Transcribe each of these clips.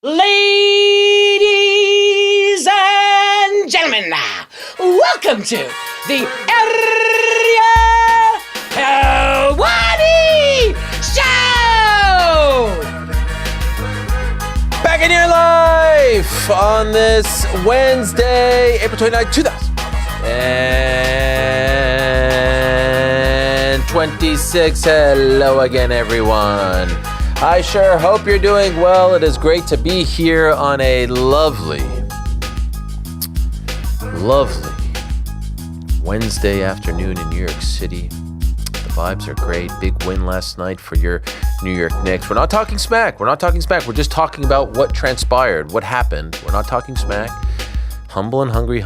Ladies and gentlemen, welcome to the Ariel Helwani Show! Back in your life on this Wednesday, April 29th, 2026. Hello again, everyone. I sure hope you're doing well. It is great to be here on a lovely Wednesday afternoon in New York City. The vibes are great. Big win last night for your New York Knicks. We're not talking smack. We're just talking about what transpired, what happened. We're not talking smack. Humble and hungry.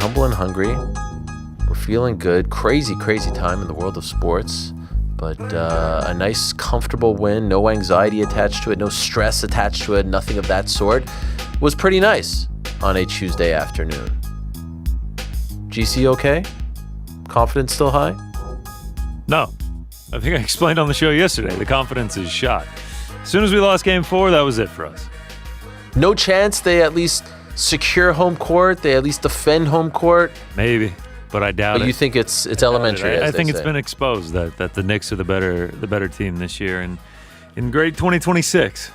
We're feeling good. Crazy time in the world of sports. But a nice, comfortable win, no anxiety attached to it, no stress attached to it, nothing of that sort, was pretty nice on a Tuesday afternoon. GC okay? Confidence still high? No. I think I explained on the show yesterday, the confidence is shot. As soon as we lost game 4, that was it for us. No chance they at least secure home court? They at least defend home court? Maybe. But I doubt it. But you think it's elementary? I think it's been exposed that the Knicks are the better team this year, and in great 2026.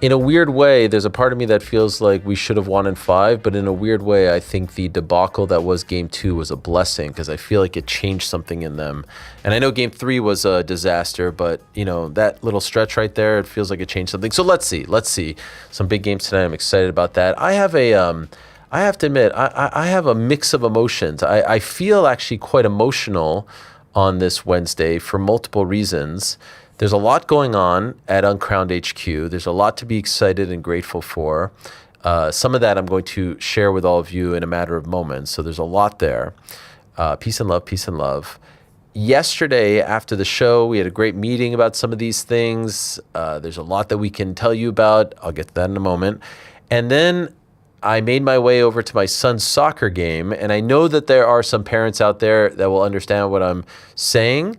In a weird way, there's a part of me that feels like we should have won in 5, but in a weird way, I think the debacle that was Game 2 was a blessing because I feel like it changed something in them. And I know Game 3 was a disaster, but that little stretch right there, it feels like it changed something. So let's see. Some big games tonight. I'm excited about that. I have to admit, I have a mix of emotions. I feel actually quite emotional on this Wednesday for multiple reasons. There's a lot going on at Uncrowned HQ. There's a lot to be excited and grateful for. Some of that I'm going to share with all of you in a matter of moments. So there's a lot there. Peace and love. Yesterday, after the show, we had a great meeting about some of these things. There's a lot that we can tell you about. I'll get to that in a moment. And then I made my way over to my son's soccer game, and I know that there are some parents out there that will understand what I'm saying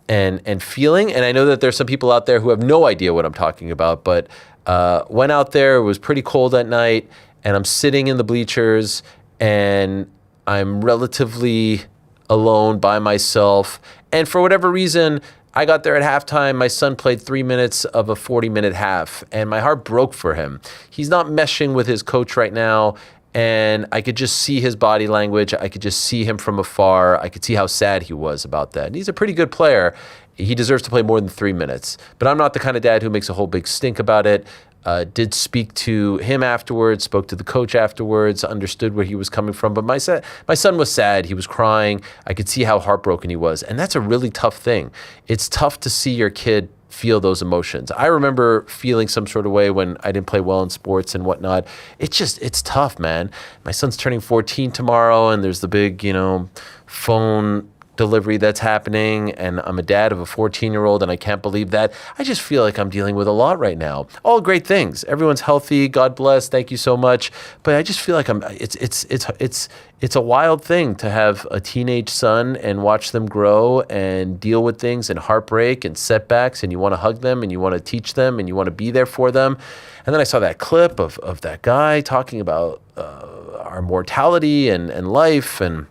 and feeling, and I know that there's some people out there who have no idea what I'm talking about, but went out there. It was pretty cold at night, and I'm sitting in the bleachers, and I'm relatively alone by myself, and for whatever reason, I got there at halftime. My son played 3 minutes of a 40-minute half, and my heart broke for him. He's not meshing with his coach right now, and I could just see his body language. I could just see him from afar. I could see how sad he was about that. And he's a pretty good player. He deserves to play more than 3 minutes. But I'm not the kind of dad who makes a whole big stink about it. Did speak to him afterwards, spoke to the coach afterwards, understood where he was coming from. But my son was sad. He was crying. I could see how heartbroken he was. And that's a really tough thing. It's tough to see your kid feel those emotions. I remember feeling some sort of way when I didn't play well in sports and whatnot. It's tough, man. My son's turning 14 tomorrow, and there's the big, phone delivery that's happening, and I'm a dad of a 14-year-old, and I can't believe that. I just feel like I'm dealing with a lot right now. All great things. Everyone's healthy. God bless. Thank you so much. But I just feel like it's a wild thing to have a teenage son and watch them grow and deal with things and heartbreak and setbacks, and you want to hug them and you want to teach them and you want to be there for them. And then I saw that clip of that guy talking about our mortality and life, and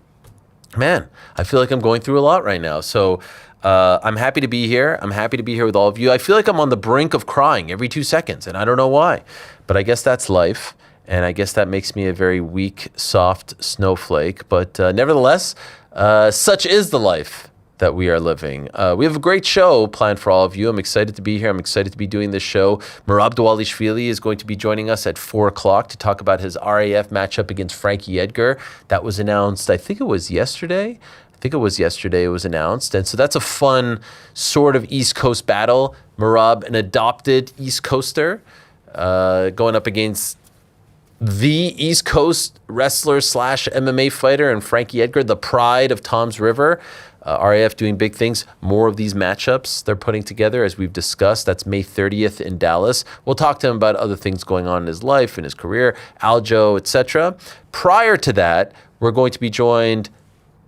man, I feel like I'm going through a lot right now. So I'm happy to be here. I'm happy to be here with all of you. I feel like I'm on the brink of crying every 2 seconds, and I don't know why. But I guess that's life, and I guess that makes me a very weak, soft snowflake. But nevertheless, such is the life that we are living. We have a great show planned for all of you. I'm excited to be here. I'm excited to be doing this show. Merab Dvalishvili is going to be joining us at 4 o'clock to talk about his RAF matchup against Frankie Edgar. That was announced, I think it was yesterday. It was announced. And so that's a fun sort of East Coast battle. Merab, an adopted East Coaster, going up against the East Coast wrestler / MMA fighter, and Frankie Edgar, the pride of Tom's River. RAF doing big things. More of these matchups they're putting together, as we've discussed. That's May 30th in Dallas. We'll talk to him about other things going on in his life, in his career, Aljo, etc. Prior to that, we're going to be joined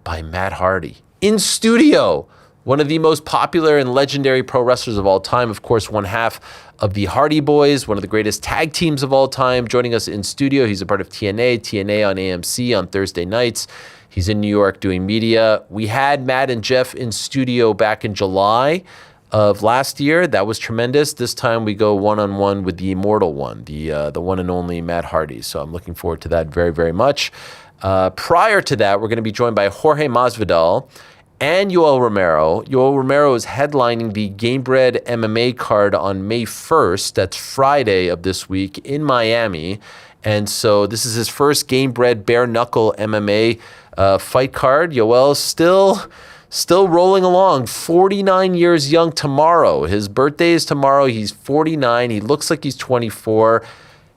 by Matt Hardy in studio one of the most popular and legendary pro wrestlers of all time. Of course, one half of the Hardy Boys, one of the greatest tag teams of all time, joining us in studio. He's a part of TNA on AMC on Thursday nights. He's in New York doing media. We had Matt and Jeff in studio back in July of last year. That was tremendous. This time we go one-on-one with the immortal one, the one and only Matt Hardy. So I'm looking forward to that very, very much. Prior to that, we're going to be joined by Jorge Masvidal and Yoel Romero. Yoel Romero is headlining the Gamebred MMA card on May 1st. That's Friday of this week in Miami. And so this is his first Gamebred bare-knuckle MMA fight card. Yoel's still rolling along, 49 years young tomorrow. His birthday is tomorrow. He's 49. He looks like he's 24.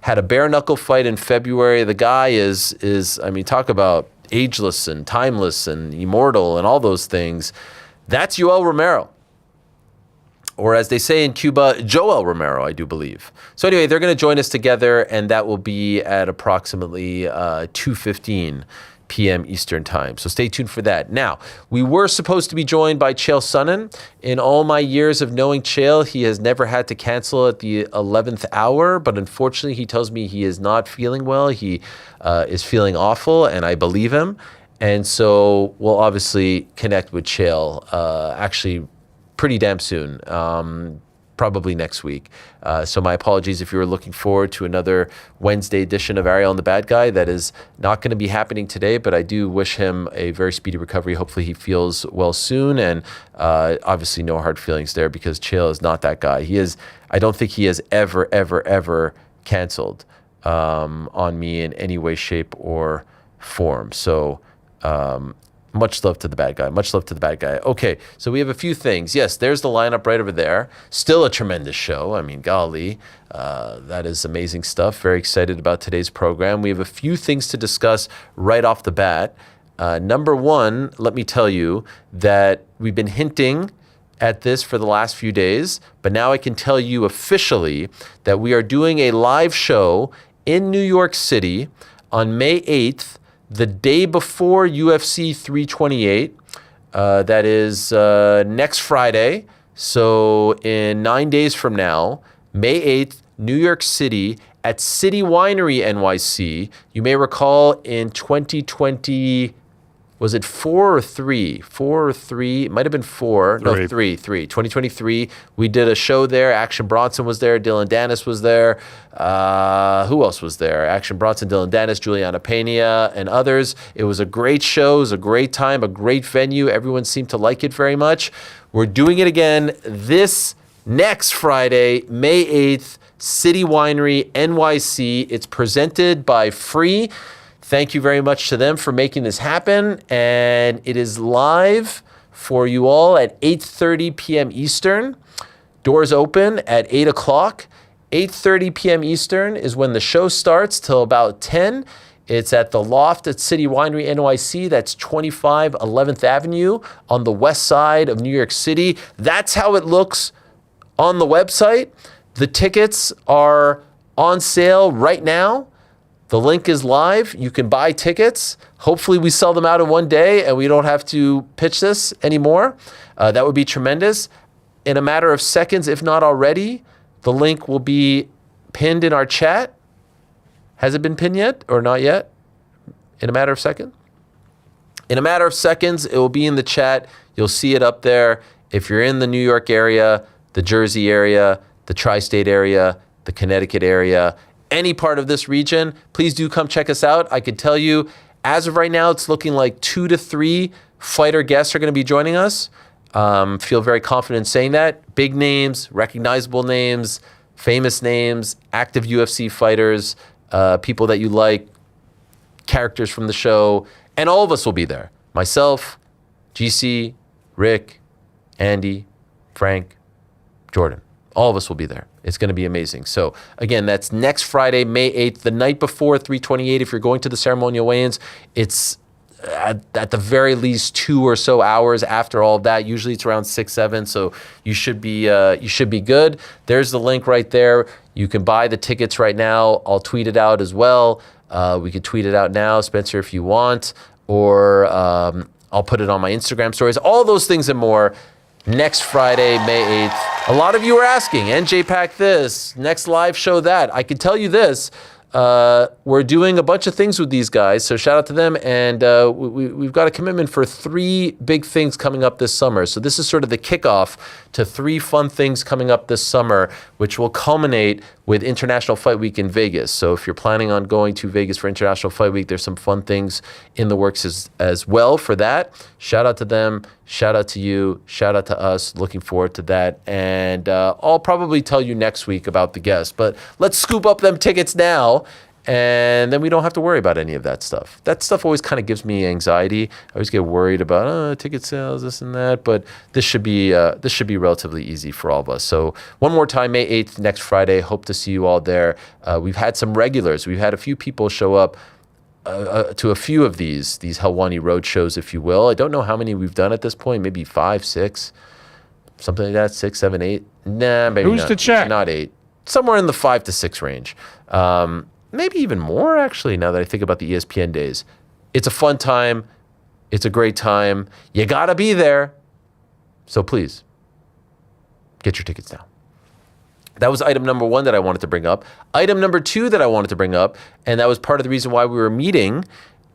Had a bare-knuckle fight in February. The guy is I mean, talk about ageless and timeless and immortal and all those things. That's Yoel Romero. Or as they say in Cuba, Joel Romero, I do believe. So anyway, they're going to join us together, and that will be at approximately 2:15 p.m. Eastern time. So stay tuned for that. Now, we were supposed to be joined by Chael Sonnen. In all my years of knowing Chael, he has never had to cancel at the 11th hour, but unfortunately, he tells me he is not feeling well. He is feeling awful, and I believe him. And so we'll obviously connect with Chael actually pretty damn soon, probably next week. So my apologies if you were looking forward to another Wednesday edition of Ariel and the Bad Guy. That is not going to be happening today, but I do wish him a very speedy recovery. Hopefully he feels well soon, and obviously no hard feelings there, because Chael is not that guy. I don't think he has ever canceled on me in any way, shape, or form. So much love to the bad guy. Much love to the bad guy. Okay, so we have a few things. Yes, there's the lineup right over there. Still a tremendous show. I mean, golly, that is amazing stuff. Very excited about today's program. We have a few things to discuss right off the bat. Number one, let me tell you that we've been hinting at this for the last few days, but now I can tell you officially that we are doing a live show in New York City on May 8th, the day before UFC 328. That is next Friday. So in 9 days from now, May 8th, New York City at City Winery NYC. You may recall in 2020, was it 4 or 3? 4 or 3? It might have been 4. No, 3. 2023. We did a show there. Action Bronson was there. Dylan Dennis was there. Who else was there? Action Bronson, Dylan Dennis, Juliana Pena, and others. It was a great show. It was a great time, a great venue. Everyone seemed to like it very much. We're doing it again this next Friday, May 8th, City Winery NYC. It's presented by Free. Thank you very much to them for making this happen. And it is live for you all at 8:30 p.m. Eastern. Doors open at 8 o'clock. 8:30 p.m. Eastern is when the show starts till about 10. It's at the Loft at City Winery NYC. That's 25 11th Avenue on the west side of New York City. That's how it looks on the website. The tickets are on sale right now. The link is live. You can buy tickets. Hopefully we sell them out in one day and we don't have to pitch this anymore. That would be tremendous. In a matter of seconds, if not already, the link will be pinned in our chat. Has it been pinned yet or not yet? In a matter of seconds? In a matter of seconds, it will be in the chat. You'll see it up there. If you're in the New York area, the Jersey area, the tri-state area, the Connecticut area, any part of this region, please do come check us out. I could tell you, as of right now, it's looking like 2 to 3 fighter guests are going to be joining us. Feel very confident saying that. Big names, recognizable names, famous names, active UFC fighters, people that you like, characters from the show, and all of us will be there. Myself, GC, Rick, Andy, Frank, Jordan. All of us will be there. It's going to be amazing. So again, that's next Friday, May 8th, the night before 328. If you're going to the ceremonial weigh-ins, it's at the very least 2 or so hours after all of that. Usually it's around 6, 7. So you should be good. There's the link right there. You can buy the tickets right now. I'll tweet it out as well. We could tweet it out now, Spencer, if you want, or I'll put it on my Instagram stories. All those things and more. next Friday, May 8th. A lot of you are asking, NJ Pack this, next live show that. I can tell you this. We're doing a bunch of things with these guys, so shout out to them. And we've got a commitment for 3 big things coming up this summer. So this is sort of the kickoff to 3 fun things coming up this summer, which will culminate with International Fight Week in Vegas. So if you're planning on going to Vegas for International Fight Week, there's some fun things in the works as well for that. Shout out to them. Shout out to you. Shout out to us. Looking forward to that. And I'll probably tell you next week about the guests. But let's scoop up them tickets now. And then we don't have to worry about any of that stuff. That stuff always kind of gives me anxiety. I always get worried about ticket sales, this and that. But this should be relatively easy for all of us. So one more time, May 8th, next Friday. Hope to see you all there. We've had some regulars. We've had a few people show up to a few of these Helwani Road shows, if you will. I don't know how many we've done at this point. Maybe 5, 6, something like that. 6, 7, 8. Nah, maybe Who's not. to check? Not 8. Somewhere in the 5 to 6 range. Maybe even more, actually, now that I think about the ESPN days. It's a fun time. It's a great time. You got to be there. So please, get your tickets now. That was item number 1 that I wanted to bring up. Item number 2 that I wanted to bring up, and that was part of the reason why we were meeting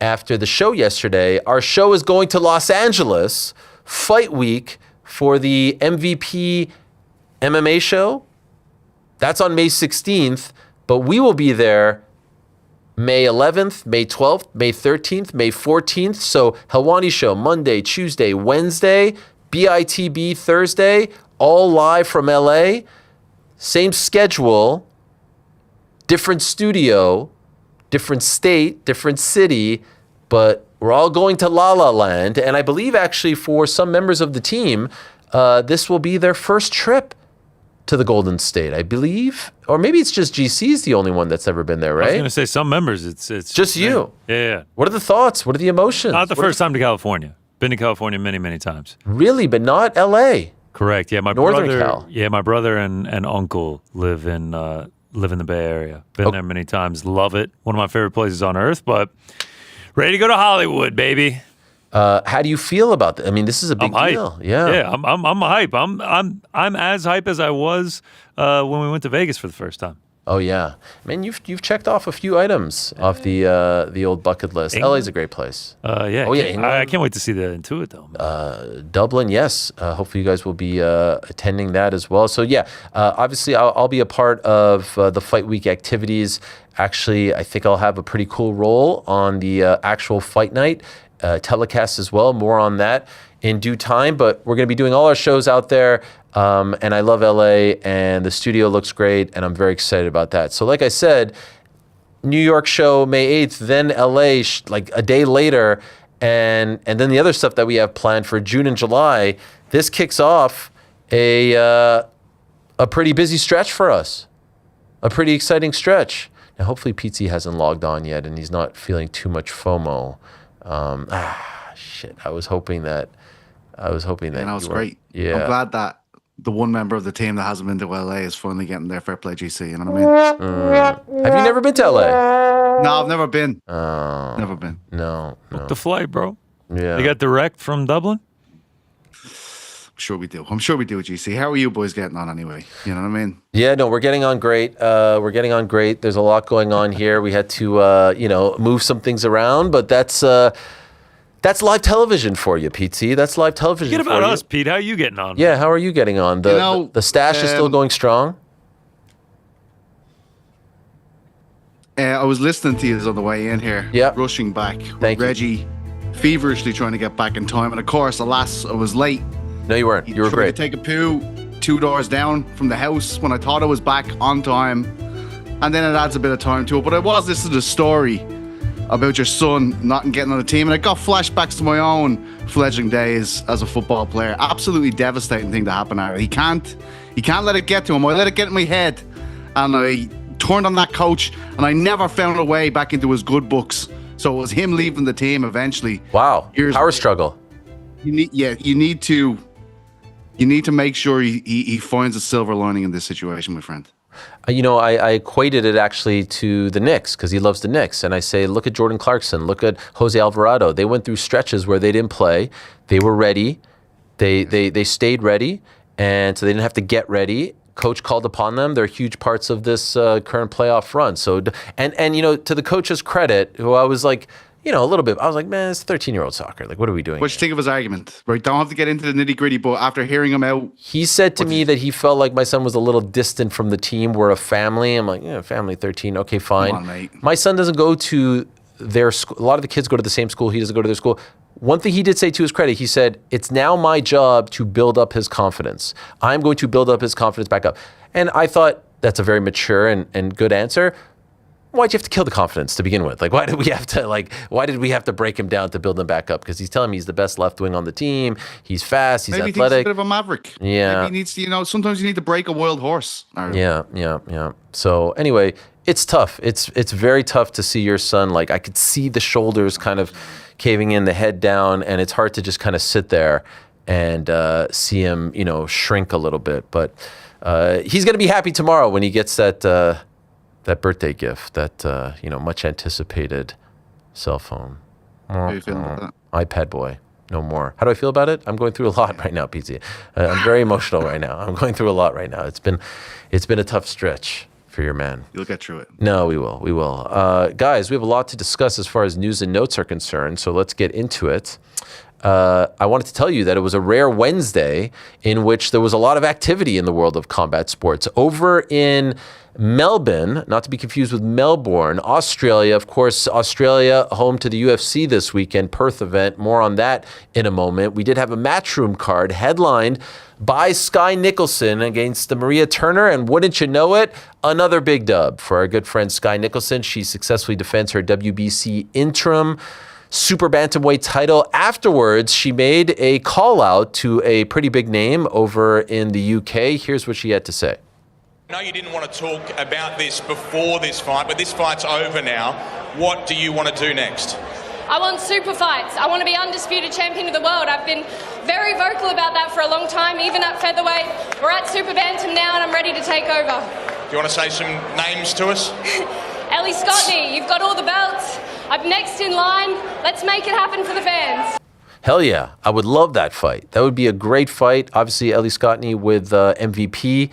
after the show yesterday. Our show is going to Los Angeles, Fight Week, for the MVP MMA show. That's on May 16th, but we will be there May 11th, May 12th, May 13th, May 14th. So Helwani Show, Monday, Tuesday, Wednesday, BITB Thursday, all live from LA. Same schedule, different studio, different state, different city, but we're all going to La La Land. And I believe actually for some members of the team, this will be their first trip to the Golden State, I believe. Or maybe it's just GC's the only one that's ever been there, right? I was going to say some members. It's just you. Yeah. What are the thoughts? What are the emotions? Not the first time to California. Been to California many, many times. Really, but not LA. Correct. Yeah, my Northern brother. Cal. Yeah, my brother and uncle live in the Bay Area. Been there many times. Love it. One of my favorite places on earth. But ready to go to Hollywood, baby. How do you feel about that? I mean, this is a big deal. Yeah, I'm hype. I'm as hype as I was when we went to Vegas for the first time. Oh yeah, man, you've checked off a few items off the old bucket list. England? LA's a great place. Yeah. Oh yeah, I can't wait to see the Intuit though. Dublin, yes. Hopefully you guys will be attending that as well. So yeah, obviously I'll be a part of the Fight Week activities. Actually, I think I'll have a pretty cool role on the actual fight night telecast as well. More on that in due time, but we're going to be doing all our shows out there. And I love LA, and the studio looks great, and I'm very excited about that. So like I said, New York show May 8th, then LA like a day later, and then the other stuff that we have planned for June and July. This kicks off a pretty busy stretch for us, a pretty exciting stretch. Now hopefully Pete hasn't logged on yet, and he's not feeling too much FOMO. Shit, I was hoping that. And that was great. Yeah. I'm glad that the one member of the team that hasn't been to LA is finally getting their fair play GC. You know what I mean? Have you never been to LA? No, I've never been. Oh. Never been. No. Book the flight, bro. Yeah. You got direct from Dublin? I'm sure we do, GC. How are you boys getting on anyway? You know what I mean? Yeah, no, we're getting on great. There's a lot going on here. We had to, move some things around, but that's live television for you, Pete. That's live television. Forget about us, Pete. How are you getting on? Yeah, how are you getting on? The stash is still going strong? I was listening to you on the way in here. Yeah. Rushing back. Thank you. Reggie feverishly trying to get back in time. And of course, alas, I was late. No, you weren't. You were great. Tried to take a poo 2 doors down from the house when I thought I was back on time. And then it adds a bit of time to it. But I was listening to the story about your son not getting on the team, and it got flashbacks to my own fledgling days as a football player. Absolutely devastating thing to happen, Ari. He can't let it get to him. I let it get in my head, and I turned on that coach, and I never found a way back into his good books. So it was him leaving the team eventually. Wow, power struggle. You need to make sure he finds a silver lining in this situation, my friend. I equated it actually to the Knicks because he loves the Knicks. And I say, look at Jordan Clarkson, look at Jose Alvarado. They went through stretches where they didn't play. They were ready. They stayed ready, and so they didn't have to get ready. Coach called upon them. They're huge parts of this current playoff run. So, and you know, to the coach's credit, who I was like, you know, a little bit, I was like, man, it's 13-year-old soccer. Like, what are we doing? What you think of his argument? We don't have to get into the nitty gritty, but after hearing him out, He said to me that he felt like my son was a little distant from the team. We're a family. I'm like, yeah, family, 13. Okay, fine. Come on, mate. My son doesn't go to their school. A lot of the kids go to the same school. He doesn't go to their school. One thing he did say to his credit, he said, it's now my job to build up his confidence. I'm going to build up his confidence back up. And I thought that's a very mature and good answer. Why'd you have to kill the confidence to begin with? Like, why did we have to break him down to build him back up? Because he's telling me he's the best left wing on the team. He's fast. He's maybe athletic. he's a bit of a maverick. Yeah. Maybe he needs to, you know, sometimes you need to break a wild horse. Yeah. So anyway, it's tough. It's very tough to see your son. Like, I could see the shoulders kind of caving in, the head down, and it's hard to just kind of sit there and see him, you know, shrink a little bit. But he's going to be happy tomorrow when he gets that birthday gift, that you know, much anticipated cell phone. How are you feeling about that? iPad boy, no more. How do I feel about it? I'm going through a lot right now, PZ. I'm very emotional right now. I'm going through a lot right now. It's been a tough stretch for your man. You'll get through it. No, we will. Guys, we have a lot to discuss as far as news and notes are concerned, so let's get into it. I wanted to tell you that it was a rare Wednesday in which there was a lot of activity in the world of combat sports. Over in Melbourne, not to be confused with Melbourne, Australia. Of course, Australia home to the UFC this weekend, Perth event. More on that in a moment. We did have a Matchroom card headlined by Sky Nicholson against Maria Turner, and wouldn't you know it, another big dub for our good friend Sky Nicholson. She successfully defends her WBC interim super bantamweight title. Afterwards, she made a call out to a pretty big name over in the UK. Here's what she had to say. I know you didn't want to talk about this before this fight, but this fight's over now. What do you want to do next? I want super fights. I want to be undisputed champion of the world. I've been very vocal about that for a long time, even at featherweight. We're at super bantam now, and I'm ready to take over. Do you want to say some names to us? Ellie Scottney, you've got all the belts. I'm next in line. Let's make it happen for the fans. Hell yeah. I would love that fight. That would be a great fight. Obviously, Ellie Scottney with MVP.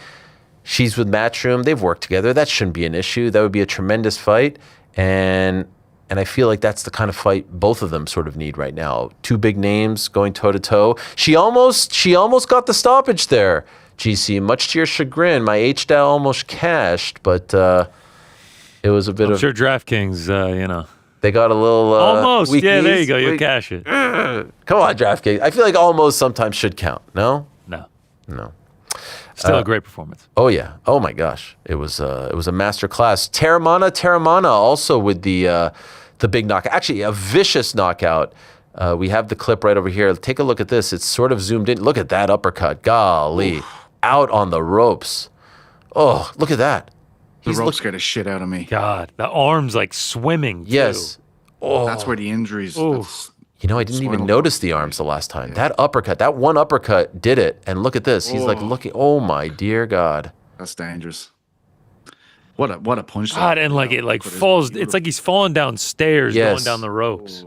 She's with Matchroom. They've worked together. That shouldn't be an issue. That would be a tremendous fight. And I feel like that's the kind of fight both of them sort of need right now. Two big names going toe-to-toe. She almost got the stoppage there, GC. Much to your chagrin, my HDAL almost cashed, but it was a bit I'm sure DraftKings, you know. They got a little almost. weak Yeah, there knees. you go. You'll cash it. Come on, DraftKings. I feel like almost sometimes should count. No? No. Still a great performance. Oh yeah. Oh my gosh. It was a master class. Terramana also with the big knockout. Actually, a vicious knockout. We have the clip right over here. Take a look at this. It's sort of zoomed in. Look at that uppercut. Golly. Oof. Out on the ropes. Oh, look at that. The rope scared the shit out of me. God, the arm's like swimming, too. Yes. Oh. That's where the injuries. You know, I didn't even notice the arms the last time. Yeah. That one uppercut did it. And look at this. He's like looking. Oh my dear God. That's dangerous. What a punch. God, and like it like falls. It's like he's falling downstairs, going down the ropes.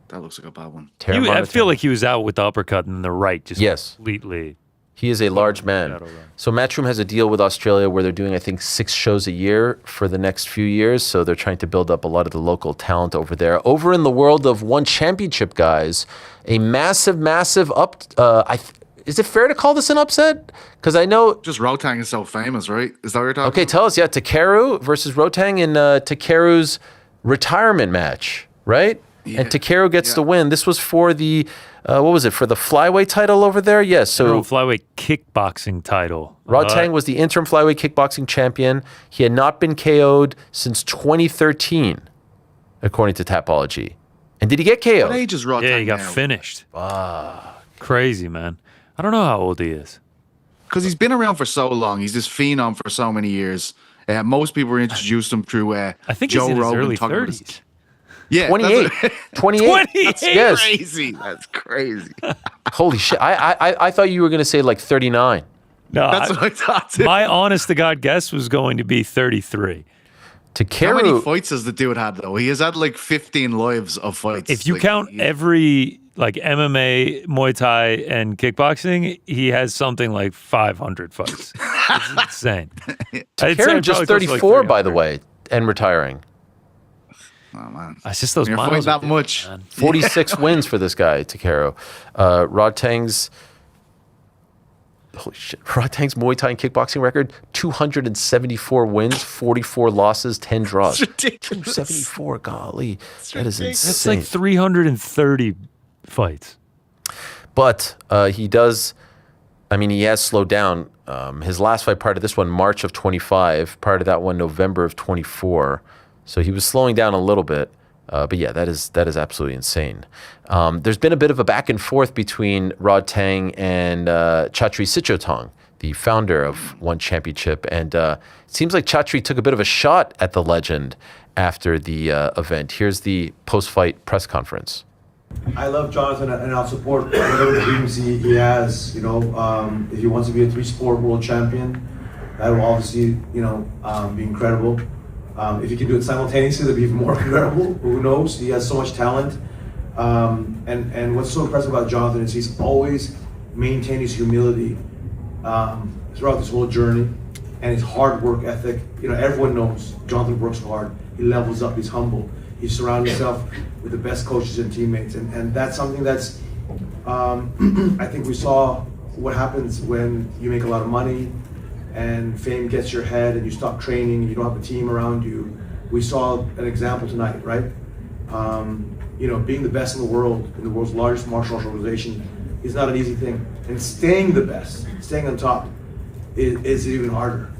That looks like a bad one. I feel like he was out with the uppercut and the right just completely. He is a large man. So Matchroom has a deal with Australia where they're doing, I think, 6 shows a year for the next few years. So they're trying to build up a lot of the local talent over there. Over in the world of one championship, guys, a massive is it fair to call this an upset? Because I know... Just Rotang is so famous, right? Is that what you're talking about? Okay, tell us. Yeah, Takeru versus Rotang in Takeru's retirement match, right? Yeah. And Takeru gets the win. This was for the... what was it, for the flyweight title over there? Yes. So flyweight kickboxing title. Rotang was the interim flyweight kickboxing champion. He had not been KO'd since 2013, according to Tapology. And did he get KO'd? What age is Rotang Yeah, he got now? finished. Crazy, man. I don't know how old he is. Because he's been around for so long. He's this phenom for so many years. Most people were introduced him through I think Joe he's in his Rogan early talking about 30s. Yeah, 28. 28. That's Yes. crazy. That's crazy. Holy shit. I thought you were going to say like 39. No, That's what I thought too. my honest to God guess was going to be 33. Takeru. How many fights has the dude had though? He has had like 15 lives of fights. If you Like, count every like MMA, Muay Thai, and kickboxing, he has something like 500 fights. It's insane. Takeru just 34, by the way, and retiring. Oh man, It's just those you're miles. fighting that much. 46 wins for this guy, Takeru. Rodtang's Muay Thai and kickboxing record: 274 wins, 44 losses, 10 draws. It's ridiculous. 274, golly, that is ridiculous. insane. That's like 330 fights. But he does. I mean, he has slowed down. His last fight, prior to this one, March of 25. Prior to that one, November of 24. So he was slowing down a little bit. But yeah, that is absolutely insane. There's been a bit of a back and forth between Rodtang and Chatri Sityodtong, the founder of One Championship. And it seems like Chatri took a bit of a shot at the legend after the event. Here's the post-fight press conference. I love Jonathan, and I'll support whatever dreams he has. You know, if he wants to be a 3-sport world champion, that will obviously, you know, be incredible. If he can do it simultaneously, that'd be even more incredible. Who knows? He has so much talent. And what's so impressive about Jonathan is he's always maintained his humility throughout this whole journey, and his hard work ethic. You know, everyone knows Jonathan works hard. He levels up. He's humble. He surrounds himself with the best coaches and teammates, and that's something that's I think we saw what happens when you make a lot of money and fame gets your head and you stop training and you don't have a team around you. We saw an example tonight, right? You know, being the best in the world's largest martial arts organization is not an easy thing. And staying the best, staying on top is even harder.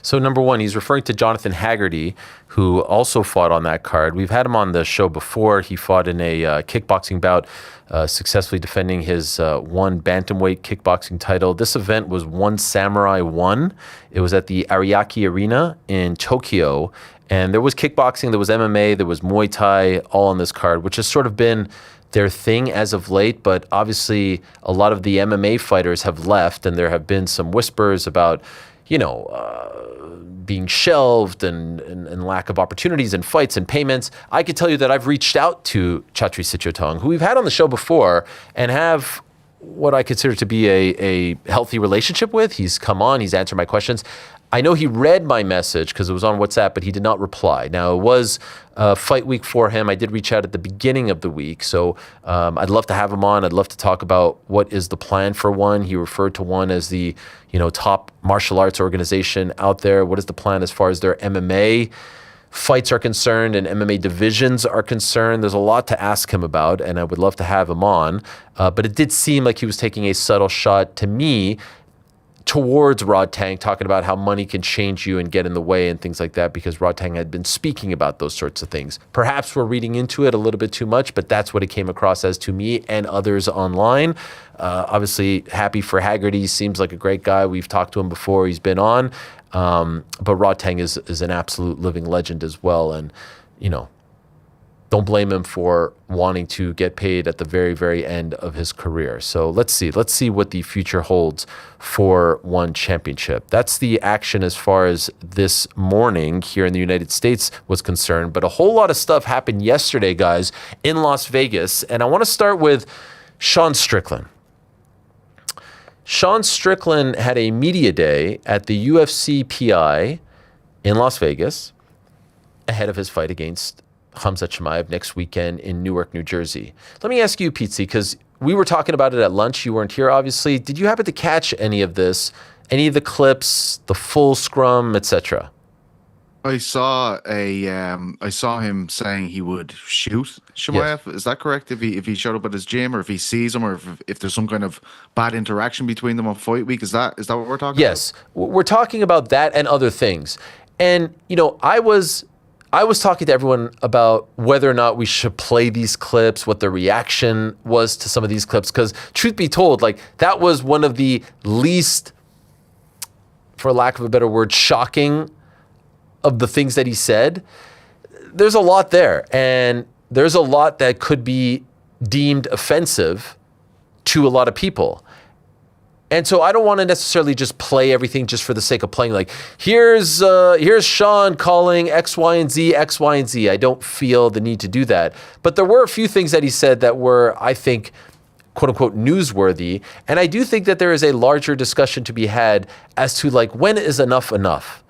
So number one, he's referring to Jonathan Haggerty, who also fought on that card. We've had him on the show before. He fought in a kickboxing bout, successfully defending his one bantamweight kickboxing title. This event was One Samurai 1. It was at the Ariake Arena in Tokyo. And there was kickboxing, there was MMA, there was Muay Thai, all on this card, which has sort of been their thing as of late. But obviously, a lot of the MMA fighters have left, and there have been some whispers about, you know, being shelved and lack of opportunities and fights and payments. I could tell you that I've reached out to Chatri Sityodtong, who we've had on the show before, and have what I consider to be a healthy relationship with. He's come on, he's answered my questions. I know he read my message because it was on WhatsApp, but he did not reply. Now, it was fight week for him. I did reach out at the beginning of the week, so I'd love to have him on. I'd love to talk about what is the plan for One. He referred to One as the, you know, top martial arts organization out there. What is the plan as far as their MMA fights are concerned and MMA divisions are concerned? There's a lot to ask him about, and I would love to have him on. But it did seem like he was taking a subtle shot to me towards Rodtang, talking about how money can change you and get in the way and things like that, because Rodtang had been speaking about those sorts of things. Perhaps we're reading into it a little bit too much, but that's what it came across as to me and others online. Obviously, happy for Haggerty. Seems like a great guy. We've talked to him before. He's been on. But Rodtang is an absolute living legend as well. And, you know, don't blame him for wanting to get paid at the very, very end of his career. So let's see what the future holds for One Championship. That's the action as far as this morning here in the United States was concerned. But a whole lot of stuff happened yesterday, guys, in Las Vegas. And I want to start with Sean Strickland. Sean Strickland had a media day at the UFC PI in Las Vegas ahead of his fight against Khamzat Chimaev next weekend in Newark, New Jersey. Let me ask you, Pizzi, because we were talking about it at lunch. You weren't here, obviously. Did you happen to catch any of this, any of the clips, the full scrum, etc.? I saw him saying he would shoot Chimaev. Yes. Is that correct? If he showed up at his gym, or if he sees him, or if there's some kind of bad interaction between them on fight week, is that what we're talking about? Yes, we're talking about that and other things. And you know, I was talking to everyone about whether or not we should play these clips, what the reaction was to some of these clips, because truth be told, like, that was one of the least, for lack of a better word, shocking of the things that he said. There's a lot there, and there's a lot that could be deemed offensive to a lot of people. And so I don't want to necessarily just play everything just for the sake of playing. Like, here's Sean calling X, Y, and Z, X, Y, and Z. I don't feel the need to do that. But there were a few things that he said that were, I think, quote unquote, newsworthy. And I do think that there is a larger discussion to be had as to like, when is enough enough?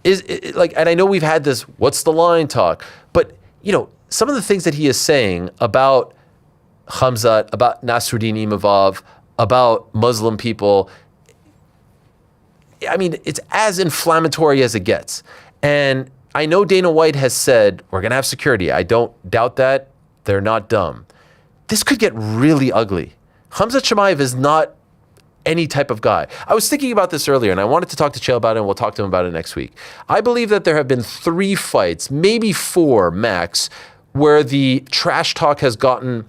And I know we've had this, what's the line talk, but some of the things that he is saying about Khamzat, about Nasruddin Imavov, about Muslim people, I mean, it's as inflammatory as it gets. And I know Dana White has said, we're going to have security. I don't doubt that. They're not dumb. This could get really ugly. Khamzat Chimaev is not any type of guy. I was thinking about this earlier, and I wanted to talk to Chael about it, and we'll talk to him about it next week. I believe that there have been 3 fights, maybe 4 max, where the trash talk has gotten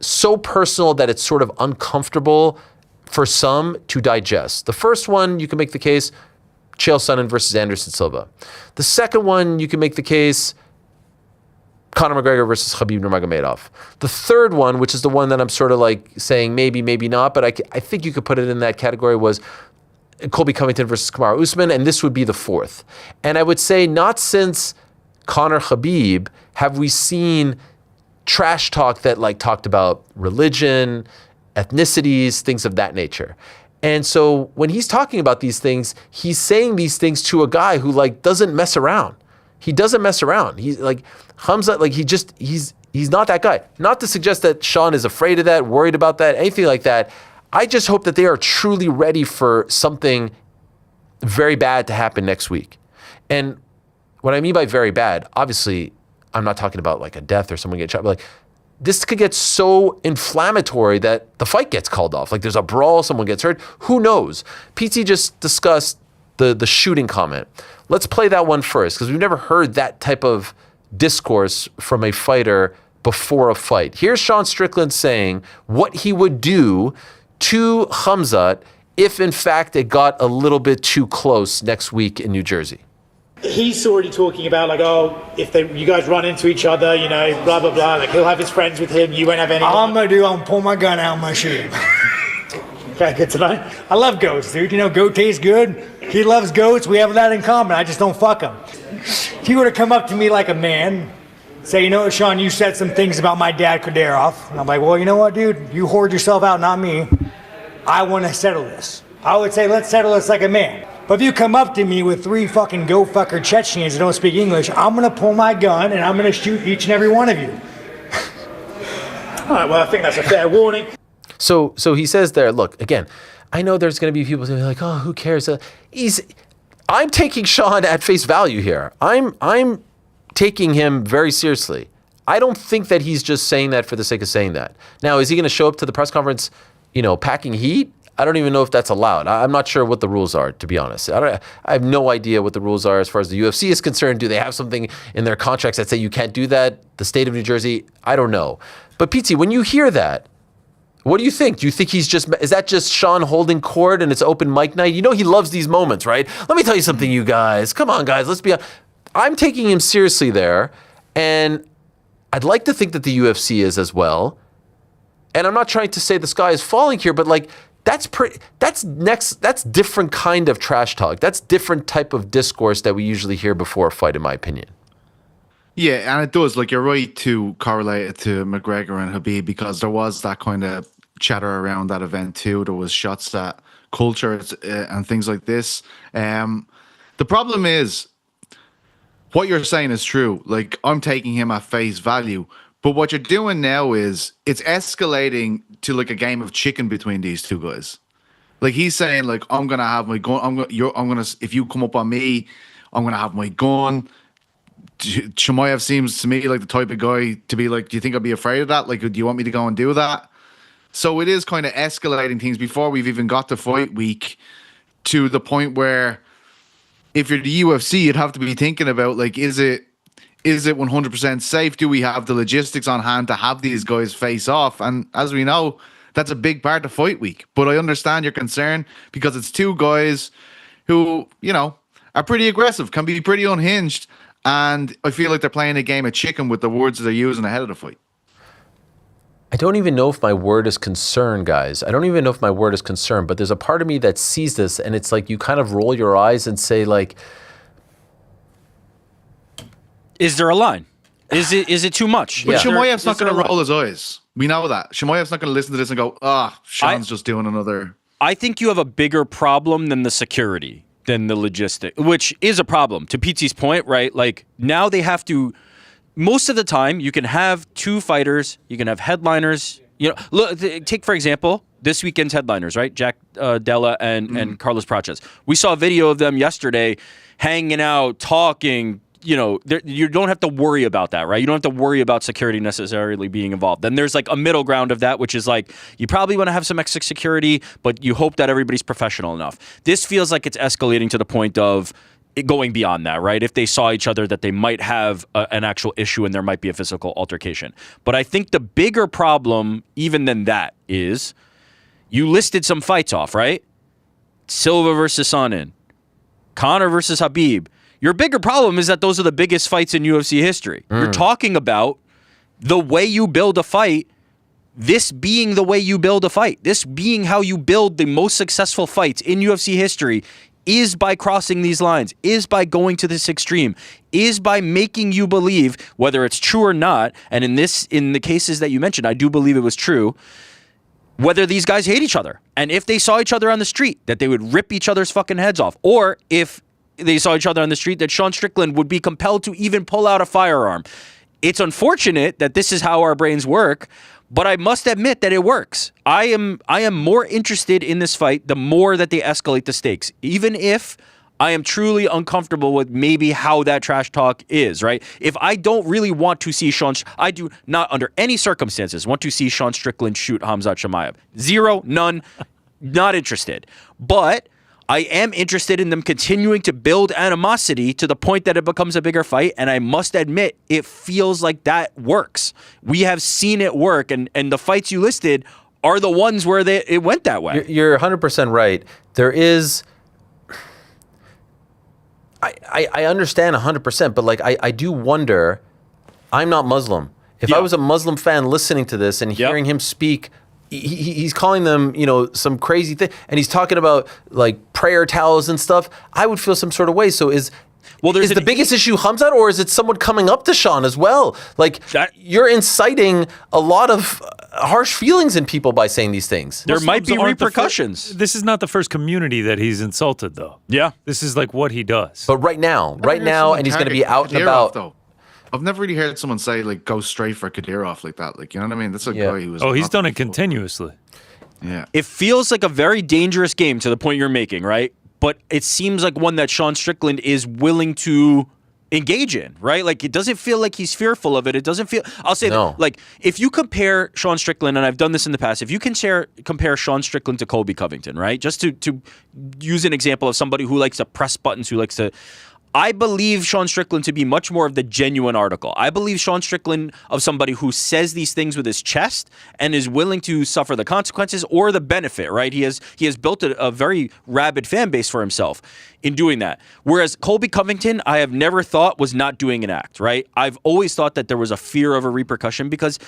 so personal that it's sort of uncomfortable for some to digest. The first one, you can make the case, Chael Sonnen versus Anderson Silva. The second one, you can make the case, Conor McGregor versus Khabib Nurmagomedov. The third one, which is the one that I'm sort of like saying maybe, maybe not, but I think you could put it in that category, was Colby Covington versus Kamaru Usman, and this would be the 4th. And I would say not since Conor Khabib have we seen trash talk that like talked about religion, ethnicities, things of that nature. And so when he's talking about these things, he's saying these things to a guy who like doesn't mess around. He doesn't mess around. He's like Khamzat, like he's not that guy. Not to suggest that Sean is afraid of that, worried about that, anything like that. I just hope that they are truly ready for something very bad to happen next week. And what I mean by very bad, obviously, I'm not talking about like a death or someone getting shot, but like this could get so inflammatory that the fight gets called off. Like there's a brawl, someone gets hurt. Who knows? PT just discussed the shooting comment. Let's play that one first because we've never heard that type of discourse from a fighter before a fight. Here's Sean Strickland saying what he would do to Khamzat if in fact it got a little bit too close next week in New Jersey. He's already talking about like, oh, if you guys run into each other, blah, blah, blah. Like he'll have his friends with him. You won't have any. All I'm going to do, I'm going to pull my gun out and I'm going to shoot him. Okay, good to know. I love goats, dude. Goat tastes good. He loves goats. We have that in common. I just don't fuck him. If he were to come up to me like a man, say, Sean, you said some things about my dad, Kadyrov. And I'm like, well, you know what, dude? You hoard yourself out, not me. I want to settle this. I would say, let's settle this like a man. But if you come up to me with 3 fucking goat fucker Chechens that don't speak English, I'm going to pull my gun and I'm going to shoot each and every one of you. All right, well, I think that's a fair warning. So he says there, look, again, I know there's going to be people who are like, oh, who cares? I'm taking Sean at face value here. I'm taking him very seriously. I don't think that he's just saying that for the sake of saying that. Now, is he going to show up to the press conference, packing heat? I don't even know if that's allowed. I'm not sure what the rules are, to be honest. I have no idea what the rules are as far as the UFC is concerned. Do they have something in their contracts that say you can't do that? The state of New Jersey? I don't know. But PT, when you hear that, what do you think? Do you think is that just Sean holding court and it's open mic night? He loves these moments, right? Let me tell you something, you guys. Come on, guys. Let's be honest. I'm taking him seriously there. And I'd like to think that the UFC is as well. And I'm not trying to say the sky is falling here, but like, that's different kind of trash talk. That's different type of discourse that we usually hear before a fight, in my opinion. Yeah, and it does. Like, you're right to correlate it to McGregor and Khabib because there was that kind of chatter around that event too. There was shots at culture and things like this. The problem is, what you're saying is true. Like, I'm taking him at face value. But what you're doing now is it's escalating to like a game of chicken between these two guys. Like he's saying, like, I'm gonna have my gun. If you come up on me, I'm gonna have my gun. Chimaev seems to me like the type of guy to be like, do you think I'd be afraid of that? Like, do you want me to go and do that? So it is kind of escalating things before we've even got to fight week to the point where if you're the UFC, you'd have to be thinking about like, is it 100% safe? Do we have the logistics on hand to have these guys face off? And as we know, that's a big part of fight week. But I understand your concern because it's 2 guys who, are pretty aggressive, can be pretty unhinged. And I feel like they're playing a game of chicken with the words that they're using ahead of the fight. I don't even know if my word is concern, guys. I don't even know if my word is concern, but there's a part of me that sees this, and it's like you kind of roll your eyes and say, like, is there a line? Is it too much? But Chimaev's not going to roll his eyes. We know that. Chimaev's not going to listen to this and go, Sean's just doing another. I think you have a bigger problem than the security, than the logistic, which is a problem. To PT's point, right? Like, now they have to, most of the time, you can have two fighters, you can have headliners. You know, look, take, for example, this weekend's headliners, right? Jack Della and Carlos Praches. We saw a video of them yesterday hanging out, talking. You know, you don't have to worry about that, right? You don't have to worry about security necessarily being involved. Then there's like a middle ground of that, which is like, you probably want to have some extra security, but you hope that everybody's professional enough. This feels like it's escalating to the point of it going beyond that, right? If they saw each other, that they might have an actual issue and there might be a physical altercation. But I think the bigger problem, even than that, is you listed some fights off, right? Silva versus Sonnen, Conor versus Khabib. Your bigger problem is that those are the biggest fights in UFC history. You're talking about the way you build a fight, this being the way you build a fight, this being how you build the most successful fights in UFC history is by crossing these lines, is by going to this extreme, is by making you believe, whether it's true or not, and in the cases that you mentioned, I do believe it was true, whether these guys hate each other. And if they saw each other on the street, that they would rip each other's fucking heads off. Or if they saw each other on the street, that Sean Strickland would be compelled to even pull out a firearm. It's unfortunate that this is how our brains work, but I must admit that it works. I am more interested in this fight the more that they escalate the stakes, even if I am truly uncomfortable with maybe how that trash talk is, right? If I don't really want to see I do not under any circumstances want to see Sean Strickland shoot Khamzat Chimaev. Zero, none, not interested. But I am interested in them continuing to build animosity to the point that it becomes a bigger fight, and I must admit, it feels like that works. We have seen it work, and the fights you listed are the ones where it went that way. You're 100% right. There is... I understand 100%, but like I do wonder, I'm not Muslim. If I was a Muslim fan listening to this and hearing him speak... He's calling them, you know, some crazy thing, and he's talking about like prayer towels and stuff. I would feel some sort of way. So is the biggest issue Khamzat, or is it someone coming up to Sean as well? Like you're inciting a lot of harsh feelings in people by saying these things. There might be repercussions. This is not the first community that he's insulted, though. Yeah, this is like what he does. But right now, and he's going to be out and about. Though. I've never really heard someone say, like, go straight for Kadyrov like that. Like, you know what I mean? That's a guy who was... Oh, he's done it continuously. Yeah. It feels like a very dangerous game to the point you're making, right? But it seems like one that Sean Strickland is willing to engage in, right? Like, it doesn't feel like he's fearful of it. It doesn't feel... I'll say that, like, if you compare Sean Strickland, and I've done this in the past, if you can compare Sean Strickland to Colby Covington, right? Just to use an example of somebody who likes to press buttons, who likes to... I believe Sean Strickland to be much more of the genuine article. I believe Sean Strickland of somebody who says these things with his chest and is willing to suffer the consequences or the benefit, right? He has built a very rabid fan base for himself in doing that. Whereas Colby Covington, I have never thought was not doing an act, right? I've always thought that there was a fear of a repercussion because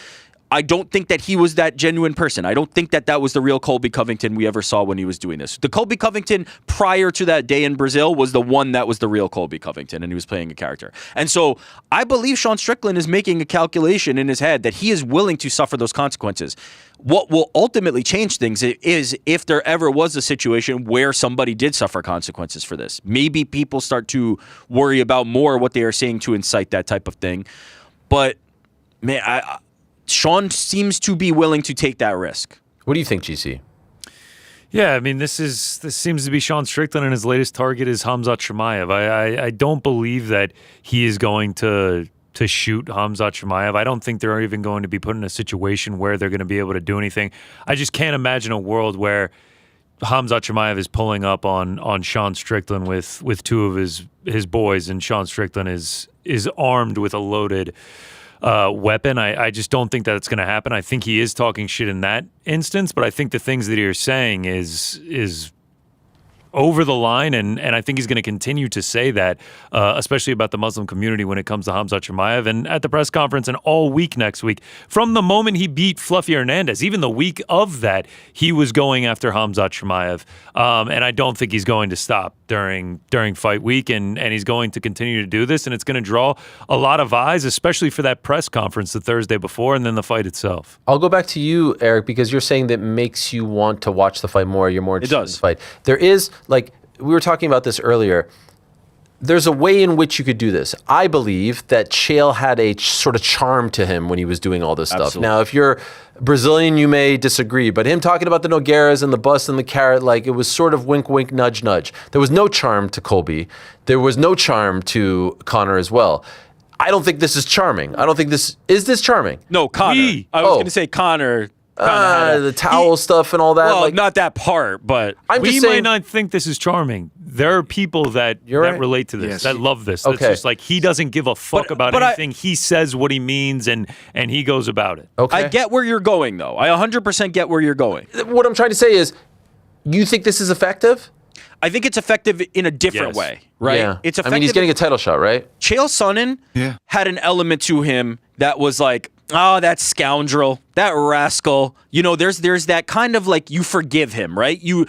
I don't think that he was that genuine person. I don't think that that was the real Colby Covington we ever saw when he was doing this. The Colby Covington prior to that day in Brazil was the one that was the real Colby Covington, and he was playing a character. And so I believe Sean Strickland is making a calculation in his head that he is willing to suffer those consequences. What will ultimately change things is if there ever was a situation where somebody did suffer consequences for this. Maybe people start to worry about more what they are saying to incite that type of thing. But, man, Sean seems to be willing to take that risk. What do you think, GC? Yeah, I mean, this seems to be Sean Strickland, and his latest target is Khamzat Chimaev. I don't believe that he is going to shoot Khamzat Chimaev. I don't think they're even going to be put in a situation where they're going to be able to do anything. I just can't imagine a world where Khamzat Chimaev is pulling up on Sean Strickland with two of his boys, and Sean Strickland is armed with a loaded weapon. I just don't think that it's going to happen. I think he is talking shit in that instance, but I think the things that you're saying is over the line, and I think he's going to continue to say that, especially about the Muslim community when it comes to Khamzat Chimaev. And at the press conference and all week next week, from the moment he beat Fluffy Hernandez, even the week of that, he was going after Khamzat Chimaev. And I don't think he's going to stop during fight week, and he's going to continue to do this, and it's going to draw a lot of eyes, especially for that press conference the Thursday before and then the fight itself. I'll go back to you, Eric, because you're saying that makes you want to watch the fight more. You're more interested in the fight. There is, like, we were talking about this earlier. There's a way in which you could do this. I believe that Chael had a sort of charm to him when he was doing all this stuff. Now, if you're Brazilian, you may disagree, but him talking about the Nogueiras and the bust and the carrot, like, it was sort of wink, wink, nudge, nudge. There was no charm to Colby. There was no charm to Conor as well. I don't think this is charming. I don't think this is charming. No, Conor. I was going to say Conor. The towel stuff and all that. Well, like, not that part, but we might not think this is charming. There are people that relate to this, that love this. That's just like, he doesn't give a fuck about anything. He says what he means, and he goes about it. Okay. I get where you're going, though. I 100% get where you're going. What I'm trying to say is, you think this is effective? I think it's effective in a different way, right? Yeah. It's effective. I mean, he's getting a title shot, right? Chael Sonnen had an element to him that was like, oh, that scoundrel, that rascal. You know, there's that kind of like, you forgive him, right? You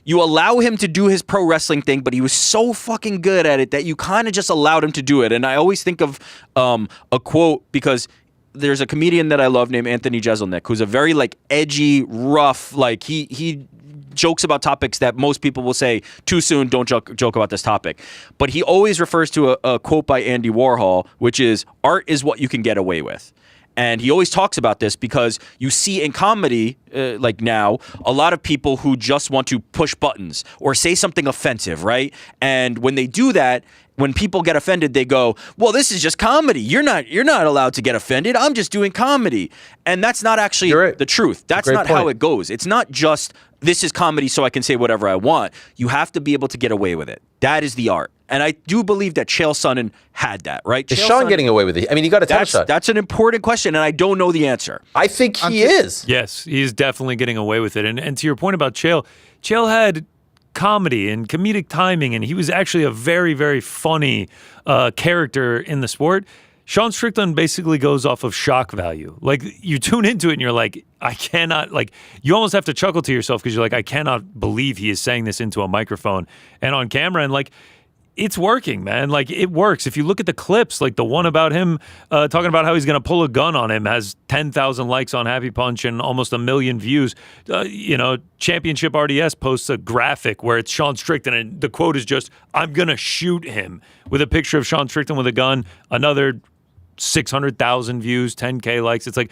allow him to do his pro wrestling thing, but he was so fucking good at it that you kind of just allowed him to do it. And I always think of a quote, because there's a comedian that I love named Anthony Jeselnik, who's a very like edgy, rough, like he jokes about topics that most people will say too soon, don't joke about this topic. But he always refers to a quote by Andy Warhol, which is, art is what you can get away with. And he always talks about this because you see in comedy, like now, a lot of people who just want to push buttons or say something offensive, right? And when they do that, when people get offended, they go, well, this is just comedy. You're not allowed to get offended. I'm just doing comedy. And that's not actually the truth. That's not how it goes. It's not just, this is comedy so I can say whatever I want. You have to be able to get away with it. That is the art. And I do believe that Chael Sonnen had that, right? Is Sean getting away with it? I mean, he got a title shot. That's an important question, and I don't know the answer. I think he is. Yes, he's definitely getting away with it. And to your point about Chael had comedy and comedic timing, and he was actually a very, very funny character in the sport. Sean Strickland basically goes off of shock value. Like, you tune into it and you're like, I cannot, like, you almost have to chuckle to yourself because you're like, I cannot believe he is saying this into a microphone and on camera. And like, it's working, man. Like, it works. If you look at the clips, like the one about him talking about how he's going to pull a gun on him has 10,000 likes on Happy Punch and almost 1 million views. Championship RDS posts a graphic where it's Sean Strickland, and the quote is just, I'm going to shoot him, with a picture of Sean Strickland with a gun. Another 600,000 views, 10K likes. It's like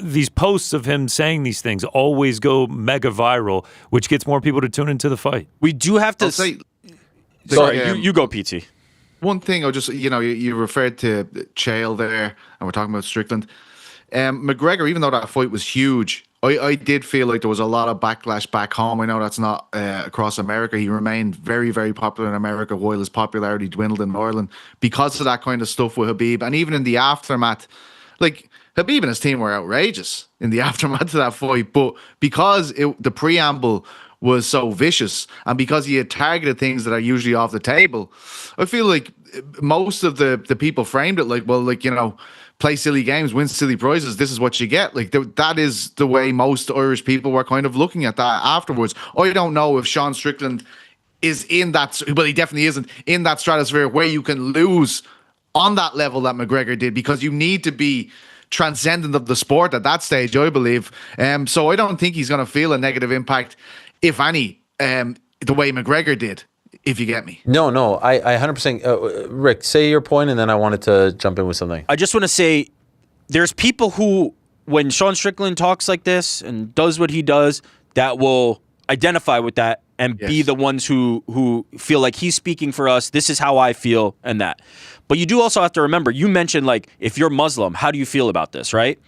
these posts of him saying these things always go mega viral, which gets more people to tune into the fight. We do have to say... Sorry, you go, PT. One thing, you referred to Chael there, and we're talking about Strickland. McGregor, even though that fight was huge, I did feel like there was a lot of backlash back home. I know that's not across America. He remained very, very popular in America while his popularity dwindled in Ireland because of that kind of stuff with Khabib. And even in the aftermath, like, Khabib and his team were outrageous in the aftermath of that fight. But because the preamble was so vicious, and because he had targeted things that are usually off the table, I feel like most of the people framed it like, well, like, play silly games, win silly prizes. This is what you get. Like, that is the way most Irish people were kind of looking at that afterwards. I don't know if Sean Strickland is in that, but he definitely isn't in that stratosphere where you can lose on that level that McGregor did, because you need to be transcendent of the sport at that stage, I believe. So I don't think he's going to feel a negative impact, if any, the way McGregor did, if you get me. No, I 100%. Rick, say your point, and then I wanted to jump in with something. I just want to say, there's people who, when Sean Strickland talks like this and does what he does, that will identify with that and be the ones who feel like he's speaking for us. This is how I feel, and that. But you do also have to remember, you mentioned, like, if you're Muslim, how do you feel about this, right?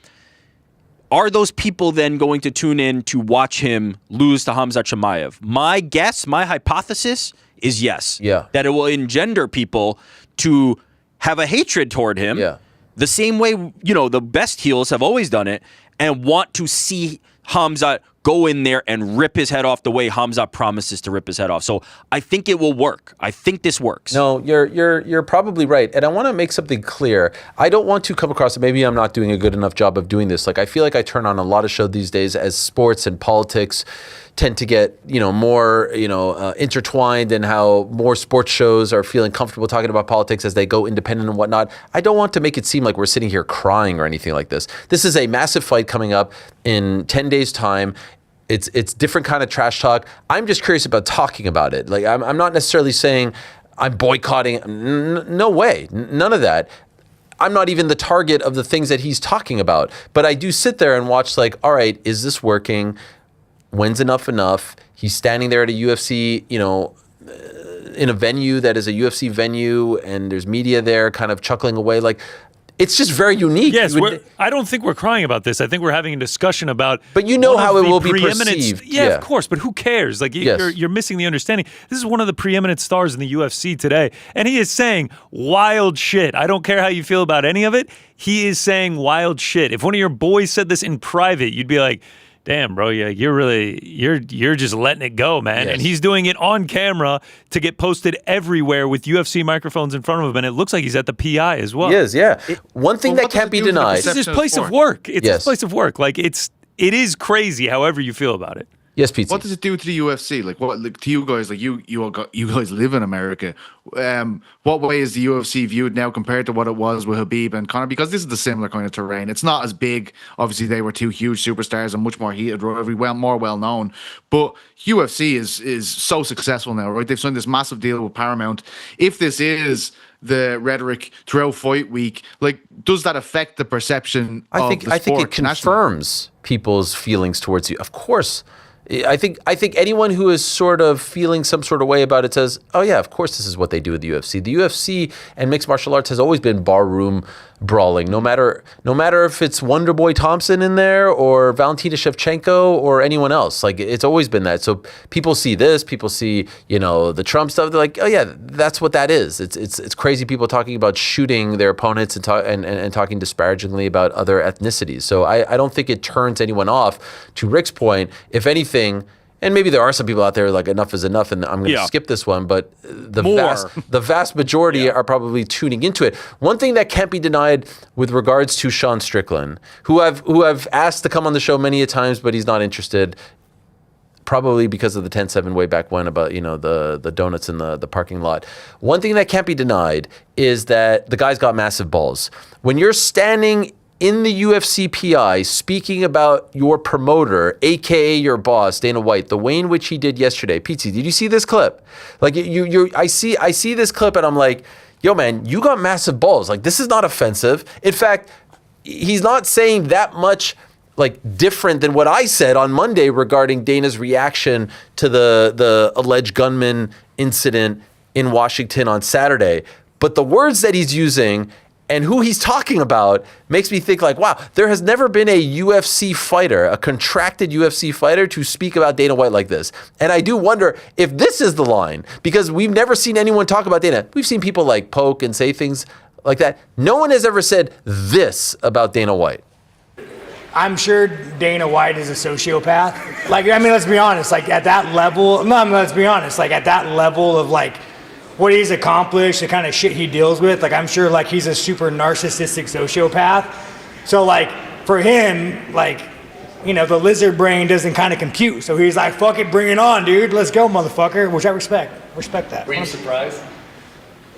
Are those people then going to tune in to watch him lose to Khamzat Chimaev? My guess, my hypothesis is yes. Yeah. That it will engender people to have a hatred toward him. Yeah. The same way, the best heels have always done it, and want to see Khamzat go in there and rip his head off the way Hamzat promises to rip his head off. So I think it will work. I think this works. No, you're probably right. And I want to make something clear. I don't want to come across, maybe I'm not doing a good enough job of doing this. Like, I feel like I turn on a lot of shows these days as sports and politics tend to get, more, intertwined, and how more sports shows are feeling comfortable talking about politics as they go independent and whatnot. I don't want to make it seem like we're sitting here crying or anything like this. This is a massive fight coming up in 10 days' time. It's different kind of trash talk. I'm just curious about talking about it. Like, I'm not necessarily saying I'm boycotting. No way. None of that. I'm not even the target of the things that he's talking about. But I do sit there and watch, like, all right, is this working? When's enough? He's standing there at a UFC, in a venue that is a UFC venue, and there's media there kind of chuckling away. Like, it's just very unique. Yes, I don't think we're crying about this. I think we're having a discussion about. But you know how it will be perceived. Yeah, of course. But who cares? Like, you're missing the understanding. This is one of the preeminent stars in the UFC today, and he is saying wild shit. I don't care how you feel about any of it. He is saying wild shit. If one of your boys said this in private, you'd be like, damn, bro, yeah, you're just letting it go, man. Yes. And he's doing it on camera to get posted everywhere with UFC microphones in front of him, and it looks like he's at the PI as well. He is, yeah. One thing that can't be denied. This is his place of work. It's his place of work. Like, it is crazy, however you feel about it. Yes, Pete. What does it do to the UFC? Like, what, like, to you guys? Like, you guys live in America. What way is the UFC viewed now compared to what it was with Habib and Conor? Because this is the similar kind of terrain. It's not as big. Obviously, they were two huge superstars and much more heated, more well known. But UFC is so successful now, right? They've signed this massive deal with Paramount. If this is the rhetoric throughout fight week, like, does that affect the perception of the sport? I think it confirms people's feelings towards you. Of course. I think anyone who is sort of feeling some sort of way about it says, oh yeah, of course this is what they do with the UFC. The UFC and mixed martial arts has always been barroom brawling, no matter if it's Wonderboy Thompson in there or Valentina Shevchenko or anyone else. Like, it's always been that. So people see this, people see, the Trump stuff, they're like, oh yeah, that's what that is. It's crazy people talking about shooting their opponents and talking disparagingly about other ethnicities. So I don't think it turns anyone off. To Rick's point, if anything, and maybe there are some people out there like, enough is enough, and I'm going to skip this one, but the vast majority are probably tuning into it. One thing that can't be denied with regards to Sean Strickland, who I've asked to come on the show many a times, but he's not interested, probably because of the 10-7 way back when about, the donuts in the parking lot. One thing that can't be denied is that the guy's got massive balls. When you're standing in the UFC PI speaking about your promoter, aka your boss, Dana White, the way in which he did yesterday. Pizzi, did you see this clip? Like, I see this clip and I'm like, yo man, you got massive balls. Like, this is not offensive. In fact, he's not saying that much like different than what I said on Monday regarding Dana's reaction to the alleged gunman incident in Washington on Saturday. But the words that he's using and who he's talking about makes me think like, wow, there has never been a UFC fighter, a contracted UFC fighter, to speak about Dana White like this. And I do wonder if this is the line, because we've never seen anyone talk about Dana. We've seen people like poke and say things like that. No one has ever said this about Dana White. I'm sure Dana White is a sociopath. Like, I mean, let's be honest, like at that level, let's be honest, like at that level of like, what he's accomplished, the kind of shit he deals with, like I'm sure like he's a super narcissistic sociopath. So like for him, like, the lizard brain doesn't kind of compute. So he's like, fuck it, bring it on, dude. Let's go, motherfucker. Which I respect. Respect that. Were you surprised?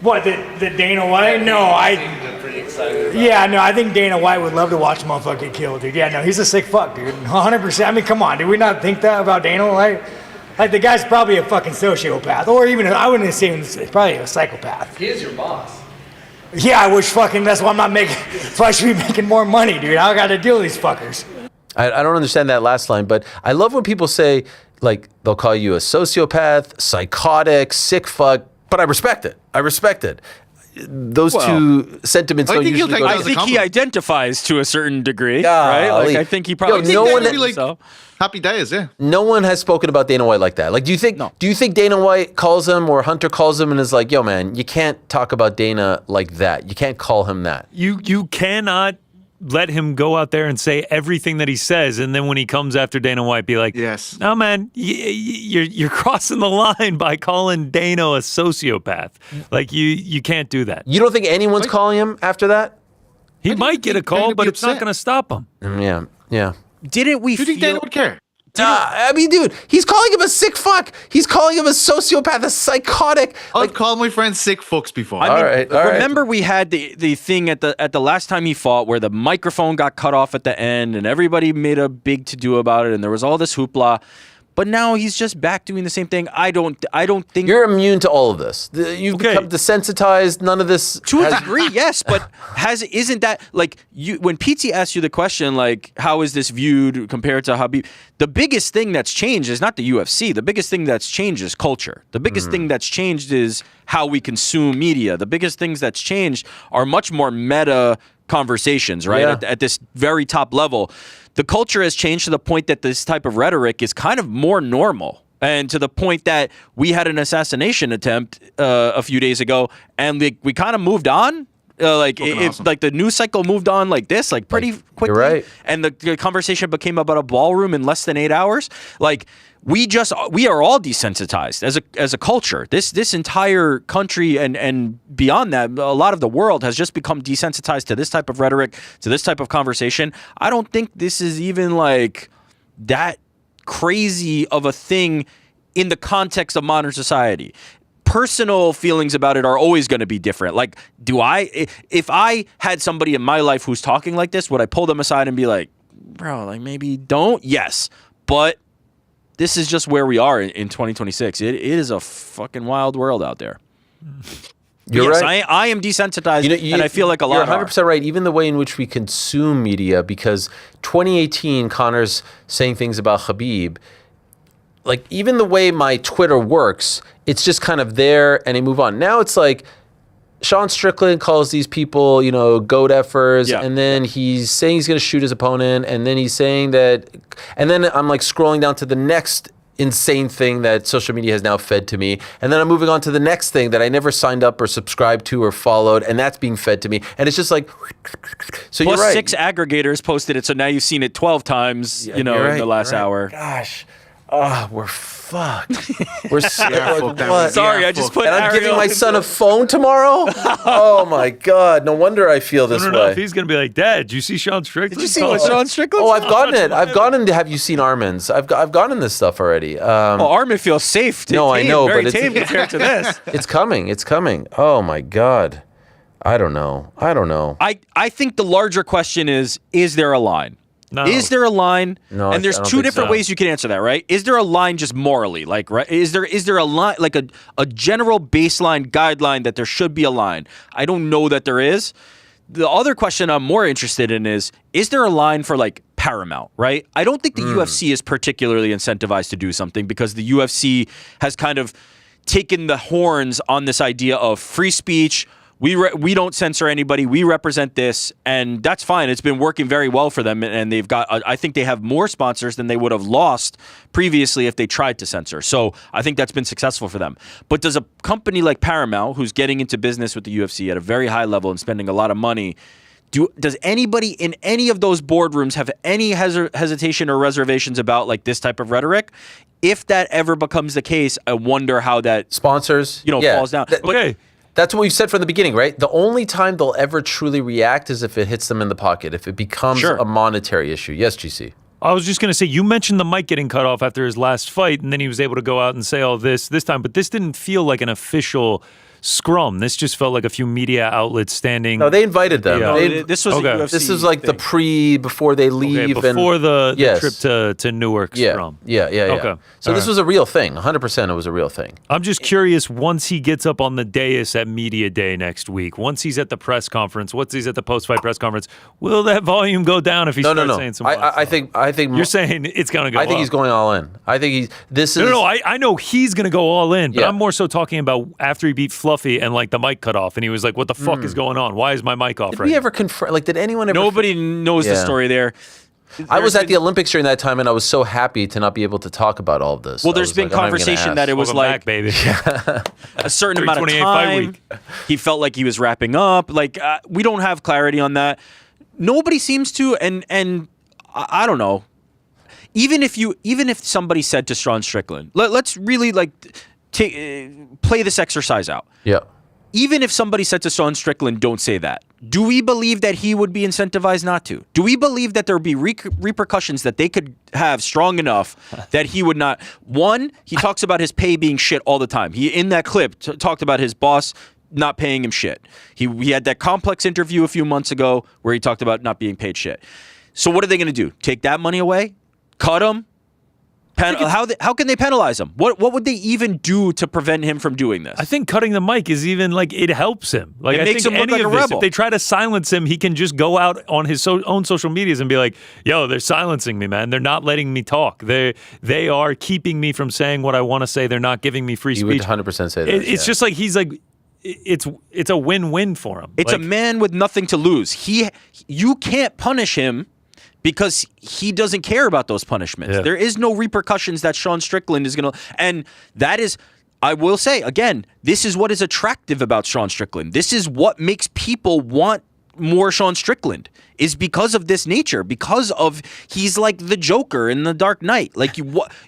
What, that Dana White? No, I seemed pretty excited about yeah, no, I think Dana White would love to watch a motherfucker get killed, dude. Yeah, no, he's a sick fuck, dude. 100%. I mean, come on, did we not think that about Dana White? Like, the guy's probably a fucking sociopath, or even, I wouldn't assume he's probably a psychopath. He is your boss. Yeah, I wish fucking, that's why I'm not making, so I should be making more money, dude. I gotta deal with these fuckers. I don't understand that last line, but I love when people say, like, they'll call you a sociopath, psychotic, sick fuck, but I respect it. Those two sentiments don't usually go I think he identifies to a certain degree, right? Like, I think he probably happy days, yeah. No one has spoken about Dana White like that. Like, do you think Dana White calls him, or Hunter calls him and is like, yo man, you can't talk about Dana like that. You can't call him that. You cannot let him go out there and say everything that he says, and then when he comes after Dana White, be like, Yes. no, man, you're crossing the line by calling Dana a sociopath. Like, you can't do that. You don't think anyone's calling him after that? He might get a call, but it's not going to stop him. Yeah. Didn't we Do you think Dana would care? I mean, dude, he's calling him a sick fuck. He's calling him a sociopath, a psychotic. I've called my friends sick fucks before. I mean, remember we had the thing at the last time he fought where the microphone got cut off at the end and everybody made a big to-do about it and there was all this hoopla. But now he's just back doing the same thing. I don't think you're immune to all of this. You've become desensitized. None of this to a degree, yes. But isn't that like you? When PT asks you the question, like, how is this viewed compared to Khabib? The biggest thing that's changed is not the UFC. The biggest thing that's changed is culture. The biggest thing that's changed is how we consume media. The biggest things that's changed are much more meta conversations, right? At this very top level. The culture has changed to the point that this type of rhetoric is kind of more normal. And to the point that we had an assassination attempt a few days ago, and we kind of moved on. Like the news cycle moved on like this, like pretty quickly. You're right. And the conversation became about a ballroom in less than 8 hours. Like we are all desensitized as a culture. This entire country and beyond that, a lot of the world has just become desensitized to this type of rhetoric, to this type of conversation. I don't think this is even like that crazy of a thing in the context of modern society. Personal feelings about it are always going to be different. Like, if I had somebody in my life who's talking like this, would I pull them aside and be like, bro, like maybe don't? Yes. But this is just where we are in 2026. It is a fucking wild world out there. You're right. I am desensitized, and I feel like a lot You're 100% right. Even the way in which we consume media, because 2018, Conor's saying things about Khabib, like even the way my Twitter works, it's just kind of there and they move on. Now it's like Sean Strickland calls these people, goat effers, and then he's saying he's going to shoot his opponent, and then he's saying that, and then I'm like scrolling down to the next insane thing that social media has now fed to me, and then I'm moving on to the next thing that I never signed up or subscribed to or followed, and that's being fed to me, and it's just like, so Plus you're right. 6 aggregators posted it, so now you've seen it 12 times, in the last hour. Gosh. Oh, we're fucked. We're what? Sorry, I just put and I'm Ariel giving my son a phone tomorrow? Oh, my God. No wonder I feel this I don't way. know if he's going to be like, Dad, did you see Sean Strickland? Did you see what Sean Strickland? Oh, I've gotten it. I've gone into Have You Seen Armin's? I've gotten this stuff already. Armin feels safe. No, I know, very but tame compared to this. It's coming. It's coming. Oh, my God. I don't know. I think the larger question is there a line? No. Is there a line? No, and there's I don't two think different so. ways you can answer that, right? Is there a line just morally? Like, right? Is there a line, like a general baseline guideline that there should be a line? I don't know that there is. The other question I'm more interested in is there a line for like Paramount, right? I don't think the UFC is particularly incentivized to do something because the UFC has kind of taken the horns on this idea of free speech. We don't censor anybody. We represent this, and that's fine. It's been working very well for them, and they've got. I think they have more sponsors than they would have lost previously if they tried to censor. So I think that's been successful for them. But does a company like Paramount, who's getting into business with the UFC at a very high level and spending a lot of money, does anybody in any of those boardrooms have any hesitation or reservations about like this type of rhetoric? If that ever becomes the case, I wonder how that sponsors, falls down. Okay. That's what we've said from the beginning, right? The only time they'll ever truly react is if it hits them in the pocket, if it becomes a monetary issue. Yes, GC. I was just going to say, you mentioned the mic getting cut off after his last fight, and then he was able to go out and say all this time, but this didn't feel like an official scrum. This just felt like a few media outlets standing. No, they invited them. Yeah. This was Okay. a UFC This is like thing. the before they leave. Before the Yes. trip to Newark scrum. Yeah. Okay. So this was a real thing. 100% it was a real thing. I'm just curious, once he gets up on the dais at Media Day next week, once he's at the press conference, once he's at the post-fight press conference, will that volume go down if he starts saying some wild I stuff? think You're saying it's going to go I think up. he's going all in. I think No, I know he's going to go all in, but Yeah. I'm more so talking about after he beat Fluffy and like the mic cut off and he was like, what the fuck is going on? Why is my mic off Did right we now? ever confront? Like, did anyone ever? Nobody knows the Yeah. story there. I was at the Olympics during that time, and I was so happy to not be able to talk about all of this. Well, I there's was been like, I'm not even gonna conversation that it was Welcome like back, baby. a certain amount of 328 fight time. week. He felt like he was wrapping up. Like we don't have clarity on that. nobody seems to, and I don't know. Even if somebody said to Sean Strickland, let's really like play this exercise out. Yeah. Even if somebody said to Sean Strickland, don't say that, do we believe that he would be incentivized not to? Do we believe that there would be repercussions that they could have strong enough that he would not? One, he talks about his pay being shit all the time. He, in that clip, talked about his boss not paying him shit. He had that Complex interview a few months ago where he talked about not being paid shit. So what are they going to do? Take that money away? Cut him? How can they penalize him? What would they even do to prevent him from doing this? I think cutting the mic is even like it helps him. Like it makes him look like a rebel. If they try to silence him, he can just go out on his own social medias and be like, "Yo, they're silencing me, man. They're not letting me talk. They are keeping me from saying what I want to say. They're not giving me free speech." He would 100% say that. It's just like he's like. It's a win-win for him. It's like, a man with nothing to lose. You can't punish him because he doesn't care about those punishments. Yeah. There is no repercussions that Sean Strickland is going to... And that is... I will say, again, this is what is attractive about Sean Strickland. This is what makes people want more Sean Strickland, is because of this nature, because of he's like the Joker in The Dark Knight. Like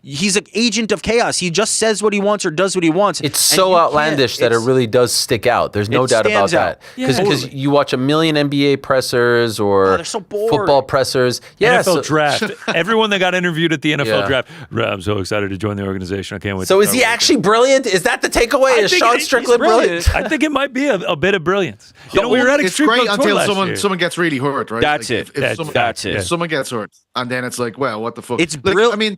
he's an agent of chaos. He just says what he wants or does what he wants. It's so outlandish that it really does stick out. There's no doubt about that. Because you watch a million NBA pressers or they're so bored. Football pressers. Yeah, NFL draft. Everyone that got interviewed at the NFL draft. I'm so excited to join the organization. I can't wait. So is he actually brilliant? Is that the takeaway? Is Sean Strickland brilliant? I think it might be a bit of brilliance. You know, we were at it's Extreme great Club Tour until last someone gets really hurt, right? That's it. That's it. If someone gets hurt, and then it's like, well, what the fuck? It's like, brilliant. I mean,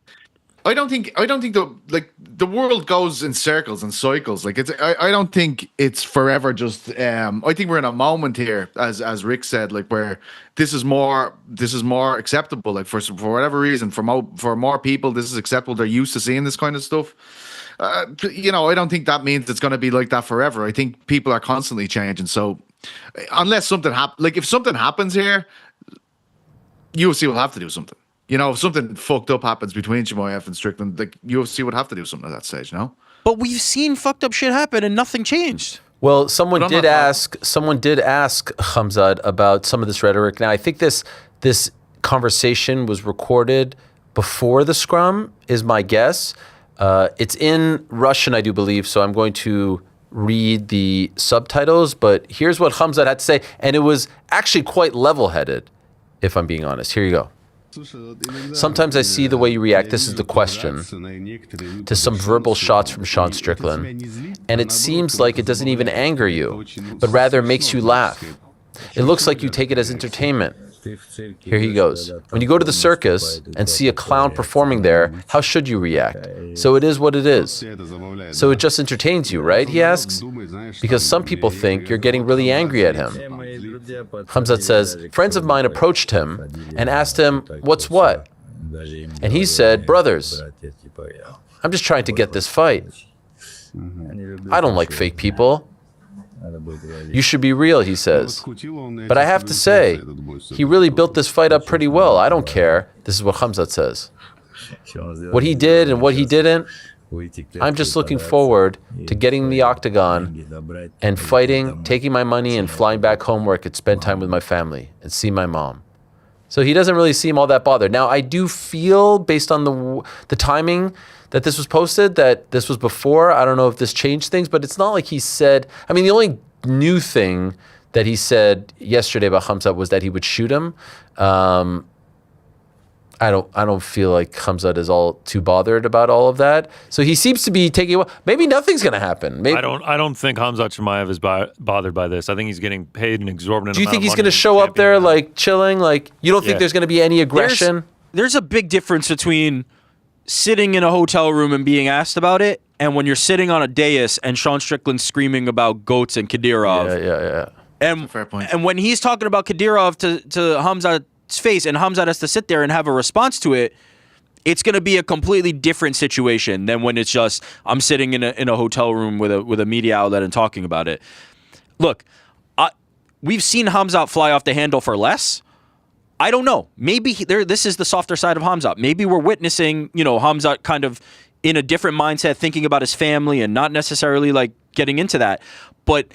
I don't think the world goes in circles and cycles. Like I don't think it's forever. Just I think we're in a moment here, as Rick said, like where this is more acceptable. Like for whatever reason, for more people, this is acceptable. They're used to seeing this kind of stuff. I don't think that means it's going to be like that forever. I think people are constantly changing. So unless something if something happens here, UFC will have to do something. If something fucked up happens between Chimaev and Strickland, like UFC would have to do something at that stage, But we've seen fucked up shit happen and nothing changed. Well, someone did ask Khamzat about some of this rhetoric. Now, I think this conversation was recorded before the scrum, is my guess. It's in Russian, I do believe, so I'm going to read the subtitles, but here's what Khamzat had to say, and it was actually quite level-headed, if I'm being honest. Here you go. Sometimes I see the way you react, this is the question, to some verbal shots from Sean Strickland, and it seems like it doesn't even anger you, but rather makes you laugh. It looks like you take it as entertainment. Here he goes. When you go to the circus and see a clown performing there, how should you react? So it is what it is. So it just entertains you, right? He asks. Because some people think you're getting really angry at him. Khamzat says, friends of mine approached him and asked him, what's what? And he said, brothers, I'm just trying to get this fight. I don't like fake people. You should be real, he says. But I have to say, he really built this fight up pretty well. I don't care. This is what Khamzat says. What he did and what he didn't, I'm just looking forward to getting in the octagon and fighting, taking my money and flying back home where I could spend time with my family and see my mom. So he doesn't really seem all that bothered. Now, I do feel, based on the timing that this was posted, that this was before. I don't know if this changed things, but it's not like he said... I mean, the only new thing that he said yesterday about Khamzat was that he would shoot him. I don't feel like Khamzat is all too bothered about all of that. So he seems to be taking... Maybe nothing's going to happen. Maybe, I don't think Khamzat Chimaev is bothered by this. I think he's getting paid an exorbitant amount of money. Do you think he's going to show up there like chilling? Like, you don't think there's going to be any aggression? There's a big difference between sitting in a hotel room and being asked about it, and when you're sitting on a dais and Sean Strickland's screaming about goats and Kadyrov. Yeah. And, fair point. And when he's talking about Kadyrov to Khamzat's face, and Khamzat has to sit there and have a response to it, it's going to be a completely different situation than when it's just I'm sitting in a hotel room with a media outlet and talking about it. Look, we've seen Khamzat fly off the handle for less. I don't know. Maybe this is the softer side of Khamzat. Maybe we're witnessing, Khamzat kind of in a different mindset, thinking about his family and not necessarily like getting into that. But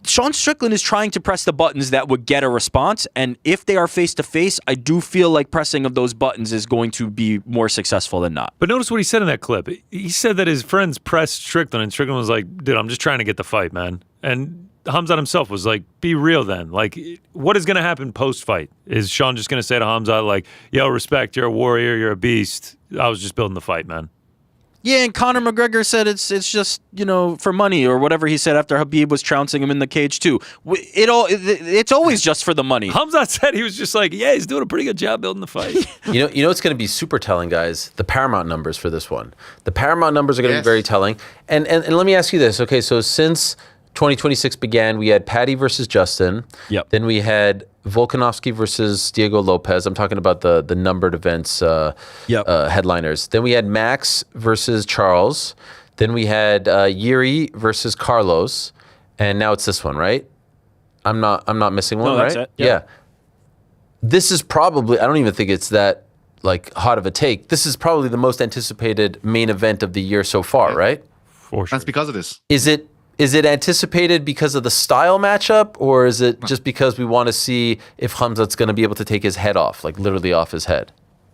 Sean Strickland is trying to press the buttons that would get a response, and if they are face-to-face, I do feel like pressing of those buttons is going to be more successful than not. But notice what he said in that clip. He said that his friends pressed Strickland, and Strickland was like, dude, I'm just trying to get the fight, man. And Khamzat himself was like, be real then. Like, what is going to happen post-fight? Is Sean just going to say to Khamzat, like, yo, respect, you're a warrior, you're a beast. I was just building the fight, man. Yeah, and Conor McGregor said it's just, for money or whatever he said after Khabib was trouncing him in the cage too. It's always just for the money. Khamzat said he was just like, yeah, he's doing a pretty good job building the fight. You know what's going to be super telling, guys? The Paramount numbers for this one. The Paramount numbers are going to be very telling. And let me ask you this. Okay, so since 2026 began, we had Patty versus Justin. Yep. Then we had Volkanovski versus Diego Lopez. I'm talking about the numbered events headliners. Then we had Max versus Charles. Then we had Yuri versus Carlos. And now it's this one, right? I'm not missing one, no, right? That's it. Yeah. This is probably, I don't even think it's that like hot of a take. This is probably the most anticipated main event of the year so far, right? For sure. That's because of this. Is it anticipated because of the style matchup, or is it just because we want to see if Khamzat's going to be able to take his head off, like literally off his head?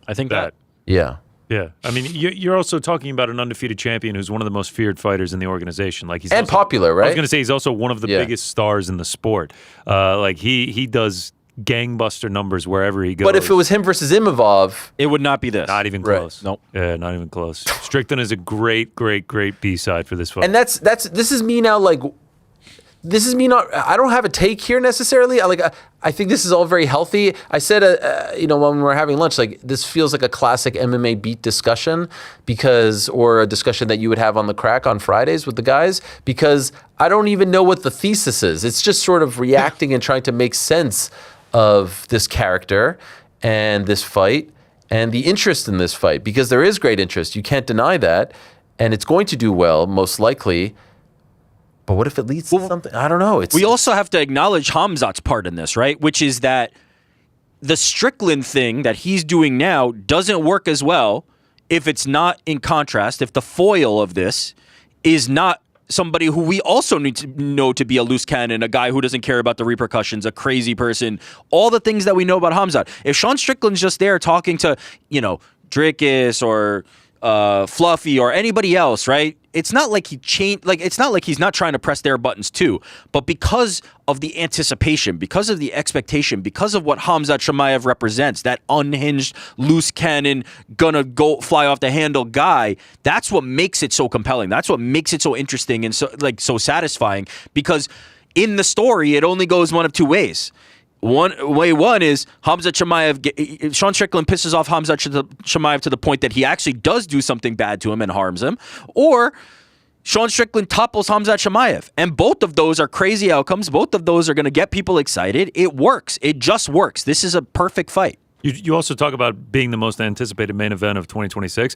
I think that. Yeah. Yeah. I mean, you're also talking about an undefeated champion who's one of the most feared fighters in the organization. Like he's and also, popular, right? I was going to say he's also one of the biggest stars in the sport. Like he does gangbuster numbers wherever he goes. But if it was him versus Imavov, it would not be this. Not even close. Nope. Yeah, not even close. Strickland is a great B-side for this fight. and this is me now. Like, this is me not. I don't have a take here necessarily. I think this is all very healthy. I said, when we were having lunch, like this feels like a classic MMA beat discussion or a discussion that you would have on the crack on Fridays with the guys, because I don't even know what the thesis is. It's just sort of reacting and trying to make sense of this character and this fight and the interest in this fight, because there is great interest. You can't deny that. And it's going to do well, most likely. But what if it leads to something? I don't know. We also have to acknowledge Khamzat's part in this, right? Which is that the Strickland thing that he's doing now doesn't work as well if it's not in contrast, if the foil of this is not somebody who we also need to know to be a loose cannon, a guy who doesn't care about the repercussions, a crazy person, all the things that we know about Khamzat. If Sean Strickland's just there talking to, Dricus or Fluffy or anybody else, right? It's not like he changed. Like, it's not like he's not trying to press their buttons too. But because of the anticipation, because of the expectation, because of what Khamzat Chimaev represents, that unhinged, loose cannon, gonna go fly off the handle guy, that's what makes it so compelling. That's what makes it so interesting and so satisfying. Because in the story, it only goes one of two ways. One is Khamzat Chimaev. Sean Strickland pisses off Khamzat Chimaev to the point that he actually does do something bad to him and harms him, or Sean Strickland topples Khamzat Chimaev. And both of those are crazy outcomes. Both of those are going to get people excited. It works. It just works. This is a perfect fight. You also talk about being the most anticipated main event of 2026.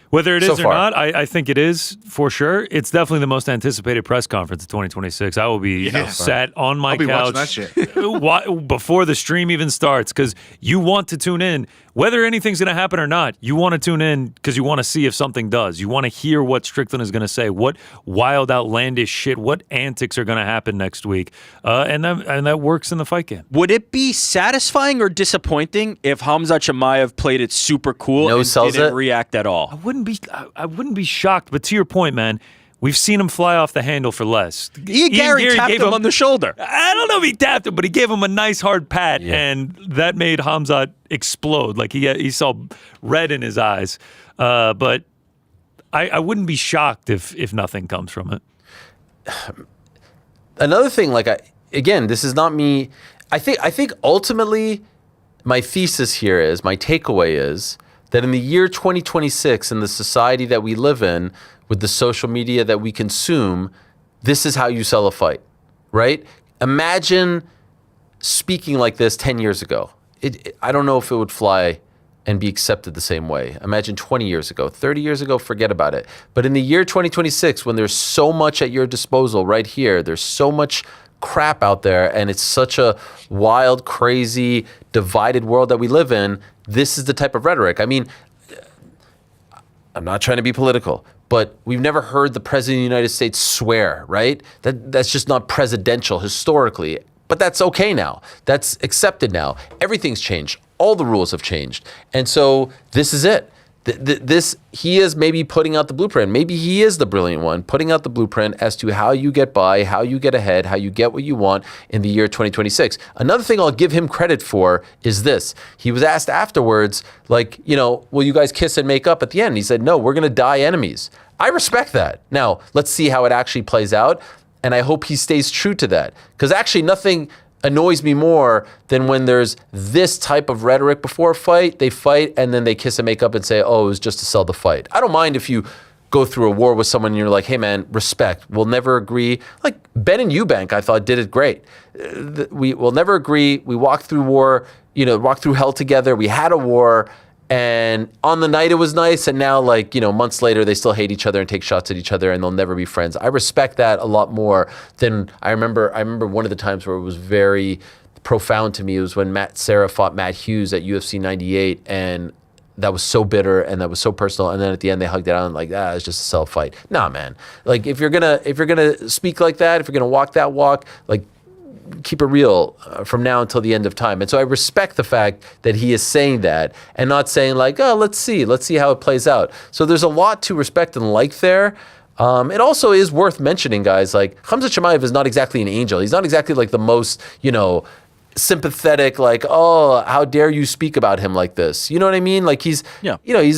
Whether it is or not, I think it is for sure. It's definitely the most anticipated press conference of 2026. I will be sat on my couch watching that shit. before the stream even starts, because you want to tune in. Whether anything's going to happen or not, you want to tune in because you want to see if something does. You want to hear what Strickland is going to say, what wild, outlandish shit, what antics are going to happen next week. And that works in the fight game. Would it be satisfying or disappointing if Khamzat Chimaev played it super cool and didn't react at all? I wouldn't be shocked, but to your point, man, we've seen him fly off the handle for less. Ian Gary tapped him on the shoulder. I don't know if he tapped him, but he gave him a nice hard pat, and that made Khamzat explode. Like he saw red in his eyes. But I wouldn't be shocked if nothing comes from it. Another thing, again, this is not me. I think ultimately my thesis here is, my takeaway is that in the year 2026, in the society that we live in, with the social media that we consume, this is how you sell a fight, right? Imagine speaking like this 10 years ago. I don't know if it would fly and be accepted the same way. Imagine 20 years ago, 30 years ago, forget about it. But in the year 2026, when there's so much at your disposal right here, there's so much crap out there, and it's such a wild, crazy, divided world that we live in, this is the type of rhetoric. I mean, I'm not trying to be political, but we've never heard the president of the United States swear, right? That's just not presidential historically. But that's okay now. That's accepted now. Everything's changed. All the rules have changed. And so this is it. He is maybe putting out the blueprint. Maybe he is the brilliant one, putting out the blueprint as to how you get by, how you get ahead, how you get what you want in the year 2026. Another thing I'll give him credit for is this. He was asked afterwards, like, will you guys kiss and make up at the end? He said, no, we're going to die enemies. I respect that. Now, let's see how it actually plays out. And I hope he stays true to that. Because actually nothing annoys me more than when there's this type of rhetoric before a fight. They fight and then they kiss and make up and say, oh, it was just to sell the fight. I don't mind if you go through a war with someone and you're like, hey man, respect. We'll never agree. Like Ben and Eubank, I thought did it great. We will never agree. We walked through war, walked through hell together. We had a war. And on the night it was nice, and now months later they still hate each other and take shots at each other, and they'll never be friends. I respect that a lot more than I remember. I remember one of the times where it was very profound to me. It was when Matt Serra fought Matt Hughes at UFC 98, and that was so bitter and that was so personal. And then at the end they hugged it out and it's just a self fight. Nah, man. Like if you're gonna speak like that, if you're gonna walk that walk, keep it real from now until the end of time. And so I respect the fact that he is saying that and not saying let's see how it plays out. So there's a lot to respect and like there. It also is worth mentioning, guys, Khamzat Chimaev is not exactly an angel. He's not exactly the most, sympathetic, oh, how dare you speak about him like this? You know what I mean? He's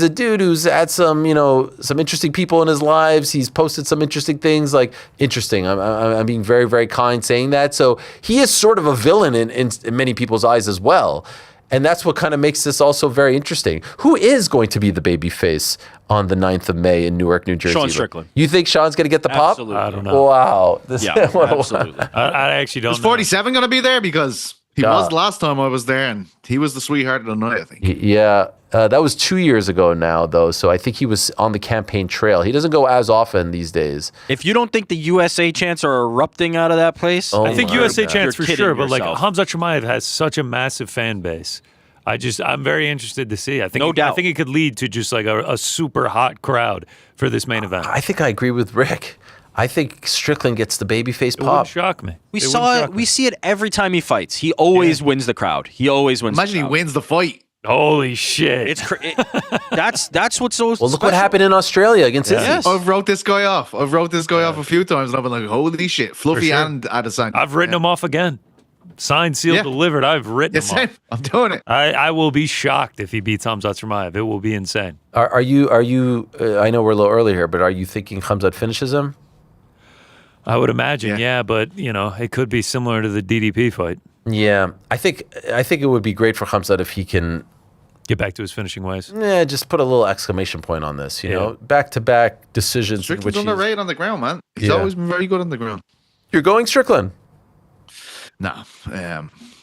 a dude who's had some interesting people in his lives. He's posted some interesting things, interesting. I'm being very, very kind saying that. So he is sort of a villain in many people's eyes as well. And that's what kind of makes this also very interesting. Who is going to be the baby face on the 9th of May in Newark, New Jersey? Sean Strickland. You think Sean's going to get the pop? Absolutely. I don't know. Wow. Absolutely. I actually don't know. Is 47 going to be there? Because he was the last time I was there, and he was the sweetheart of the night, I think. Yeah. That was 2 years ago now, though. So I think he was on the campaign trail. He doesn't go as often these days. If you don't think the USA chants are erupting out of that place, I think USA God. chants for You're sure, kidding but yourself. Khamzat Chimaev has such a massive fan base. I'm very interested to see. I think No doubt. I think it could lead to just a super hot crowd for this main event. I think I agree with Rick. I think Strickland gets the babyface It wouldn't pop. shock me. we It wouldn't saw it. shock me. We see it every time he fights. He always wins the crowd. He always wins. Imagine the he crowd. wins the fight. Holy shit! It's that's what's so. Well, look what happened in Australia against Izzy. Yes. I've wrote this guy off. A few times, and I've been like, holy shit. Fluffy sure. and Adesanya. I've written him off again. Signed, sealed, Yeah. delivered. I've written Yes, him off. I'm doing it. I will be shocked if he beats Khamzat Chimaev. It will be insane. Are you? I know we're a little early here, but are you thinking Khamzat finishes him? I would imagine, Yeah. but it could be similar to the DDP fight. Yeah, I think it would be great for Khamzat if he can. Get back to his finishing ways. Yeah, just put a little exclamation point on this. You know, back-to-back decisions. in Strickland's which he's- underrated on the ground, man. He's Yeah. always been very good on the ground. You're going Strickland. No.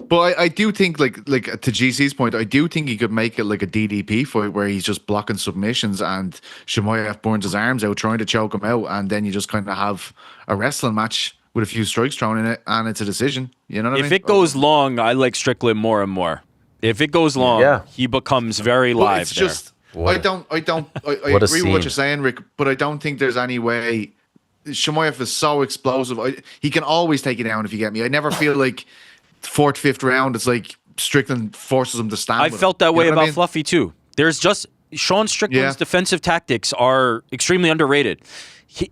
But I do think, like to GC's point, I do think he could make it like a DDP fight where he's just blocking submissions and Chimaev burns his arms out trying to choke him out, and then you just kind of have a wrestling match with a few strikes thrown in it, and it's a decision. You know what I mean? If it goes long, I like Strickland more and more. If it goes long, he becomes very But live it's there. just I agree What a with scene. what you're saying, Rick, but I don't think there's any way. Chimaev is so explosive. He can always take you down if you get me. I never feel like fourth, fifth round, it's like Strickland forces him to stand. I with felt him. that You way know what about I mean? Fluffy too. There's just Sean Strickland's Yeah. defensive tactics are extremely underrated.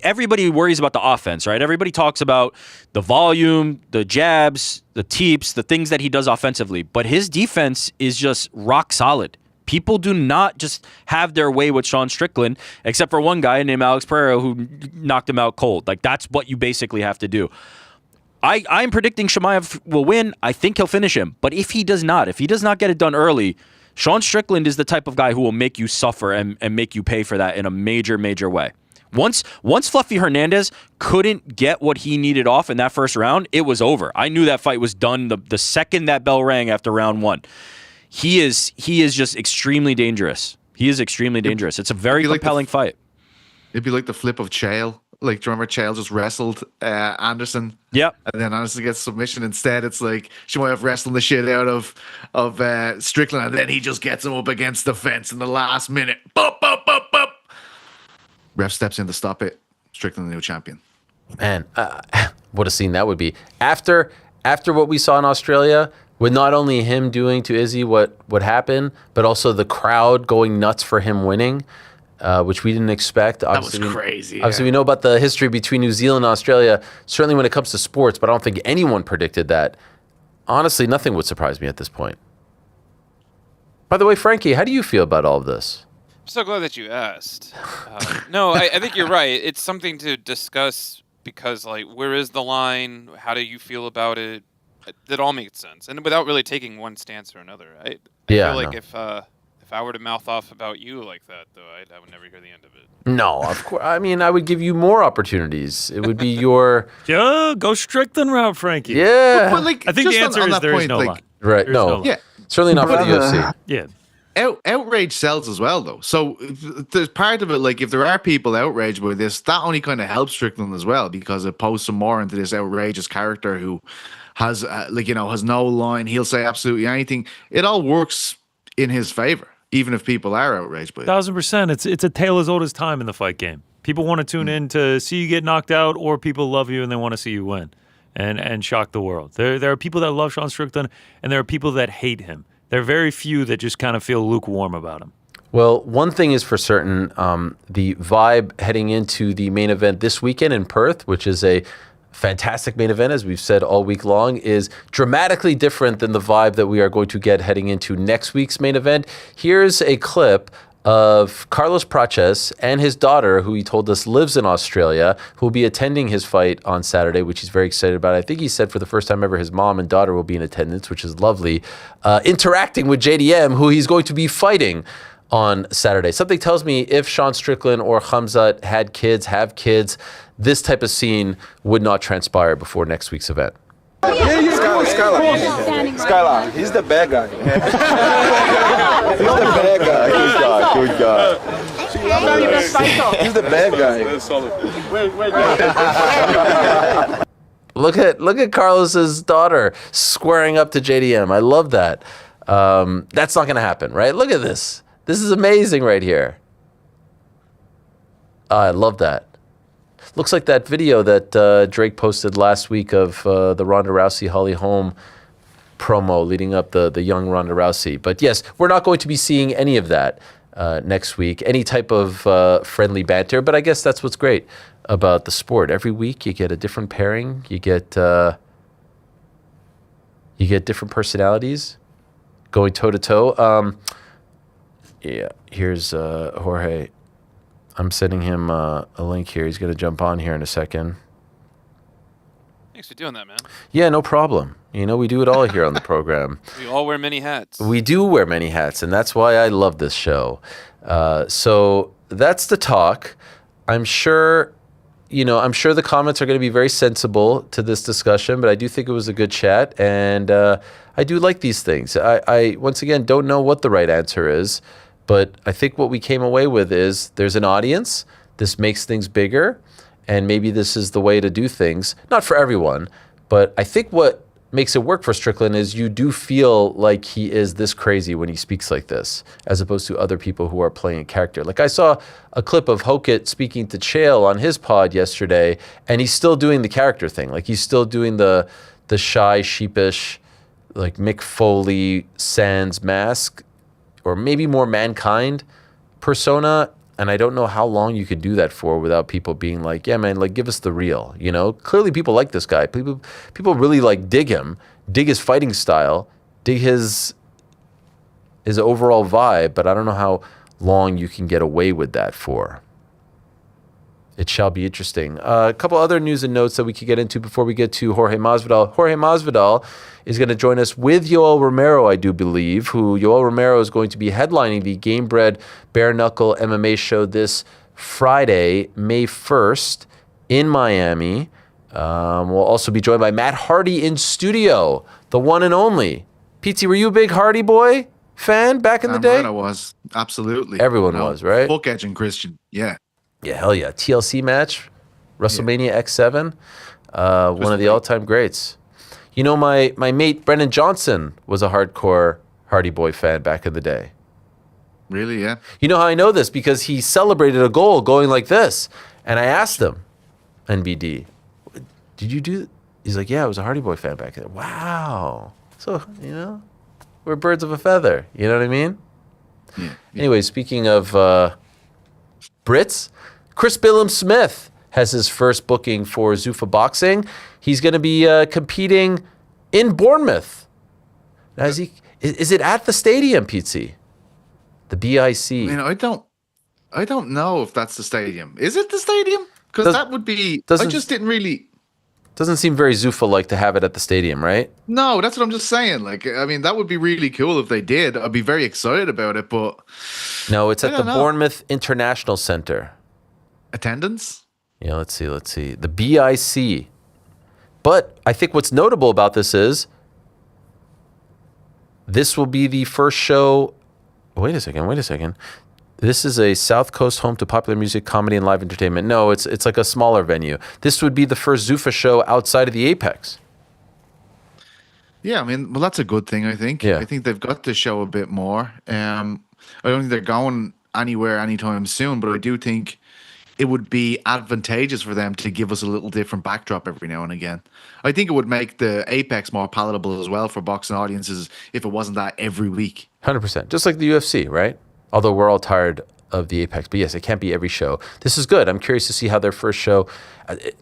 Everybody worries about the offense, right? Everybody talks about the volume, the jabs, the teeps, the things that he does offensively. But his defense is just rock solid. People do not just have their way with Sean Strickland, except for one guy named Alex Pereira who knocked him out cold. Like, that's what you basically have to do. I'm predicting Chimaev will win. I think he'll finish him. But if he does not get it done early, Sean Strickland is the type of guy who will make you suffer and make you pay for that in a major, major way. Once Fluffy Hernandez couldn't get what he needed off in that first round, it was over. I knew that fight was done the second that bell rang after round one. He is just extremely dangerous. He is extremely dangerous. It's a very compelling fight. It'd be like the flip of Chael. Like, do you remember Chael just wrestled Anderson? Yep. And then Anderson gets submission. Instead, it's like Chimaev wrestling the shit out of Strickland, and then he just gets him up against the fence in the last minute. Bop, bop, bop, bop. Ref steps in to stop it. Strickland the new champion. Man, what a scene that would be. After what we saw in Australia, with not only him doing to Izzy what happened, but also the crowd going nuts for him winning, which we didn't expect. Obviously, that was crazy. Obviously, we know about the history between New Zealand and Australia, certainly when it comes to sports, but I don't think anyone predicted that. Honestly, nothing would surprise me at this point. By the way, Frankie, how do you feel about all of this? I'm so glad that you asked. No, I think you're right. It's something to discuss because, like, where is the line? How do you feel about it? That all makes sense, and without really taking one stance or another. I feel like if I were to mouth off about you like that, though, I would never hear the end of it. No, of course. I mean, I would give you more opportunities. It would be your go Strickland route, Frankie. Yeah, But like, I think the just answer on is that there is point, no like, line. right. There's No, no line. Yeah. certainly not for the UFC. Yeah. Outrage sells as well, though. So there's part of it, like if there are people outraged by this, that only kind of helps Strickland as well because it posts some more into this outrageous character who has, has no line. He'll say absolutely anything. It all works in his favor, even if people are outraged by it. 1,000%. It's a tale as old as time in the fight game. People want to tune in to see you get knocked out, or people love you and they want to see you win and shock the world. There are people that love Sean Strickland, and there are people that hate him. There are very few that just kind of feel lukewarm about him. Well, one thing is for certain, the vibe heading into the main event this weekend in Perth, which is a fantastic main event, as we've said all week long, is dramatically different than the vibe that we are going to get heading into next week's main event. Here's a clip of Carlos Praches and his daughter, who he told us lives in Australia, who will be attending his fight on Saturday, which he's very excited about. I think he said for the first time ever his mom and daughter will be in attendance, which is lovely, interacting with JDM, who he's going to be fighting on Saturday. Something tells me if Sean Strickland or Khamzat have kids, this type of scene would not transpire before next week's event. Skylar, he's the bad guy. He's the bad guy. Good guy. He's the bad guy. Look at Carlos's daughter squaring up to JDM. I love that. That's not going to happen, right? Look at this. This is amazing right here. I love that. Looks like that video that Drake posted last week of the Ronda Rousey Holly Holm promo leading up the young Ronda Rousey. But yes, we're not going to be seeing any of that next week, any type of friendly banter. But I guess that's what's great about the sport. Every week you get a different pairing. You get different personalities going toe to toe. Yeah, here's Jorge. I'm sending him a link here. He's going to jump on here in a second. Thanks for doing that, man. Yeah, no problem. You know, we do it all here on the program. We all wear many hats. We do wear many hats, and that's why I love this show. So that's the talk. I'm sure the comments are going to be very sensible to this discussion, but I do think it was a good chat, and I do like these things. I once again, don't know what the right answer is, but I think what we came away with is there's an audience. This makes things bigger, and maybe this is the way to do things. Not for everyone, but I think what makes it work for Strickland is you do feel like he is this crazy when he speaks like this, as opposed to other people who are playing a character. Like I saw a clip of Hokit speaking to Chael on his pod yesterday, and he's still doing the character thing. Like he's still doing the shy, sheepish, like Mick Foley sans mask, or maybe more Mankind persona. And I don't know how long you could do that for without people being like, yeah, man, like give us the real, you know? Clearly people like this guy. People really like dig him, dig his fighting style, dig his overall vibe, but I don't know how long you can get away with that for. It shall be interesting. A couple other news and notes that we could get into before we get to Jorge Masvidal. Jorge Masvidal is going to join us with Yoel Romero, I do believe, who Yoel Romero is going to be headlining the Game Bred Bare Knuckle MMA show this Friday, May 1st in Miami. We'll also be joined by Matt Hardy in studio, the one and only. PT, were you a big Hardy boy fan back in the day? Right, I was. Absolutely. Everyone was, right? Book Edge and Christian. Yeah. Yeah, hell yeah. TLC match, WrestleMania X7, one of the all-time greats. You know, my mate Brendan Johnson was a hardcore Hardy Boy fan back in the day. Really, yeah. You know how I know this? Because he celebrated a goal going like this. And I asked him, NBD, did you do? He's like, yeah, I was a Hardy Boy fan back then. Wow. So, we're birds of a feather. You know what I mean? Yeah. Anyway, speaking of Brits, Chris Billum-Smith has his first booking for Zuffa Boxing. He's going to be competing in Bournemouth. Now, is it at the stadium, Pizzi? The BIC. I don't know if that's the stadium. Is it the stadium? Because that would be. I just didn't really. Doesn't seem very Zuffa-like to have it at the stadium, right? No, that's what I'm just saying. That would be really cool if they did. I'd be very excited about it, but. No, it's at the Bournemouth International Center. Attendance? Yeah, let's see. The BIC. But I think what's notable about this is this will be the first show. Wait a second. This is a South Coast home to popular music, comedy, and live entertainment. No, it's like a smaller venue. This would be the first Zuffa show outside of the Apex. Yeah, that's a good thing, I think. Yeah. I think they've got to show a bit more. I don't think they're going anywhere anytime soon, but I do think it would be advantageous for them to give us a little different backdrop every now and again. I think it would make the Apex more palatable as well for boxing audiences if it wasn't that every week. 100%. Just like the UFC, right? Although we're all tired of the Apex. But yes, it can't be every show. This is good. I'm curious to see how their first show...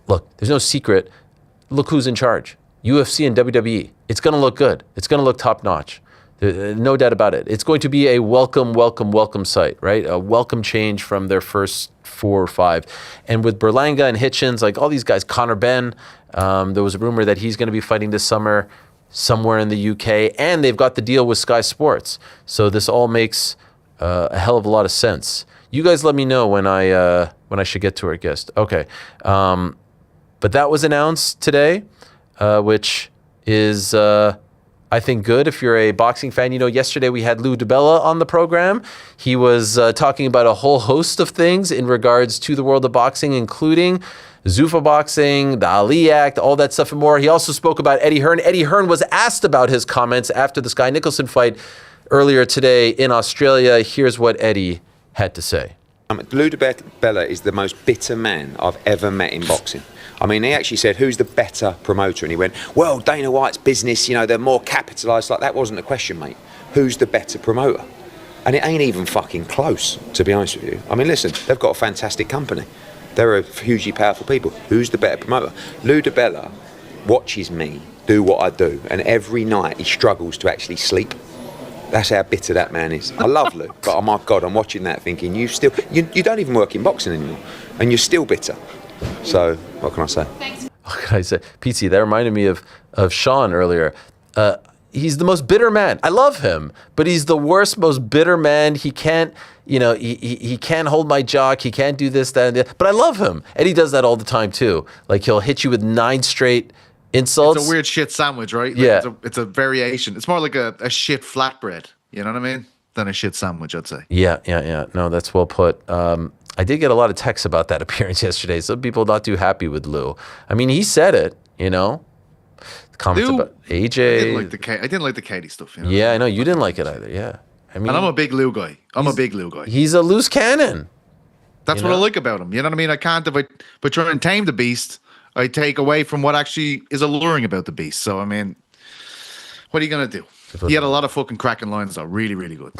Look, there's no secret. Look who's in charge. UFC and WWE. It's going to look good. It's going to look top-notch. No doubt about it. It's going to be a welcome site, right? A welcome change from their first 4 or 5. And with Berlanga and Hitchens, like all these guys, Conor Benn, there was a rumor that he's going to be fighting this summer somewhere in the UK. And they've got the deal with Sky Sports. So this all makes... a hell of a lot of sense. You guys let me know when I should get to our guest. Okay. But that was announced today, which is, I think, good if you're a boxing fan. Yesterday we had Lou DiBella on the program. He was talking about a whole host of things in regards to the world of boxing, including Zuffa Boxing, the Ali Act, all that stuff and more. He also spoke about Eddie Hearn. Eddie Hearn was asked about his comments after the Sky Nicholson fight earlier today in Australia. Here's what Eddie had to say. Lou DiBella is the most bitter man I've ever met in boxing. He actually said, who's the better promoter? And he went, well, Dana White's business, they're more capitalised. Like, that wasn't a question, mate. Who's the better promoter? And it ain't even fucking close, to be honest with you. Listen, they've got a fantastic company. They're a hugely powerful people. Who's the better promoter? Lou DiBella watches me do what I do, and every night he struggles to actually sleep. That's how bitter that man is. I love Lou, but oh my God, I'm watching that thinking, you don't even work in boxing anymore, and you're still bitter. So, what can I say? What can I say? Pizzi, that reminded me of Sean earlier. He's the most bitter man. I love him, but he's the worst, most bitter man. He can't, he can't hold my jock. He can't do this, that, and that. But I love him. And he does that all the time, too. Like, he'll hit you with 9 straight insults. It's a weird shit sandwich, right? Yeah. It's a variation. It's more like a shit flatbread, you know what I mean? Than a shit sandwich, I'd say. Yeah. No, that's well put. I did get a lot of texts about that appearance yesterday. Some people not too happy with Lou. He said it, Comments Lou, about AJ. I didn't like the Katie stuff. Yeah, I know. You didn't like it either. Yeah. And I'm a big Lou guy. He's a loose cannon. That's what I like about him. You know what I mean? I can't, if I try and tame the beast, I take away from what actually is alluring about the beast. So, what are you going to do? He had a lot of fucking cracking lines, though. Really, really good.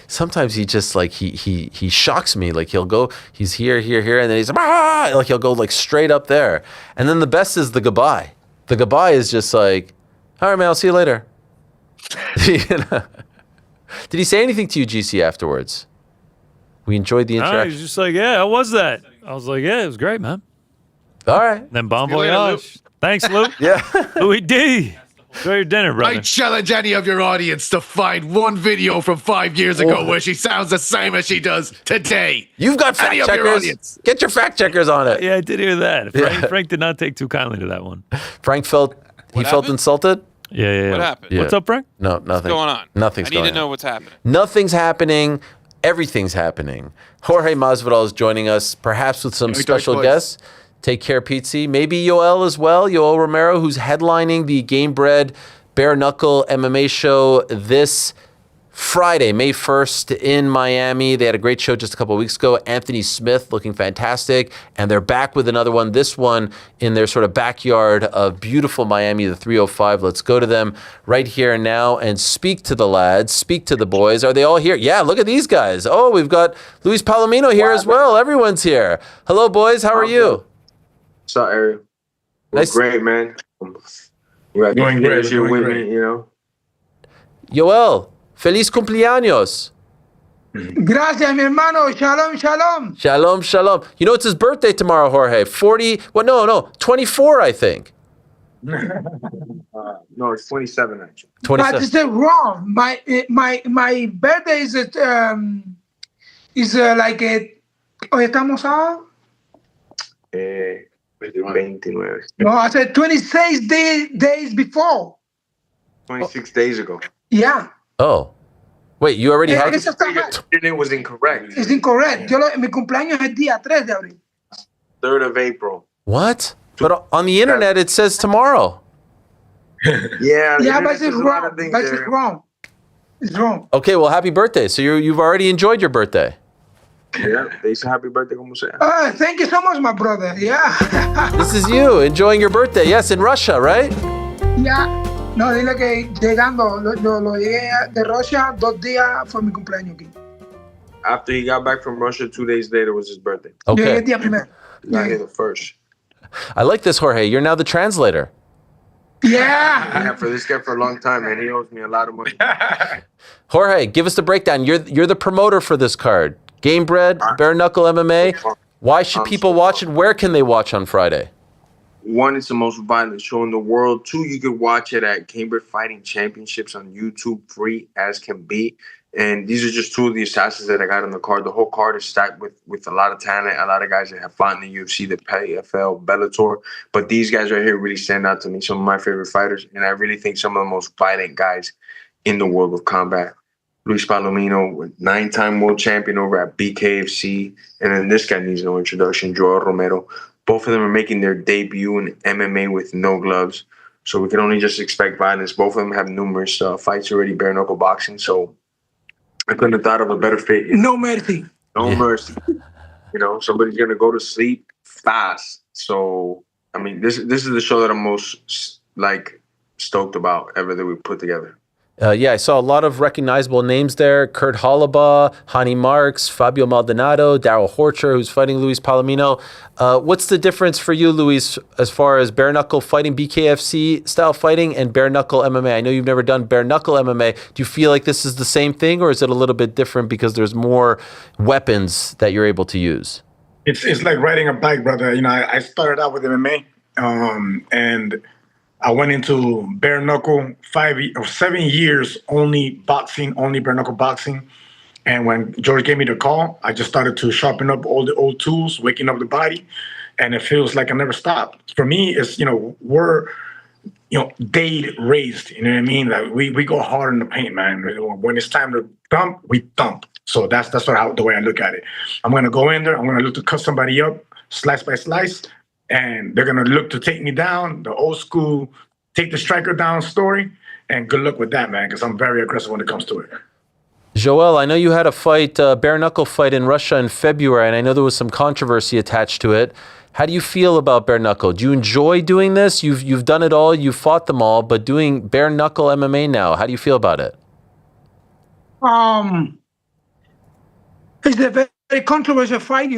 Sometimes he just he shocks me. Like he's here, and then he's like he'll go like straight up there. And then the best is the goodbye. The goodbye is just like, all right, man, I'll see you later. Did he say anything to you, GC, afterwards? We enjoyed the interaction. He was just like, yeah, how was that? I was like, yeah, it was great, man. All right. Then bon voyage. Thanks, Lou. Yeah. Louis D. Enjoy your dinner, brother. I challenge any of your audience to find one video from 5 years ago where she sounds the same as she does today. You've got fact checkers. Get your fact checkers on it. Yeah, I did hear that. Frank did not take too kindly to that one. Frank felt insulted. Yeah. What happened? What's up, Frank? No, nothing. What's going on? Nothing's going on. I need to know what's happening. Nothing's happening. Everything's happening. Jorge Masvidal is joining us, perhaps with some special guests. Take care, Pizzi. Maybe Yoel as well. Yoel Romero, who's headlining the Game Bred Bare Knuckle MMA show this Friday, May 1st in Miami. They had a great show just a couple of weeks ago. Anthony Smith looking fantastic. And they're back with another one. This one in their sort of backyard of beautiful Miami, the 305. Let's go to them right here and now and speak to the lads, speak to the boys. Are they all here? Yeah, look at these guys. Oh, we've got Luis Palomino here as well. Everyone's here. Hello, boys. How are you? What's up, Ariel? Nice. Great, man. You're Doing great. You're with me, you know. Yoel, feliz cumpleaños. Gracias, mi hermano. Shalom, shalom. Shalom, shalom. You know, it's his birthday tomorrow, Jorge. 24, I think. No, it's 27, actually. 27. But it's wrong. My birthday is like hoy estamos a 29. no, I said 26 days before. 26 days ago. Yeah. Oh. Wait, you already had Eso está mal. It was incorrect. Es incorrect. Mi cumpleaños es el día 3 de abril. 3rd of April. What? But on the internet, it says tomorrow. Yeah, but it's wrong. It's wrong. It's wrong. Okay, well, happy birthday. So you've already enjoyed your birthday. Yeah, they dice happy birthday como sea. Thank you so much, my brother. Yeah. This is you enjoying your birthday. Yes, in Russia, right? Yeah. No, dile que llegando, lo llegué de Rusia 2 días fue mi cumpleaños aquí. After he got back from Russia, 2 days later was his birthday. Okay. Llegué el día primero. Not here the first. I like this, Jorge. You're now the translator. Yeah. For this guy for a long time, man. He owes me a lot of money. Jorge, give us the breakdown. You're the promoter for this card. Game Bread, Bare Knuckle MMA. Why should people watch it? Where can they watch on Friday? 1, it's the most violent show in the world. 2, you can watch it at Cambridge Fighting Championships on YouTube, free as can be. And these are just 2 of the assassins that I got on the card. The whole card is stacked with a lot of talent, a lot of guys that have fought in the UFC, the PFL, Bellator. But these guys right here really stand out to me, some of my favorite fighters. And I really think some of the most violent guys in the world of combat. Luis Palomino, 9-time world champion over at BKFC. And then this guy needs no introduction, Joel Romero. Both of them are making their debut in MMA with no gloves. So we can only just expect violence. Both of them have numerous fights already, bare knuckle boxing. So I couldn't have thought of a better fit. No mercy. No mercy. You know, somebody's going to go to sleep fast. So, I mean, this is the show that I'm most, stoked about ever that we put together. Yeah, I saw a lot of recognizable names there. Kurt Hollabaugh, Hani Marks, Fabio Maldonado, Daryl Horcher, who's fighting Luis Palomino. What's the difference for you, Luis, as far as bare knuckle fighting, BKFC style fighting, and bare knuckle MMA? I know you've never done bare knuckle MMA. Do you feel like this is the same thing, or is it a little bit different because there's more weapons that you're able to use? It's like riding a bike, brother. You know, I started out with MMA, and I went into bare knuckle 7 years, only boxing, only bare knuckle boxing. And when George gave me the call, I just started to sharpen up all the old tools, waking up the body. And it feels like I never stopped. For me, it's, we're, date raised, you know what I mean? Like we go hard in the paint, man. When it's time to thump, we thump. So that's the way I look at it. I'm going to go in there. I'm going to look to cut somebody up, slice by slice. And they're going to look to take me down, the old school, take the striker down story. And good luck with that, man, because I'm very aggressive when it comes to it. Joel, I know you had a fight, bare knuckle fight in Russia in February, and I know there was some controversy attached to it. How do you feel about bare knuckle? Do you enjoy doing this? You've done it all, you've fought them all, but doing bare knuckle MMA now, how do you feel about it? It's a very controversial fight,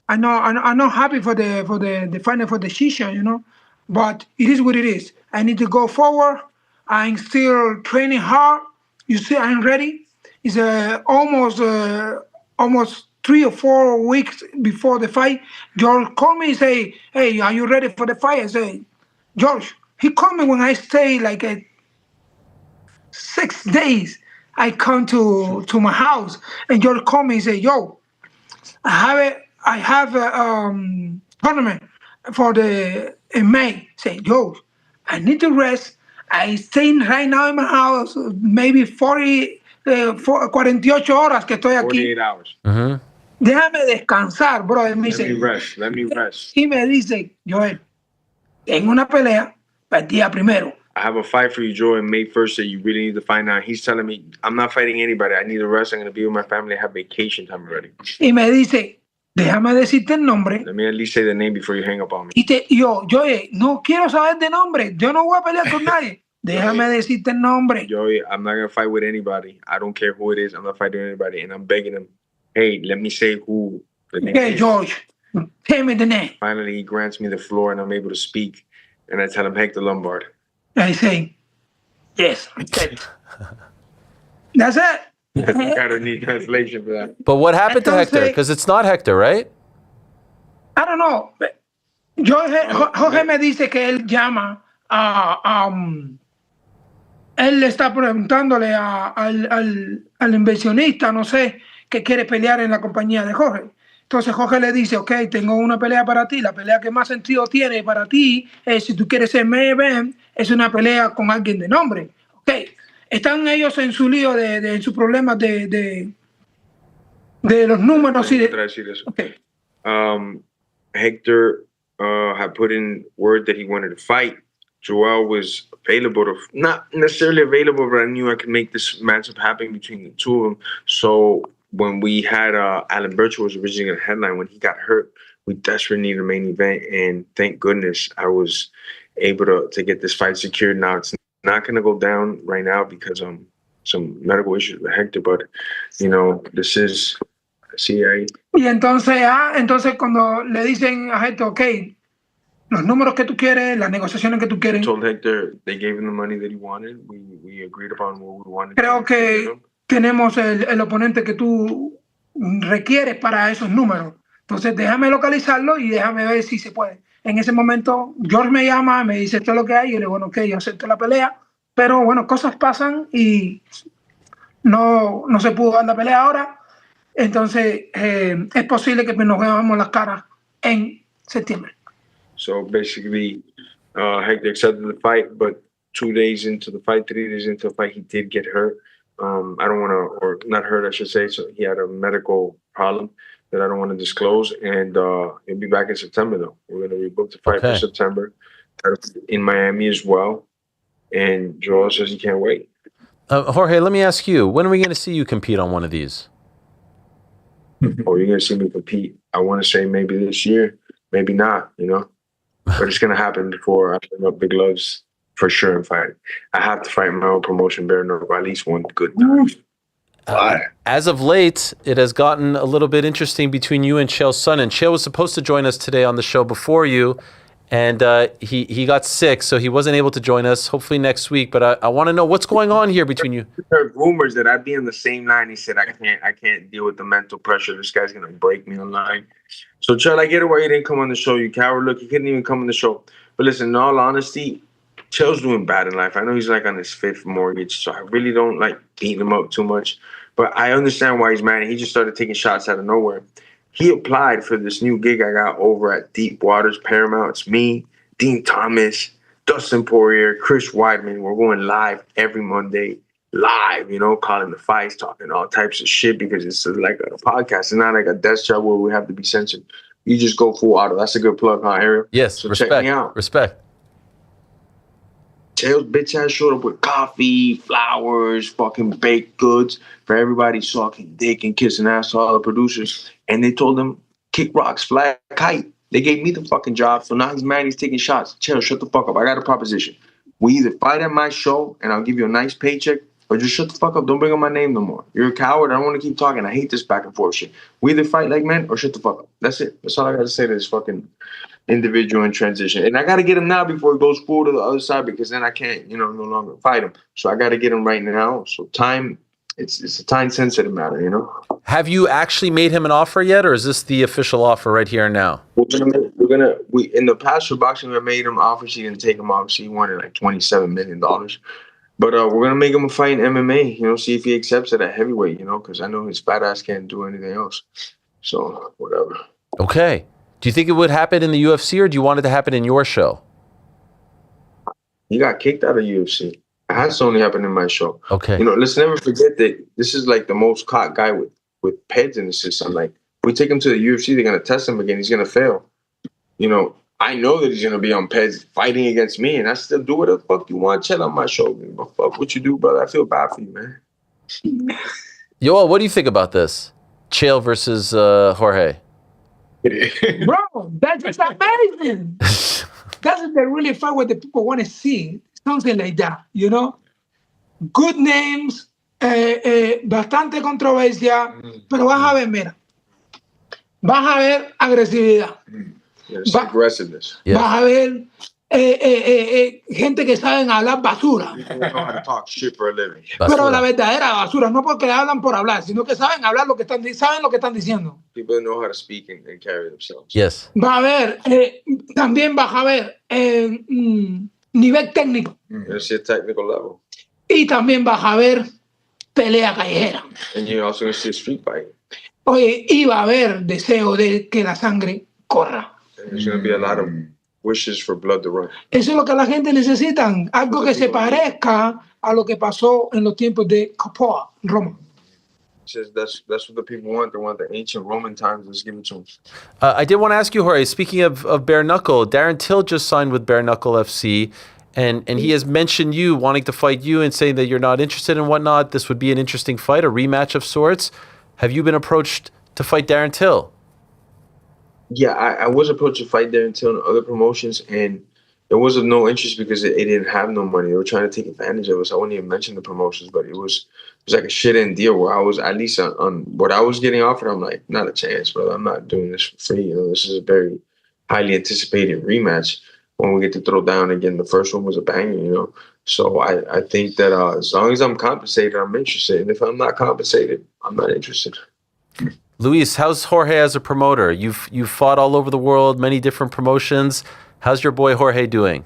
I'm not happy for the final decision, but it is what it is. I need to go forward. I'm still training hard. You see, I'm ready. It's almost 3 or 4 weeks before the fight. George called me and say, "Hey, are you ready for the fight?" I say, "George." He called me when I stay 6 days. I come to my house, and George called me and say, "Yo, I have a tournament for in May." Say, "Yo, I need to rest. I stay right now in my house, maybe 48 horas que estoy aquí. 48 hours. Mm-hmm. Déjame descansar, bro." Me dice, Let me rest. Y me dice, "Joel, tengo una pelea para el día 1. I have a fight for you, Joe, and May 1st that you really need to find out. He's telling me, I'm not fighting anybody. I need a rest. I'm going to be with my family. I have vacation time already. Y me dice, déjame decirte el nombre. Let me at least say the name before you hang up on me. Y yo, Joey, no quiero saber de nombre. Yo no voy a pelear con nadie. Déjame decirte el nombre. Joey, I'm not going to fight with anybody. I don't care who it is. I'm not fighting anybody. And I'm begging him, hey, let me say who the name is. George, tell me the name. Finally, he grants me the floor and I'm able to speak. And I tell him, Hector Lombard. I say, yes. That's it. I don't need translation for that. But what happened to Hector? Because it's not Hector, right? I don't know. Jorge me dice que él llama él le está preguntándole al inversionista, no sé, que quiere pelear en la compañía de Jorge. Entonces Jorge le dice, ok, tengo una pelea para ti. La pelea que más sentido tiene para ti es, si tú quieres ser main event, es una pelea con alguien de nombre. Ok, están ellos en su lío, en sus problemas de los números. Y okay. Hector had put in word that he wanted to fight. Joel was available, not necessarily available, but I knew I could make this matchup happen between the two of them. So when we had Alan Birch was originally going to headline, when he got hurt, we desperately needed a main event, and thank goodness I was able to get this fight secured. Now it's not going to go down right now because some medical issues with Hector, but this is CIA. Y entonces cuando le dicen a Hector, ok, los números que tú quieres, las negociaciones que tú quieres. I told Hector they gave him the money that he wanted. We agreed upon what we wanted. Creo que tenemos el oponente que tú requieres para esos números. Entonces déjame localizarlo y déjame ver si se puede. En ese momento George me llama, me dice esto es lo que hay, y yo le digo, bueno, ok, yo acepto la pelea, pero bueno, cosas pasan y no se pudo dar la pelea ahora. Entonces es posible que nos veamos las caras en septiembre. So basically, Hector accepted the fight, but 2 days into the fight, 3 days into the fight, he did get hurt. I don't want to, or not hurt, I should say. So he had a medical problem that I don't want to disclose. And he'll be back in September, though. We're going to rebook the fight for September in Miami as well. And Joel says he can't wait. Jorge, let me ask you, when are we going to see you compete on one of these? Oh, you're going to see me compete. I want to say maybe this year, maybe not, But it's going to happen before I bring up the gloves for sure and fight. I have to fight my own promotion, bare knuckle, at least one good time. As of late, it has gotten a little bit interesting between you and Chael Sonnen. Chael was supposed to join us today on the show before you, and he got sick, so he wasn't able to join us. Hopefully next week. But I want to know what's going on here between you. I heard rumors that I'd be on the same line. He said, I can't deal with the mental pressure. This guy's going to break me online. So, Chael, I get it why you didn't come on the show. You coward. Look, you couldn't even come on the show. But listen, in all honesty, Chael's doing bad in life. I know he's like on his 5th mortgage, so I really don't like beating him up too much. But I understand why he's mad. He just started taking shots out of nowhere. He applied for this new gig I got over at Deep Waters Paramount. It's me, Dean Thomas, Dustin Poirier, Chris Weidman. We're going live every Monday. Live, calling the fights, talking all types of shit because it's like a podcast. It's not like a desk job where we have to be censored. You just go full auto. That's a good plug, huh, Ariel? Yes, so respect. Check me out. Respect. Chael's bitch ass showed up with coffee, flowers, fucking baked goods for everybody sucking dick and kissing ass to all the producers. And they told him, kick rocks, fly a kite. They gave me the fucking job, so now he's mad, he's taking shots. Chael, shut the fuck up. I got a proposition. We either fight at my show and I'll give you a nice paycheck, or just shut the fuck up. Don't bring up my name no more. You're a coward. I don't want to keep talking. I hate this back and forth shit. We either fight like men or shut the fuck up. That's it. That's all I got to say to this fucking individual in transition. And I got to get him now before he goes full to the other side, because then I can't, no longer fight him. So I got to get him right now. So time, it's a time-sensitive matter, Have you actually made him an offer yet, or is this the official offer right here and now? We in the past for boxing, we made him offers. He didn't take him. Obviously, he wanted like $27 million. But we're going to make him a fight in MMA, see if he accepts it at heavyweight, because I know his fat ass can't do anything else. So, whatever. Okay. Do you think it would happen in the UFC, or do you want it to happen in your show? He got kicked out of UFC. It has to only happen in my show. Okay. Let's never forget that this is like the most caught guy with peds in the system. Like, if we take him to the UFC, they're going to test him again. He's going to fail. I know that he's gonna be on Pez fighting against me, and I still do whatever the fuck you want. Chill on my shoulder. But fuck what you do, brother. I feel bad for you, man. Yoel, what do you think about this? Chael versus Jorge. Bro, that's just amazing. That's the really fight what the people want to see. Something like that, you know? Good names, bastante controversia, pero vas a ver, mira, vas a ver agresividad. Aggressiveness. Vas a ver gente que saben hablar basura. People know how to talk shit for a living. Pero la verdadera basura, no porque hablan por hablar, sino que saben hablar lo que están, saben lo que están diciendo. People know how to speak and carry themselves. Yes. Va a haber, también vas a ver nivel técnico. It's your technical level. Y también vas a ver pelea callejera. And you're also going to see a street fight. Oye, y va a haber deseo de que la sangre corra. And there's going to be a lot of wishes for blood to run. Eso es lo que la gente necesita, algo que se parezca a lo que pasó en los tiempos de Capoa, Roma. Says that's what the people want. They want the ancient Roman times. Let's give it to them. I did want to ask you, Jorge, speaking of Bare Knuckle, Darren Till just signed with Bare Knuckle FC, and he has mentioned you, wanting to fight you and saying that you're not interested and whatnot. This would be an interesting fight, a rematch of sorts. Have you been approached to fight Darren Till? Yeah, I was approached to fight Darren Till and other promotions, and there was of no interest because it didn't have no money. They were trying to take advantage of us. I wouldn't even mention the promotions, but it was like a shit-end deal where I was, at least on what I was getting offered, I'm like, not a chance, brother. I'm not doing this for free. You know, this is a very highly anticipated rematch. When we get to throw down again, the first one was a banger, you know. So I think that as long as I'm compensated, I'm interested. And if I'm not compensated, I'm not interested. Luis, how's Jorge as a promoter? You've fought all over the world, many different promotions. How's your boy Jorge doing?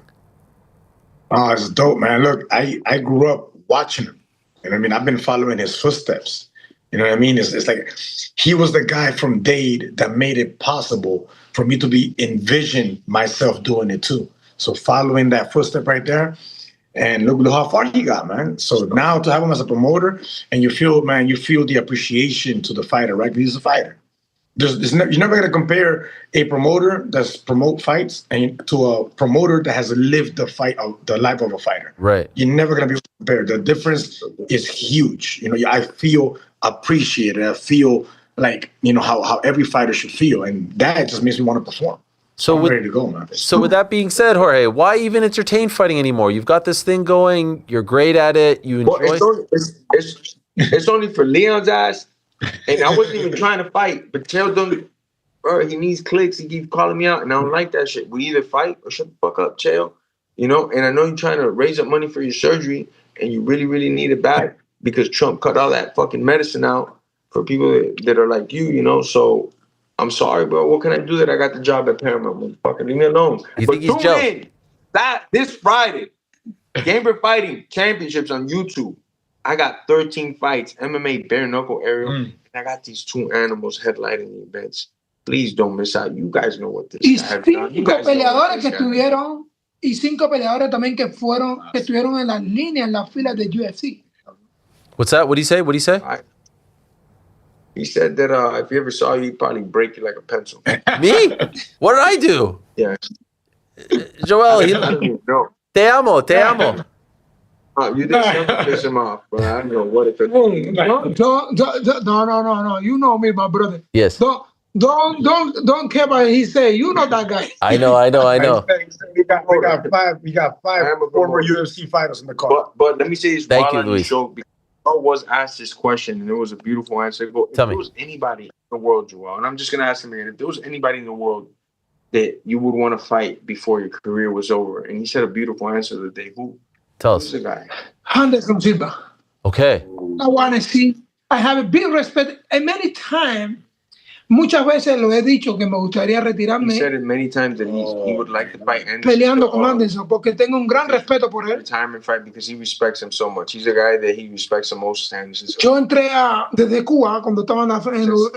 Oh, it's dope, man. Look, I grew up watching him. You know what I mean? I've been following his footsteps. You know what I mean? It's like he was the guy from Dade that made it possible for me to envision myself doing it too. So following that footstep right there, and look how far he got, man. So now to have him as a promoter, and you feel the appreciation to the fighter, right? He's a fighter. You're never going to compare a promoter that's promote fights to a promoter that has lived the life of a fighter. Right. You're never going to be able to compare. The difference is huge. You know, I feel appreciated. I feel like, you know, how every fighter should feel. And that just makes me want to perform. So I'm ready to go, man. So with that being said, Jorge, why even entertain fighting anymore? You've got this thing going. You're great at it. You enjoy it. It's only for Leon's ass. And I wasn't even trying to fight, but Chael bro, he needs clicks. He keeps calling me out, and I don't like that shit. We either fight or shut the fuck up, Chael. You know, and I know you're trying to raise up money for your surgery, and you really, really need it back because Trump cut all that fucking medicine out for people that are like you know. So I'm sorry, bro. What can I do that I got the job at Paramount? Fucking leave me alone. You but think he's tune jealous? in this Friday, Gamer Fighting Championships on YouTube. I got 13 fights, MMA, bare knuckle, aerial, and I got these two animals headlighting the events. Please don't miss out. You guys know what this guy has done. You guys know what this guy has done. Y 5 peleadores también que estuvieron en las líneas, en las filas de UFC. What's that? What do you say? What do you say? He said that if he ever saw you, he'd probably break you like a pencil. Me? What did I do? Yeah. Joel, no. Te amo. You did something to piss him off, but I don't know what it could No. You know me, my brother. Yes. Don't care what he say. You know that guy. I know. We got five former UFC fighters in the car. But let me say this Thank while you, on the Luis. show, because I was asked this question, and it was a beautiful answer. If there was anybody in the world, Joel, and I'm just going to ask him again, if there was anybody in the world that you would want to fight before your career was over, and he said a beautiful answer the day, who? Tell us. Who's the guy? Anderson Silva. Okay. I want to see. I have a big respect. And many times, muchas veces lo he dicho que me gustaría retirarme. He said it many times that he would like to fight peleando con Anderson porque tengo un gran respeto por él. Retirement fight because he respects him so much. He's a guy that he respects the most. Yo entré desde Cuba cuando estaban en los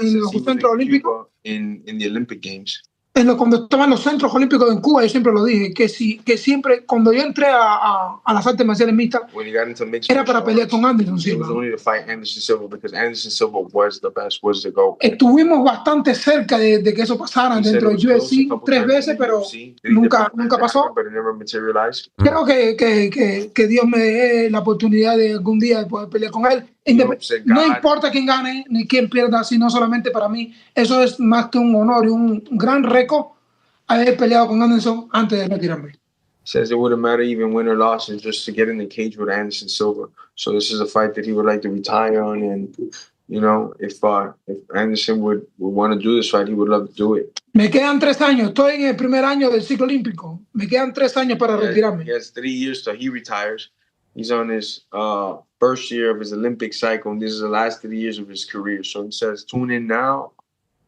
Centros Olímpicos. In the Olympic Games. Cuando estaban los centros olímpicos en Cuba, yo siempre lo dije, que siempre, cuando yo entré a las artes marciales mixtas, When he got into mixed era para pelear con Anderson it was Silva. only to fight Anderson Silva because Anderson Silva was the best, was the GOAT. Estuvimos bastante cerca de que eso pasara dentro del UFC 3 veces, pero nunca pasó. But it never materialized. Creo que Dios me dé la oportunidad de algún día de poder pelear con él. No importa quién gane ni quién pierda, sino solamente para mí eso es más que un honor y un gran récord haber peleado con Anderson antes de retirarme. Says it wouldn't matter even win or loss, and just to get in the cage with Anderson Silva. So this is a fight that he would like to retire on, and you know, if Anderson would want to do this fight, he would love to do it. Me quedan 3 años. Estoy en el primer año del ciclo olímpico. Me quedan 3 años para retirarme. He has 3 years till he retires. He's on his first year of his Olympic cycle, and this is the last 3 years of his career. So he says, tune in now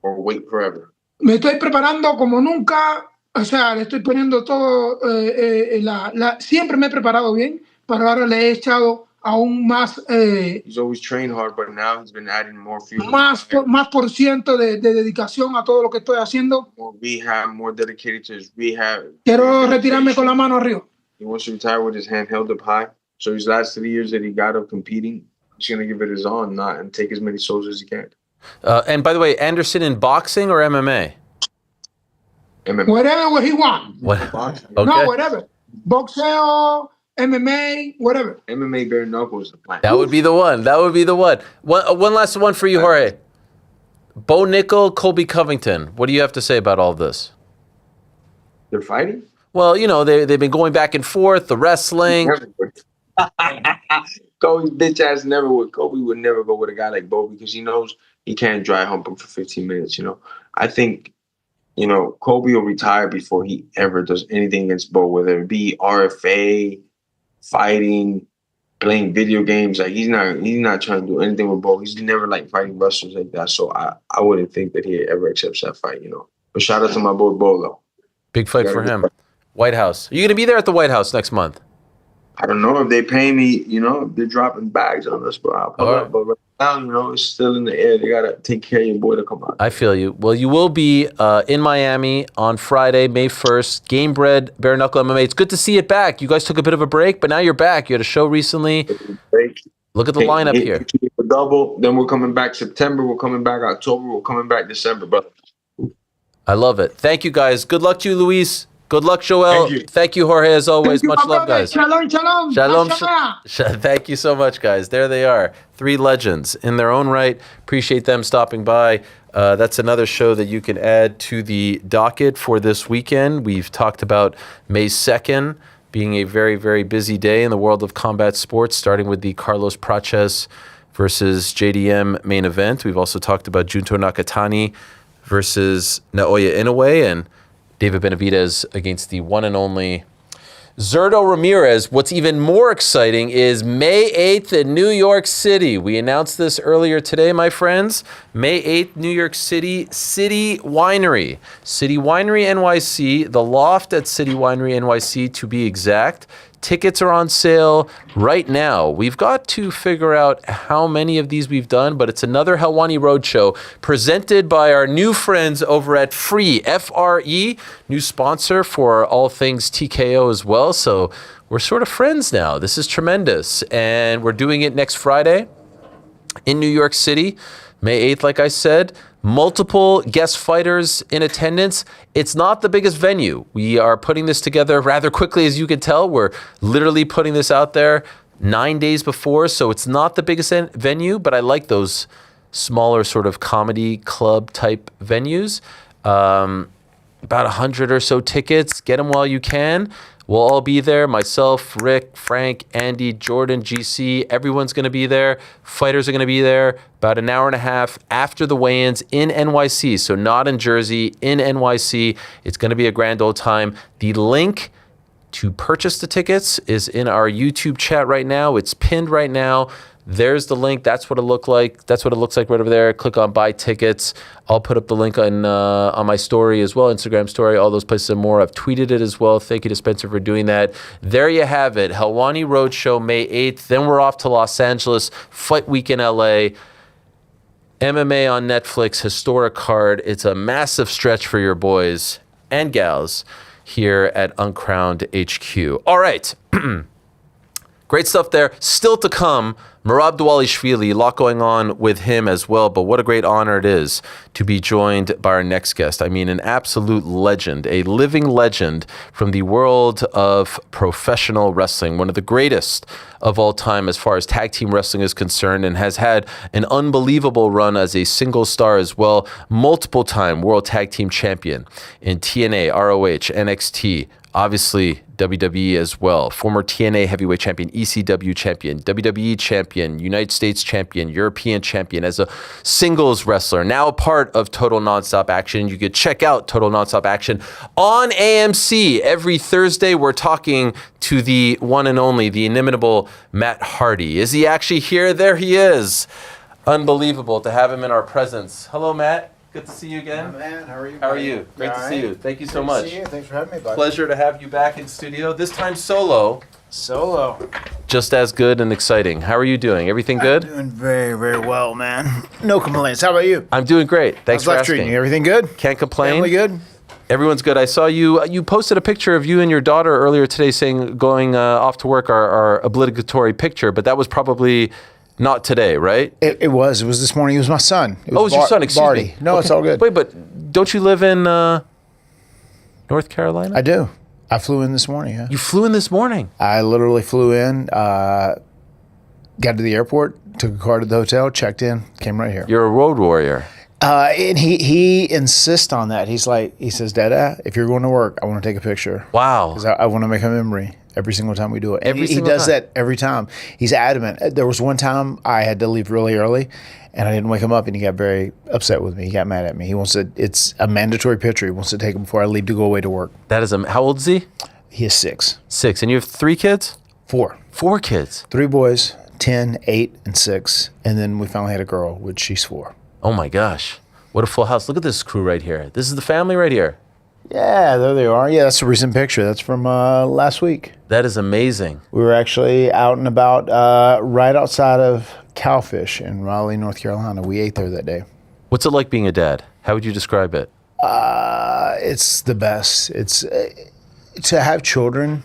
or wait forever. Me estoy preparando como nunca. O sea, le estoy poniendo todo. Siempre me he preparado bien, pero ahora le he echado aún más. He's always trained hard, but now he's been adding more fuel. Más por ciento de dedicación a todo lo que estoy haciendo. More rehab, more dedicated to his rehab. Quiero retirarme con la mano arriba. He wants to retire with his hand held up high. So his last 3 years that he got of competing, he's going to give it his all and take as many souls as he can. And by the way, Anderson in boxing or MMA? MMA. Whatever he wants. What? Okay. No, whatever. Boxeo, MMA, whatever. MMA bare knuckles the plan. That would be the one. That would be the one. One last one for you, Jorge. Bo Nickel, Colby Covington. What do you have to say about all of this? They're fighting? Well, you know, they've been going back and forth, the wrestling. Kobe's bitch ass never would. Kobe would never go with a guy like Bo because he knows he can't dry hump him for 15 minutes, you know. I think, you know, Kobe will retire before he ever does anything against Bo, whether it be RFA, fighting, playing video games. Like he's not trying to do anything with Bo. He's never like fighting wrestlers like that. So I wouldn't think that he ever accepts that fight, you know. But shout out to my boy Bo though. Big fight for him. White House. Are you going to be there at the White House next month? I don't know if they pay me, you know, if they're dropping bags on us, bro. I'll pull up. But right now, you know, it's still in the air. They got to take care of your boy to come out. I feel you. Well, you will be in Miami on Friday, May 1st. Game Bred, Bare Knuckle MMA. It's good to see it back. You guys took a bit of a break, but now you're back. You had a show recently. Look at the lineup here. Double. Then we're coming back September. We're coming back October. We're coming back December, brother. I love it. Thank you, guys. Good luck to you, Luis. Good luck, Joel. Thank you, Jorge, as always. Much love, guys. Shalom, shalom. Shalom. Thank you so much, guys. There they are. 3 legends in their own right. Appreciate them stopping by. That's another show that you can add to the docket for this weekend. We've talked about May 2nd being a very, very busy day in the world of combat sports, starting with the Carlos Praches versus JDM main event. We've also talked about Junto Nakatani versus Naoya Inoue and David Benavidez against the one and only Zurdo Ramirez. What's even more exciting is May 8th in New York City. We announced this earlier today, my friends. May 8th, New York City, City Winery. City Winery NYC, the Loft at City Winery NYC to be exact. Tickets are on sale right now. We've got to figure out how many of these we've done, but it's another Helwani Roadshow presented by our new friends over at Free, F-R-E, new sponsor for all things TKO as well. So we're sort of friends now. This is tremendous. And we're doing it next Friday in New York City, May 8th, like I said. Multiple guest fighters in attendance. It's not the biggest venue. We are putting this together rather quickly, as you can tell. We're literally putting this out there 9 days before, so it's not the biggest venue, but I like those smaller sort of comedy club type venues. About 100 or so tickets. Get them while you can. We'll all be there. Myself, Rick, Frank, Andy, Jordan, GC. Everyone's going to be there. Fighters are going to be there about an hour and a half after the weigh-ins in NYC. So not in Jersey, in NYC. It's going to be a grand old time. The link to purchase the tickets is in our YouTube chat right now. It's pinned right now. There's the link. That's what it looks like. That's what it looks like right over there. Click on buy tickets. I'll put up the link on my story as well, Instagram story, all those places and more. I've tweeted it as well. Thank you to Spencer for doing that. There you have it. Helwani Roadshow, May 8th. Then we're off to Los Angeles. Fight week in LA. MMA on Netflix, historic card. It's a massive stretch for your boys and gals here at Uncrowned HQ. All right. Great stuff there. Still to come, Merab Dvalishvili, a lot going on with him as well, but what a great honor it is to be joined by our next guest. I mean, an absolute legend, a living legend from the world of professional wrestling, one of the greatest of all time as far as tag team wrestling is concerned, and has had an unbelievable run as a single star as well, multiple-time world tag team champion in TNA, ROH, NXT, obviously WWE as well. Former TNA heavyweight champion, ECW champion, WWE champion, United States champion, European champion as a singles wrestler. Now a part of Total Nonstop Action. You could check out Total Nonstop Action on AMC every Thursday. We're talking to the one and only, the inimitable Matt Hardy. Is he actually here? There he is. Unbelievable to have him in our presence. Hello, Matt. Good to see you again. Oh, man, how are you? How are you? Great to see you. Thank you so Great much. To see you. Thanks for having me, buddy. Pleasure to have you back in studio. This time solo. Solo. Just as good and exciting. How are you doing? Everything good? I'm doing very, very well, man. No complaints. How about you? I'm doing great. Thanks for How's life asking. treating you? Everything good? Can't complain. Family good? Everyone's good. I saw you posted a picture of you and your daughter earlier today saying going off to work, our obligatory picture, but that was probably not today, right? It was. It was this morning. It was my son. It was your son. Excuse Barty. me. No, it's all good. Wait, but don't you live in North Carolina? I do. I flew in this morning, yeah. You flew in this morning? I literally flew in, got to the airport, took a car to the hotel, checked in, came right here. You're a road warrior. And he insists on that. He says, Dada, if you're going to work, I want to take a picture. Wow. Because I want to make a memory every single time we do it. And he single does time? that every time. He's adamant. There was one time I had to leave really early, and I didn't wake him up, and he got very upset with me. He got mad at me. He wants to. It's a mandatory picture. He wants to take it before I leave to go away to work. That is how old is he? He is 6. 6. And you have 3 kids? 4. 4 kids. 3 boys, 10, 8, and 6. And then we finally had a girl, which she's 4. Oh my gosh. What a full house. Look at this crew right here. This is the family right here. Yeah, there they are. Yeah, that's a recent picture. That's from last week. That is amazing. We were actually out and about right outside of Cowfish in Raleigh, North Carolina. We ate there that day. What's it like being a dad? How would you describe it? It's the best. It's to have children.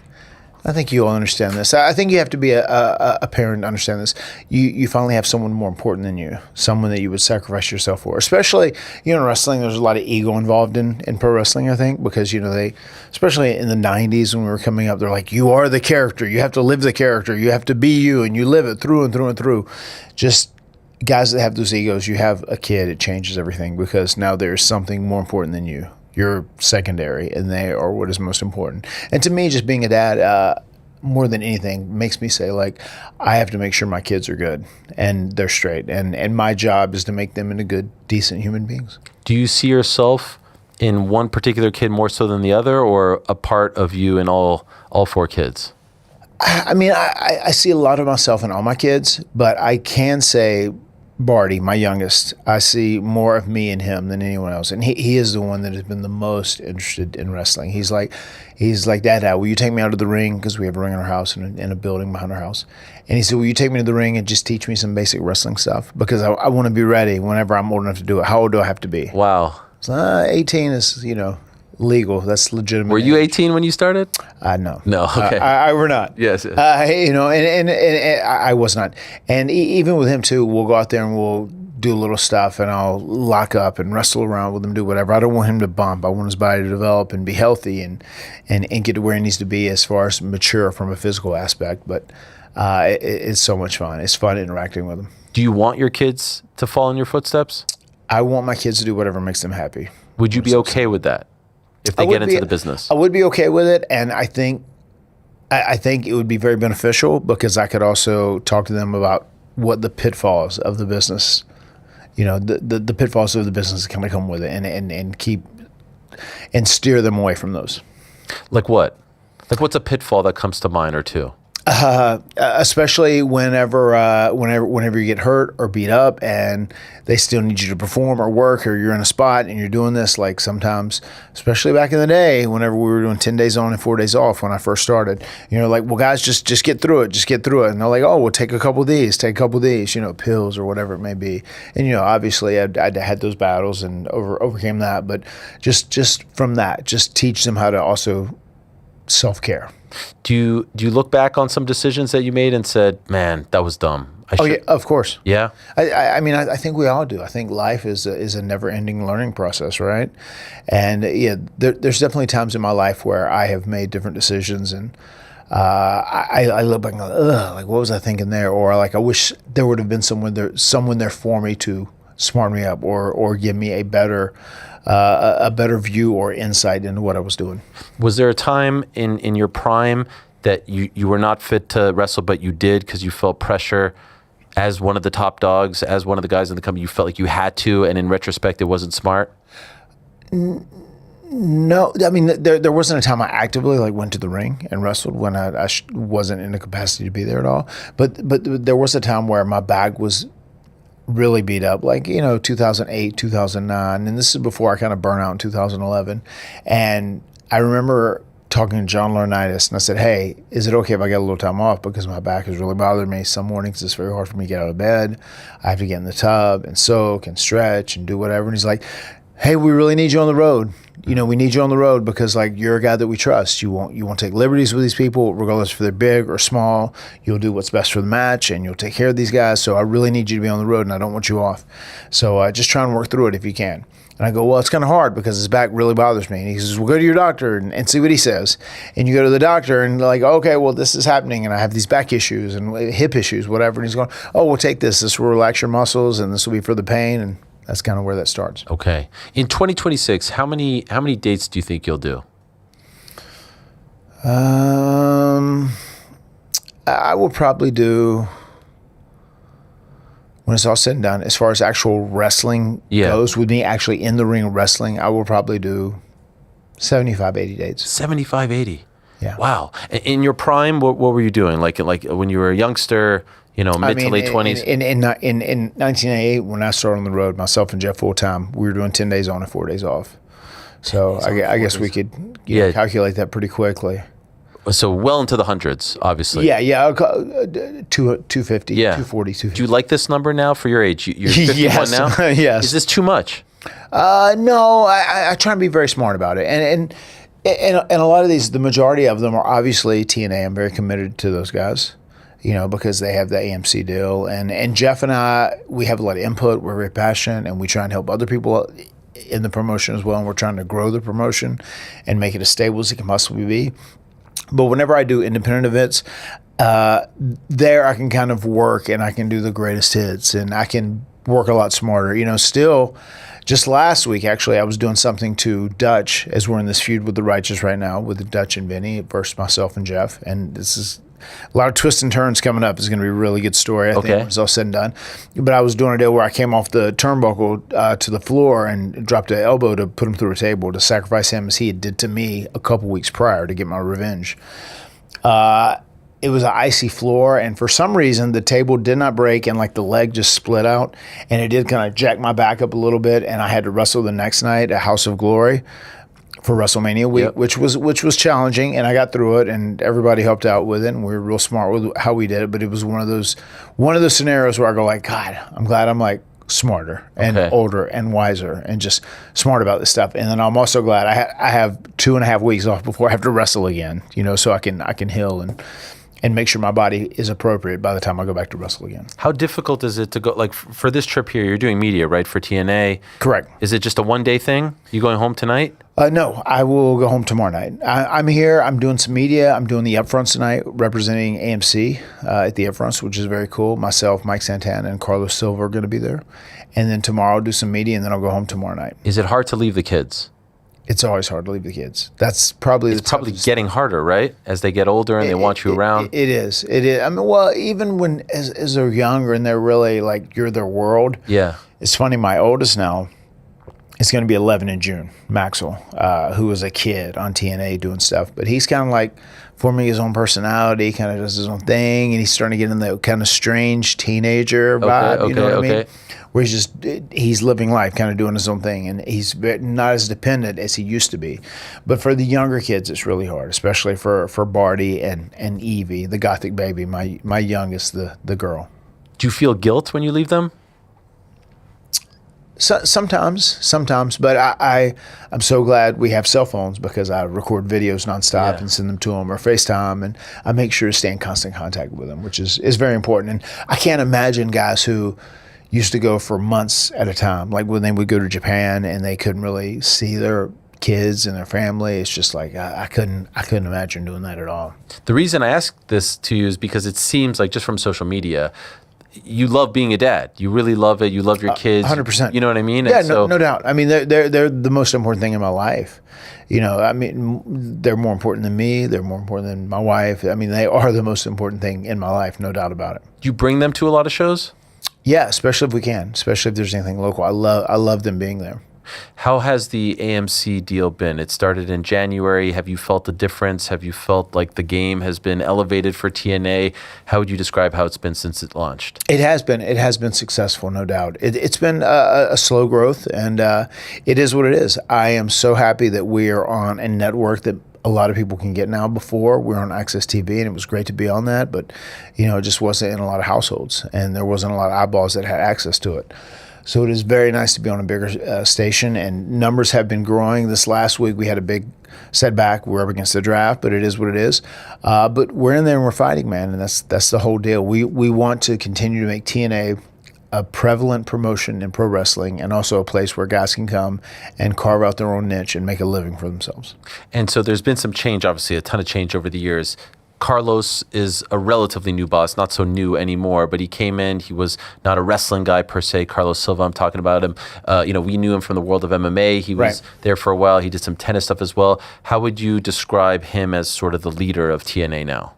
I think you all understand this. I think you have to be a parent to understand this. You finally have someone more important than you, someone that you would sacrifice yourself for. Especially, in wrestling, there's a lot of ego involved in pro wrestling, I think, because, they, especially in the 90s when we were coming up, they're like, you are the character. You have to live the character. You have to be you, and you live it through and through and through. Just guys that have those egos, you have a kid, it changes everything because now there's something more important than you. You're secondary, and they are what is most important. And to me, just being a dad, more than anything, makes me say, I have to make sure my kids are good and they're straight. And my job is to make them into good, decent human beings. Do you see yourself in one particular kid more so than the other, or a part of you in all 4 kids? I mean, I see a lot of myself in all my kids, but I can say Barty, my youngest, I see more of me in him than anyone else. And he is the one that has been the most interested in wrestling. He's like, Dad, will you take me out of the ring? Because we have a ring in our house and a building behind our house. And he said, will you take me to the ring and just teach me some basic wrestling stuff? Because I want to be ready whenever I'm old enough to do it. How old do I have to be? Wow. So, 18 is, legal. That's legitimate. Were you 18 when you started? No. No, okay. I were not. Yes. And I was not. And even with him too, we'll go out there and we'll do a little stuff, and I'll lock up and wrestle around with him, do whatever. I don't want him to bump. I want his body to develop and be healthy and get to where he needs to be as far as mature from a physical aspect. But it's so much fun. It's fun interacting with him. Do you want your kids to follow in your footsteps? I want my kids to do whatever makes them happy. Would you be okay with that if they get into the business? I would be okay with it, and I think it would be very beneficial because I could also talk to them about what the pitfalls of the business, the pitfalls of the business that kind of come with it, and keep and steer them away from those. Like what? Like what's a pitfall that comes to mind or two? Especially whenever you get hurt or beat up and they still need you to perform or work, or you're in a spot and you're doing this. Like sometimes, especially back in the day, whenever we were doing 10 days on and 4 days off when I first started, like, well, guys, just get through it, and they're like, oh, we'll take a couple of these, pills or whatever it may be. And obviously I had those battles and overcame that, but just from that, just teach them how to also self-care. Do you look back on some decisions that you made and said, man, that was dumb? Yeah, of course. Yeah. I mean, I think we all do. I think life is a never-ending learning process, right? And yeah, there's definitely times in my life where I have made different decisions, and I look back and go, ugh, like, what was I thinking there? Or like, I wish there would have been someone there for me to smart me up or give me a better view or insight into what I was doing. Was there a time in your prime that you were not fit to wrestle, but you did because you felt pressure as one of the top dogs, as one of the guys in the company? You felt like you had to, and in retrospect, it wasn't smart? No, I mean, there wasn't a time I actively went to the ring and wrestled when I wasn't in the capacity to be there at all. But there was a time where my back was really beat up, 2008, 2009, and this is before I kind of burned out in 2011. And I remember talking to John Laurinaitis, and I said, hey, is it okay if I get a little time off, because my back is really bothering me. Some mornings it's very hard for me to get out of bed. I have to get in the tub and soak and stretch and do whatever. And he's like, hey, we really need you on the road. We need you on the road because you're a guy that we trust. You won't take liberties with these people, regardless if they're big or small. You'll do what's best for the match, and you'll take care of these guys. So I really need you to be on the road, and I don't want you off. So just try and work through it if you can. And I go, well, it's kind of hard because his back really bothers me. And he says, well, go to your doctor and see what he says. And you go to the doctor and like, okay, well, this is happening, and I have these back issues and hip issues, whatever. And he's going, oh, we'll take this. This will relax your muscles, and this will be for the pain. And that's kind of where that starts. Okay. In 2026, how many dates do you think you'll do? I will probably do, when it's all said and done, as far as actual wrestling goes, with me actually in the ring wrestling, I will probably do 75, 80 dates. 75, 80? Yeah. Wow. In your prime, what were you doing? Like when you were a youngster, mid to late 20s? In 1988, when I started on the road, myself and Jeff full-time, we were doing 10 days on and 4 days off. So I guess we could calculate that pretty quickly. So well into the hundreds, obviously. Yeah, 250, 240, 250. Do you like this number now for your age? You're 51 now? Yes. Is this too much? No, I try and be very smart about it. And a lot of these, the majority of them are obviously TNA. I'm very committed to those guys, because they have the AMC deal. And Jeff and I, we have a lot of input. We're very passionate, and we try and help other people in the promotion as well. And we're trying to grow the promotion and make it as stable as it can possibly be. But whenever I do independent events, there I can kind of work and I can do the greatest hits and I can work a lot smarter. Still, just last week, actually, I was doing something to Dutch, as we're in this feud with the Righteous right now, with the Dutch and Vinny versus myself and Jeff. And this is a lot of twists and turns coming up. It's going to be a really good story, I think, when it's all said and done. But I was doing a deal where I came off the turnbuckle to the floor and dropped an elbow to put him through a table to sacrifice him as he did to me a couple weeks prior to get my revenge. It was an icy floor, and for some reason, the table did not break, and the leg just split out, and it did kind of jack my back up a little bit, and I had to wrestle the next night at House of Glory for WrestleMania week, which was challenging, and I got through it, and everybody helped out with it, and we were real smart with how we did it. But it was one of those scenarios where I go God, I'm glad I'm smarter and older and wiser and just smart about this stuff. And then I'm also glad I have 2.5 weeks off before I have to wrestle again, so I can heal and make sure my body is appropriate by the time I go back to wrestle again. How difficult is it to go, for this trip here, you're doing media, right, for TNA? Correct. Is it just a one-day thing? You going home tonight? No, I will go home tomorrow night. I'm here. I'm doing some media. I'm doing the upfronts tonight, representing AMC at the upfronts, which is very cool. Myself, Mike Santana, and Carlos Silva are going to be there. And then tomorrow I'll do some media, and then I'll go home tomorrow night. Is it hard to leave the kids? It's always hard to leave the kids. That's probably it's probably getting harder, right? As they get older and they want you around. It is. I mean, well, even when as they're younger and they're really you're their world. Yeah. It's funny. My oldest now, It's going to be 11 in June. Maxwell, who was a kid on TNA doing stuff, but he's kind of like forming his own personality, kind of does his own thing, and he's starting to get in that kind of strange teenager vibe. You know what I mean? Where he's living life, kind of doing his own thing, and he's not as dependent as he used to be. But for the younger kids, it's really hard, especially for Barty and Evie, the Gothic baby, my youngest, the girl. Do you feel guilt when you leave them? Sometimes, but I'm so glad we have cell phones because I record videos nonstop and send them to them, or FaceTime, and I make sure to stay in constant contact with them, which is very important. And I can't imagine guys who used to go for months at a time, like when they would go to Japan and they couldn't really see their kids and their family. It's just like I couldn't imagine doing that at all. The reason I ask this to you is because it seems like, just from social media, you love being a dad. You really love it. You love your kids. 100%. You know what I mean? Yeah, no doubt. I mean, they're the most important thing in my life. You know, I mean, they're more important than me. They're more important than my wife. I mean, they are the most important thing in my life, no doubt about it. Do you bring them to a lot of shows? Yeah, especially if we can, especially if there's anything local. I love them being there. How has the AMC deal been? It started in January. Have you felt the difference? Have you felt like the game has been elevated for TNA? How would you describe how it's been since it launched? It has been successful, no doubt. It's been a slow growth, and it is what it is. I am so happy that we are on a network that a lot of people can get now. Before, we were on Access TV, and it was great to be on that, but it just wasn't in a lot of households, and there wasn't a lot of eyeballs that had access to it. So it is very nice to be on a bigger station, and numbers have been growing. This last week we had a big setback. We're up against the draft, but it is what it is. But we're in there and we're fighting, man, and that's the whole deal. We want to continue to make TNA a prevalent promotion in pro wrestling, and also a place where guys can come and carve out their own niche and make a living for themselves. And so there's been some change, obviously, a ton of change over the years. Carlos is a relatively new boss, not so new anymore, but he came in. He was not a wrestling guy per se. Carlos Silva, I'm talking about him. We knew him from the world of MMA. He was there for a while. He did some tennis stuff as well. How would you describe him as sort of the leader of TNA now?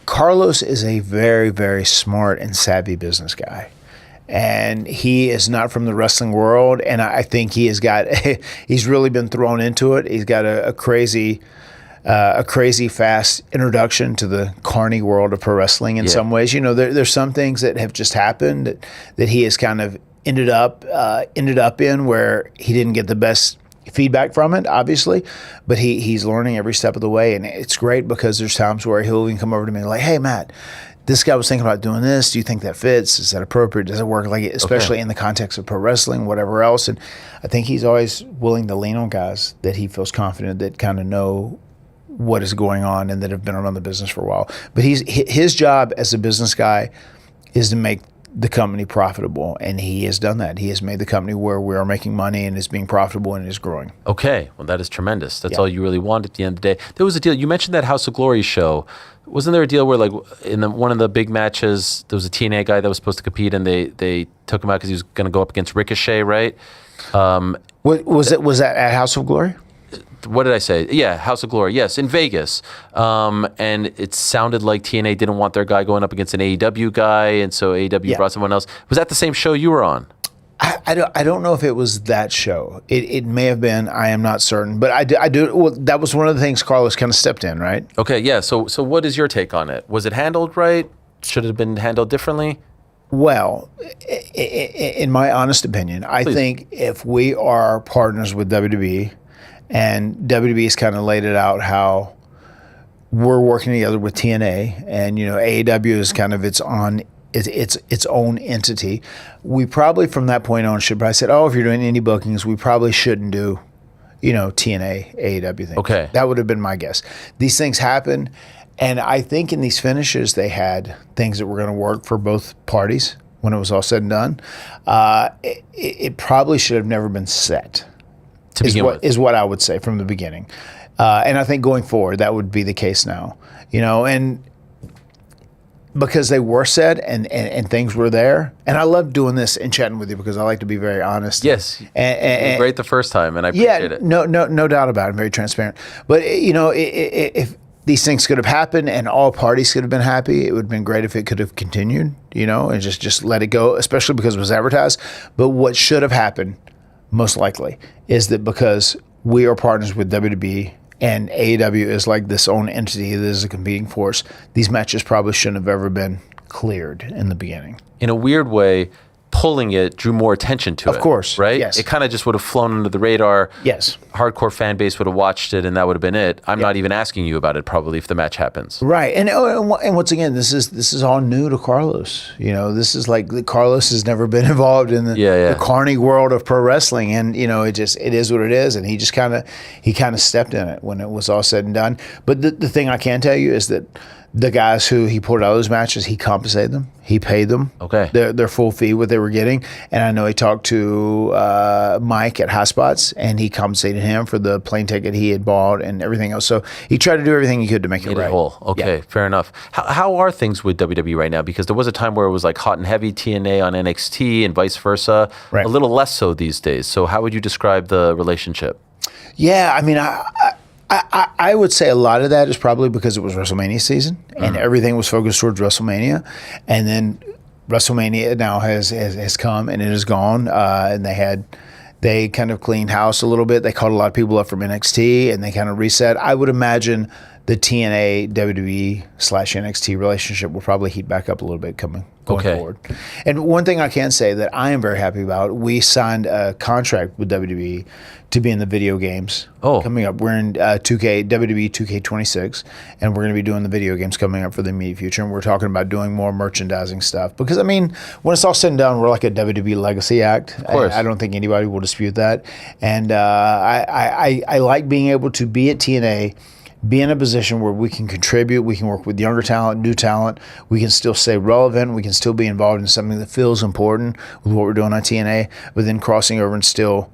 Carlos is a very, very smart and savvy business guy. And he is not from the wrestling world, and I think he's really been thrown into it. He's got a crazy fast introduction to the carny world of pro wrestling in some ways. There's some things that have just happened that he has kind of ended up in where he didn't get the best feedback from it, obviously, but he's learning every step of the way, and it's great because there's times where he'll even come over to me like, "Hey, Matt, this guy was thinking about doing this. Do you think that fits? Is that appropriate? Does it work?" Like, especially in the context of pro wrestling, whatever else. And I think he's always willing to lean on guys that he feels confident that kind of know what is going on and that have been around the business for a while. But his job as a business guy is to make the company profitable, and he has done that. He has made the company where we are making money and is being profitable and is growing. Okay, well, that is tremendous. That's all you really want at the end of the day. There was a deal. You mentioned that House of Glory show. Wasn't there a deal where, like, in one of the big matches, there was a TNA guy that was supposed to compete, and they took him out because he was going to go up against Ricochet, right? Was that at House of Glory? What did I say? Yeah, House of Glory. Yes, in Vegas. And it sounded like TNA didn't want their guy going up against an AEW guy, and so AEW brought someone else. Was that the same show you were on? I don't know if it was that show. It may have been. I am not certain. But I do. Well, that was one of the things Carlos kind of stepped in, right? Okay, yeah. So what is your take on it? Was it handled right? Should it have been handled differently? Well, in my honest opinion, I think if we are partners with WWE, and WWE's kind of laid it out how we're working together with TNA, and AEW is kind of its own entity. We probably from that point on should probably said, if you're doing indie bookings, we probably shouldn't do, TNA AEW thing. Okay, that would have been my guess. These things happen, and I think in these finishes they had things that were going to work for both parties when it was all said and done. It probably should have never been set. Is what I would say from the beginning. And I think going forward, that would be the case now. And because they were said and things were there. And I love doing this and chatting with you because I like to be very honest. Yes. And great the first time, and I appreciate it. No doubt about it. I'm very transparent. But, if these things could have happened and all parties could have been happy, it would have been great if it could have continued, and just let it go, especially because it was advertised. But what should have happened most likely, is that because we are partners with WWE and AEW is like this own entity that is a competing force, these matches probably shouldn't have ever been cleared in the beginning. In a weird way, pulling it drew more attention to it. Of course, right? yes. It kind of just would have flown under the radar. Yes. Hardcore fan base would have watched it, and that would have been it. I'm not even asking you about it probably if the match happens. Right, and once again, this is all new to Carlos. You know, this is like Carlos has never been involved in the carny world of pro wrestling, and you know, it is what it is, and he just kind of stepped in it when it was all said and done. But the thing I can tell you is that the guys who he pulled out of those matches, he compensated them. He paid them their full fee, what they were getting. And I know he talked to Mike at High Spots, and he compensated him for the plane ticket he had bought and everything else. So he tried to do everything he could to make it right. Whole. Okay, fair enough. How are things with WWE right now? Because there was a time where it was like hot and heavy TNA on NXT and vice versa. Right. A little less so these days. So how would you describe the relationship? Yeah, I mean, I would say a lot of that is probably because it was WrestleMania season and everything was focused towards WrestleMania, and then WrestleMania now has come and it is gone, and they kind of cleaned house a little bit. They called a lot of people up from NXT and they kind of reset. I would imagine the TNA WWE / NXT relationship will probably heat back up a little bit going forward. And one thing I can say that I am very happy about, we signed a contract with WWE to be in the video games coming up. We're in WWE 2K26, and we're going to be doing the video games coming up for the immediate future. And we're talking about doing more merchandising stuff. Because, I mean, when it's all said and done, we're like a WWE legacy act. Of course. I don't think anybody will dispute that. And I like being able to be at TNA, be in a position where we can contribute, we can work with younger talent, new talent, we can still stay relevant, we can still be involved in something that feels important with what we're doing on TNA, but then crossing over and still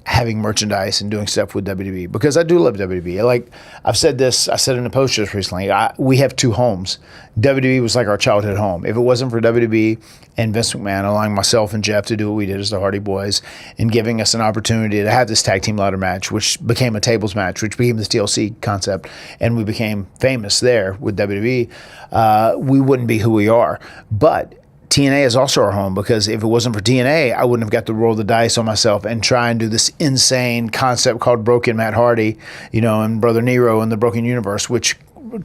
having merchandise and doing stuff with WWE, because I do love WWE. Like I've said this, I said in a post just recently, we have two homes. WWE was like our childhood home. If it wasn't for WWE and Vince McMahon allowing myself and Jeff to do what we did as the Hardy Boys and giving us an opportunity to have this tag team ladder match, which became a tables match, which became this TLC concept, and we became famous there with WWE, we wouldn't be who we are. But TNA is also our home, because if it wasn't for TNA, I wouldn't have got to roll the dice on myself and try and do this insane concept called Broken Matt Hardy, you know, and Brother Nero and the Broken Universe, which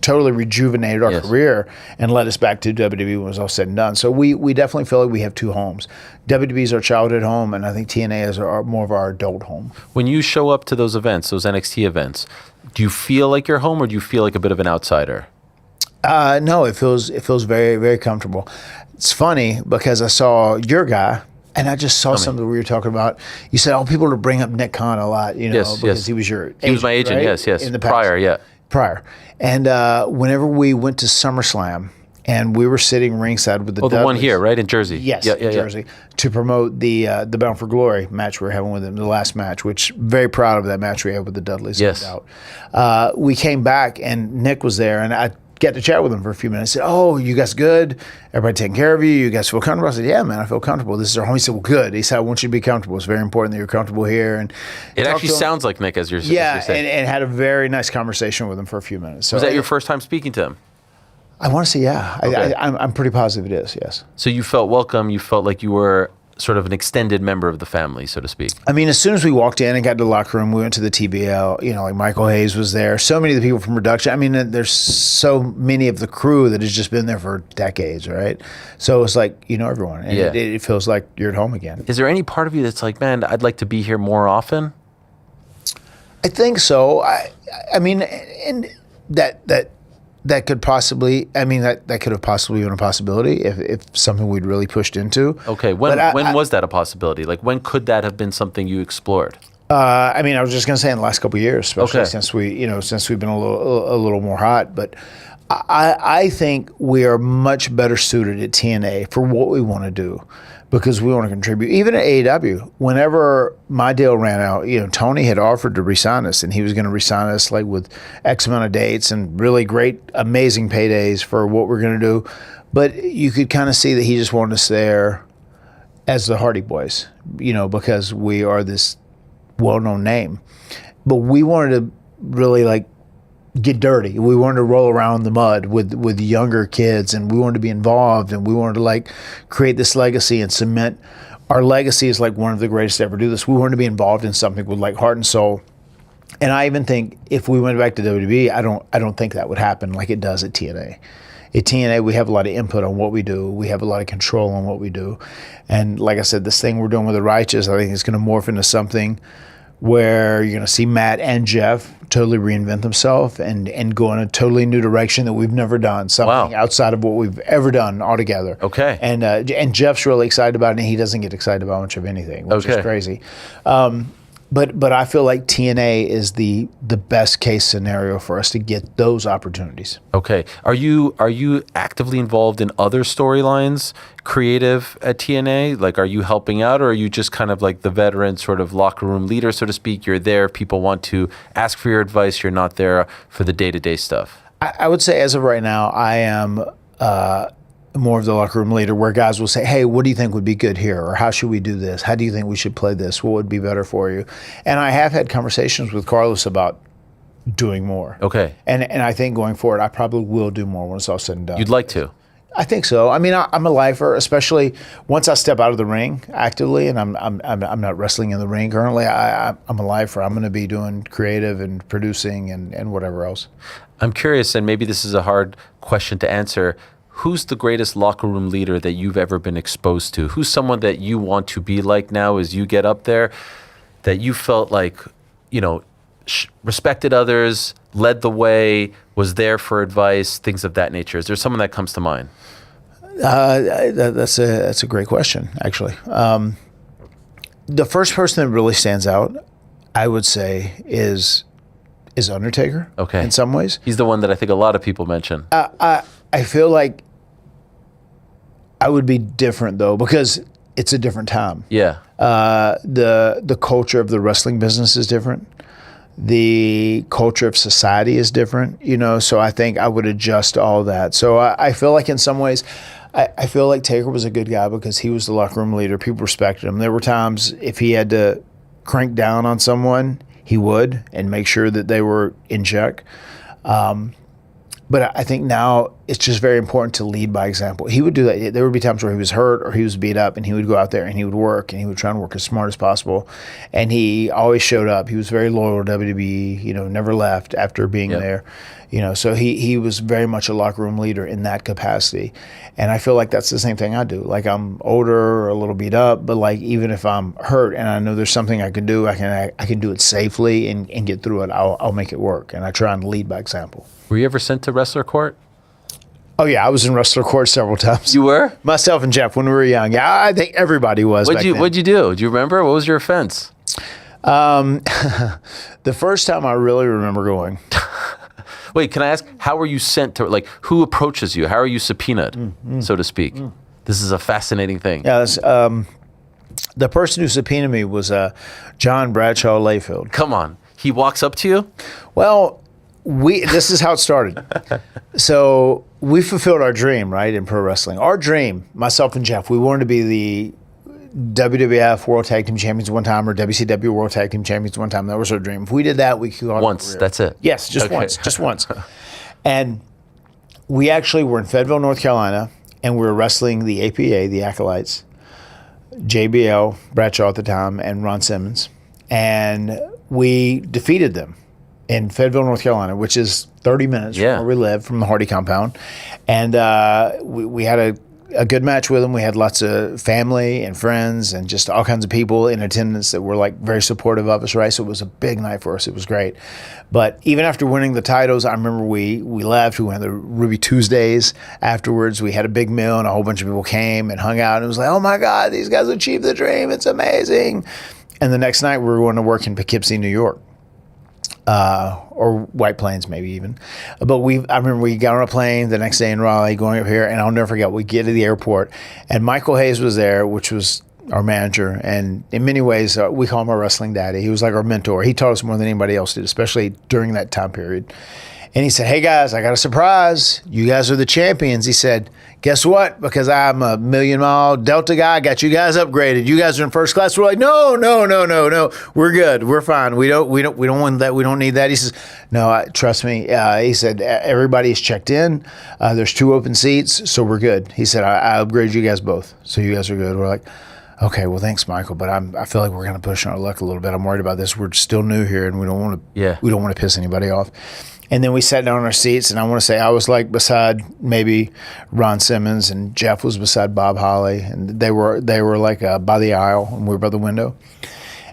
totally rejuvenated our career and led us back to WWE when it was all said and done. So we definitely feel like we have two homes. WWE is our childhood home, and I think TNA is more of our adult home. When you show up to those events, those NXT events, do you feel like you're home, or do you feel like a bit of an outsider? No, it feels very, very comfortable. It's funny because I saw your guy, and I just saw something we were talking about. You said, people to bring up Nick Khan a lot, you know, because he was your agent. He was my agent, right? yes. In the past. Prior. And whenever we went to SummerSlam, and we were sitting ringside with the Dudleys. The one here, right, in Jersey? Yes, in Jersey, to promote the Bound for Glory match we were having with them, the last match, which very proud of that match we had with the Dudleys. Yes. No doubt. We came back, and Nick was there, and I got to chat with him for a few minutes. I said, you guys good? Everybody taking care of you? You guys feel comfortable? I said, yeah, man, I feel comfortable. This is our home. He said, well, good. He said, I want you to be comfortable. It's very important that you're comfortable here. And it actually sounds like Nick, as you're saying. Yeah, and had a very nice conversation with him for a few minutes. So was that your first time speaking to him? I want to say, yeah. Okay. I'm pretty positive it is, yes. So you felt welcome. You felt like you were sort of an extended member of the family, so to speak. I mean, as soon as we walked in and got to the locker room, we went to the TBL, you know, like Michael Hayes was there. So many of the people from production. I mean, there's so many of the crew that has just been there for decades, right? So it's like, you know, everyone. And it feels like you're at home again. Is there any part of you that's like, man, I'd like to be here more often? I think so. I mean, and that could possibly, that could have possibly been a possibility if something we'd really pushed into. Okay, when was that a possibility? Like, when could that have been something you explored? I was just going to say in the last couple of years, especially since we've been a little more hot. But I think we are much better suited at TNA for what we want to do, because we want to contribute. Even at AEW, whenever my deal ran out, you know, Tony had offered to re-sign us, and he was going to re-sign us like with X amount of dates and really great, amazing paydays for what we're going to do. But you could kind of see that he just wanted us there as the Hardy Boys, you know, because we are this well-known name. But we wanted to really get dirty. We wanted to roll around in the mud with younger kids, and we wanted to be involved, and we wanted to create this legacy and cement our legacy is like one of the greatest to ever do this. We want to be involved in something with like heart and soul. And I even think if we went back to WWE, I don't think that would happen like it does at TNA. At TNA, we have a lot of input on what we do. We have a lot of control on what we do. And like I said, this thing we're doing with the Righteous, I think is going to morph into something where you're going to see Matt and Jeff totally reinvent themselves and go in a totally new direction that we've never done, something outside of what we've ever done altogether. Okay. And Jeff's really excited about it, and he doesn't get excited about much of anything, which is crazy. But I feel like TNA is the best case scenario for us to get those opportunities. Okay. Are you actively involved in other storylines, creative at TNA? Like, are you helping out, or are you just kind of like the veteran sort of locker room leader, so to speak? You're there. People want to ask for your advice. You're not there for the day-to-day stuff. I would say as of right now, I am more of the locker room leader, where guys will say, hey, what do you think would be good here? Or how should we do this? How do you think we should play this? What would be better for you? And I have had conversations with Carlos about doing more. Okay. And I think going forward, I probably will do more when it's all said and done. You'd like to? I think so. I mean, I'm a lifer, especially once I step out of the ring actively, and I'm not wrestling in the ring currently. I'm a lifer. I'm going to be doing creative and producing and whatever else. I'm curious, and maybe this is a hard question to answer. Who's the greatest locker room leader that you've ever been exposed to? Who's someone that you want to be like now as you get up there, that you felt like, respected others, led the way, was there for advice, things of that nature? Is there someone that comes to mind? That's a great question, actually. The first person that really stands out, I would say, is Undertaker. Okay. In some ways, he's the one that I think a lot of people mention. I feel like I would be different though, because it's a different time. Yeah. The culture of the wrestling business is different. The culture of society is different, so I think I would adjust all that. So I feel like in some ways, I feel like Taker was a good guy because he was the locker room leader. People respected him. There were times if he had to crank down on someone, he would, and make sure that they were in check. But I think now it's just very important to lead by example. He would do that. There would be times where he was hurt or he was beat up, and he would go out there and he would work, and he would try and work as smart as possible. And he always showed up. He was very loyal to WWE, never left after being there. So he was very much a locker room leader in that capacity. And I feel like that's the same thing I do. Like, I'm older or a little beat up, but like even if I'm hurt and I know there's something I can do, I can do it safely and get through it. I'll make it work. And I try and lead by example. Were you ever sent to wrestler court? Oh, yeah, I was in wrestler court several times. You were? Myself and Jeff when we were young. Yeah, I think everybody was. What'd you do? Do you remember? What was your offense? The first time I really remember going. Wait, can I ask, how were you sent to, like, who approaches you? How are you subpoenaed, so to speak? This is a fascinating thing. Yeah, the person who subpoenaed me was John Bradshaw Layfield. Come on. He walks up to you? Well, this is how it started. So we fulfilled our dream, right, in pro wrestling. Our dream, myself and Jeff, we wanted to be the WWF World Tag Team Champions one time or WCW World Tag Team Champions one time. That was our dream. If we did that, we could go on once. That's it. Yes, just once. And we actually were in Fayetteville, North Carolina, and we were wrestling the APA, the Acolytes, JBL, Bradshaw at the time, and Ron Simmons. And we defeated them in Fayetteville, North Carolina, which is 30 minutes from where we live, from the Hardy compound. And we had a good match with them. We had lots of family and friends and just all kinds of people in attendance that were like very supportive of us, right? So it was a big night for us. It was great. But even after winning the titles, I remember we left. We went to the Ruby Tuesdays afterwards. We had a big meal and a whole bunch of people came and hung out. And it was like, oh my God, these guys achieved the dream. It's amazing. And the next night we were going to work in Poughkeepsie, New York. Or White Plains, maybe even. But I remember we got on a plane the next day in Raleigh, going up here, and I'll never forget, we get to the airport, and Michael Hayes was there, which was our manager, and in many ways, we call him our wrestling daddy. He was like our mentor. He taught us more than anybody else did, especially during that time period. And he said, hey guys, I got a surprise. You guys are the champions. He said, guess what? Because I'm a million-mile Delta guy, I got you guys upgraded. You guys are in first class. We're like, no. We're good. We're fine. We don't want that. We don't need that. He says, no, trust me. He said, everybody's checked in. There's 2 open seats, so we're good. He said, I upgraded you guys both, so you guys are good. We're like, okay, well, thanks, Michael, but I feel like we're going to push our luck a little bit. I'm worried about this. We're still new here, and we don't want to piss anybody off. And then we sat down in our seats, and I want to say I was like beside maybe Ron Simmons, and Jeff was beside Bob Holly, and they were like by the aisle, and we were by the window.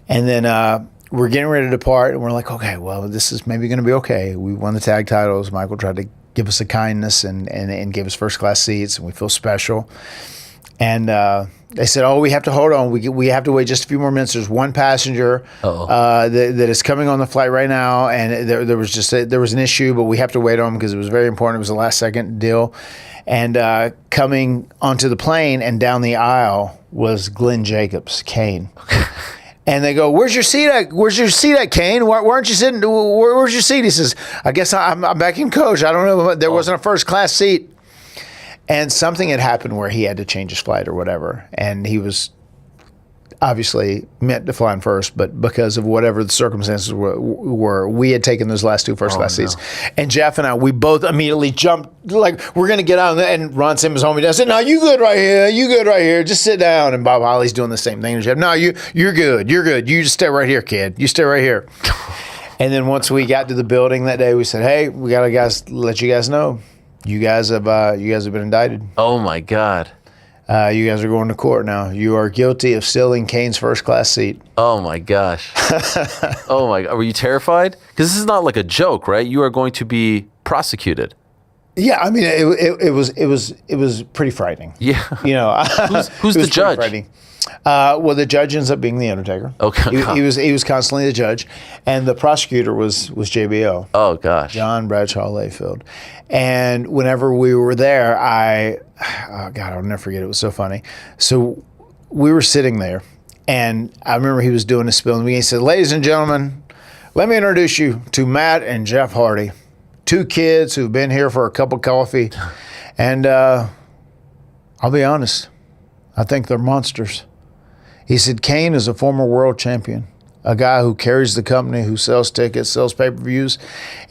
And then we're getting ready to depart, and we're like, okay, well, this is maybe going to be okay. We won the tag titles. Michael tried to give us a kindness and give us first class seats, and we feel special. And they said, "Oh, we have to hold on. We have to wait just a few more minutes. There's one passenger that is coming on the flight right now, and there was an issue, but we have to wait on him because it was very important. It was a last second deal." And coming onto the plane and down the aisle was Glenn Jacobs, Kane. And they go, "Where's your seat at? Where's your seat at, Kane? Why aren't you sitting? Where's your seat?" He says, "I guess I'm back in coach. I don't know. There wasn't a first class seat." And something had happened where he had to change his flight or whatever. And he was obviously meant to fly in first, but because of whatever the circumstances were we had taken those last two first class seats. And Jeff and I, we both immediately jumped, like, we're going to get on. And Ron Simmons home, he said, "No, you good right here. You good right here. Just sit down." And Bob Holly's doing the same thing to Jeff. "No, you're good. You're good. You just stay right here, kid. You stay right here." And then once we got to the building that day, we said, "Hey, we got to let you guys know. You guys have been indicted." Oh my God! You guys are going to court now. You are guilty of stealing Kane's first class seat. Oh my gosh! Oh my God! Were you terrified? Because this is not like a joke, right? You are going to be prosecuted. Yeah, I mean, it was pretty frightening. Yeah, you know, who's the judge? Well, the judge ends up being the Undertaker. Okay, he was constantly the judge, and the prosecutor was JBL. Oh gosh, John Bradshaw Layfield. And whenever we were there, oh God, I'll never forget. It was so funny. So we were sitting there, and I remember he was doing a spiel, and he said, "Ladies and gentlemen, let me introduce you to Matt and Jeff Hardy, two kids who've been here for a cup of coffee, and I'll be honest, I think they're monsters." He said, "Kane is a former world champion, a guy who carries the company, who sells tickets, sells pay-per-views,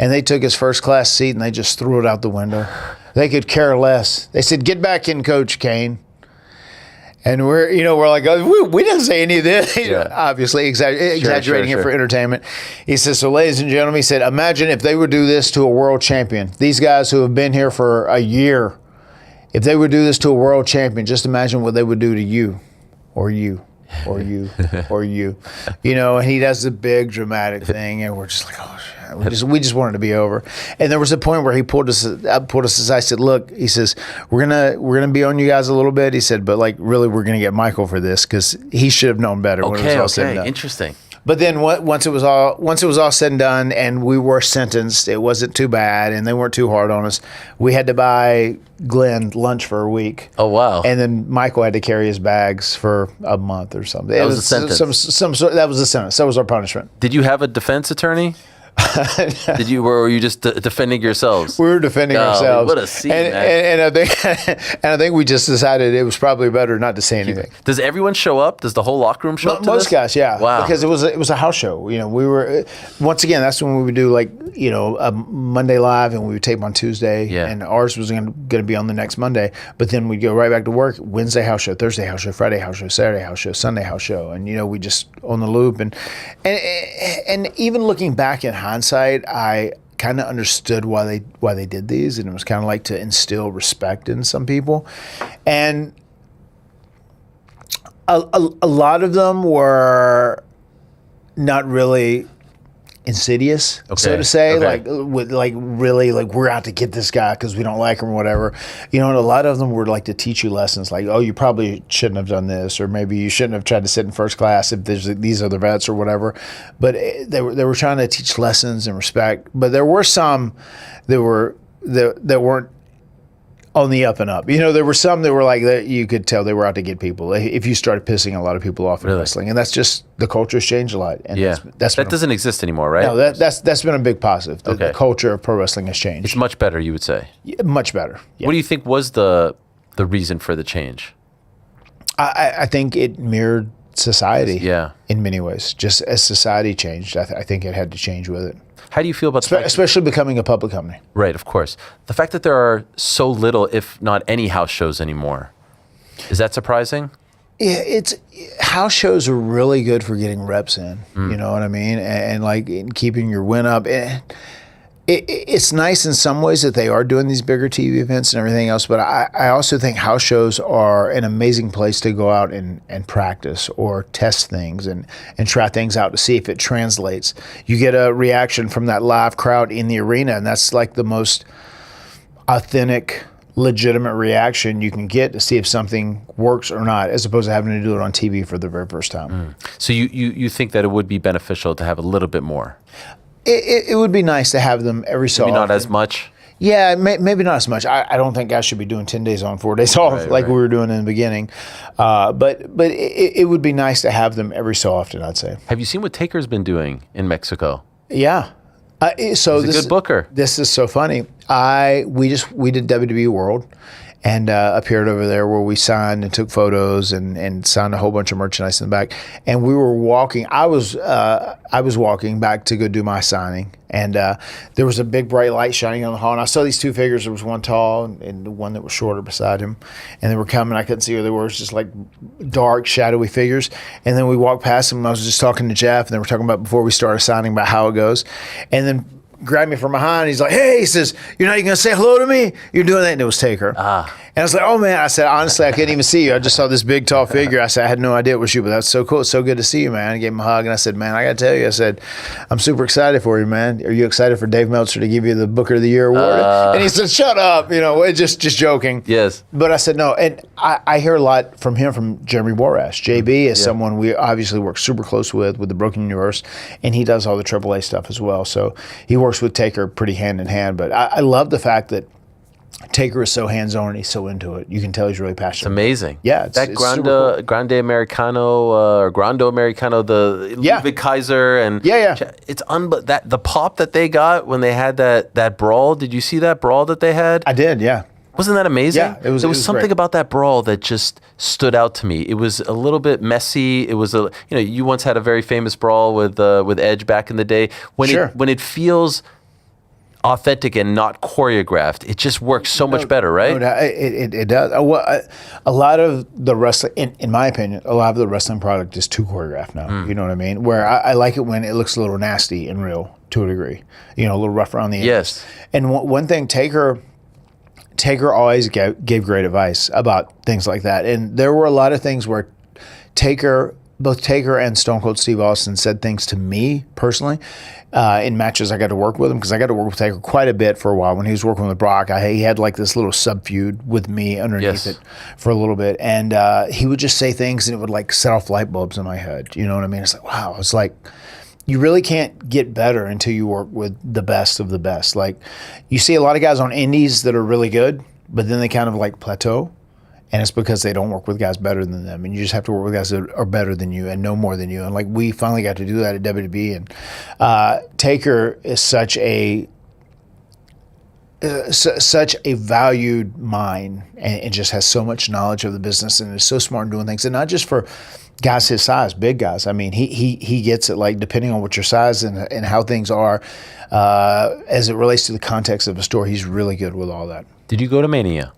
and they took his first class seat and they just threw it out the window. They could care less. They said, 'Get back in, Coach Kane.'" And we're like, oh, we didn't say any of this, obviously exaggerating it for entertainment. He says, "So ladies and gentlemen," he said, "imagine if they would do this to a world champion. These guys who have been here for a year, if they would do this to a world champion, just imagine what they would do to you or you. Or you, or you, and he does the big dramatic thing, and we're just like, oh shit, we just wanted to be over. And there was a point where he pulled us aside. I said, "Look," he says, we're gonna be on you guys a little bit." He said, "But like really, we're gonna get Michael for this because he should have known better." When it was all said and done. Interesting. But then once it was all said and done, and we were sentenced, it wasn't too bad, and they weren't too hard on us. We had to buy Glenn lunch for a week. Oh wow! And then Michael had to carry his bags for a month or something. That was a sentence. That was a sentence. That was our punishment. Did you have a defense attorney? Or were you just defending yourselves? We were defending ourselves. What a scene, and I think we just decided it was probably better not to say anything. Does everyone show up? Does the whole locker room show up to Most this? guys, yeah. Wow. Because it was a house show. We were once again, that's when we would do a Monday live, and we would tape on Tuesday. Yeah. And ours was going to be on the next Monday. But then we'd go right back to work. Wednesday house show, Thursday house show, Friday house show, Saturday house show, Sunday house show, and we just on the loop. And even looking back in hindsight, I kind of understood why they did these, and it was kind of like to instill respect in some people. And a lot of them were not really insidious, so to say, really we're out to get this guy because we don't like him or whatever. And a lot of them were like to teach you lessons, like, oh, you probably shouldn't have done this, or maybe you shouldn't have tried to sit in first class if these are the vets or whatever. But they were trying to teach lessons and respect. But there were some that weren't on the up and up. There were some that were like that. You could tell they were out to get people. If you started pissing a lot of people off in wrestling, and that's just the culture's changed a lot. And that doesn't exist anymore, right? No, that's been a big positive. The culture of pro wrestling has changed. It's much better, you would say. Yeah, much better. Yeah. What do you think was the reason for the change? I think it mirrored society. Yeah. In many ways, just as society changed, I think it had to change with it. How do you feel about especially becoming a public company? Right, of course. The fact that there are so little, if not any, house shows anymore, is that surprising? it's house shows are really good for getting reps in. You know what I mean, and like keeping your win up. It's nice in some ways that they are doing these bigger TV events and everything else, but I also think house shows are an amazing place to go out and practice or test things and try things out to see if it translates. You get a reaction from that live crowd in the arena, and that's like the most authentic, legitimate reaction you can get to see if something works or not, as opposed to having to do it on TV for the very first time. So you think that it would be beneficial to have a little bit more? It would be nice to have them every so often. Maybe not as much? Yeah, maybe not as much. I don't think guys should be doing 10 days on, 4 days off we were doing in the beginning. But it would be nice to have them every so often, I'd say. Have you seen what Taker's been doing in Mexico? Yeah. So He's a good booker. This is so funny. We did WWE World and appeared over there where we signed and took photos and signed a whole bunch of merchandise in the back. And we were walking. I was walking back to go do my signing, and there was a big bright light shining on the hall. And I saw these two figures. There was one tall and one that was shorter beside him, and they were coming. I couldn't see who they were. It was just like dark, shadowy figures. And then we walked past them. And I was just talking to Jeff, and they were talking about before we started signing about how it goes, and then grabbed me from behind. He's like, "Hey," he says, "you're not even gonna say hello to me? You're doing that?" And it was Taker. And I was like, "Oh man," I said, "honestly, I couldn't even see you. I just saw this big, tall figure." I said, "I had no idea it was you, but that's so cool. It's so good to see you, man." I gave him a hug, and I said, "Man, I gotta tell you," I said, "I'm super excited for you, man. Are you excited for Dave Meltzer to give you the Booker of the Year award?" And he said, "Shut up," just joking. Yes. But I said, no, and I hear a lot from him, from Jeremy Borash. JB is someone we obviously work super close with the Broken Universe, and he does all the AAA stuff as well. So he works with Taker pretty hand in hand. But I love the fact that Taker is so hands-on and he's so into it. You can tell he's really passionate. It's amazing. Yeah, it's super cool. Grande Americano or Grando Americano, the Ludwig Kaiser, and it's the pop that they got when they had that brawl. Did you see that brawl that they had? I did. Yeah. Wasn't that amazing? Yeah, it was. There was something great about that brawl that just stood out to me. It was a little bit messy. It was you once had a very famous brawl with Edge back in the day. When it feels authentic and not choreographed, it just works so much better, right? No, it does. A lot of the wrestling, in my opinion, a lot of the wrestling product is too choreographed now. You know what I mean? Where I like it when it looks a little nasty and real to a degree. A little rough around the edges. Yes. And one thing, Taker always gave great advice about things like that. And there were a lot of things where both Taker and Stone Cold Steve Austin said things to me personally in matches I got to work with him, because I got to work with Taker quite a bit for a while. When he was working with Brock, he had like this little sub-feud with me underneath it for a little bit. And he would just say things and it would like set off light bulbs in my head. You know what I mean? It's like, wow. It's like, you really can't get better until you work with the best of the best. Like, you see a lot of guys on indies that are really good, but then they kind of like plateau. And it's because they don't work with guys better than them. And you just have to work with guys that are better than you and know more than you. And like, we finally got to do that at WWE. And Taker is such a valued mind, and just has so much knowledge of the business, and is so smart in doing things. And not just for guys his size, big guys. I mean, he gets it, like, depending on what your size and how things are, as it relates to the context of a store, he's really good with all that. Did you go to Mania?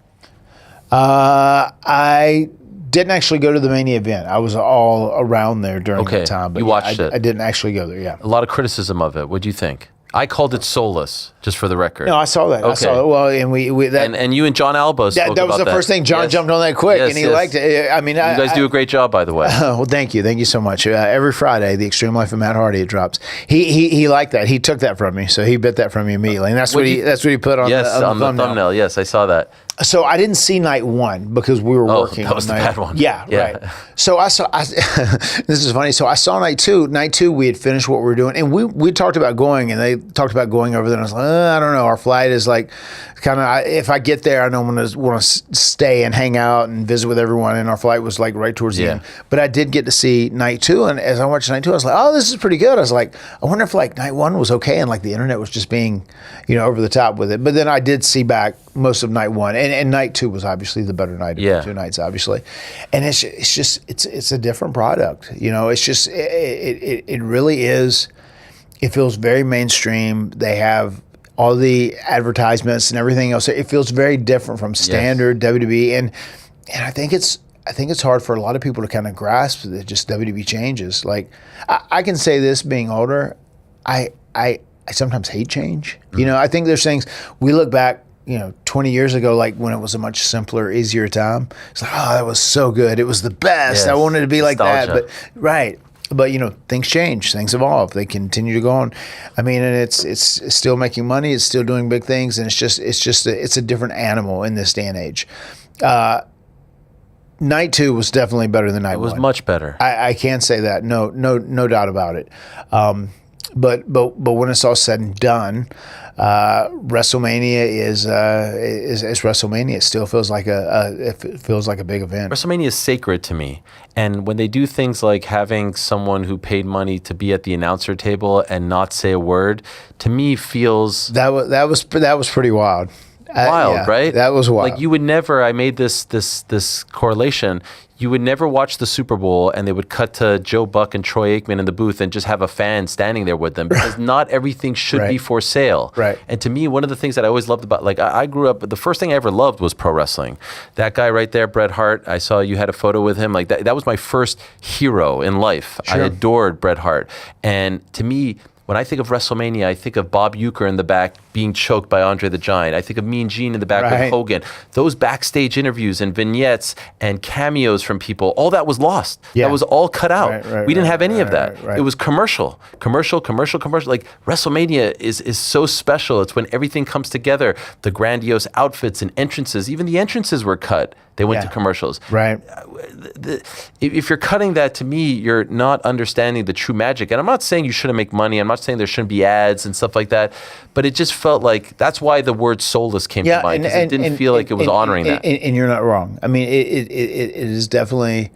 I didn't actually go to the Mania event. I was all around there during that time. But you watched it. I didn't actually go there, A lot of criticism of it. What do you think? I called it soulless, just for the record. No, I saw that. Okay. I saw it. Well, and and you and John Alba spoke that was about the first thing. John jumped on that quick, and he liked it. I mean, you guys do a great job, by the way. Well, thank you so much. Every Friday, the Extreme Life of Matt Hardy, it drops. He liked that. He took that from me, so he bit that from me immediately, and that's what he put on the thumbnail. Yes, I saw that. So I didn't see night one because we were working. That was the bad one. Yeah, right. So I saw. This is funny. So I saw night two. Night two, we had finished what we were doing, and we talked about going, and they talked about going over there. And I was like, I don't know. Our flight is like kind of. If I get there, I don't want to stay and hang out and visit with everyone. And our flight was like right towards the end. But I did get to see night two, and as I watched night two, I was like, oh, this is pretty good. I was like, I wonder if like night one was okay, and like the internet was just being, over the top with it. But then I did see back most of night one, and night two was obviously the better night of the 2 nights, obviously. And it's a different product. It's just it really is. It feels very mainstream. They have all the advertisements and everything else. It feels very different from standard WWE, and I think it's I think it's hard for a lot of people to kind of grasp that just WWE changes. Like, I can say this being older, I sometimes hate change. You know, I think there's things we look back, 20 years ago, like when it was a much simpler, easier time. It's like, oh, that was so good. It was the best. Yes. I wanted to be like that. Nostalgia. But right. But things change, things evolve, they continue to go on. I mean, and it's still making money, it's still doing big things, and it's a different animal in this day and age. Night 2 was definitely better than night 1. It was much better. I can't say that. No doubt about it. But when it's all said and done, WrestleMania is WrestleMania. It still feels like a big event. WrestleMania is sacred to me. And when they do things like having someone who paid money to be at the announcer table and not say a word, to me feels that was pretty wild. Wild, right? That was wild. Like you would never. I made this correlation. You would never watch the Super Bowl and they would cut to Joe Buck and Troy Aikman in the booth and just have a fan standing there with them because not everything should be for sale. Right. And to me, one of the things that I always loved about, like I grew up, the first thing I ever loved was pro wrestling. That guy right there, Bret Hart, I saw you had a photo with him. Like that was my first hero in life. Sure. I adored Bret Hart. And to me, when I think of WrestleMania, I think of Bob Uecker in the back being choked by Andre the Giant. I think of Mean Gene in the back with Hogan. Those backstage interviews and vignettes and cameos from people, all that was lost. Yeah. That was all cut out. We didn't have any of that. Right. It was commercial. Like WrestleMania is so special. It's when everything comes together. The grandiose outfits and entrances, even the entrances were cut. They went to commercials. Right. If you're cutting that, to me, you're not understanding the true magic. And I'm not saying you shouldn't make money. I'm not saying there shouldn't be ads and stuff like that. But it just felt like that's why the word soulless came to mind, because it didn't feel like it was honoring that. And you're not wrong. I mean, it is definitely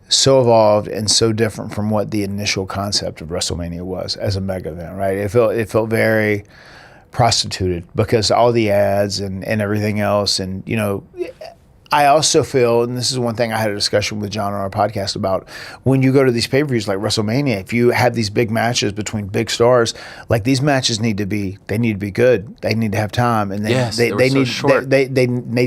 so evolved and so different from what the initial concept of WrestleMania was as a mega event, right? It felt very prostituted because all the ads and everything else, and I also feel, and this is one thing I had a discussion with John on our podcast about, when you go to these pay-per-views like WrestleMania, if you have these big matches between big stars, like these matches need to be good. They need to have time, and they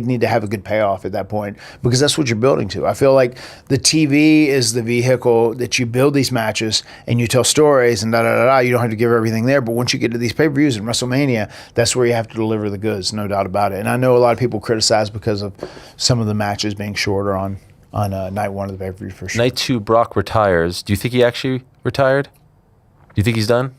need to have a good payoff at that point, because that's what you're building to. I feel like the TV is the vehicle that you build these matches and you tell stories and you don't have to give everything there, but once you get to these pay-per-views in WrestleMania, that's where you have to deliver the goods, no doubt about it. And I know a lot of people criticize because of some of the matches being shorter on night 1 of the pay-per-view for sure. Night 2, Brock retires. Do you think he actually retired? Do you think he's done?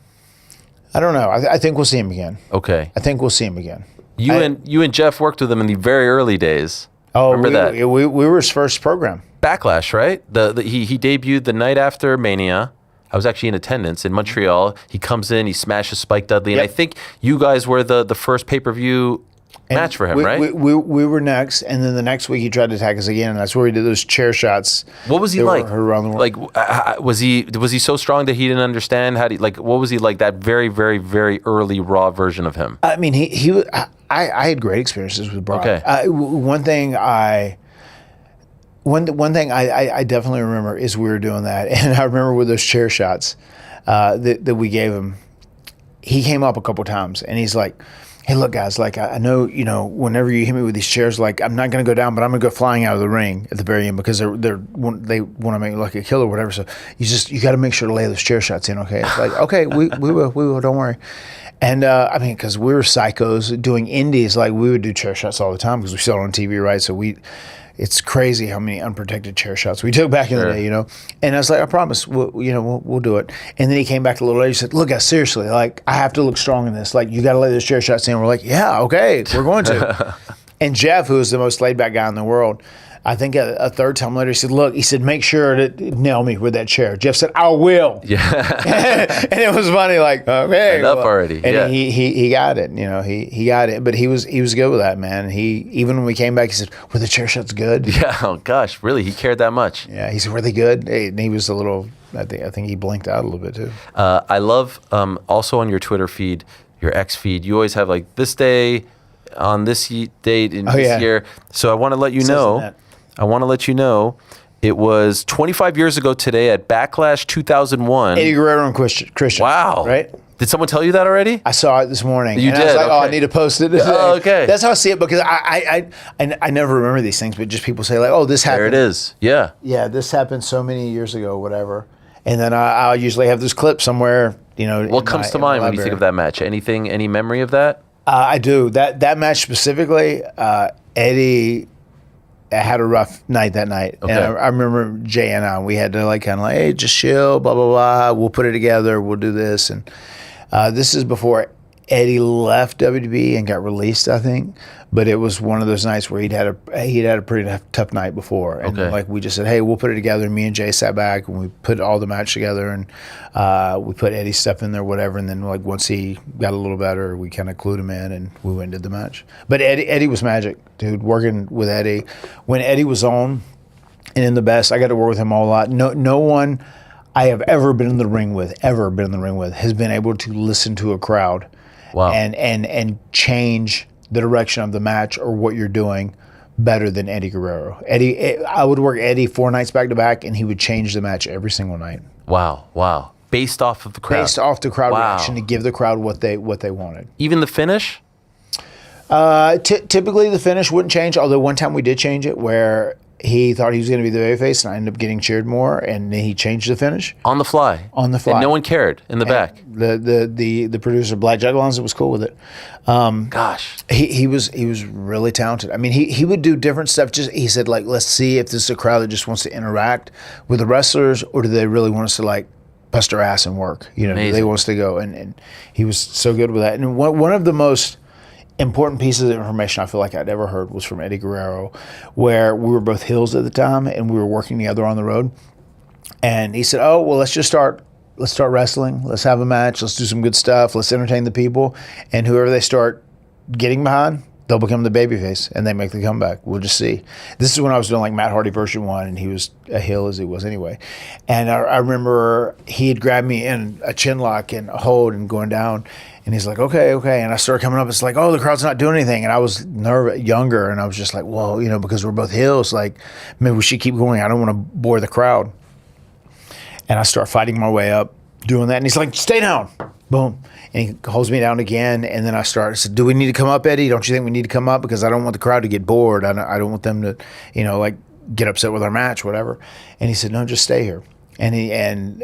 I don't know. I think we'll see him again. Okay. I think we'll see him again. You and Jeff worked with him in the very early days. Oh, remember that? We were his first program. Backlash, right? He debuted the night after Mania. I was actually in attendance in Montreal. He comes in, he smashes Spike Dudley, and I think you guys were the first pay-per-view match for him, right? We were next, and then the next week he tried to attack us again, and that's where he did those chair shots. What was he like? Around the world. Like, was he so strong that he didn't understand how to, like, what was he like, that very, very, very early raw version of him? I mean, I had great experiences with Brock. Okay. One thing I definitely remember is we were doing that, and I remember with those chair shots that we gave him, he came up a couple times, and he's like, hey, look, guys, like, I know, whenever you hit me with these chairs, like, I'm not going to go down, but I'm going to go flying out of the ring at the very end, because they want to make me look like a killer or whatever. So you got to make sure to lay those chair shots in, okay? It's like, okay, we will, don't worry. And, I mean, because we were psychos doing indies, like, we would do chair shots all the time because we saw it on TV, right? So it's crazy how many unprotected chair shots we took back in the day, And I was like, I promise, we'll do it. And then he came back a little later. He said, look, guys, seriously, like, I have to look strong in this. Like, you got to lay those chair shots in. We're like, yeah, okay, we're going to. And Jeff, who is the most laid back guy in the world, I think a third time later, he said, look, make sure to nail me with that chair. Jeff said, I will. Yeah. And it was funny, like, okay. Enough already. And he got it, he got it. But he was good with that, man. Even when we came back, he said, were the chair shots good? Yeah, oh gosh, really? He cared that much? Yeah, he said, were they good? And he was a little, I think he blinked out a little bit too. I love, also on your Twitter feed, your X feed, you always have like this day, on this date in this year. So I want to let you know. I want to let you know It was 25 years ago today at Backlash 2001. Eddie Guerrero and Christian. Wow. Right? Did someone tell you that already? I saw it this morning. You and did? I was like, okay. I need to post it. Oh, okay. That's how I see it because I never remember these things, but just people say like, this happened. There it is. Yeah. Yeah, this happened so many years ago, whatever. And then I'll usually have this clip somewhere, What comes to mind when you think of that match? Any memory of that? I do. That match specifically, Eddie had a rough night that night. Okay. And I remember Jay and we had to hey, just chill, blah, blah, blah. We'll put it together. We'll do this. And this is before Eddie left WWE and got released, I think. But it was one of those nights where he'd had a pretty tough night before. And we just said, hey, we'll put it together. And me and Jay sat back and we put all the match together and we put Eddie's stuff in there, whatever. And then once he got a little better, we kind of clued him in and we went and did the match. But Eddie was magic, dude, working with Eddie. When Eddie was on and in the best, I got to work with him a lot. No one I have ever been in the ring with has been able to listen to a crowd and change the direction of the match or what you're doing better than Eddie Guerrero. I would work Eddie 4 nights back to back, and he would change the match every single night. Wow. Based off of the crowd. Based off the crowd reaction to give the crowd what they wanted. Even the finish? Typically, the finish wouldn't change. Although one time we did change it, where he thought he was going to be the babyface, and I ended up getting cheered more, and he changed the finish on the fly. On the fly, and no one cared in the back. The producer Black Juggalons was cool with it. Gosh, he was really talented. I mean, he would do different stuff. He said let's see if this is a crowd that just wants to interact with the wrestlers, or do they really want us to bust their ass and work? Do they want us to go? And he was so good with that. And one of the most important pieces of information I feel like I'd ever heard was from Eddie Guerrero, where we were both heels at the time and we were working together on the road. And he said, let's start wrestling. Let's have a match. Let's do some good stuff. Let's entertain the people. And whoever they start getting behind, they'll become the babyface and they make the comeback. We'll just see. This is when I was doing Matt Hardy version 1 and he was a heel as he was anyway. And I remember he had grabbed me in a chin lock and a hold and going down. And he's like, okay. And I started coming up. It's the crowd's not doing anything. And I was younger, and I was just like, well, because we're both heels, maybe we should keep going. I don't want to bore the crowd. And I start fighting my way up, doing that. And he's like, stay down. Boom. And he holds me down again. And then I said, do we need to come up, Eddie? Don't you think we need to come up? Because I don't want the crowd to get bored. I don't want them to, get upset with our match, whatever. And he said, no, just stay here. And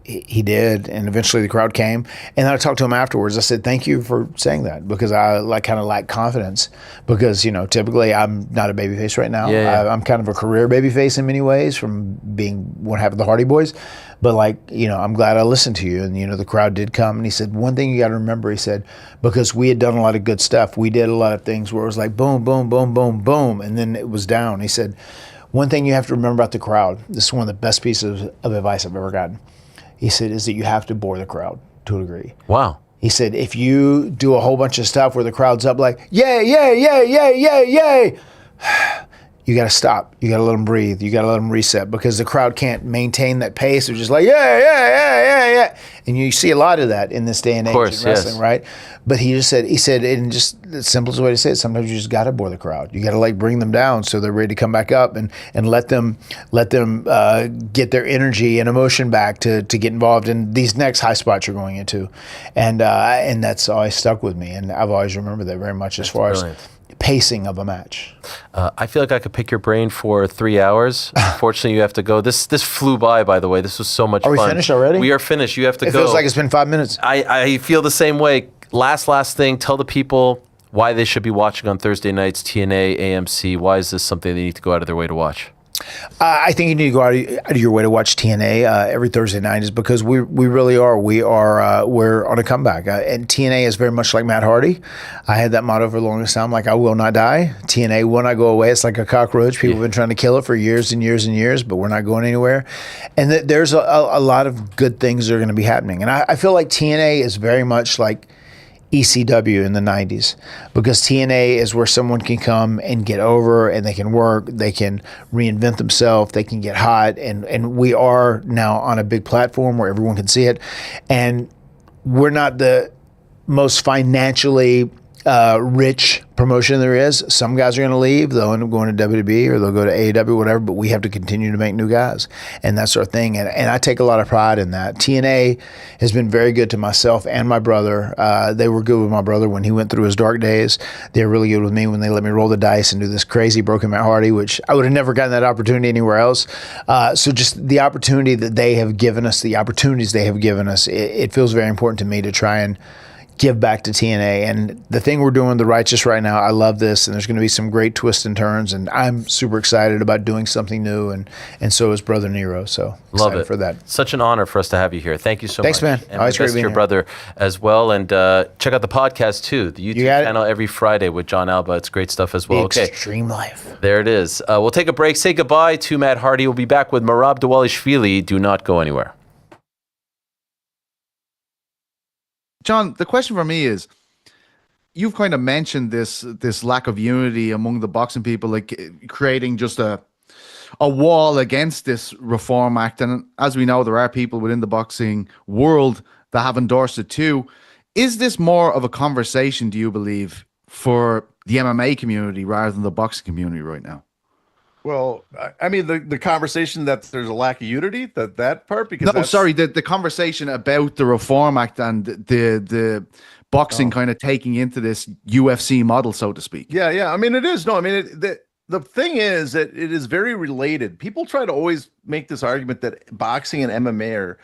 he did, and eventually the crowd came. And then I talked to him afterwards. I said, thank you for saying that, because I kind of lack confidence, because, typically I'm not a babyface right now. Yeah. I'm kind of a career babyface in many ways from being one half of the Hardy Boys. But I'm glad I listened to you. And, the crowd did come. And he said, one thing you got to remember, he said, because we had done a lot of good stuff. We did a lot of things where it was boom, boom, boom, boom, boom. And then it was down. He said, one thing you have to remember about the crowd, this is one of the best pieces of advice I've ever gotten. He said, is that you have to bore the crowd to a degree. Wow. He said, if you do a whole bunch of stuff where the crowd's up yay, yay, yay, yay, yay, yay, you got to stop. You got to let them breathe. You got to let them reset, because the crowd can't maintain that pace. They're just yeah, yeah, yeah, yeah, yeah. And you see a lot of that in this day and age in wrestling, right? But he said, and just the simplest way to say it, sometimes you just got to bore the crowd. You got to bring them down so they're ready to come back up, and let them get their energy and emotion back to get involved in these next high spots you're going into. And that's always stuck with me. And I've always remembered that very much as far as pacing of a match. I feel like I could pick your brain for 3 hours. Unfortunately, you have to go. This flew by the way. This was so much fun. Are we finished already? We are finished. You have to go. It feels like it's been 5 minutes. I feel the same way. Last thing. Tell the people why they should be watching on Thursday nights, TNA, AMC. Why is this something they need to go out of their way to watch? I think you need to go out of your way to watch TNA every Thursday night, is because we really are. We're on a comeback. And TNA is very much like Matt Hardy. I had that motto for the longest time, I will not die. TNA will not go away. It's like a cockroach. People have been trying to kill it for years and years and years, but we're not going anywhere. And there's a lot of good things that are going to be happening. And I feel like TNA is very much like ECW in the 90s, because TNA is where someone can come and get over, and they can work, they can reinvent themselves, they can get hot, and we are now on a big platform where everyone can see it. And we're not the most financially rich promotion there is. Some guys are going to leave. They'll end up going to WWE or they'll go to AEW, whatever, but we have to continue to make new guys. And that's our thing. And I take a lot of pride in that. TNA has been very good to myself and my brother. They were good with my brother when he went through his dark days. They were really good with me when they let me roll the dice and do this crazy Broken Matt Hardy, which I would have never gotten that opportunity anywhere else. So just the opportunity that they have given us, the opportunities they have given us, it feels very important to me to try and give back to TNA. And the thing we're doing, The Righteous, right now, I love this, and there's going to be some great twists and turns, and I'm super excited about doing something new, and so is Brother Nero. So love it for that. Such an honor for us to have you here. Thank you so Thanks, much. man. And Always my great best to being your here. brother as well. And check out the podcast too, the YouTube channel every Friday with John Alba. It's great stuff as well. The Extreme Life. There it is. We'll take a break. Say goodbye to Matt Hardy. We'll be back with Merab Dvalishvili. Do not go anywhere. John, the question for me is, you've kind of mentioned this lack of unity among the boxing people, like creating just a wall against this Reform Act. And as we know, there are people within the boxing world that have endorsed it too. Is this more of a conversation, do you believe, for the MMA community rather than the boxing community right now? Well, I mean, the conversation that there's a lack of unity, that part, because the conversation about the Reform Act and the boxing kind of taking into this UFC model, so to speak. Yeah. I mean, it is. No, I mean, the thing is that it is very related. People try to always make this argument that boxing and MMA are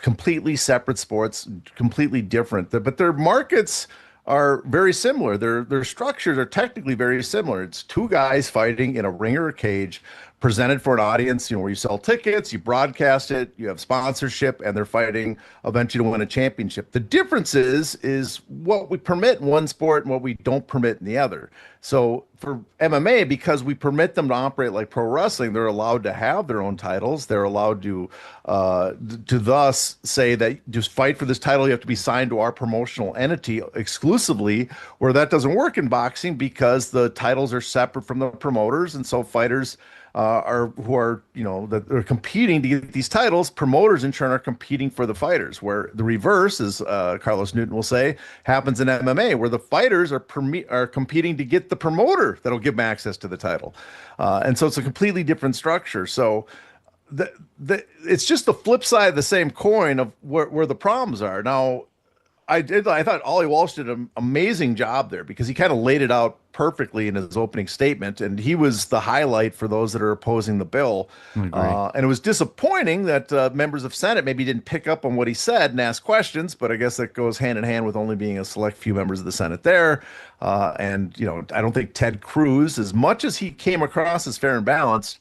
completely separate sports, completely different, but their markets are very similar. Their structures are technically very similar. It's two guys fighting in a ring or a cage, presented for an audience, where you sell tickets, you broadcast it, you have sponsorship, and they're fighting eventually to win a championship. The difference is what we permit in one sport and what we don't permit in the other. So for MMA, because we permit them to operate like pro wrestling, they're allowed to have their own titles. They're allowed to thus say that just fight for this title, you have to be signed to our promotional entity exclusively, where that doesn't work in boxing because the titles are separate from the promoters. And so fighters that are competing to get these titles, promoters in turn are competing for the fighters, where the reverse, as Carlos Newton will say, happens in MMA, where the fighters are competing to get the promoter that'll give them access to the title. And so it's a completely different structure. So it's just the flip side of the same coin of where the problems are. Now, I thought Ollie Walsh did an amazing job there because he kind of laid it out perfectly in his opening statement, and he was the highlight for those that are opposing the bill. And it was disappointing that members of Senate maybe didn't pick up on what he said and ask questions, but I guess that goes hand in hand with only being a select few members of the Senate there. And I don't think Ted Cruz, as much as he came across as fair and balanced,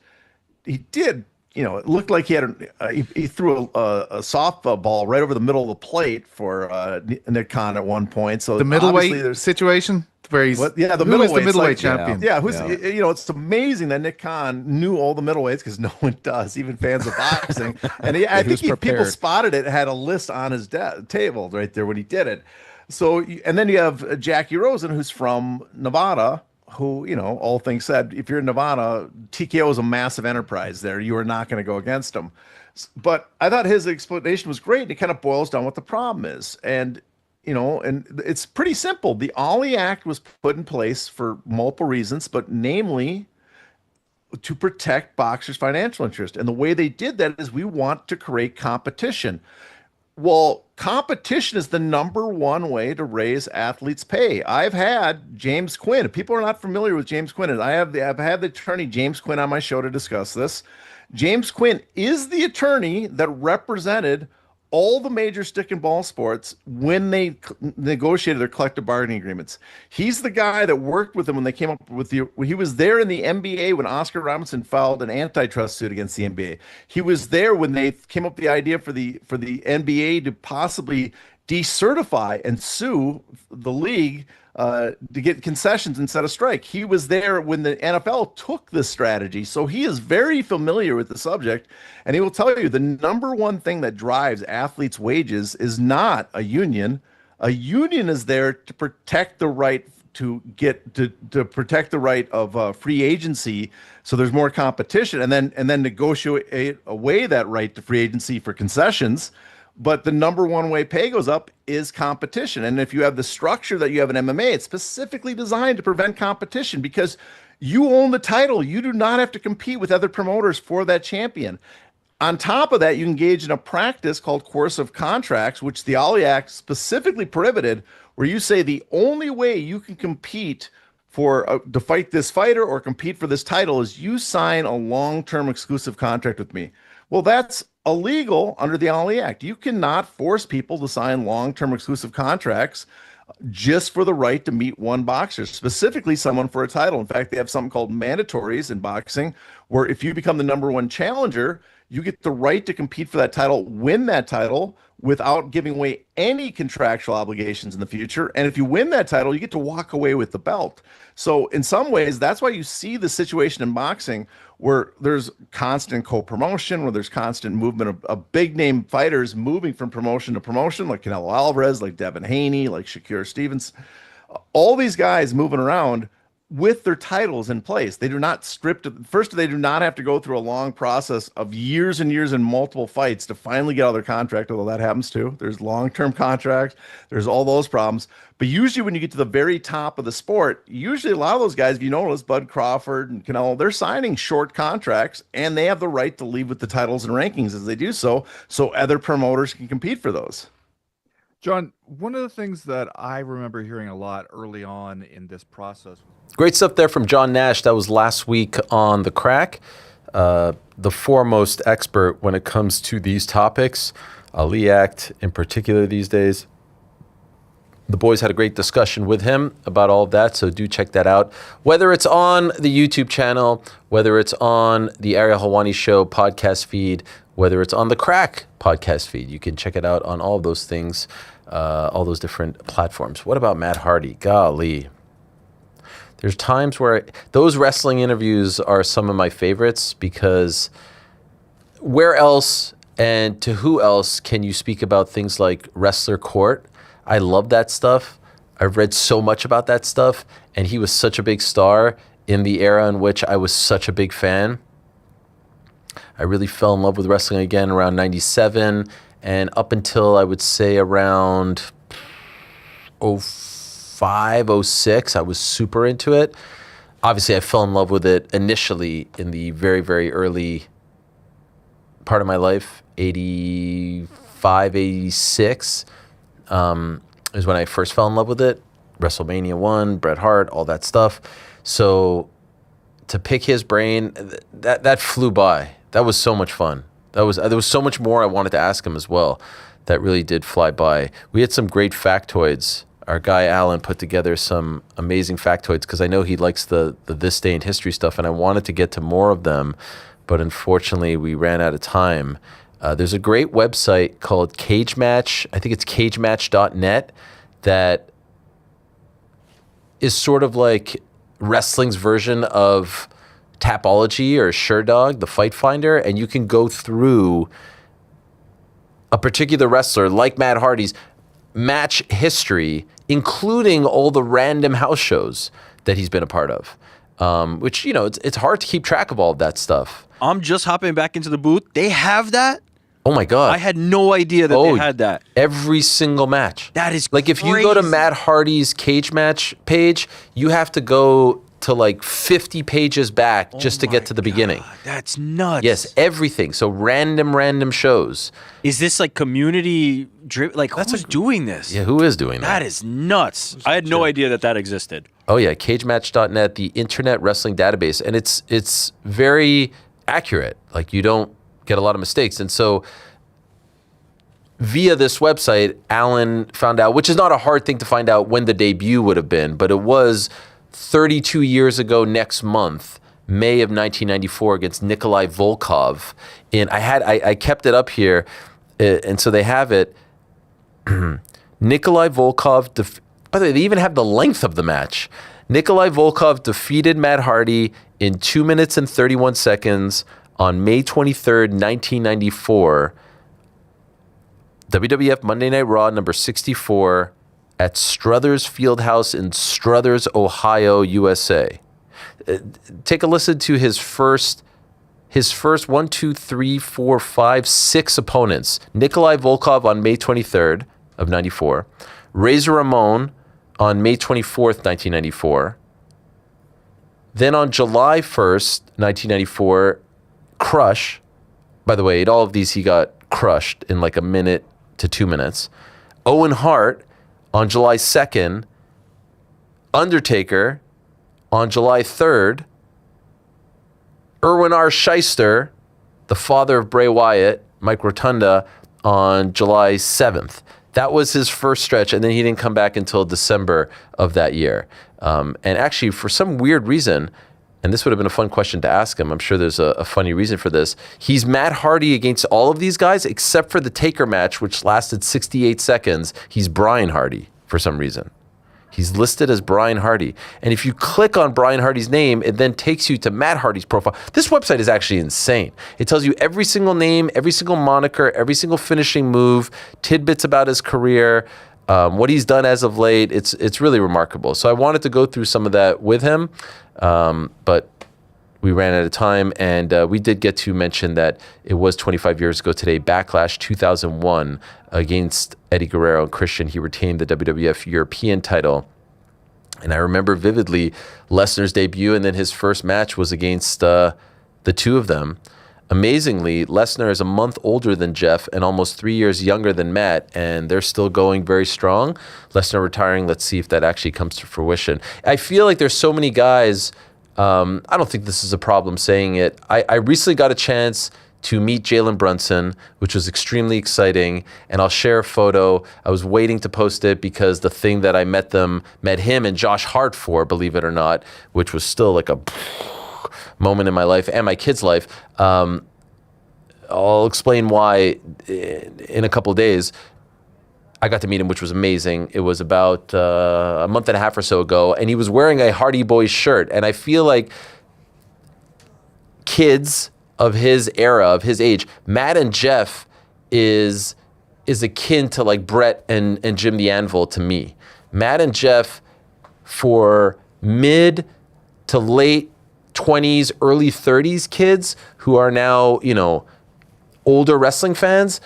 he did. It looked like he had he threw a softball right over the middle of the plate for Nick Khan at one point. So the middleweight situation where he's the middleweight champion. Yeah, it's amazing that Nick Khan knew all the middleweights because no one does, even fans of boxing. And I think people spotted it, had a list on his table right there when he did it. So and then you have Jackie Rosen, who's from Nevada, who, all things said, if you're in Nevada, TKO is a massive enterprise there. You are not going to go against them. But I thought his explanation was great. And it kind of boils down what the problem is. And, and it's pretty simple. The Ollie Act was put in place for multiple reasons, but namely to protect boxers' financial interest. And the way they did that is we want to create competition. Well, competition is the number one way to raise athletes' pay. I've had James Quinn. If people are not familiar with James Quinn, and I've had the attorney James Quinn on my show to discuss this. James Quinn is the attorney that represented all the major stick and ball sports when they negotiated their collective bargaining agreements. He's the guy that worked with them when they came up with he was there in the NBA when Oscar Robinson filed an antitrust suit against the NBA. He was there when they came up with the idea for the NBA to possibly decertify and sue the league to get concessions instead of strike. He was there when the NFL took this strategy. So he is very familiar with the subject, and he will tell you the number one thing that drives athletes' wages is not a union. A union is there to protect the right to protect the right of free agency, so there's more competition, and then negotiate away that right to free agency for concessions. But the number one way pay goes up is competition. And if you have the structure that you have in MMA, it's specifically designed to prevent competition because you own the title. You do not have to compete with other promoters for that champion. On top of that, you engage in a practice called coercive contracts, which the Ali Act specifically prohibited, where you say the only way you can compete to fight this fighter or compete for this title is you sign a long-term exclusive contract with me. Well, that's illegal under the Ali Act. You cannot force people to sign long-term exclusive contracts just for the right to meet one boxer, specifically someone for a title. In fact, they have something called mandatories in boxing, where if you become the number one challenger, you get the right to compete for that title, win that title without giving away any contractual obligations in the future. And if you win that title, you get to walk away with the belt. So in some ways, that's why you see the situation in boxing where there's constant co-promotion, where there's constant movement of big name fighters moving from promotion to promotion, like Canelo Alvarez, like Devin Haney, like Shakur Stevens. All these guys moving around with their titles in place. They do not they do not have to go through a long process of years and years and multiple fights to finally get out of their contract, although that happens too. There's long-term contracts, there's all those problems. But usually when you get to the very top of the sport, usually a lot of those guys, if you notice, Bud Crawford and Canelo, they're signing short contracts and they have the right to leave with the titles and rankings as they do so other promoters can compete for those. John, one of the things that I remember hearing a lot early on in this process. Great stuff there from John Nash. That was last week on The Crack. The foremost expert when it comes to these topics, Ali Act in particular these days. The boys had a great discussion with him about all of that, so do check that out. Whether it's on the YouTube channel, whether it's on the Ariel Helwani Show podcast feed, whether it's on The Crack podcast feed, you can check it out on all of those things, all those different platforms. What about Matt Hardy? Golly. There's times where those wrestling interviews are some of my favorites because where else and to who else can you speak about things like Wrestler Court? I love that stuff. I've read so much about that stuff, and he was such a big star in the era in which I was such a big fan. I really fell in love with wrestling again around 97, and up until I would say around 05, 06, I was super into it. Obviously, I fell in love with it initially in the very, very early part of my life, 85, 86. Is when I first fell in love with it. WrestleMania 1, Bret Hart, all that stuff. So to pick his brain, that flew by. That was so much fun. There was so much more I wanted to ask him as well. That really did fly by. We had some great factoids. Our guy Alan put together some amazing factoids because I know he likes the This Day in History stuff, and I wanted to get to more of them, but unfortunately we ran out of time. There's a great website called Cage Match. I think it's cagematch.net that is sort of like wrestling's version of Tapology or SureDog, the Fight Finder, and you can go through a particular wrestler like Matt Hardy's match history, including all the random house shows that he's been a part of, which, you know, it's hard to keep track of all of that stuff. I'm just hopping back into the booth. They have that? Oh my God. I had no idea that they had that. Every single match. That is like crazy. If you go to Matt Hardy's Cage Match page, you have to go to like 50 pages back just to get to the beginning. That's nuts. Yes, everything. So random shows. Is this like community driven? Like, who's doing this? Yeah, who is doing that? That is nuts. I had no idea that existed. Oh yeah, cagematch.net, the internet wrestling database. And it's very accurate. Like, you don't get a lot of mistakes. And so via this website, Alan found out, which is not a hard thing to find out when the debut would have been, but it was 32 years ago next month, May of 1994, against Nikolai Volkov. And I kept it up here, and so they have it. Nikolai Volkov, by the way, they even have the length of the match. Nikolai Volkov defeated Matt Hardy in 2 minutes and 31 seconds on May 23rd, 1994, WWF Monday Night Raw number 64 at Struthers Fieldhouse in Struthers, Ohio, USA. Take a listen to his first his first 6 opponents. Nikolai Volkov on May 23rd of 94. Razor Ramon on May 24th, 1994. Then on July 1st, 1994, Crush. By the way, in all of these, he got crushed in like a minute to 2 minutes. Owen Hart on July 2nd. Undertaker on July 3rd. Erwin R. Shyster, the father of Bray Wyatt, Mike Rotunda, on July 7th. That was his first stretch, and then he didn't come back until December of that year. And actually, for some weird reason, and this would have been a fun question to ask him, I'm sure there's a funny reason for this, he's Matt Hardy against all of these guys, except for the Taker match, which lasted 68 seconds. He's Brian Hardy for some reason. He's listed as Brian Hardy. And if you click on Brian Hardy's name, it then takes you to Matt Hardy's profile. This website is actually insane. It tells you every single name, every single moniker, every single finishing move, tidbits about his career, what he's done as of late. It's really remarkable. So I wanted to go through some of that with him, but we ran out of time, and we did get to mention that it was 25 years ago today, Backlash 2001 against Eddie Guerrero and Christian. He retained the WWF European title. And I remember vividly Lesnar's debut, and then his first match was against the two of them. Amazingly, Lesnar is a month older than Jeff and almost 3 years younger than Matt, and they're still going very strong. Lesnar retiring, let's see if that actually comes to fruition. I feel like there's so many guys, I don't think this is a problem saying it. I recently got a chance to meet Jalen Brunson, which was extremely exciting, and I'll share a photo. I was waiting to post it because the thing that I met him and Josh Hart for, believe it or not, which was still like a moment in my life and my kid's life. I'll explain why in a couple of days. I got to meet him, which was amazing. It was about a month and a half or so ago, and he was wearing a Hardy Boys shirt. And I feel like kids of his era, of his age, Matt and Jeff is akin to like Brett and Jim the Anvil to me. Matt and Jeff, for mid to late 20s, early 30s kids who are now, older wrestling fans,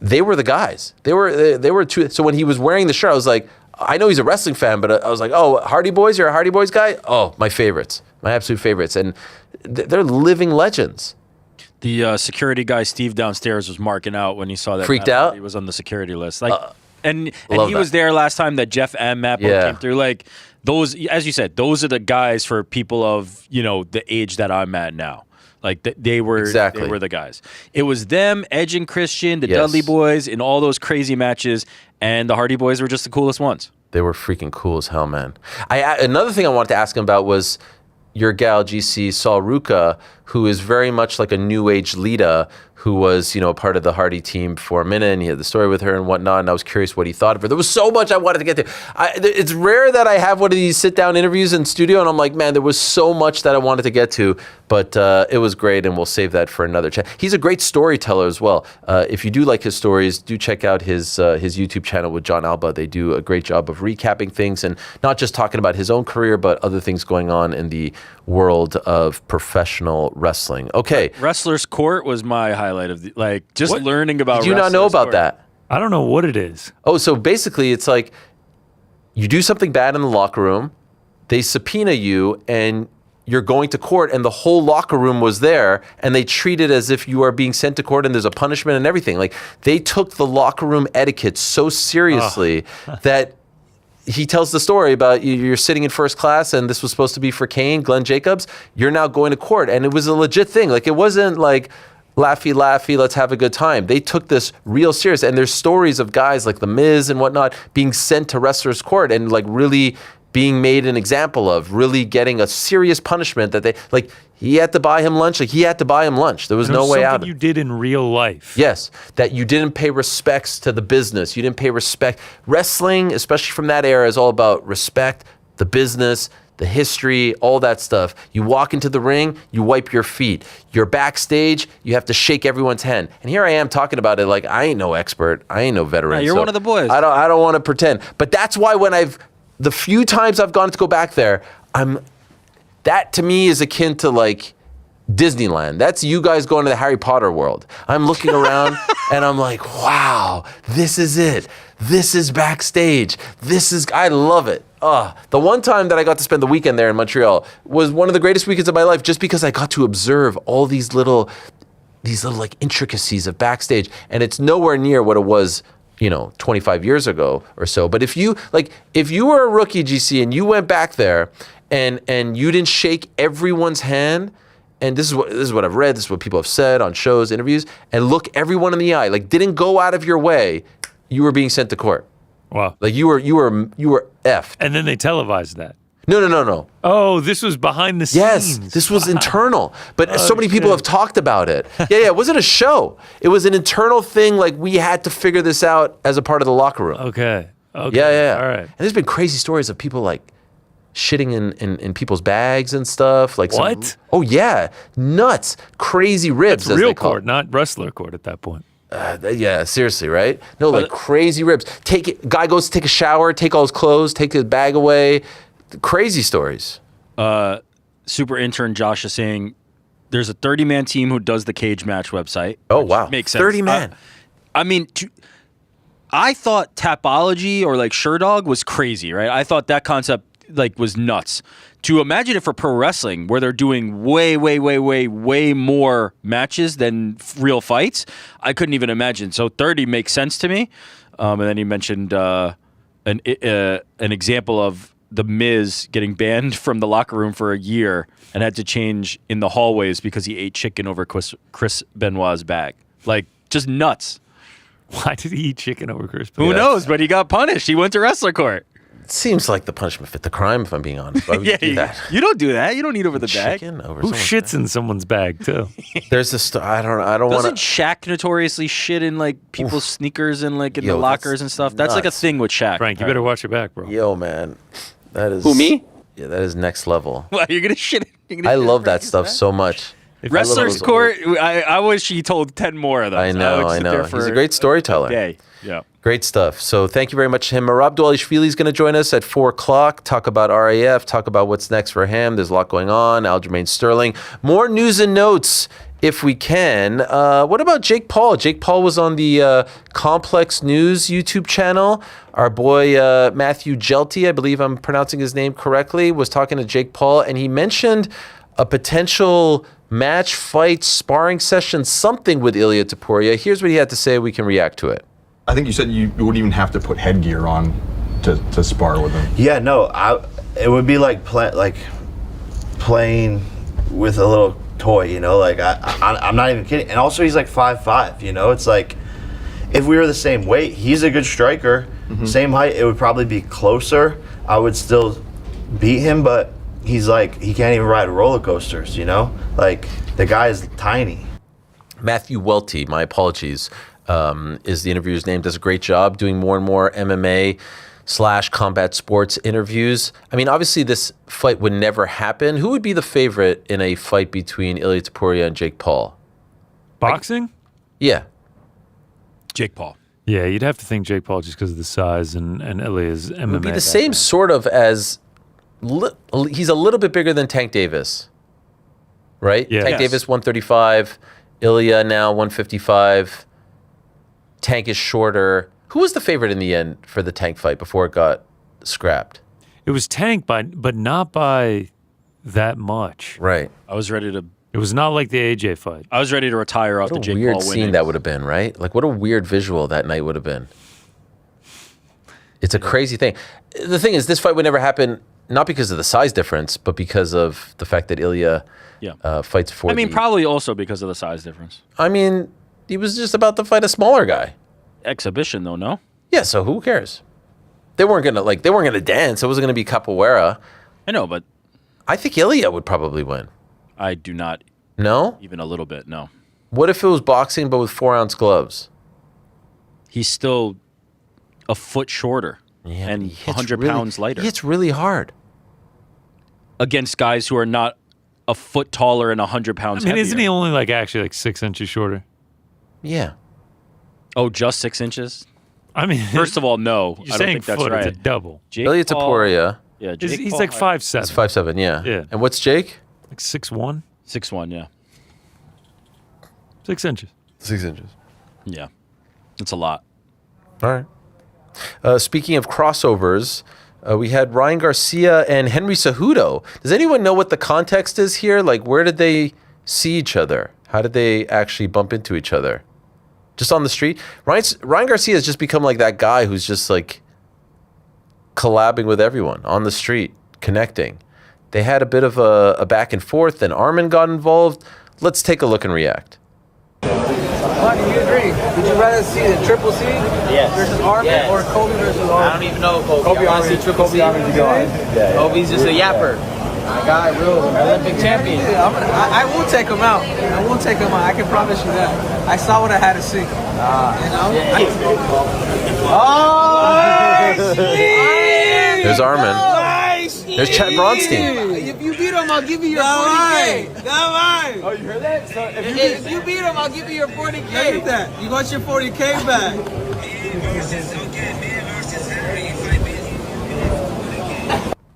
they were the guys. They were two. So when he was wearing the shirt, I was like, I know he's a wrestling fan, but I was like, oh, Hardy Boys, you're a Hardy Boys guy? Oh, my favorites, my absolute favorites. And they're living legends. The security guy, Steve, downstairs was marking out when he saw that. Freaked out? He was on the security list. And he was there last time that Jeff and Matt both came through. Like, those, as you said, those are the guys for people of, the age that I'm at now. Like they were the guys. It was them, Edge and Christian, the Dudley Boys in all those crazy matches, and the Hardy Boys were just the coolest ones. They were freaking cool as hell, man. Another thing I wanted to ask him about was your gal, GC Saul Ruka, who is very much like a new age Lita, who was, part of the Hardy team for a minute, and he had the story with her and whatnot, and I was curious what he thought of her. There was so much I wanted to get to. It's rare that I have one of these sit-down interviews in studio, and I'm like, man, there was so much that I wanted to get to, but it was great, and we'll save that for another chat. He's a great storyteller as well. If you do like his stories, do check out his YouTube channel with John Alba. They do a great job of recapping things, and not just talking about his own career, but other things going on in the world of professional wrestling. Okay. Wrestler's Court was my highlight of learning about. Did you not know about that? I don't know what it is. Oh, so basically it's like you do something bad in the locker room, they subpoena you, and you're going to court, and the whole locker room was there, and they treat it as if you are being sent to court and there's a punishment and everything. Like, they took the locker room etiquette so seriously that he tells the story about you're sitting in first class, and this was supposed to be for Kane, Glenn Jacobs. You're now going to court, and it was a legit thing. Like, it wasn't like laughy, let's have a good time. They took this real serious, and there's stories of guys like The Miz and whatnot being sent to wrestlers' court and like really being made an example of, really getting a serious punishment that he had to buy him lunch. Like, he had to buy him lunch. There was no way out. Something you did in real life. Yes, that you didn't pay respects to the business. You didn't pay respect. Wrestling, especially from that era, is all about respect, the business, the history, all that stuff. You walk into the ring, you wipe your feet. You're backstage, you have to shake everyone's hand. And here I am talking about it like I ain't no expert, I ain't no veteran. Yeah, you're one of the boys. I don't want to pretend. But that's why when the few times I've gone to go back there, that to me is akin to like Disneyland. That's you guys going to the Harry Potter world. I'm looking around and I'm like, wow, this is it. This is backstage. I love it. The one time that I got to spend the weekend there in Montreal was one of the greatest weekends of my life, just because I got to observe all these little like intricacies of backstage, and it's nowhere near what it was, 25 years ago or so. But if you were a rookie, GC, and you went back there and you didn't shake everyone's hand, and this is what I've read, this is what people have said on shows, interviews, and look everyone in the eye, like didn't go out of your way, you were being sent to court. Wow. Like you were effed. And then they televised that. No. Oh, this was behind the scenes. Yes, this was internal. But so many people have talked about it. Yeah, it wasn't a show. It was an internal thing. Like, we had to figure this out as a part of the locker room. Okay. Yeah. All right. And there's been crazy stories of people like shitting in people's bags and stuff. Like what? Oh yeah, nuts, crazy ribs. It's real court, not wrestler court at that point. Yeah, seriously, right? No, like crazy ribs. Guy goes to take a shower, take all his clothes, take his bag away. Crazy stories. Super intern Josh is saying there's a 30-man team who does the cage match website. Oh wow, makes sense. 30 man. I thought Tapology or like Sherdog was crazy, right? I thought that concept was nuts. To imagine it for pro wrestling, where they're doing way more matches than real fights, I couldn't even imagine. So 30 makes sense to me. And then he mentioned an example of The Miz getting banned from the locker room for a year and had to change in the hallways because he ate chicken over Chris Benoit's bag. Like, just nuts. Why did he eat chicken over Chris Benoit? Who knows? But he got punished. He went to wrestler court. It seems like the punishment fit the crime, if I'm being honest. Why would you do that? You don't do that. You don't eat over the bag. Chicken over Who shits in someone's bag too? There's this. I don't want Doesn't Shaq notoriously shit in like people's sneakers and like in the lockers and stuff? That's like a thing with Shaq. Frank, you better watch your back, bro. Yo, man, that is Who, me? Yeah, that is next level. Well, you're gonna shit. I love that stuff so much. Wrestler's court. I wish he told 10 more of those. I know. He's a great storyteller. Yeah. Great stuff. So thank you very much to him. Merab Dvalishvili is going to join us at 4 o'clock, talk about RAF, talk about what's next for him. There's a lot going on. Aljamain Sterling. More news and notes if we can. What about Jake Paul? Jake Paul was on the Complex News YouTube channel. Our boy Matthew Jelty, I believe I'm pronouncing his name correctly, was talking to Jake Paul, and he mentioned a potential match, fight, sparring session, something with Ilia Topuria. Here's what he had to say. We can react to it. I think you said you wouldn't even have to put headgear on to spar with him. Yeah, no, it would be like playing with a little toy, you know. Like I'm not even kidding. And also, he's like 5'5", you know. It's like if we were the same weight, he's a good striker. Same height, it would probably be closer. I would still beat him, but he's like he can't even ride roller coasters, you know. Like the guy is tiny. Matthew Welty, my apologies. Is the interviewer's name, does a great job doing more and more MMA/combat sports interviews. I mean, obviously this fight would never happen. Who would be the favorite in a fight between Ilia Topuria and Jake Paul? Boxing? Yeah. Jake Paul. Yeah, you'd have to think Jake Paul just because of the size and Ilia's MMA. It would be the same sort of as, he's a little bit bigger than Tank Davis, right? Yeah. Tank Davis 135, Ilia now 155. Tank is shorter. Who was the favorite in the end for the Tank fight before it got scrapped? It was Tank, but not by that much. Right. I was ready to. It was not like the AJ fight. I was ready to retire off the Jake Paul weird winning. scene that would have been, right? Like, what a weird visual that night would have been. It's a crazy thing. The thing is, this fight would never happen, not because of the size difference, but because of the fact that Ilia fights for. I mean, probably also because of the size difference. I mean, he was just about to fight a smaller guy. Exhibition, though, no? Yeah, so who cares? They weren't gonna dance. It wasn't gonna be capoeira. I know, but I think Ilia would probably win. I do not. No? Even a little bit, no. What if it was boxing but with 4-ounce gloves? He's still a foot shorter and 100 pounds lighter. He hits really hard. Against guys who are not a foot taller and 100 pounds heavier. Isn't he only actually 6 inches shorter? Yeah. Oh, just 6 inches? I mean, first of all, no. You're I don't saying think that's foot, right. it's a double. Ilia Topuria. Yeah, he's like 5'7". He's 5'7", yeah. Yeah. And what's Jake? Like 6'1". 6'1", yeah. 6 inches. 6 inches. Yeah, it's a lot. All right. Speaking of crossovers, we had Ryan Garcia and Henry Cejudo. Does anyone know what the context is here? Like, where did they see each other? How did they actually bump into each other? Just on the street? Ryan Garcia has just become like that guy who's just like collabing with everyone on the street, connecting. They had a bit of a back and forth, then Armin got involved. Let's take a look and react. Why do you agree? Would you rather see the Triple C versus Armin or Kobe versus Armin? I don't even know Kobe. I want to see Triple C. Kobe's just a yapper. My guy, real Olympic champion. I will take him out. I will take him out. I can promise you that. I saw what I had to see. There's Armin. There's Chad Bronstein. If you beat him, I'll give you your 40K. Oh, you heard that? So if you beat him, I'll give you your 40K. Look at that. You got your 40K back.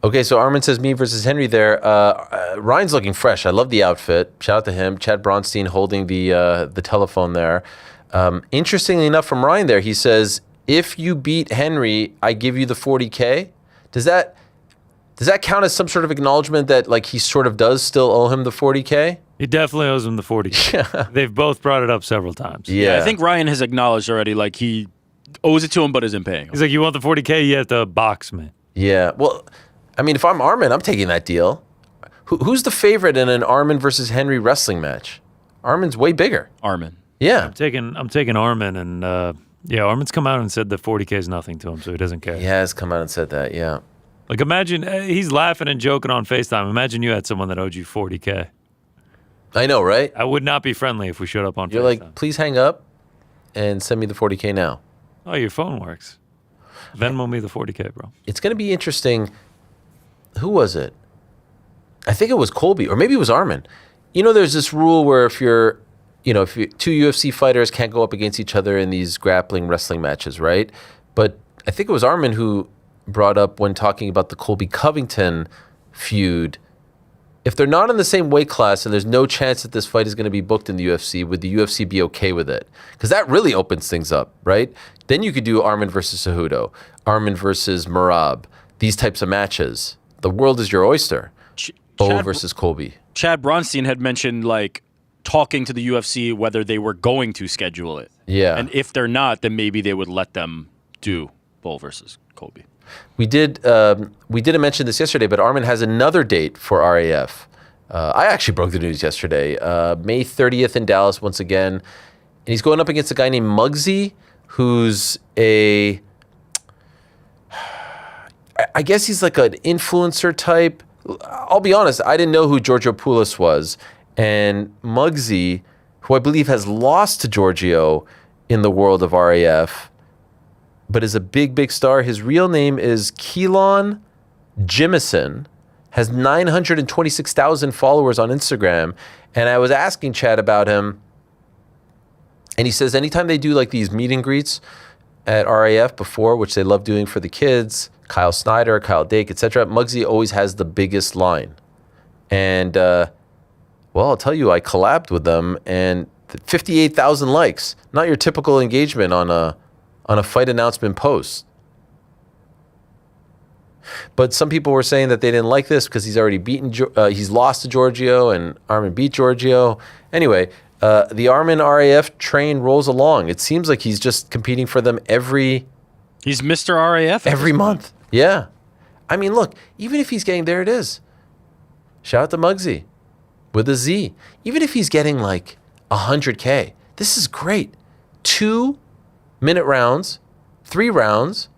Okay, so Armin says me versus Henry there. Ryan's looking fresh. I love the outfit. Shout out to him. Chad Bronstein holding the telephone there. Interestingly enough, from Ryan there, he says, if you beat Henry, I give you the 40K. Does that count as some sort of acknowledgement that like he sort of does still owe him the 40K? He definitely owes him the 40K. They've both brought it up several times. Yeah, I think Ryan has acknowledged already, like he owes it to him but isn't paying him. He's like, you want the 40K? You have to box me. Yeah, well, I mean, if I'm Armin, I'm taking that deal. Who's the favorite in an Armin versus Henry wrestling match? Armin's way bigger. Armin. Yeah. I'm taking Armin, and Armin's come out and said the 40K is nothing to him, so he doesn't care. He has come out and said that, yeah. Like, imagine, he's laughing and joking on FaceTime. Imagine you had someone that owed you 40K. I know, right? I would not be friendly if we showed up on You're FaceTime. like, please hang up and send me the 40K now. Oh, your phone works. Venmo me the 40K, bro. It's going to be interesting. Who was it? I think it was Colby, or maybe it was Armin. You know, there's this rule where if two UFC fighters can't go up against each other in these grappling wrestling matches, right? But I think it was Armin who brought up when talking about the Colby Covington feud. If they're not in the same weight class and there's no chance that this fight is going to be booked in the UFC, would the UFC be okay with it? Because that really opens things up, right? Then you could do Armin versus Cejudo, Armin versus Merab, these types of matches. The world is your oyster. Bo versus Colby. Chad Bronstein had mentioned like talking to the UFC whether they were going to schedule it. Yeah. And if they're not, then maybe they would let them do Bo versus Colby. We didn't mention this yesterday, but Armin has another date for RAF. I actually broke the news yesterday. May 30th in Dallas once again. And he's going up against a guy named Muggsy, who's I guess he's like an influencer type. I'll be honest, I didn't know who Giorgio Poulos was. And Muggsy, who I believe has lost to Giorgio in the world of RAF, but is a big, big star. His real name is Keelan Jimison, has 926,000 followers on Instagram. And I was asking Chad about him, and he says anytime they do like these meet and greets at RAF before, which they love doing for the kids, Kyle Snyder, Kyle Dake, etc., Muggsy always has the biggest line. And, well, I'll tell you, I collabed with them, and 58,000 likes. Not your typical engagement on a fight announcement post. But some people were saying that they didn't like this because he's already he's lost to Giorgio, and Armin beat Giorgio. Anyway, the Armin RAF train rolls along. It seems like he's just competing for them He's Mr. RAF every month. Yeah. I mean, look, even if he's getting, there it is. Shout out to Muggsy with a Z. Even if he's getting like 100K, this is great. 2-minute rounds, 3 rounds.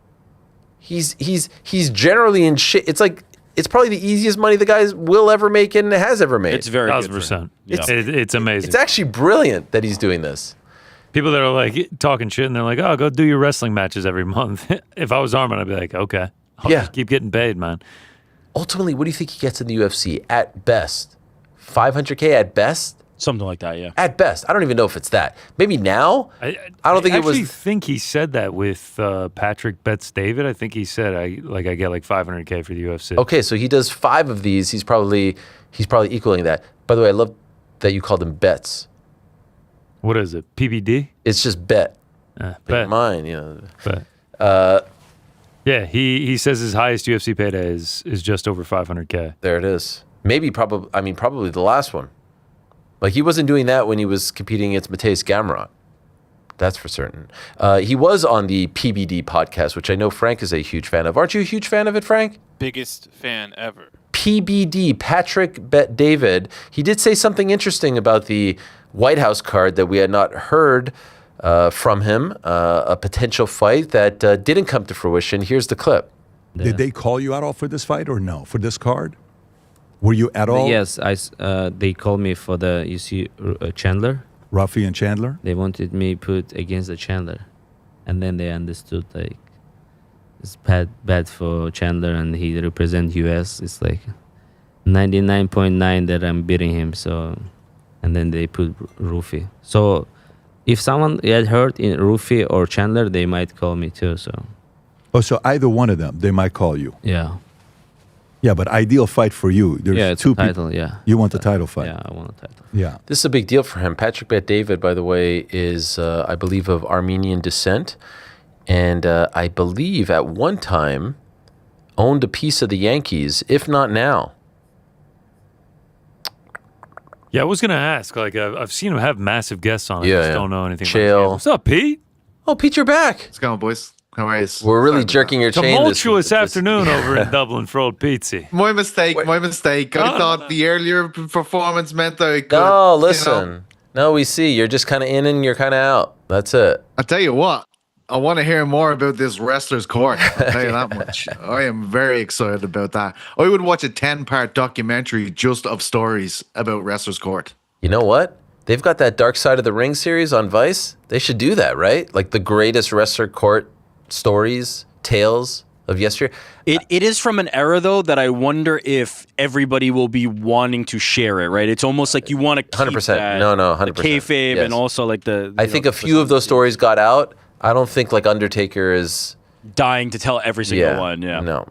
He's generally in shit. It's like, it's probably the easiest money the guys will ever make and has ever made. It's very 1,000%. It's amazing. It's actually brilliant that he's doing this. People that are like talking shit and they're like, oh, go do your wrestling matches every month. If I was Armin, I'd be like, okay, I'll just keep getting paid, man. Ultimately, what do you think he gets in the UFC at best? 500K at best? Something like that, yeah. At best. I don't even know if it's that. Maybe now? I don't think it was. I actually think he said that with Patrick Betts-David. I think he said, I get like 500K for the UFC. Okay, so he does 5 of these. He's probably equaling that. By the way, I love that you called him Betts. What is it? PBD? It's just bet. Bet. Mine, you know. Bet. Yeah, he says his highest UFC payday is just over 500K. There it is. Probably the last one. Like, he wasn't doing that when he was competing against Mateusz Gamrot. That's for certain. He was on the PBD podcast, which I know Frank is a huge fan of. Aren't you a huge fan of it, Frank? Biggest fan ever. PBD, Patrick Bet David. He did say something interesting about the White House card that we had not heard from him, a potential fight that didn't come to fruition. Here's the clip. Did they call you at all for this fight or no? For this card? Were you at all? Yes, they called me for the, Chandler. Ruffy and Chandler? They wanted me put against the Chandler. And then they understood, like, it's bad for Chandler and he represents US. It's like 99.9 that I'm beating him. So, and then they put Ruffy. So if someone had hurt in Ruffy or Chandler, they might call me too. So. Oh, so either one of them, they might call you. Yeah. Yeah, but ideal fight for you. There's it's two a title, people. yeah. You want the title fight? Yeah, I want a title. Yeah. This is a big deal for him. Patrick Bet David, by the way, is, I believe, of Armenian descent. And I believe at one time owned a piece of the Yankees, if not now. Yeah, I was going to ask. Like, I've seen him have massive guests on. I just don't know anything Chill. about it. What's up, Pete? Oh, Pete, you're back. What's going on, boys? How are you? We're really jerking your chain. Tumultuous afternoon over in Dublin for old Petesy. My mistake. I thought the earlier performance meant that I could. No, listen. No, we see. You're just kind of in and you're kind of out. That's it. I tell you what. I want to hear more about this wrestler's court. I'll tell you that much. I am very excited about that. I would watch a 10-part documentary just of stories about wrestler's court. You know what? They've got that Dark Side of the Ring series on Vice. They should do that, right? Like the greatest wrestler court stories, tales of yesteryear. It is from an era, though, that I wonder if everybody will be wanting to share it, right? It's almost like you want to keep 100%. that, No, 100%. the kayfabe, Yes. and also like the... I think a few of those stories got out. I don't think like Undertaker is... dying to tell every single one, yeah. No.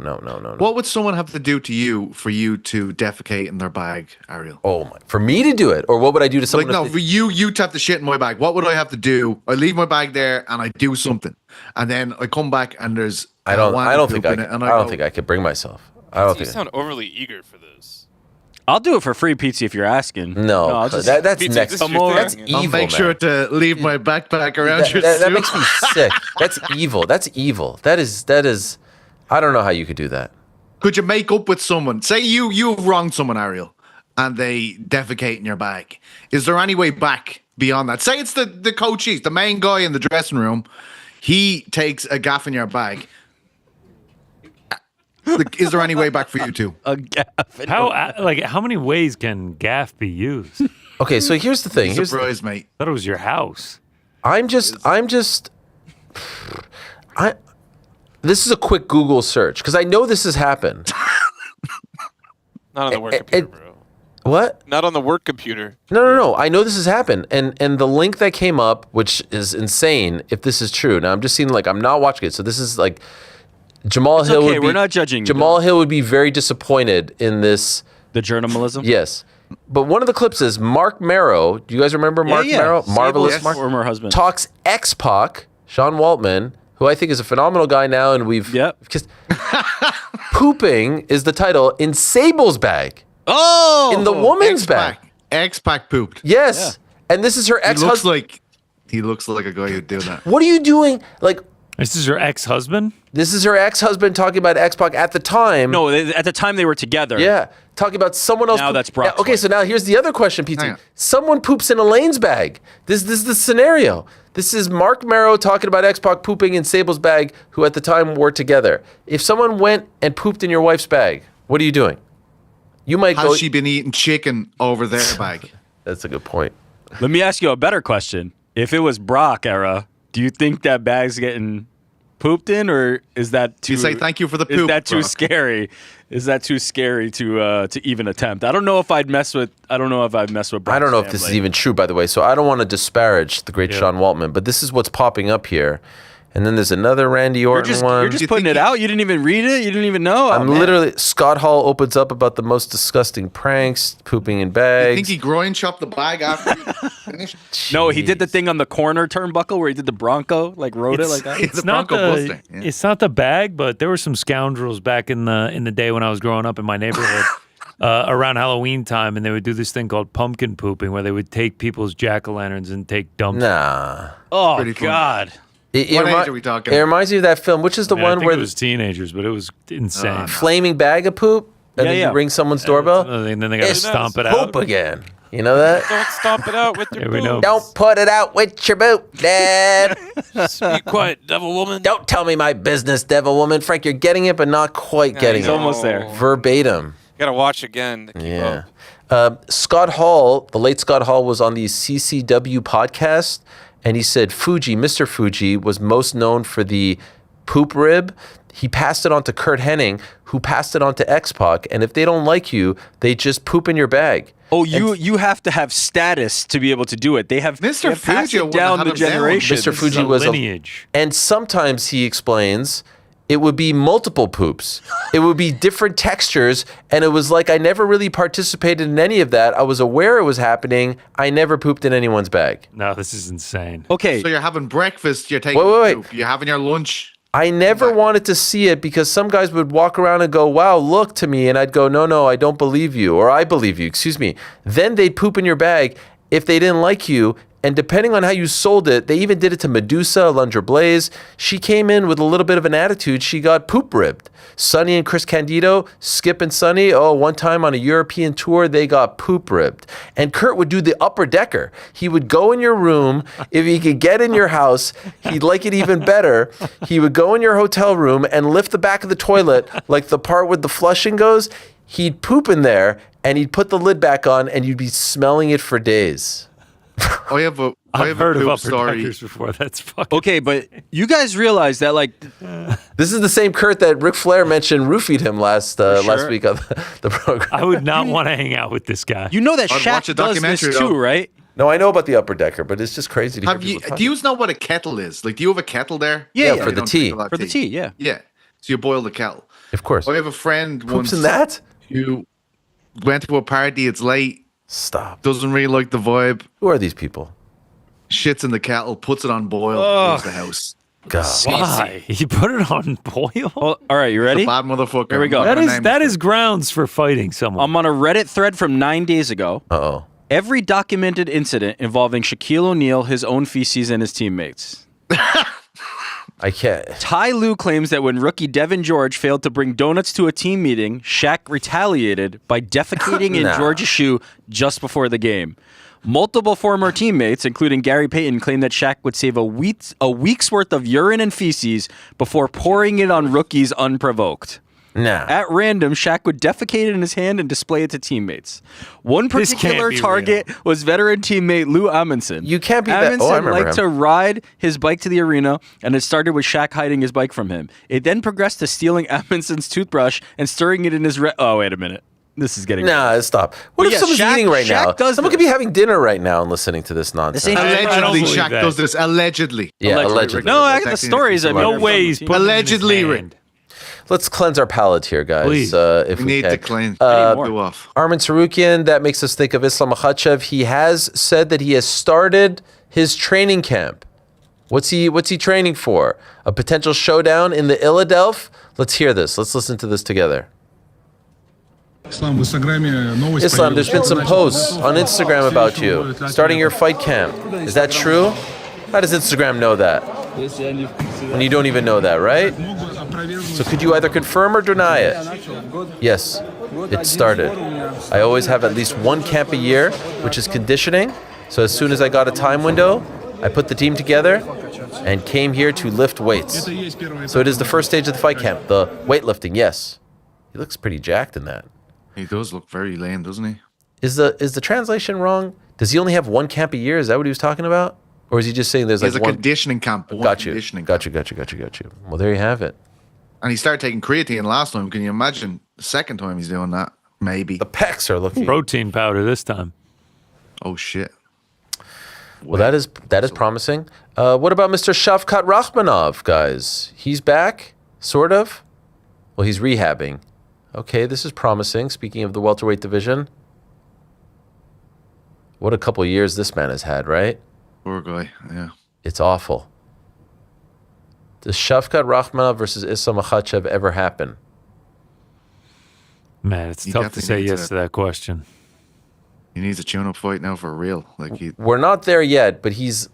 What would someone have to do to you for you to defecate in their bag, Ariel? Oh my! For me to do it, or what would I do to someone? Like, no, for you tap the shit in my bag. What would I have to do? I leave my bag there and I do something, and then I come back and there's I don't think I go, think I could bring myself. I don't You think. sound overly eager for this. I'll do it for free, Pizza, if you're asking. No, I'll just, that's Pizza, next. this is your That's thing. evil. I'll make sure to leave my backpack around your that suit. makes me sick. That's evil. That's evil. That is. I don't know how you could do that. Could you make up with someone? Say you've wronged someone, Ariel, and they defecate in your bag. Is there any way back beyond that? Say it's the coaches, the main guy in the dressing room. He takes a gaff in your bag. Is there any way back for you two? A gaff. How many ways can gaff be used? Okay, so here's the thing. Surprise, mate. I thought it was your house. This is a quick Google search because I know this has happened. Not on the work computer, bro. What? Not on the work computer. No. I know this has happened, and the link that came up, which is insane, if this is true. Now I'm just seeing I'm not watching it, so this is like Jamal It's Hill. okay, would be, we're not judging. Jamal Hill would be very disappointed in this. The journalism. Yes. But one of the clips is Mark Marrow. Do you guys remember Mark Marrow? Marvelous Mark. Former husband. Talks X-Pac, Sean Waltman, who I think is a phenomenal guy now, and we've kissed. Pooping is the title in Sable's bag. Oh! In the woman's bag. X-Pac pooped. Yes. Yeah. And this is her ex-husband. He looks like a guy who'd do that. What are you doing? This is her ex-husband? This is her ex-husband talking about X-Pac at the time. No, at the time they were together. Yeah. Talking about someone else. Now that's Brock's Okay, wife. so now here's the other question, Pete. Someone poops in Elaine's bag. This is the scenario. This is Mark Marrow talking about X-Pac pooping in Sable's bag, who at the time were together. If someone went and pooped in your wife's bag, what are you doing? You might Has she been eating chicken over their bag? That's a good point. Let me ask you a better question. If it was Brock era, do you think that bag's getting pooped in, or is that too? You say thank you for the poop. Is that too Brock. scary? Is that too scary to even attempt? I don't know if I'd mess with. I don't know if I'd mess with. Brock's I don't know if this is family. even true, by the way. So I don't want to disparage the great Sean Waltman, but this is what's popping up here. And then there's another Randy Orton one. You're just putting it out. You didn't even read it. You didn't even know. I'm literally. Scott Hall opens up about the most disgusting pranks, pooping in bags. You think he groin chopped the bag after he finished? No, he did the thing on the corner turnbuckle where he did the Bronco, like rode it like that. It's not it's not the bag, but there were some scoundrels back in the day when I was growing up in my neighborhood. Around Halloween time, and they would do this thing called pumpkin pooping, where they would take people's jack-o'-lanterns and take dumps. Nah. Oh God. What age are we talking? It reminds me of that film, which is the I one think where it was teenagers, but it was insane. Flaming bag of poop, and then you ring someone's doorbell, and then they got to stomp it out poop again. You know that? Don't stomp it out with your boobs. Don't put it out with your boot, Dad. Be quiet, devil woman. Don't tell me my business, devil woman. Frank, you're getting it, but not quite getting he's it. almost there. Verbatim. Gotta watch again to keep up. Scott Hall, the late Scott Hall, was on the CCW podcast, and he said Mr. Fuji, was most known for the poop rib. He passed it on to Kurt Hennig, who passed it on to X-Pac, and if they don't like you, they just poop in your bag. Oh, you have to have status to be able to do it. They have Mr. passed Fuji it down the generation. Mr. Fuji was lineage. And sometimes he explains it would be multiple poops. It would be different textures, and it was like I never really participated in any of that. I was aware it was happening. I never pooped in anyone's bag. No, this is insane. Okay. So you're having breakfast, you're taking Wait. poop, you're having your lunch. I never wanted to see it because some guys would walk around and go, wow, look to me. And I'd go, no, I don't believe you. Or I believe you, excuse me. Then they'd poop in your bag if they didn't like you. And depending on how you sold it, they even did it to Medusa, Alundra Blaze. She came in with a little bit of an attitude. She got poop ribbed. Sonny and Chris Candido, Skip and Sonny, one time on a European tour, they got poop ribbed. And Kurt would do the upper decker. He would go in your room. If he could get in your house, he'd like it even better. He would go in your hotel room and lift the back of the toilet, like the part where the flushing goes. He'd poop in there, and he'd put the lid back on, and you'd be smelling it for days. I have a I've heard of upper story deckers before. That's fucking Okay, but you guys realize that like This is the same Kurt that Ric Flair mentioned roofied him last week on the program. I would not want to hang out with this guy. you know that I'd watch Shaq a does this documentary, too, though. right? No, I know about the upper decker, but it's just crazy to hear Have you? people talk. Do you know what a kettle is? Like, do you have a kettle there? Yeah, for You the don't tea. drink a lot of For the tea, yeah. Yeah. So you boil the kettle. Of course. I have a friend Poops once in that? who went to a party. It's late. Stop. Doesn't really like the vibe. Who are these people? Shits in the kettle. Puts it on boil. Leaves the house. God. Why? You put it on boil? Well, all right, you ready? Bad motherfucker. Here we go. That is grounds for fighting someone. I'm on a Reddit thread from 9 days ago. Uh-oh. Every documented incident involving Shaquille O'Neal, his own feces, and his teammates. I can't. Ty Lue claims that when rookie Devin George failed to bring donuts to a team meeting, Shaq retaliated by defecating in Nah. George's shoe just before the game. Multiple former teammates, including Gary Payton, claimed that Shaq would save a week's worth of urine and feces before pouring it on rookies unprovoked. Nah. At random, Shaq would defecate it in his hand and display it to teammates. One This can't particular be target was veteran teammate Lou Amundsen. You can't be Amundsen that. Oh, I remember liked him. to ride his bike to the arena, and it started with Shaq hiding his bike from him. It then progressed to stealing Amundsen's toothbrush and stirring it in his... Oh, wait a minute. This is getting... Nah, stop. What But if yeah, someone's Shaq- eating right Shaq now? does Someone this. could be having dinner right now and listening to this nonsense. ain't- I don't Allegedly, believe Shaq that. does this. Allegedly. Yeah, allegedly. No, I got the stories. I mean, No way he's putting Allegedly, it in his Rick. hand. Let's cleanse our palate here, guys. Please. If We we need can. to clean. Anymore. Go off. Armin Sarukian, that makes us think of Islam Makhachev. He has said that he has started his training camp. What's he training for? A potential showdown in the Philadelphia? Let's hear this. Let's listen to this together. Islam, there's been some posts on Instagram about you starting your fight camp. Is that true? How does Instagram know that? When you don't even know that, right? So could you either confirm or deny it? Yes, it started. I always have at least one camp a year, which is conditioning. So as soon as I got a time window, I put the team together and came here to lift weights. So it is the first stage of the fight camp, the weightlifting, yes. He looks pretty jacked in that. He does look very lame, doesn't he? Is the translation wrong? Does he only have one camp a year? Is that what he was talking about? Or is he just saying there's He has like a one? conditioning camp. one Got you. conditioning Got you. Well, there you have it. And he started taking creatine last time. Can you imagine the second time he's doing that? Maybe. The pecs are looking. Protein powder this time. Oh, shit. Well, that is promising. What about Mr. Shavkat Rakhmonov, guys? He's back, sort of. Well, he's rehabbing. Okay, this is promising. Speaking of the welterweight division, what a couple years this man has had, right? Poor guy. Yeah. It's awful. Does Shavkat Rakhmonov versus Issa Makhachev ever happen? Man, it's tough to say yes to that question. He needs a tune-up fight now for real. We're not there yet, but he's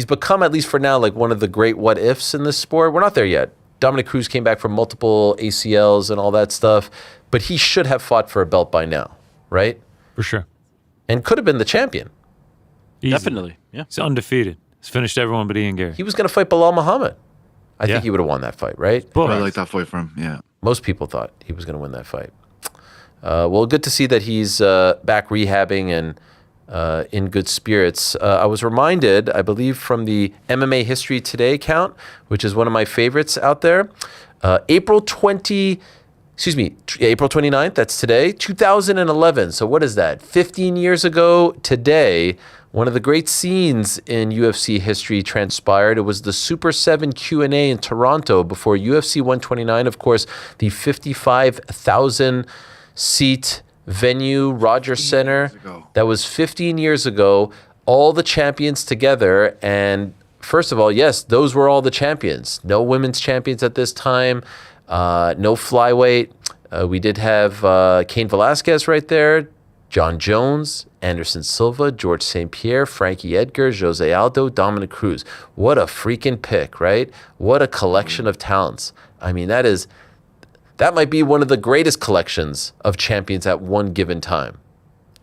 become, at least for now, like one of the great what-ifs in this sport. We're not there yet. Dominic Cruz came back from multiple ACLs and all that stuff, but he should have fought for a belt by now, right? For sure. And could have been the champion. Definitely, yeah. He's undefeated. He's finished everyone but Ian Gary. He was going to fight Bilal Muhammad. I think he would have won that fight, right? I like that fight for him, yeah. Most people thought he was going to win that fight. Well, good to see that he's back rehabbing and in good spirits. I was reminded, I believe, from the MMA History Today account, which is one of my favorites out there, April 29th, that's today, 2011. So what is that? 15 years ago today, one of the great scenes in UFC history transpired. It was the Super 7 Q&A in Toronto before UFC 129, of course, the 55,000 seat venue, Rogers Center. That was 15 years ago. All the champions together. And first of all, yes, those were all the champions. No women's champions at this time. No flyweight. We did have Cain Velasquez right there. John Jones, Anderson Silva, George St. Pierre, Frankie Edgar, Jose Aldo, Dominic Cruz. What a freaking pick, right? What a collection of talents. I mean, that might be one of the greatest collections of champions at one given time.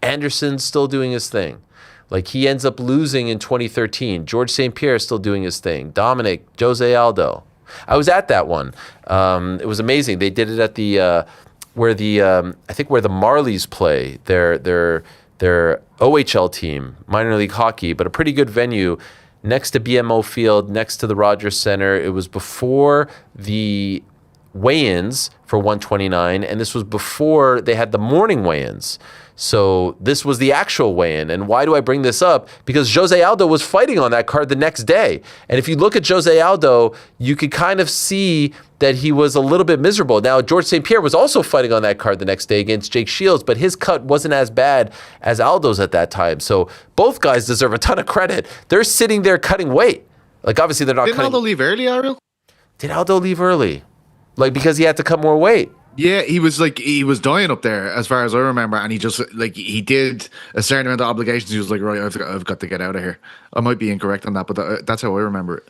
Anderson's still doing his thing. Like, he ends up losing in 2013. George St. Pierre is still doing his thing. Dominic, Jose Aldo. I was at that one. It was amazing. They did it at the where the Marlies play their OHL team, minor league hockey, but a pretty good venue next to BMO Field, next to the Rogers Center. It was before the weigh-ins for 129, and this was before they had the morning weigh-ins. So this was the actual weigh-in. And why do I bring this up? Because Jose Aldo was fighting on that card the next day. And if you look at Jose Aldo, you could kind of see that he was a little bit miserable. Now, George St. Pierre was also fighting on that card the next day against Jake Shields, but his cut wasn't as bad as Aldo's at that time. So both guys deserve a ton of credit. They're sitting there cutting weight. Like, obviously, they're not Didn't Aldo leave early, Ariel? Did Aldo leave early? Like, because he had to cut more weight? Yeah, he was dying up there, as far as I remember, and he just he did a certain amount of obligations. He was like, right, I've got to get out of here. I might be incorrect on that, but that's how I remember it.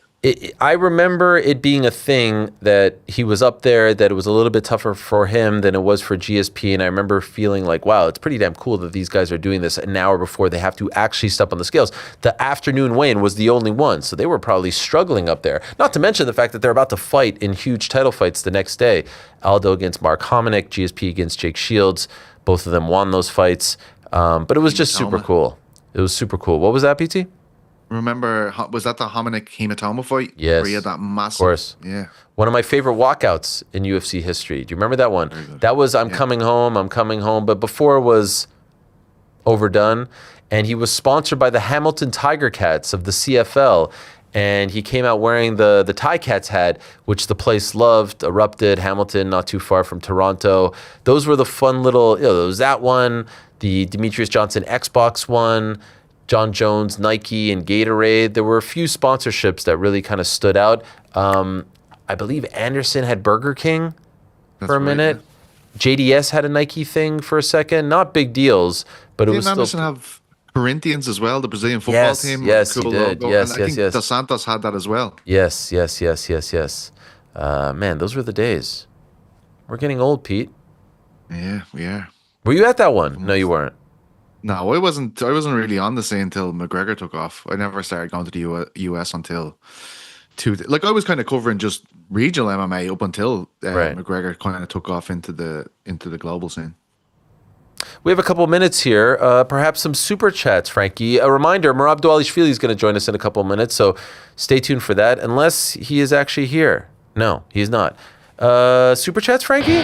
I remember it being a thing that he was up there, that it was a little bit tougher for him than it was for GSP. And I remember feeling like, wow, it's pretty damn cool that these guys are doing this an hour before they have to actually step on the scales. The afternoon weigh-in was the only one. So they were probably struggling up there. Not to mention the fact that they're about to fight in huge title fights the next day. Aldo against Mark Hominick, GSP against Jake Shields. Both of them won those fights. But it was just super cool. It was super cool. What was that, PT? Remember, was that the Hominick Hematoma fight? Yes. Where he had that massive... Of course. Yeah. One of my favorite walkouts in UFC history. Do you remember that one? That was I'm coming home. But before it was overdone. And he was sponsored by the Hamilton Tiger Cats of the CFL. And he came out wearing the Ticats hat, which the place loved. Erupted, Hamilton, not too far from Toronto. Those were the fun little... there was that one, the Demetrius Johnson Xbox one, John Jones, Nike, and Gatorade. There were a few sponsorships that really kind of stood out. I believe Anderson had Burger King for a minute. Yeah. JDS had a Nike thing for a second. Not big deals, but it was still... Anderson have Corinthians as well, the Brazilian football team? Yes, he did. Logo. Yes, and I think Dos Santos had that as well. Yes. Man, those were the days. We're getting old, Pete. Yeah, we are. Were you at that one? No, you weren't. No, I wasn't really on the scene until McGregor took off. I never started going to the US until I was kind of covering just regional MMA up until McGregor kind of took off into the global scene. We have a couple minutes here. Perhaps some super chats, Frankie. A reminder, Merab Dvalishvili is going to join us in a couple minutes, so stay tuned for that, unless he is actually here. No, he's not. Super chats, Frankie?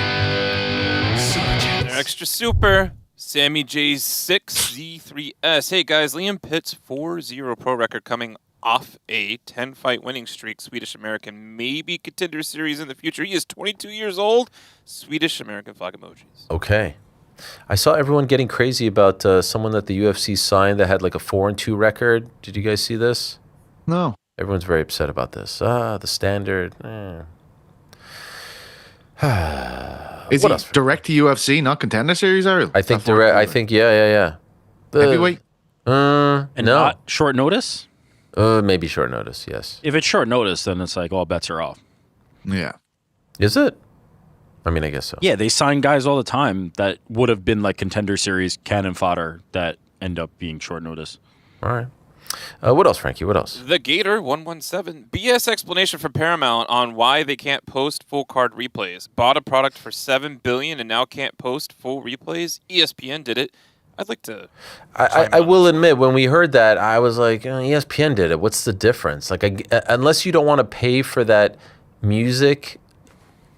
Super chats. They're extra super. Sammy J's 6Z3S. Hey guys, Liam Pitt's 4-0 pro record coming off a 10-fight winning streak. Swedish-American maybe contender series in the future. He is 22 years old. Swedish-American flag emojis. Okay. I saw everyone getting crazy about someone that the UFC signed that had like a 4-2 record. Did you guys see this? No. Everyone's very upset about this. The standard. Is What he else? direct to UFC, not contender series, Ariel? I think direct. I think yeah. Heavyweight? And no. not short notice? Maybe short notice, yes. If it's short notice, then it's like all bets are off. Yeah. Is it? I mean, I guess so. Yeah, they sign guys all the time that would have been like contender series cannon fodder that end up being short notice. All right. What else, Frankie? What else? The Gator 117. BS explanation from Paramount on why they can't post full card replays. Bought a product for $7 billion and now can't post full replays. ESPN did it. I'd like to. I will admit, when we heard that, I was like, ESPN did it. What's the difference? Like, unless you don't want to pay for that music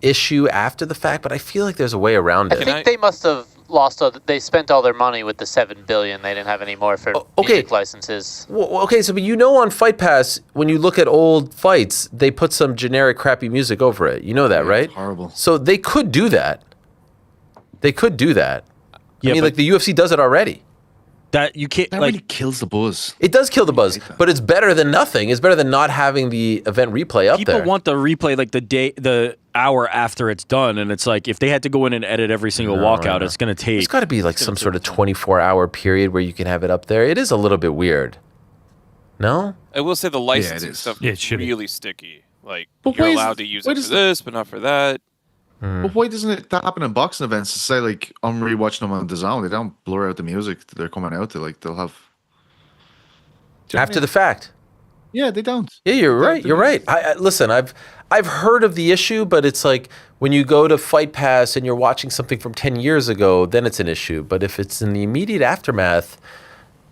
issue after the fact, but I feel like there's a way around it. I think they must have lost they spent all their money with the $7 billion. They didn't have any more for music licenses. Well, okay, so but on Fight Pass, when you look at old fights, they put some generic crappy music over it. You know that, right? It's horrible. So they could do that. Yeah, I mean, like the UFC does it already. That you can't. That really kills the buzz. It does kill the buzz, but it's better than nothing. It's better than not having the event replay up there. People want the replay like the hour after it's done, and it's like if they had to go in and edit every single walkout, it's going to take. It's got to be like some sort of 24-hour period where you can have it up there. It is a little bit weird. No? I will say the licensing stuff is really sticky. Like, But you're why is- allowed to use why it for does- this, but not for that. But why doesn't it happen in boxing events? To say like I'm rewatching them on DAZN, they don't blur out the music that they're coming out to. Like they'll have After the fact. Yeah, they don't. Yeah, you're right. You're right. Listen, I've heard of the issue, but it's like when you go to Fight Pass and you're watching something from 10 years ago, then it's an issue. But if it's in the immediate aftermath,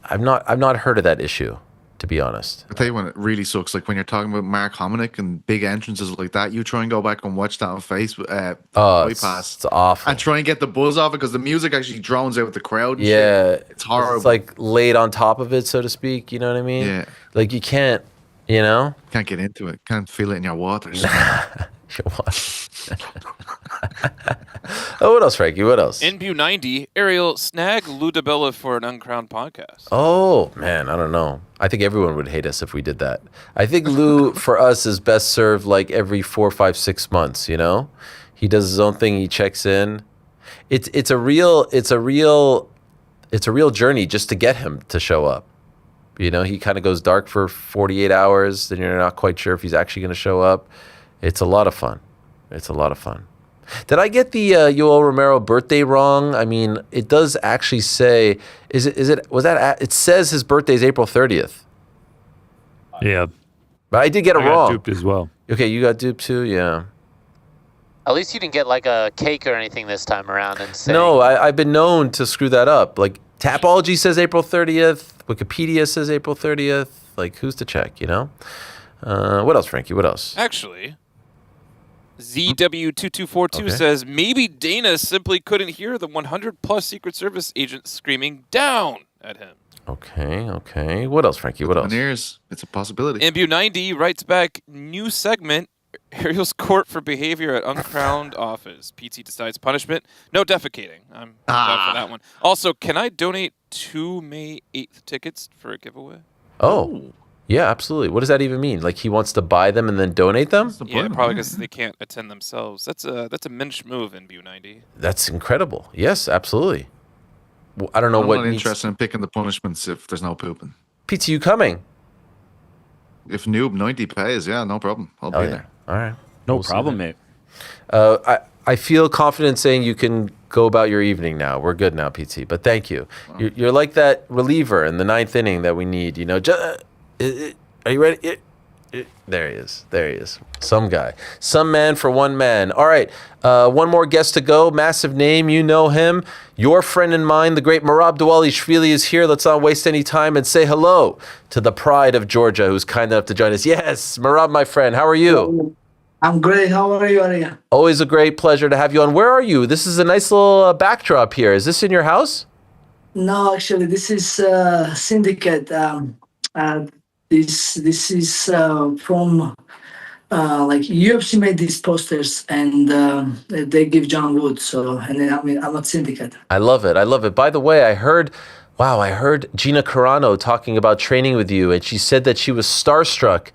I've not heard of that issue, to be honest. I tell you when it really sucks, like when you're talking about Mark Hominick and big entrances like that, you try and go back and watch that on Fight Pass. It's awful. And try and get the buzz off it because the music actually drowns out the crowd. and Yeah, shit. It's horrible. It's like laid on top of it, so to speak. You know what I mean? Yeah. Like you can't, you know. Can't get into it. Can't feel it in your waters. Oh, what else, Frankie? What else? NBU 90, Ariel, snag Lou DiBella for an uncrowned podcast. Oh, man, I don't know. I think everyone would hate us if we did that. I think Lou, for us, is best served like every 4, 5, 6 months, you know? He does his own thing, he checks in. It's a real journey just to get him to show up. You know, he kind of goes dark for 48 hours, then you're not quite sure if he's actually going to show up. It's a lot of fun. Did I get the Yoel Romero birthday wrong? I mean, it does actually say, it says his birthday is April 30th. Yeah. But I did get it I got wrong. duped as well. Okay, you got duped too? Yeah. At least you didn't get like a cake or anything this time around and say. No, I've been known to screw that up. Like, Tapology says April 30th. Wikipedia says April 30th. Like, who's to check, you know? What else, Frankie? What else? Actually, ZW2242 Okay. says maybe Dana simply couldn't hear the 100-plus Secret Service agents screaming down at him. Okay. What else, Frankie? What else? Ears. It's a possibility. NBU 90 writes back, new segment, Ariel's court for behavior at uncrowned office. PT decides punishment. No defecating. I'm down for that one. Also, can I donate 2 May 8th tickets for a giveaway? Oh, yeah, absolutely. What does that even mean? Like he wants to buy them and then donate them? Yeah, probably because they can't attend themselves. That's a Minch move in NBU 90. That's incredible. Yes, absolutely. Well, I don't know I'm what not needs- interested in picking the punishments if there's no pooping. Pizza, you coming? If Noob 90 pays, yeah, no problem. I'll be there. All right. No We'll see problem, then. mate. I feel confident saying you can go about your evening now. We're good now, PT. But thank you. You're like that reliever in the 9th inning that we need. You know, are you ready? There he is. Some guy. Some man for one man. All right. One more guest to go. Massive name. You know him. Your friend and mine, the great Merab Dvalishvili, is here. Let's not waste any time and say hello to the pride of Georgia, who's kind enough to join us. Yes, Merab, my friend. How are you? I'm great. How are you, Ariel? Always a great pleasure to have you on. Where are you? This is a nice little backdrop here. Is this in your house? No, actually, this is syndicate. This is from like UFC made these posters and they give John Wood. So and then, I mean I'm not syndicate. I love it. I love it. By the way, I heard Gina Carano talking about training with you, and she said that she was starstruck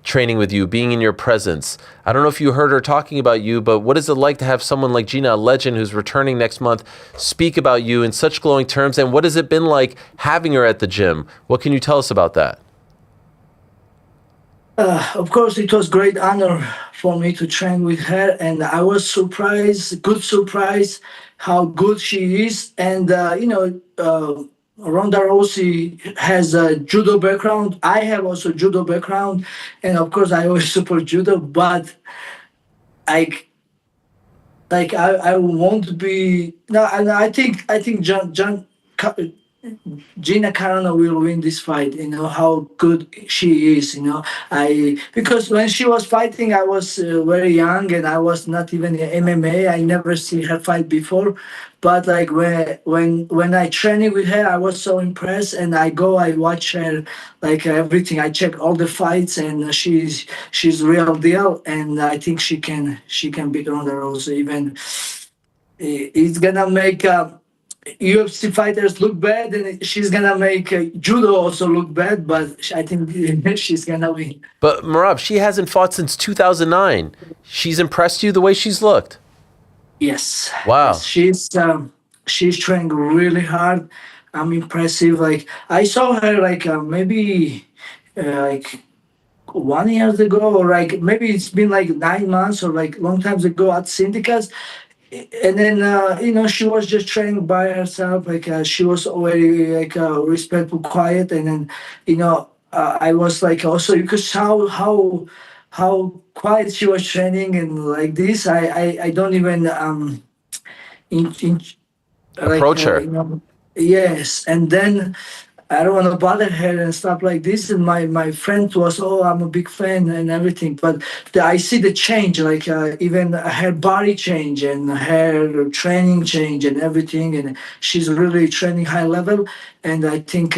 training with you, being in your presence. I don't know if you heard her talking about you, but what is it like to have someone like Gina, a legend who's returning next month, speak about you in such glowing terms? And what has it been like having her at the gym? What can you tell us about that? Of course, it was great honor for me to train with her, and I was surprised, good surprise, how good she is. And Ronda Rousey has a judo background. I have also judo background, and of course, I always support judo. But I won't be no. And I think Gina Carano will win this fight. You know how good she is. Because when she was fighting, I was very young and I was not even in MMA. I never see her fight before, but like when I training with her, I was so impressed. And I watch her like everything. I check all the fights, and she's real deal. And I think she can beat Ronda Rousey. Even it's gonna make. UFC fighters look bad, and she's gonna make judo also look bad. But I think she's gonna win. But Merab, she hasn't fought since 2009. She's impressed you the way she's looked. Yes. Wow. Yes, she's training really hard. I'm impressive. Like I saw her like maybe like 1 year ago, or like maybe it's been like 9 months or like long times ago at Syndicates. And then she was just training by herself. Like she was very like respectful, quiet. And then I was like also because how quiet she was training and like this. I don't even in approach her. Yes, and then I don't want to bother her and stuff like this. And my friend was, oh, I'm a big fan and everything. But I see the change, like even her body change and her training change and everything. And she's really training high level. And I think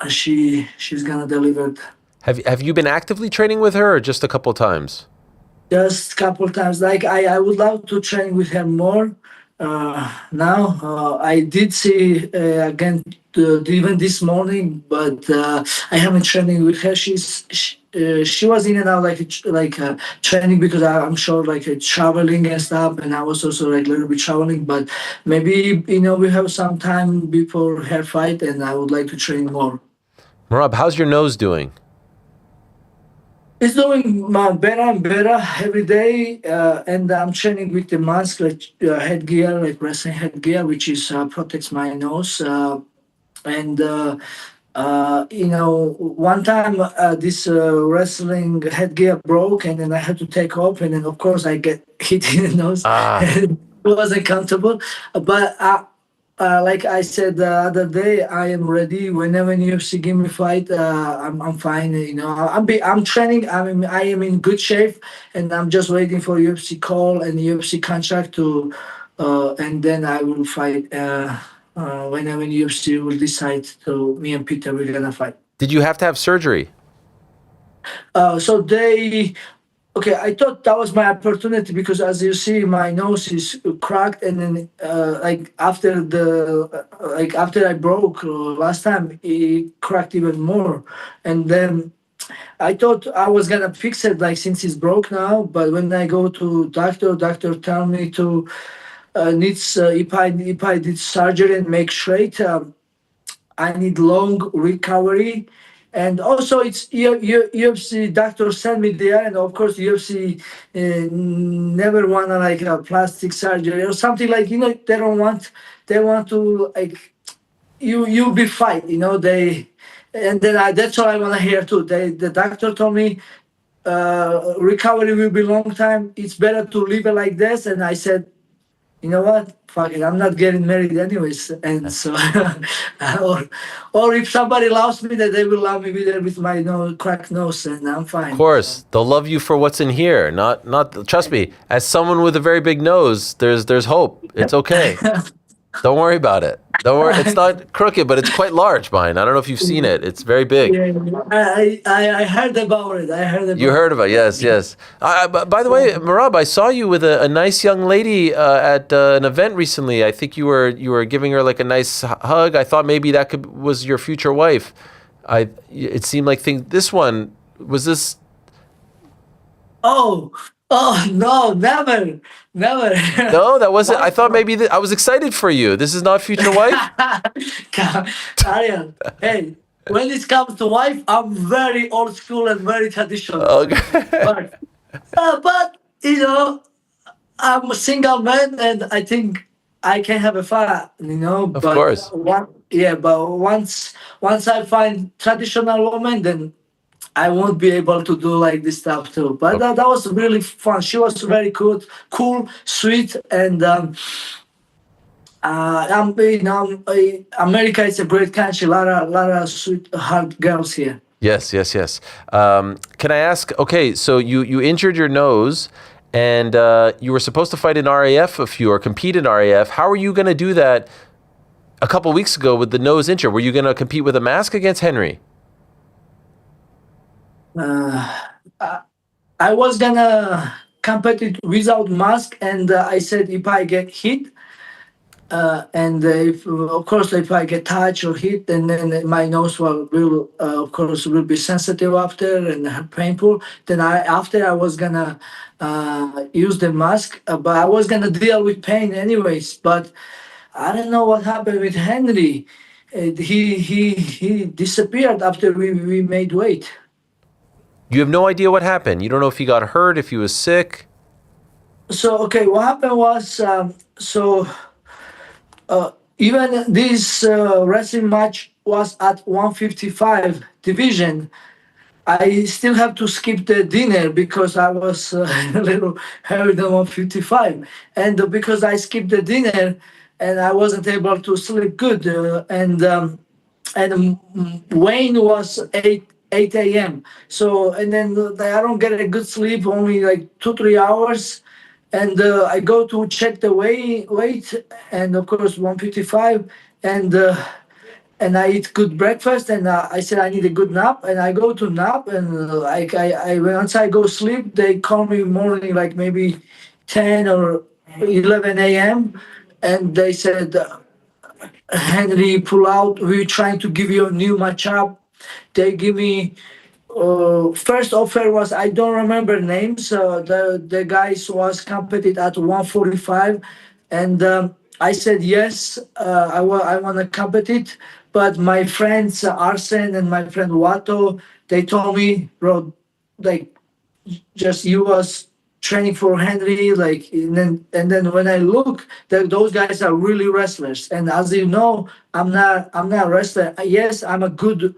she's gonna deliver. Have you been actively training with her, or just a couple times? Just a couple times. Like I would love to train with her more. Now I did see again even this morning, but I haven't training with her. She was in and out like training because I'm sure like traveling and stuff, and I was also like a little bit traveling. But maybe we have some time before her fight, and I would like to train more. Merab, how's your nose doing? It's doing better and better every day, and I'm training with the mask, like headgear, like wrestling headgear, which is protects my nose. One time this wrestling headgear broke, and then I had to take off, and then of course I get hit in the nose. It wasn't comfortable, but like I said the other day, I am ready. Whenever UFC give me fight, I'm fine. I'm training. I am in good shape, and I'm just waiting for UFC call and UFC contract to, and then I will fight. Whenever UFC will decide to, me and Peter we're gonna fight. Did you have to have surgery? Okay, I thought that was my opportunity because, as you see, my nose is cracked, and then after I broke last time, it cracked even more, and then I thought I was gonna fix it like since it's broke now. But when I go to doctor tell me to needs if I did surgery and make straight, I need long recovery. And also, it's UFC doctor sent me there, and of course, UFC never wanna like a plastic surgery or something like they don't want. They want to like you be fight. And then that's all I wanna hear too. The doctor told me recovery will be long time. It's better to leave it like this. And I said, you know what? Fuck it. I'm not getting married anyways. And so, or if somebody loves me, that they will love me with my cracked nose, and I'm fine. Of course, they'll love you for what's in here. Not. Trust me. As someone with a very big nose, there's hope. It's okay. Don't worry about it. Don't worry. It's not crooked, but it's quite large, mine. I don't know if you've seen it. It's very big. Yeah, I heard about it. You heard about it. Yes, yes. By the way, Merab, I saw you with a nice young lady at an event recently. I think you were giving her like a nice hug. I thought maybe that was your future wife. It seemed like this one was this. Oh no, never. No, that wasn't. I thought maybe I was excited for you. This is not future wife. Ariel, hey, when it comes to wife, I'm very old school and very traditional. Okay. But you know, I'm a single man, and I think I can have a fun. You know, of course. But once I find traditional woman, then I won't be able to do like this stuff too. But that was really fun. She was very cool, sweet, and America is a great country. A lot of sweetheart girls here. Yes. Can I ask? Okay, so you injured your nose, and you were supposed to fight in RAF or compete in RAF. How are you going to do that? A couple weeks ago with the nose injured, were you going to compete with a mask against Henry? I was gonna compete without mask, and I said if I get hit, and if I get touched or hit, then my nose will be sensitive after and painful. Then I was gonna use the mask, but I was gonna deal with pain anyways. But I don't know what happened with Henry. He disappeared after we made weight. You have no idea what happened. You don't know if he got hurt, if he was sick. So what happened was even this wrestling match was at 155 division. I still have to skip the dinner because I was a little heavier than 155, and because I skipped the dinner and I wasn't able to sleep good, and Wayne was 8 a.m. So, and then I don't get a good sleep, only like 2-3 hours. And I go to check the weight, and of course 155, and I eat good breakfast, and I said I need a good nap, and I go to nap, and once I go sleep, they call me morning like maybe 10 or 11 a.m. and they said, Henry, pull out. We're trying to give you a new matchup. They give me first offer was, I don't remember names. The guys was competed at 145, and I said yes. I want to compete, but my friends Arsen and my friend Wato, they told me, bro, like just you was training for Henry, like, and then when I look, those guys are really wrestlers, and as you know, I'm not a wrestler. Yes, I'm a good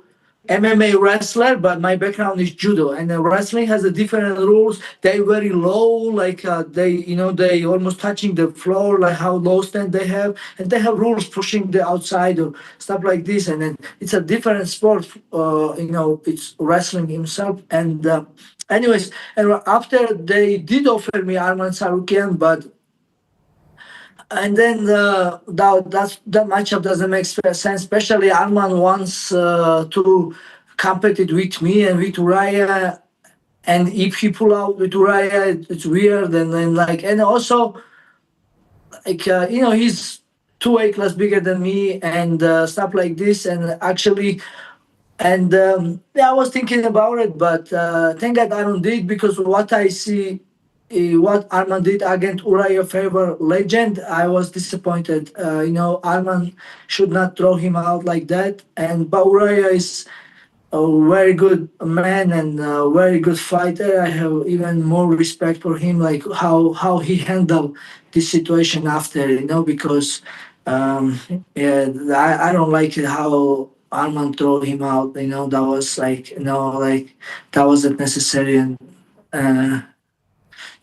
MMA wrestler, but my background is judo, and wrestling has a different rules. They very low, like they almost touching the floor, like how low stand they have, and they have rules pushing the outside or stuff like this. And then it's a different sport. It's wrestling himself. And anyways, and after they did offer me Arman Sarukian, and then that matchup doesn't make sense. Especially Arman wants to compete with me and with Uriah, and if he pull out with Uriah, it's weird. And then and also he's 2 weight class bigger than me and stuff like this. And actually, and I was thinking about it, but thank God I don't did, because what I see. What Arman did against Uriah Faber legend, I was disappointed. Arman should not throw him out like that. But Uriah is a very good man and a very good fighter. I have even more respect for him, like how he handled this situation after, because I don't like it how Arman throw him out. That was that wasn't necessary, and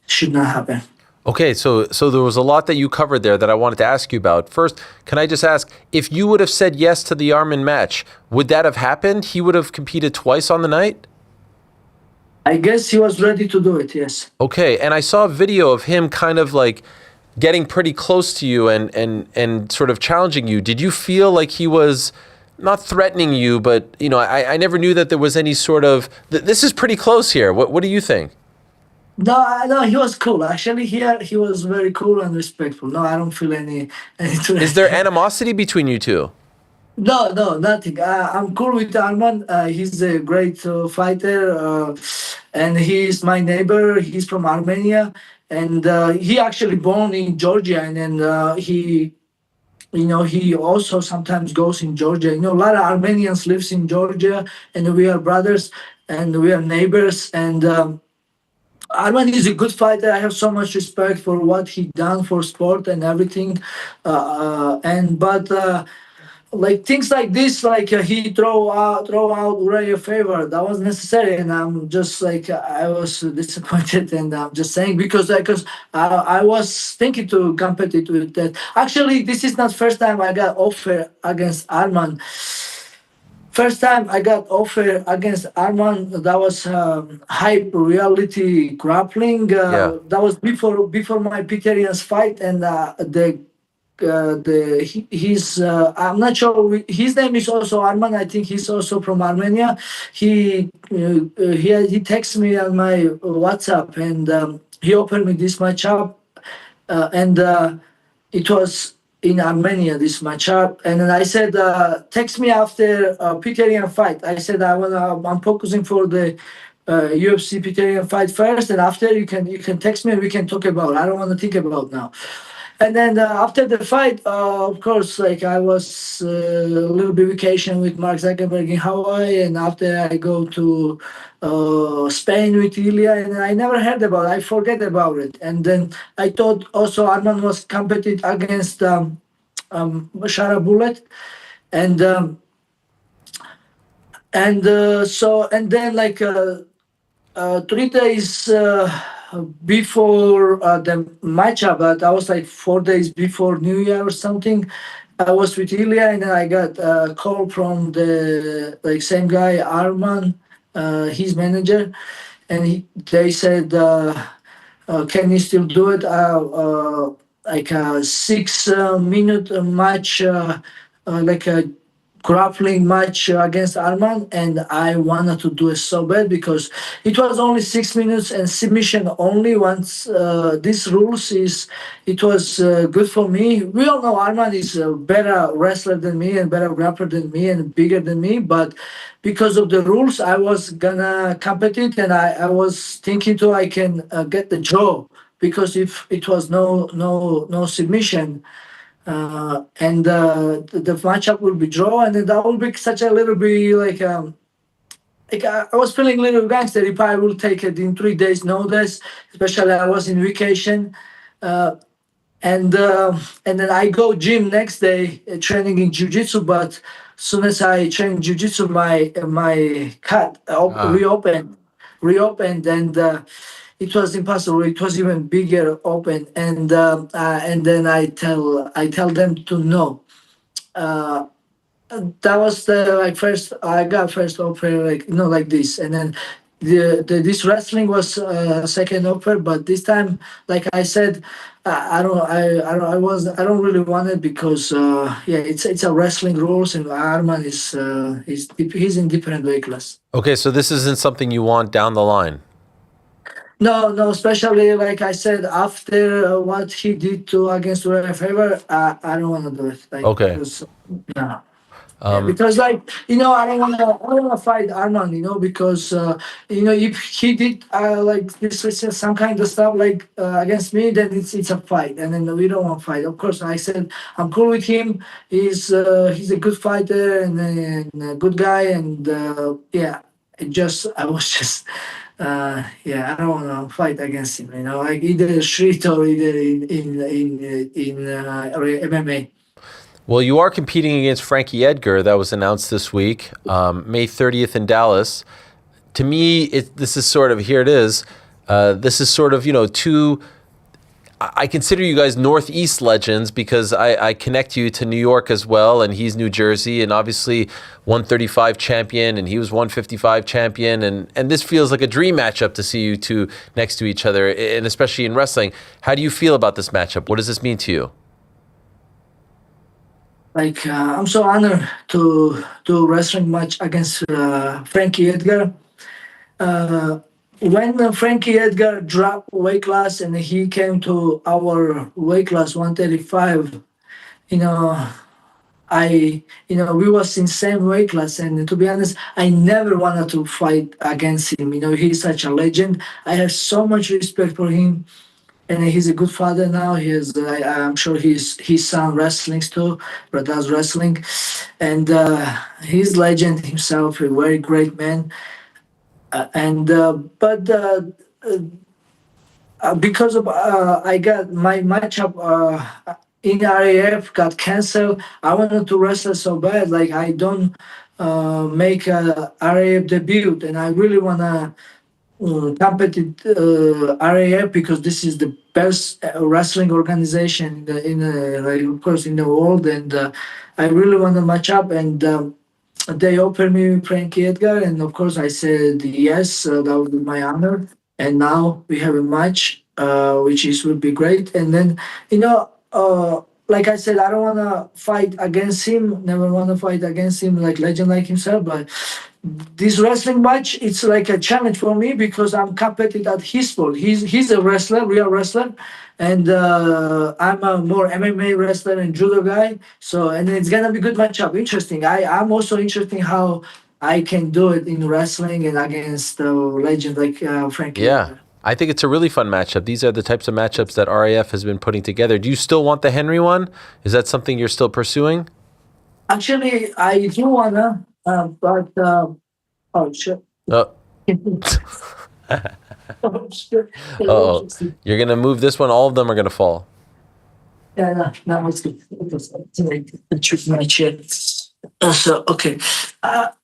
should not happen. Okay, so there was a lot that you covered there that I wanted to ask you about. First, can I just ask, if you would have said yes to the Arman match, would that have happened? He would have competed twice on the night? I guess he was ready to do it, yes. Okay, and I saw a video of him kind of like getting pretty close to you and sort of challenging you. Did you feel like he was not threatening you, but I never knew that there was any sort of this is pretty close here. What do you think? No, he was cool. Actually, he was very cool and respectful. No, I don't feel any Is there animosity between you two? No, nothing. I'm cool with Arman. He's a great fighter, and he's my neighbor. He's from Armenia, and he actually born in Georgia, and then he also sometimes goes in Georgia. A lot of Armenians lives in Georgia, and we are brothers, and we are neighbors, and Arman is a good fighter. I have so much respect for what he done for sport and everything, but like things like this, like he throw out Ray a favor, that was necessary, and I'm just like I was disappointed, and I'm just saying because I was thinking to compete with that. Actually, this is not first time I got offer against Arman. First time I got offer against Arman, that was hype reality grappling. That was before my Peterian's fight, and I'm not sure his name is also Arman. I think he's also from Armenia. He texted me on my WhatsApp, and he offered me this matchup, and it was in Armenia, this matchup. And then I said, text me after Peterian fight. I said I'm focusing for the UFC Peterian fight first, and after you can text me and we can talk about it. I don't want to think about now. And then after the fight, of course, like I was a little bit vacation with Mark Zuckerberg in Hawaii, and after I go to Spain with Ilya, and I never heard about it. I forget about it. And then I thought also Arman was competed against Shara Bullet, and then like 3 days before the matchup, but I was like 4 days before New Year or something. I was with Ilya, and then I got a call from the same guy, Arman, his manager, and they said, "Can you still do it?" Like a 6-minute match, like a grappling match against Arman, and I wanted to do it so bad because it was only 6 minutes and submission only. Once this rules it was good for me. We all know Arman is a better wrestler than me and better grappler than me and bigger than me, but because of the rules, I was gonna compete, and I was thinking too I can get the draw, because if it was no submission, and the matchup will be draw, and then that will be such a little bit like I was feeling a little gangster if I will take it in 3 days notice, especially I was in vacation, and then I go gym next day training in jiu-jitsu, but as soon as I train jiu-jitsu, my cut reopened, and it was impossible. It was even bigger open, and then I tell them to no. That was the I got first offer like this, and then this wrestling was second offer, but this time, like I said, I don't really want it because it's a wrestling rules, and Arman he's in different weight class. Okay, so this isn't something you want down the line. No, especially like I said, after what he did against Ray Favor, I don't want to do it. Okay. Because, no. Because I don't want to fight Arman, because if he did like this some kind of stuff like against me, then it's a fight, and then we don't want to fight. Of course, I said I'm cool with him. He's a good fighter and a good guy, and I was just. I don't want to fight against him. Like either street or either in MMA. Well, you are competing against Frankie Edgar. That was announced this week, May 30th in Dallas. To me, this is sort of here it is. This is sort of two. I consider you guys Northeast legends because I connect you to New York as well, and he's New Jersey, and obviously 135 champion, and he was 155 champion, and this feels like a dream matchup to see you two next to each other, and especially in wrestling. How do you feel about this matchup? What does this mean to you? Like I'm so honored to do wrestling match against Frankie Edgar. When Frankie Edgar dropped weight class and he came to our weight class 135, we was in same weight class, and to be honest, I never wanted to fight against him. He's such a legend. I have so much respect for him, and he's a good father now. I'm sure his son wrestling too, but does wrestling, and he's legend himself, a very great man. Because of I got my matchup in RAF got canceled. I wanted to wrestle so bad, like I don't make a RAF debut, and I really wanna compete RAF because this is the best wrestling organization of course in the world, and I really want to match up, and they offered me Frankie Edgar, and of course I said yes. That would be my honor. And now we have a match, which would be great. And then, like I said, I don't want to fight against him. Never want to fight against him, like legend like himself. But this wrestling match, it's like a challenge for me because I'm competing at his sport. He's a wrestler, real wrestler, and I'm a more MMA wrestler and judo guy. So, and it's gonna be good matchup. Interesting. I'm also interested how I can do it in wrestling and against legend like Frankie. Yeah. I think it's a really fun matchup. These are the types of matchups that RAF has been putting together. Do you still want the Henry one? Is that something you're still pursuing? Actually, I do wanna, but oh shit. Oh. Oh, you're gonna move this one. All of them are gonna fall. Yeah, no, it's good. Trick my chair. So okay,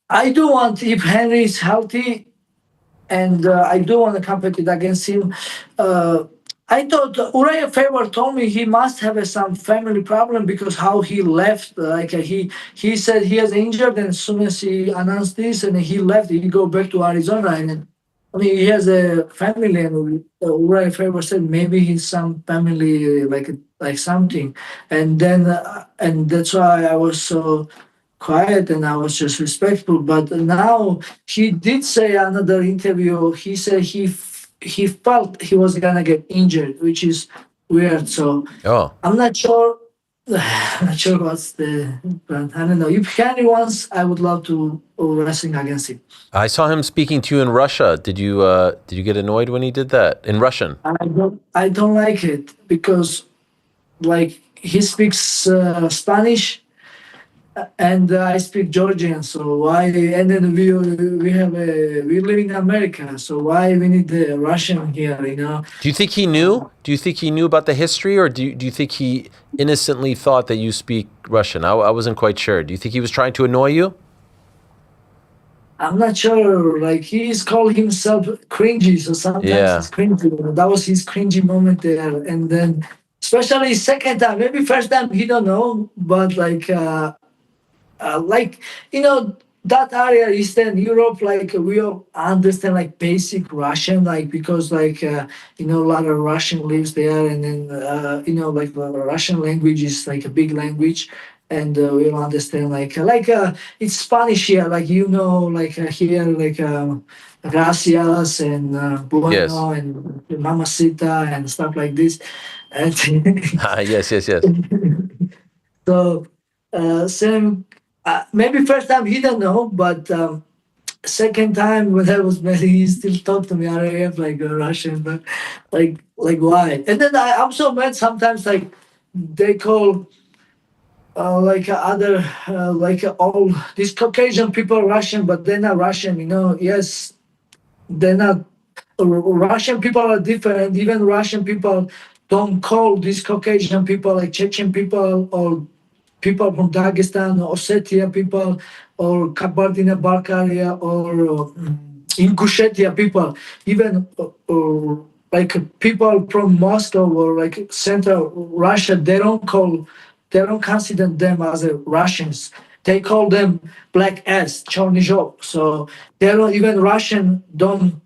I do want if Henry is healthy, and I do want to compete against him. I thought Uriah Faber told me he must have some family problem because how he left. Like he said he has injured, and as soon as he announced this, and he left, he go back to Arizona, and he has a family, and Uriah Faber said maybe he's some family like something, and then and that's why I was so quiet and I was just respectful. But now he did say another interview. He said he felt he was gonna get injured, which is weird. So I'm not sure. I'm not sure what's the. But I don't know. If Henry wants, I would love to wrestling against him. I saw him speaking to you in Russia. Did you get annoyed when he did that in Russian? I don't like it because, like, he speaks Spanish, and I speak Georgian. So why? And then we live in America. So why we need the Russian here? Do you think he knew? Do you think he knew about the history, or do you think he innocently thought that you speak Russian? I wasn't quite sure. Do you think he was trying to annoy you? I'm not sure. Like he's called himself cringy, so sometimes it's cringy. That was his cringy moment there, and then especially second time, maybe first time he don't know, but like that area, Eastern Europe, like we all understand like basic Russian, like because like a lot of Russian lives there, and then like the Russian language is like a big language. And we all understand like it's Spanish here, like like here like gracias and bueno and mamacita and stuff like this. And yes. So same. Maybe first time he don't know, but second time when I was married, he still talked to me RAF like Russian, but like why? And then I'm so mad sometimes like they call. Like other, like all these Caucasian people Russian, but they're not Russian, Yes, they're not. Russian people are different. Even Russian people don't call these Caucasian people like Chechen people or people from Dagestan or Ossetia people or Kabardino-Balkaria or Ingushetia people. Even like people from Moscow or like Central Russia, they don't consider them as a Russians. They call them black ass, Chornizhov. So they don't even Russian don't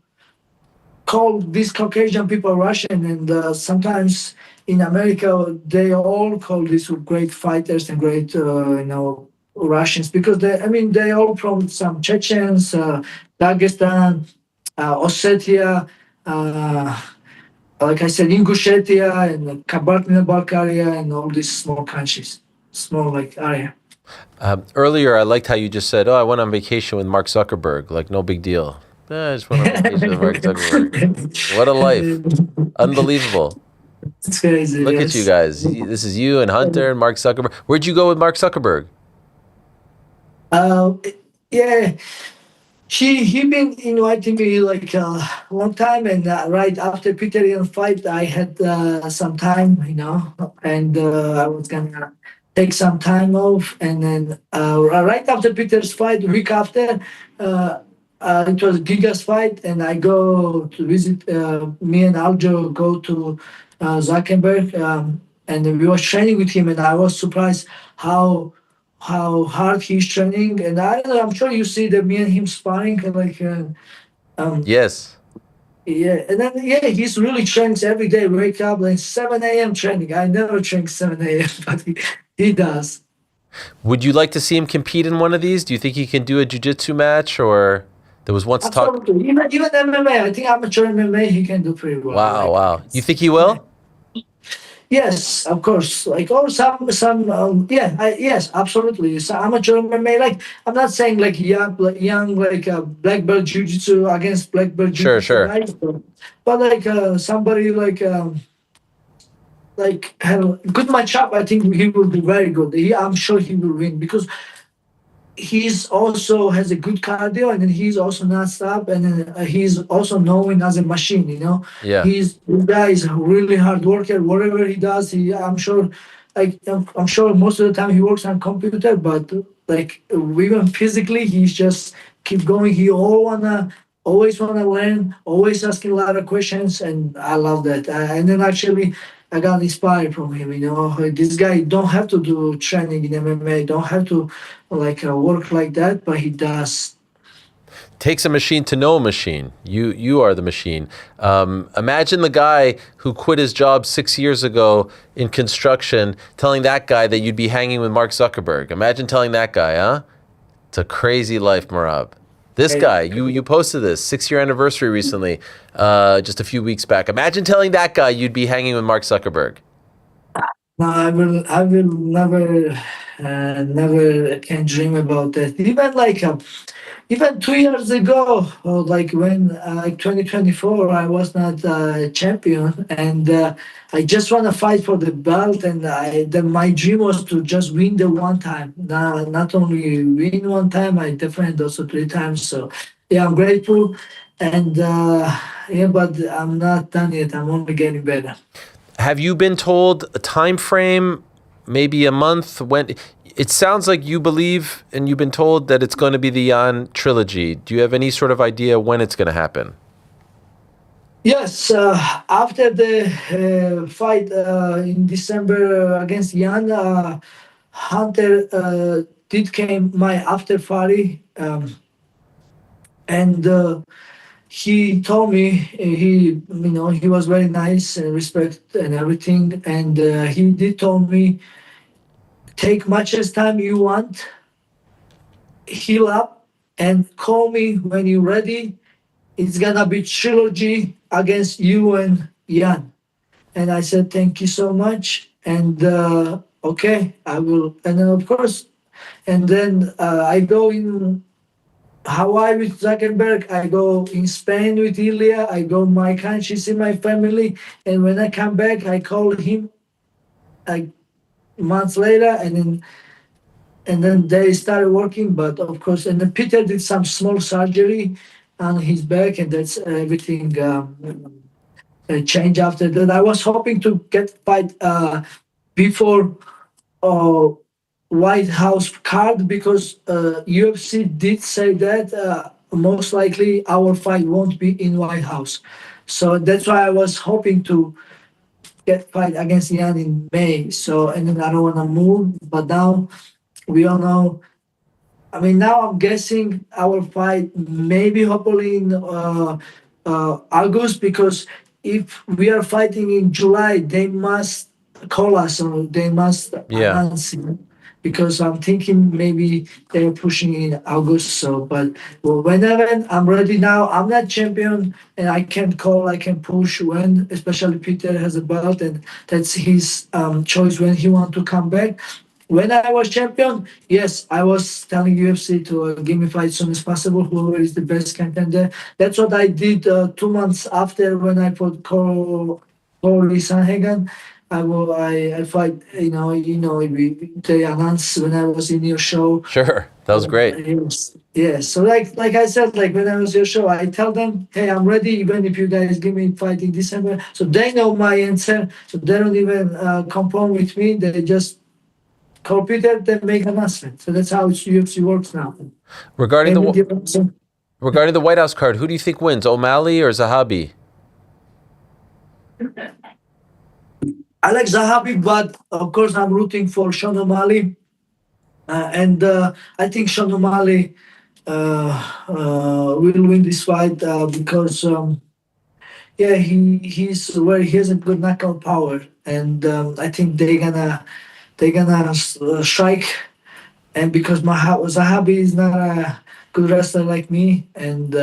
call these Caucasian people Russian, and sometimes in America they all call these great fighters and great Russians because they all from some Chechens, Dagestan, Ossetia, like I said, Ingushetia and Kabardino-Balkaria and all these small countries, small like area. Earlier, I liked how you just said, "Oh, I went on vacation with Mark Zuckerberg." Like, no big deal. I just went on vacation with Mark Zuckerberg. What a life! Unbelievable. It's crazy. Look yes. at you guys. This is you and Hunter and Mark Zuckerberg. Where'd you go with Mark Zuckerberg? Yeah, he been inviting me like a long time, and right after Peter Yan fight, I had some time, and I was gonna take some time off, and then right after Peter's fight, week after, it was Giga's fight, and I go to visit. Me and Aljo go to Zuckerberg, and we were training with him, and I was surprised how hard he's training. And I'm sure you see that me and him sparring, like Yes. yeah, and then he's really trains every day. Wake up like 7 a.m. training. I never train 7 a.m., but he does. Would you like to see him compete in one of these? Do you think he can do a jiu-jitsu match, or there was once talk? Absolutely. Even MMA, I think amateur MMA, he can do pretty well. Wow. You think he will? Yes, of course. Like yes, absolutely. So amateur MMA, like I'm not saying like young like black belt jiu-jitsu against black belt jiu-jitsu. Sure. Right? But like somebody like have a good matchup, I think he will be very good. I'm sure he will win because he's also has a good cardio, and then he's also not stop, and then he's also known as a machine. Yeah. This guy is a really hard worker. Whatever he does, I'm sure most of the time he works on computer, but like even physically, he's just keep going. He always wanna learn, always asking a lot of questions, and I love that. And then actually, I got inspired from him. This guy don't have to do training in MMA, don't have to work like that, but he does. Takes a machine to know a machine. You are the machine. Imagine the guy who quit his job 6 years ago in construction, telling that guy that you'd be hanging with Mark Zuckerberg. Imagine telling that guy, huh? It's a crazy life, Merab. This guy, you posted this 6-year anniversary recently, just a few weeks back. Imagine telling that guy you'd be hanging with Mark Zuckerberg. No, I will never can dream about that. Even 2 years ago, or like when 2024, I was not champion, and I just want to fight for the belt, and my dream was to just win the one time. Not only win one time, I defended also 3 times. So yeah, I'm grateful, and but I'm not done yet. I'm only getting better. Have you been told a time frame, maybe a month? When? It sounds like you believe and you've been told that it's going to be the Yan trilogy. Do you have any sort of idea when it's going to happen? Yes, after the fight in December against Yan, Hunter did came my after party, and he told me he was very nice and respect and everything, and he did told me, take much as time you want, heal up, and call me when you're ready. It's gonna be trilogy against you and Yan. And I said, thank you so much. And okay, I will. And then of course, and then I go in Hawaii with Zuckerberg. I go in Spain with Ilya. I go my country, see my family. And when I come back, I call him like months later, and then they started working. But of course, and then Peter did some small surgery on his back, and that's everything changed after that. I was hoping to get fight before White House card, because UFC did say that most likely our fight won't be in White House. So that's why I was hoping to get fight against Ian in May. So and then I don't want to move, but now we all know. I mean, now I'm guessing our fight maybe hopefully in August, because if we are fighting in July, they must call us or they must announce it. Because I'm thinking maybe they're pushing in August. So, but whenever I'm ready now, I'm not champion and I can call, I can push when, especially Peter has a belt and that's his choice when he want to come back. When I was champion, yes, I was telling UFC to give me fight as soon as possible, whoever is the best contender. That's what I did 2 months after when I fought Corey Sanhagen. I fight, they announced when I was in your show. Sure, that was great. Yes. So like I said, like when I was your show, I tell them, hey, I'm ready, even if you guys give me fight in December. So they know my answer. So they don't even confirm with me. They just call Peter, then make an announcement. So that's how UFC works now. Regarding the White House card, who do you think wins, O'Malley or Zahabi? I like Zahabi, but of course I'm rooting for Sean O'Malley. And I think Sean O'Malley will win this fight because, he's where he has a good knockout power. And I think they're gonna strike. And because Zahabi is not a good wrestler like me, and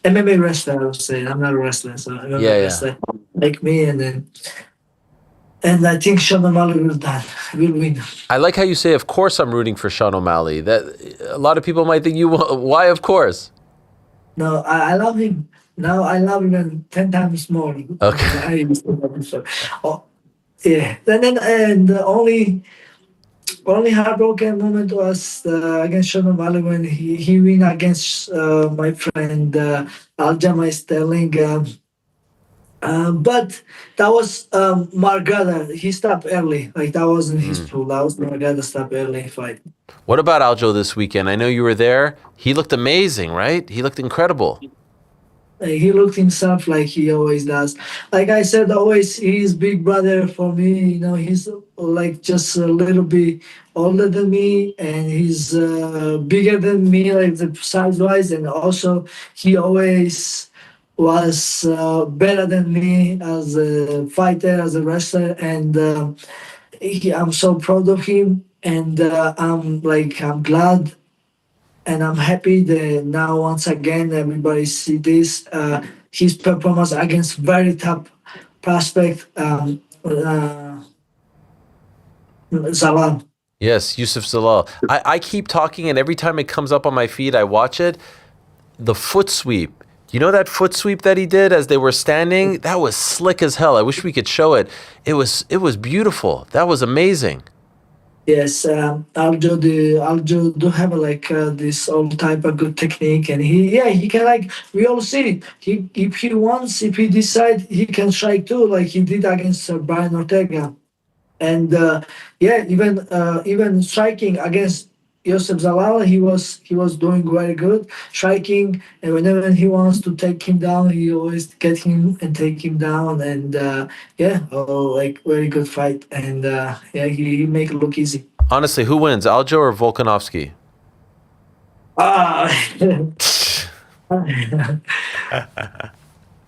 MMA wrestler, I would say. I'm not a wrestler, so MMA wrestler like me, and I think Sean O'Malley will win. I like how you say, of course I'm rooting for Sean O'Malley. That a lot of people might think you will. Why, of course? No, I love him. Now I love him 10 times more. Okay. And the only heartbroken moment was against Sean O'Malley when he win against my friend Aljamain Sterling. But that was Margada. He stopped early. Like that wasn't his fault. That was Margada stopped early fight. What about Aljo this weekend? I know you were there. He looked amazing, right? He looked incredible. He looked himself like he always does. Like I said, always he's big brother for me. He's like just a little bit older than me, and he's bigger than me, like the size-wise, and also he always was better than me as a fighter, as a wrestler, and I'm so proud of him, and I'm glad and I'm happy that now once again everybody see this his performance against very top prospect Zalal. Yes, Yusuf Zalal. I keep talking, and every time it comes up on my feed, I watch it. The foot sweep. You know that foot sweep that he did as they were standing? That was slick as hell. I wish we could show it. It was beautiful. That was amazing. Yes, Aljo do have this all type of good technique, and he can we all see it. If he decide he can strike too, like he did against Brian Ortega, and even striking against Yusuf Zalal, he was doing very good striking, and whenever he wants to take him down, he always get him and take him down, and very good fight, and he make it look easy. Honestly, who wins, Aljo or Volkanovski?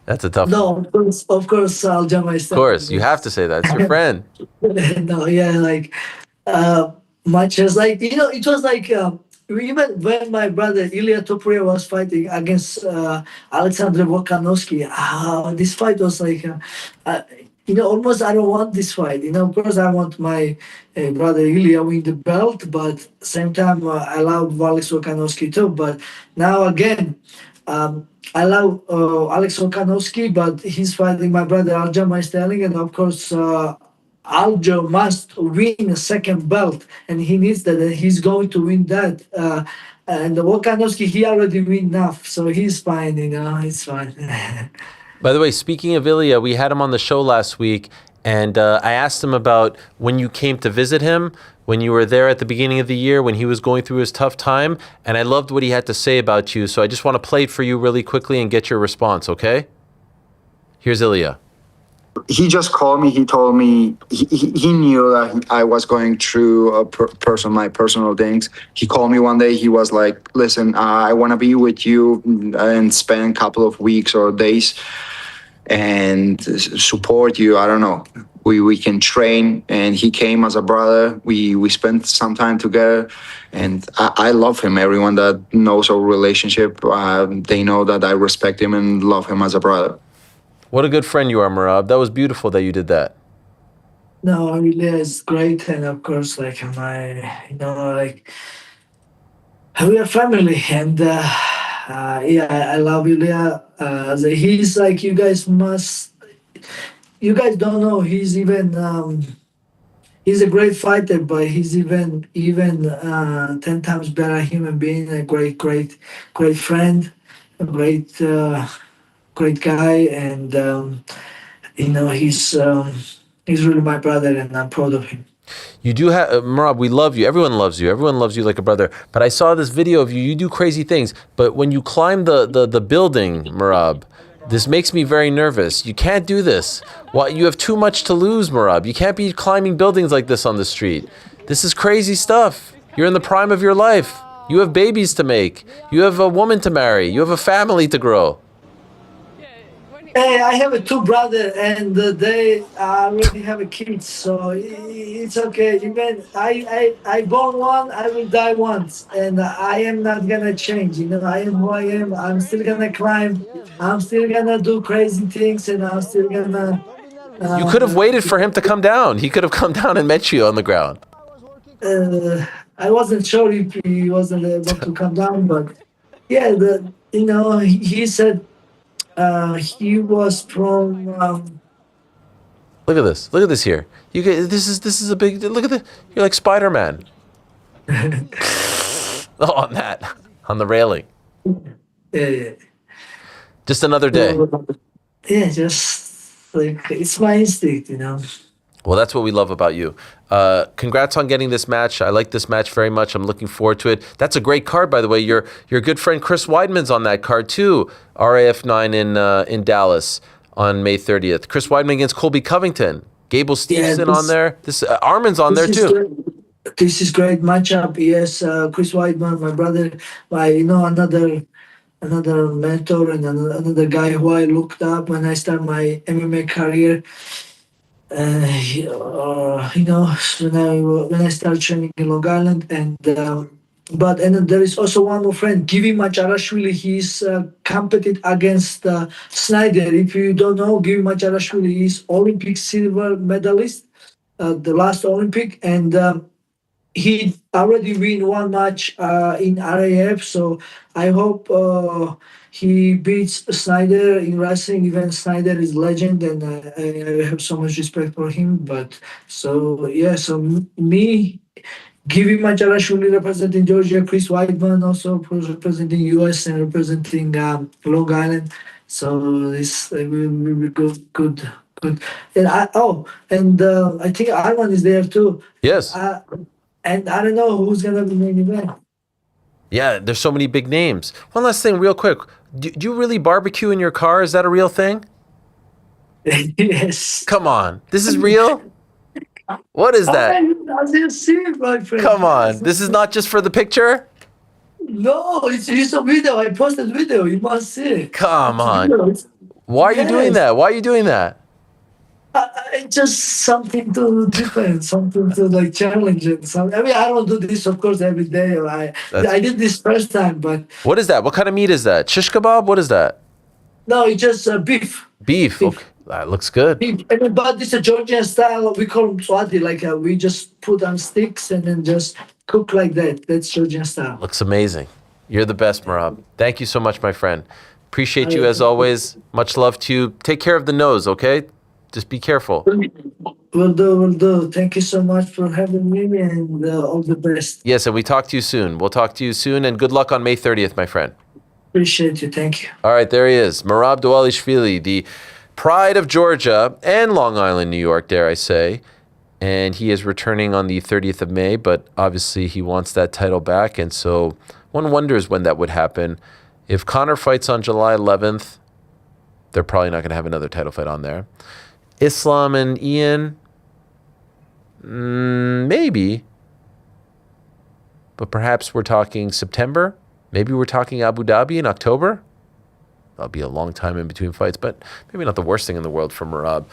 That's a tough one. No, of course, Aljamain. Of course, you have to say that. It's your friend. Much as it was even when my brother Ilya Topuria was fighting against Alexander Volkanovski, this fight was almost I don't want this fight. Of course I want my brother Ilya win the belt, but same time I love Alex Volkanovski too. But now again, I love Alex Volkanovski, but he's fighting my brother Aljamain Sterling, and of course Aljo must win a second belt, and he needs that, and he's going to win that. And Volkanovski, he already win enough, so he's fine, he's fine. By the way, speaking of Ilya, we had him on the show last week, and I asked him about when you came to visit him, when you were there at the beginning of the year, when he was going through his tough time, and I loved what he had to say about you, so I just want to play it for you really quickly and get your response, okay? Here's Ilya. He just called me. He told me he knew that I was going through my personal things. He called me one day. He was like, "Listen, I want to be with you and spend a couple of weeks or days and support you. I don't know. We can train." And he came as a brother. We spent some time together, and I love him. Everyone that knows our relationship, they know that I respect him and love him as a brother. What a good friend you are, Merab. That was beautiful that you did that. No, Ilya is great, and of course, like we are family, and I love Ilya. He's like you guys don't know. He's even he's a great fighter, but he's even 10 times better human being. A great friend, a great guy, and he's really my brother, and I'm proud of him. You do have, Merab, we love you. Everyone loves you. Everyone loves you like a brother. But I saw this video of you. You do crazy things. But when you climb the building, Merab, this makes me very nervous. You can't do this. Well, you have too much to lose, Merab. You can't be climbing buildings like this on the street. This is crazy stuff. You're in the prime of your life. You have babies to make. You have a woman to marry. You have a family to grow. Hey, I have two brothers, and they already have a kid, so it's okay. Even I born one, I will die once, and I am not gonna change. I am who I am. I'm still gonna climb. I'm still gonna do crazy things, and I'm still gonna. You could have waited for him to come down. He could have come down and met you on the ground. I wasn't sure if he wasn't able to come down, but yeah, he said. He was from. Look at this. Look at this here. You get this is a big. Look at this. You're like Spider-Man. On the railing. Yeah. Just another day. Yeah, just like it's my instinct, Well, that's what we love about you. Congrats on getting this match. I like this match very much. I'm looking forward to it. That's a great card, by the way. Your good friend Chris Weidman's on that card too. RAF 9 in Dallas on May 30th. Chris Weidman against Colby Covington. Gable Stevenson on there. Armin's on there too. This is great matchup. Yes, Chris Weidman, my brother, another mentor and another guy who I looked up when I started my MMA career. When I started training in Long Island, and there is also one more friend, Givi Macharashvili. He's competed against Snyder. If you don't know, Givi Macharashvili is Olympic silver medalist, the last Olympic, and he already win one match in RAF. So I hope he beats Snyder in wrestling. Even Snyder is legend, and I have so much respect for him. But me, Givi Macharashvili representing Georgia, Chris Weidman also representing US and representing Long Island. So this will be good. And I think Arman is there too. Yes. And I don't know who's gonna be main event. Yeah, there's so many big names. One last thing, real quick. Do you really barbecue in your car? Is that a real thing? Yes. Come on. This is real? What is that? I didn't see it, my friend. Come on. This is not just for the picture? No, it's a video. I posted video. You must see it. Come on. Why are you doing that? Why are you doing that? Just something to different, something to challenge it. I mean, I don't do this, of course, every day. I did this first time, but what is that? What kind of meat is that? Shish kebab? What is that? No, it's just beef. Beef. Okay. That looks good. Beef. But it's a Georgian style. We call them swati. We just put on sticks and then just cook like that. That's Georgian style. Looks amazing. You're the best, Merab. Thank you so much, my friend. Appreciate you as always. Much love to you. Take care of the nose, okay? Just be careful. Will do. Thank you so much for having me, and all the best. Yes, and we talk to you soon. We'll talk to you soon, and good luck on May 30th, my friend. Appreciate you. Thank you. All right, there he is. Merab Dvalishvili, the pride of Georgia and Long Island, New York, dare I say. And he is returning on the 30th of May, but obviously he wants that title back, and so one wonders when that would happen. If Conor fights on July 11th, they're probably not going to have another title fight on there. Islam and Ian, maybe. But perhaps we're talking September. Maybe we're talking Abu Dhabi in October. That'll be a long time in between fights, but maybe not the worst thing in the world for Merab.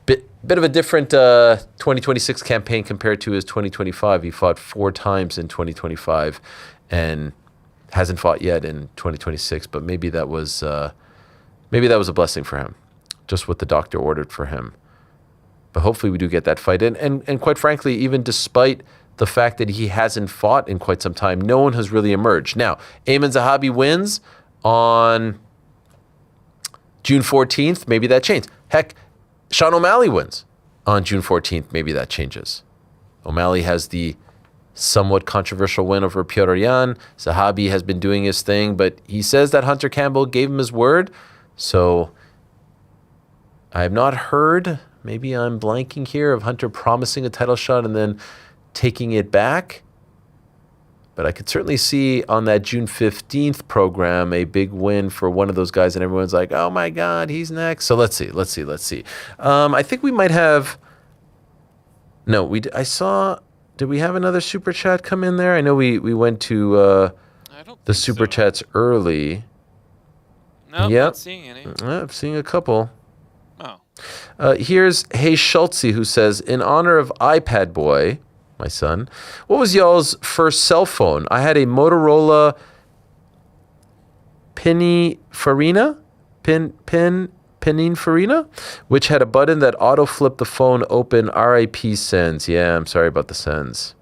Bit of a different 2026 campaign compared to his 2025. He fought 4 times in 2025 and hasn't fought yet in 2026, but maybe that was a blessing for him, just what the doctor ordered for him. But hopefully we do get that fight. And quite frankly, even despite the fact that he hasn't fought in quite some time, no one has really emerged. Now, Ayman Zahabi wins on June 14th. Maybe that changes. Heck, Sean O'Malley wins on June 14th. Maybe that changes. O'Malley has the somewhat controversial win over Piotr Jan. Zahabi has been doing his thing, but he says that Hunter Campbell gave him his word. So I have not heard, maybe I'm blanking here, of Hunter promising a title shot and then taking it back. But I could certainly see on that June 15th program a big win for one of those guys, and everyone's like, oh my God, he's next. So let's see. I think we might have, did we have another super chat come in there? I know we went to the super chats early. No, yep. Not seeing any. I'm seeing a couple. Oh. Here's Hey Schultze, who says, in honor of iPad Boy, my son, what was y'all's first cell phone? I had a Motorola Pininfarina, which had a button that auto-flipped the phone open. RIP Sens. Yeah, I'm sorry about the Sens.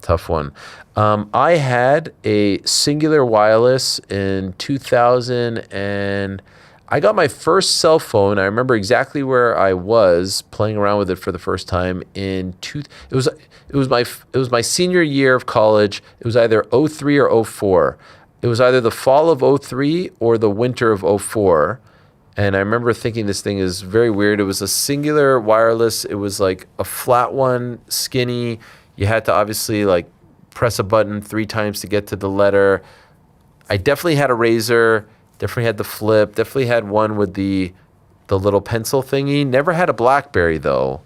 Tough one. I had a Singular Wireless in 2000, and I got my first cell phone. I remember exactly where I was playing around with it for the first time in it was my senior year of college. It was either 03 or 04. It was either the fall of 03 or the winter of 04. And I remember thinking this thing is very weird. It was a Singular Wireless. It was like a flat one, skinny. You had to obviously like press a button 3 times to get to the letter. I definitely had a Razor. Definitely had the flip. Definitely had one with the little pencil thingy. Never had a BlackBerry though.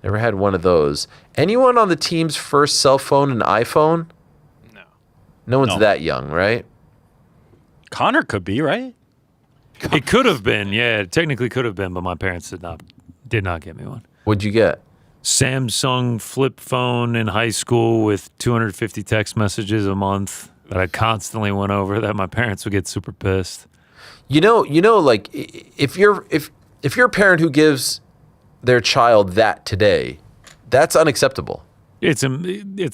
Never had one of those. Anyone on the team's first cell phone an iPhone? No. No one's that young, right? Connor could be, right? It could have been, yeah. It technically could have been, but my parents did not get me one. What'd you get? Samsung flip phone in high school with 250 text messages a month that I constantly went over that my parents would get super pissed. You know, like if you're a parent who gives their child that today, that's unacceptable. It's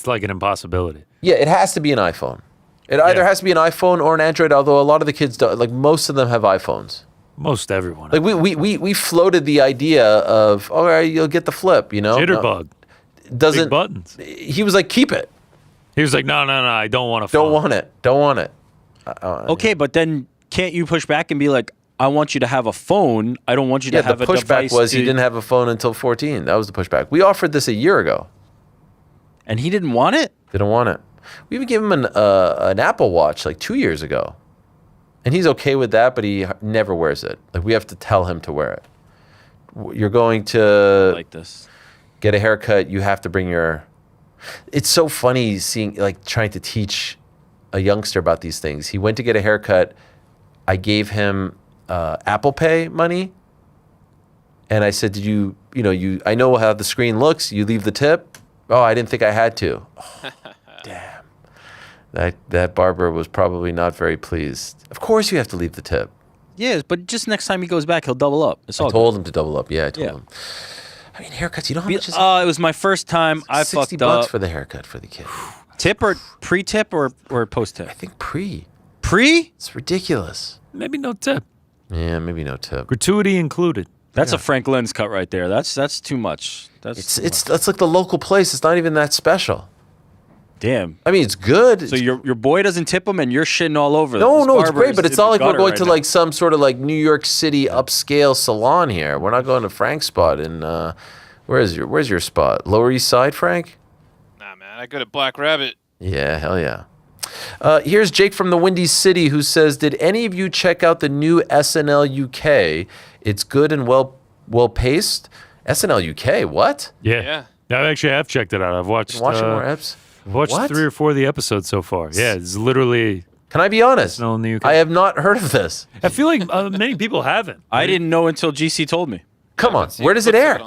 like an impossibility. Yeah, it has to be an iPhone. It either has to be an iPhone or an Android, although a lot of the kids don't. Like most of them have iPhones. Most everyone. Like we floated the idea of, all right, you'll get the flip, you know? Jitterbug. Doesn't Big buttons. He was like, keep it. He was like, no, I don't want a phone. Don't want it. Okay, but then can't you push back and be like, I want you to have a phone. I don't want you to have a device. The pushback was he didn't have a phone until 14. That was the pushback. We offered this a year ago. And he didn't want it? Didn't want it. We even gave him an Apple Watch like 2 years ago. And he's okay with that, but he never wears it. Like we have to tell him to wear it. You're going to like this. Get a haircut, you have to bring your... It's so funny seeing, like, trying to teach a youngster about these things. He went to get a haircut. I gave him Apple Pay money. And I said, I know how the screen looks. You leave the tip. Oh, I didn't think I had to. Oh, damn. That barber was probably not very pleased. Of course you have to leave the tip. Yeah, but just next time he goes back, he'll double up. I told him to double up. Yeah, I told him. I mean, haircuts, you know how much is it? It was my first time. I fucked up. $60 for the haircut for the kid. Tip or pre-tip or post-tip? I think pre. Pre? It's ridiculous. Maybe no tip. Yeah, maybe no tip. Gratuity included. That's a Frank Lenz cut right there. That's too much. That's like the local place. It's not even that special. Damn. I mean, it's good. So your boy doesn't tip him, and you're shitting all over them. No, it's great, but it's not like we're going to like some sort of like New York City upscale salon here. We're not going to Frank's spot. And where's your spot? Lower East Side, Frank? Nah, man, I go to Black Rabbit. Yeah, hell yeah. Here's Jake from the Windy City who says, did any of you check out the new SNL UK? It's good and well paced. SNL UK, what? Yeah. I actually have checked it out. I've watched more eps. Watched What? 3 or 4 of the episodes so far. Yeah, it's literally. Can I be honest? SNL in the UK. I have not heard of this. I feel like many people haven't. I didn't know until GC told me. Come on, where does it air?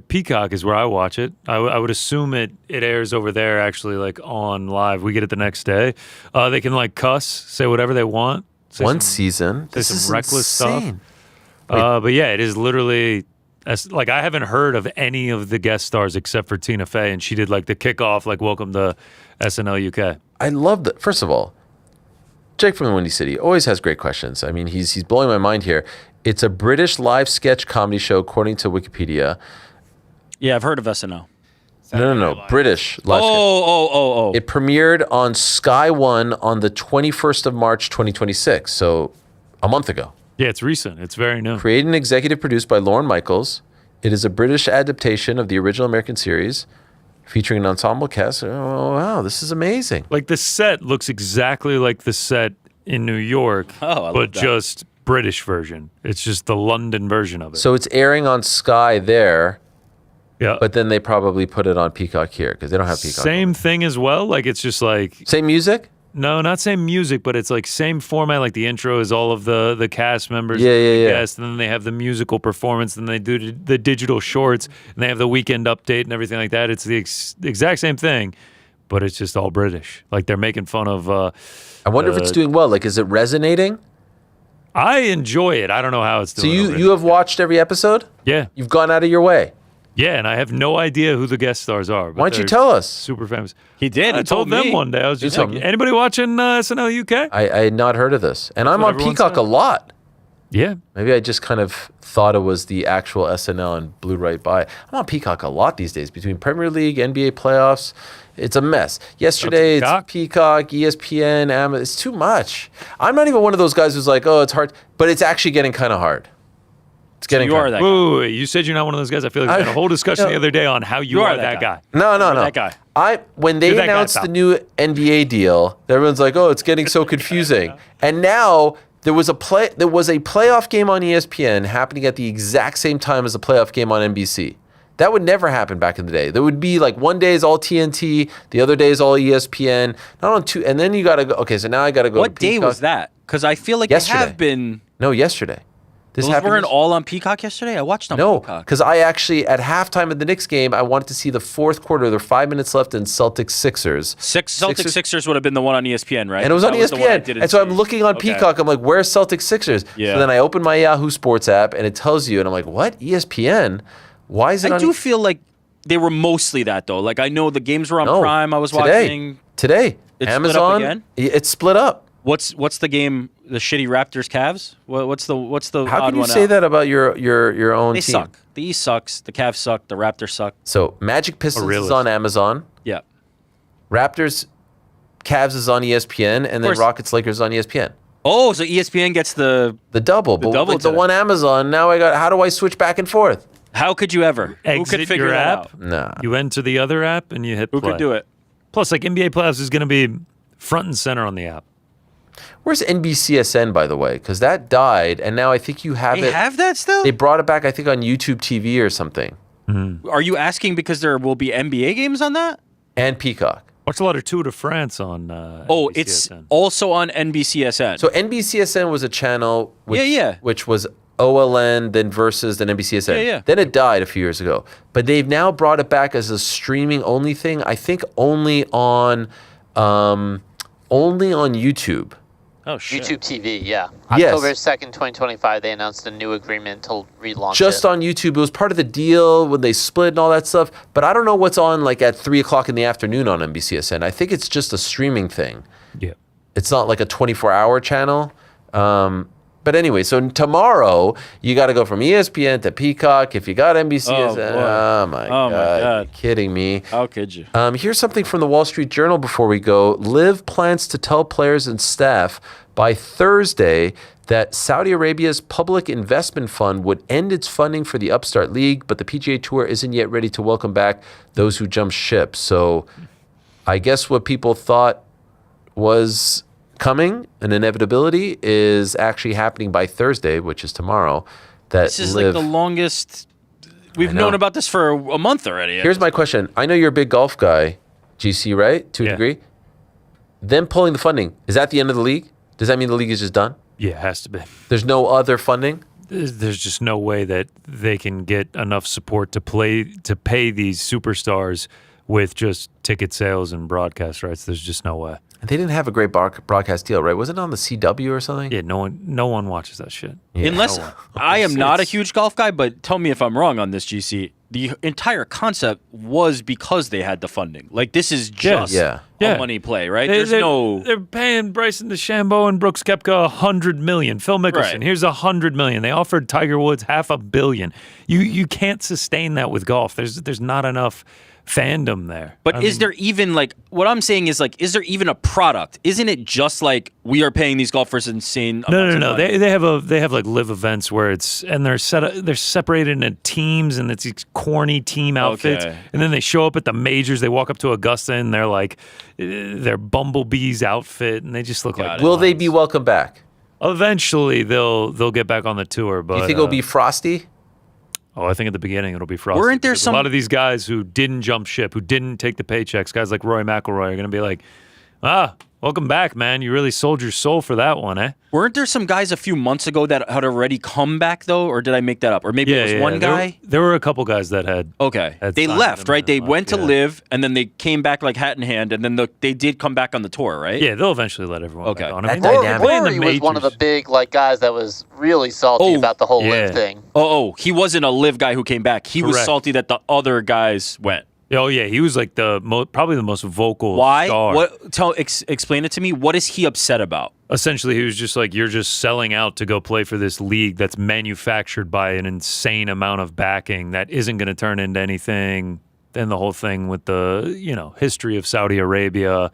Peacock is where I watch it. I would assume it airs over there actually, like on live. We get it the next day. They can like cuss, say whatever they want. One season. Say This some is reckless insane. stuff. But yeah, it is literally like I haven't heard of any of the guest stars except for Tina Fey, and she did like the kickoff, like welcome to SNL UK. I love that. First of all, Jake from the Windy City always has great questions. I mean, he's blowing my mind here. It's a British live sketch comedy show, according to Wikipedia. Yeah, I've heard of SNL. No. British live sketch. Oh. It premiered on Sky One on the 21st of March, 2026. So a month ago. Yeah, it's recent. It's very new. Created and executive produced by Lorne Michaels. It is a British adaptation of the original American series, featuring an ensemble cast. Oh, wow, this is amazing. Like the set looks exactly like the set in New York, but just British version. It's just the London version of it. So it's airing on Sky there. Yeah. But then they probably put it on Peacock here because they don't have Peacock. Same thing as well. Like it's just like same music. No, not same music, but it's like same format. Like the intro is all of the cast members, Yeah. guests, and then they have the musical performance, and they do the digital shorts, and they have the weekend update and everything like that. It's the exact same thing, but it's just all British. Like they're making fun of. I wonder if it's doing well. Like, is it resonating? I enjoy it. I don't know how it's doing. So you have watched every episode? Yeah. You've gone out of your way. Yeah, and I have no idea who the guest stars are. But Why don't you they're tell us? Super famous. He did. I He told told them me. one day. I was You just told like, me. anybody watching SNL UK? I had not heard of this. And I'm what on everyone Peacock said. a lot. Yeah. Maybe I just kind of thought it was the actual SNL and blew right by. I'm on Peacock a lot these days between Premier League, NBA playoffs. It's a mess. Yesterday, it's Peacock, ESPN, Amazon. It's too much. I'm not even one of those guys who's like, oh, it's hard. But it's actually getting kind of hard. It's getting you are kinda- that guy. Wait, you said you're not one of those guys. I feel like we had a whole discussion the other day on how you are that guy. No. That guy. When they You're that guy, announced pal. the new NBA deal, everyone's like, "Oh, it's getting so confusing." And now there was a playoff game on ESPN happening at the exact same time as a playoff game on NBC. That would never happen back in the day. There would be like one day is all TNT, the other day is all ESPN. Not on two, and then you got to go. Okay, so now I got to go. What to day Peacock. was that? Because I feel like Yesterday. they have been. No, yesterday. This Those happened. weren't all on Peacock yesterday. I watched on No, Peacock. because I actually at halftime of the Knicks game, I wanted to see the fourth quarter. There were 5 minutes left in Celtics Sixers. Celtics Sixers would have been the one on ESPN, right? And it was on That the one I ESPN. didn't And so I'm see. looking on Okay. Peacock. I'm like, where's Celtics Sixers? Yeah. So then I open my Yahoo Sports app and it tells you, and I'm like, what? ESPN? Why is it I on do feel like they were mostly that though. Like I know the games were on No, Prime. I was today. watching. Today. It's split up Amazon. again? It's split up. What's the game? The shitty Raptors Cavs. What's the How odd can you one say out? that about your own They team? suck. The East sucks. The Cavs suck. The Raptors suck. So Magic Pistons is on Amazon. Yeah. Raptors, Cavs is on ESPN, and then course. Rockets Lakers is on ESPN. Oh, so ESPN gets the double, but double like the today. one Amazon. Now I got. How do I switch back and forth? How could you ever? Who Exit could figure your that app. out? Nah. You enter the other app and you hit Who play. could do it? Plus, like NBA playoffs is going to be front and center on the app. Where's NBCSN, by the way? Because that died, and now I think you have They it. have that still? They brought it back, I think, on YouTube TV or something, Are you asking because there will be NBA games on that? and Peacock. Watch a lot of Tour de France on. Oh, it's NBCSN. also on NBCSN. So NBCSN was a channel, which, Yeah. which was OLN, then Versus, then NBCSN. Yeah. Then it died a few years ago, but they've now brought it back as a streaming only thing. I think only on YouTube. Oh shit. YouTube TV, yeah. Yes. October 2nd, 2025, they announced a new agreement to relaunch Just it. on YouTube. It was part of the deal when they split and all that stuff. But I don't know what's on like at 3 o'clock in the afternoon on NBCSN. I think it's just a streaming thing. Yeah. It's not like a 24-hour channel. But anyway, so tomorrow you got to go from ESPN to Peacock. If you got NBCSN, oh my God. You're kidding me. How could you? Here's something from the Wall Street Journal before we go. Liv plans to tell players and staff by Thursday that Saudi Arabia's public investment fund would end its funding for the Upstart League, but the PGA Tour isn't yet ready to welcome back those who jumped ship. So I guess what people thought was coming, an inevitability, is actually happening by Thursday, which is tomorrow. This is like the longest. We've known about this for a month already. Here's my question. I know you're a big golf guy, GC, right? To a degree. Them pulling the funding, is that the end of the league? Does that mean the league is just done? Yeah, it has to be. There's no other funding? There's just no way that they can get enough support to pay these superstars with just ticket sales and broadcast rights. There's just no way. And they didn't have a great broadcast deal, right? Was it on the CW or something? Yeah, no one watches that shit. Yeah, Unless I am not a huge golf guy, but tell me if I'm wrong on this, GC. The entire concept was because they had the funding. Like, this is just a money play, right? They're paying Bryson DeChambeau and Brooks Koepka $100 million. Phil Mickelson, here's $100 million. They offered Tiger Woods $500 million. You can't sustain that with golf. There's not enough fandom there. But is there even, like, what I'm saying is, like, is there even a product? Isn't it just like we are paying these golfers insane amounts of money? They have like live events where they're separated into teams, and it's these corny team outfits, and then they show up at the majors. They walk up to Augusta and they're like their Bumblebee's outfit, and they just look like. Will they be welcome back? Eventually, they'll get back on the tour. But you think it'll be frosty? Oh, I think at the beginning it'll be frosty. Weren't there a lot of these guys who didn't jump ship, who didn't take the paychecks, guys like Rory McIlroy, are going to be like, welcome back, man. You really sold your soul for that one, eh? Weren't there some guys a few months ago that had already come back, though? Or did I make that up? Or maybe it was one guy? There were a couple guys that had. Okay. They left, right? They went to live, and then they came back like hat in hand, and then they did come back on the tour, right? Yeah, they'll eventually let everyone back on. Rory was one of the big guys that was really salty about the whole live thing. He wasn't a live guy who came back. He was salty that the other guys went. Oh yeah, he was like probably the most vocal. Why? Star. Explain it to me. What is he upset about? Essentially, he was just like, you're just selling out to go play for this league that's manufactured by an insane amount of backing that isn't going to turn into anything. Then the whole thing with the history of Saudi Arabia,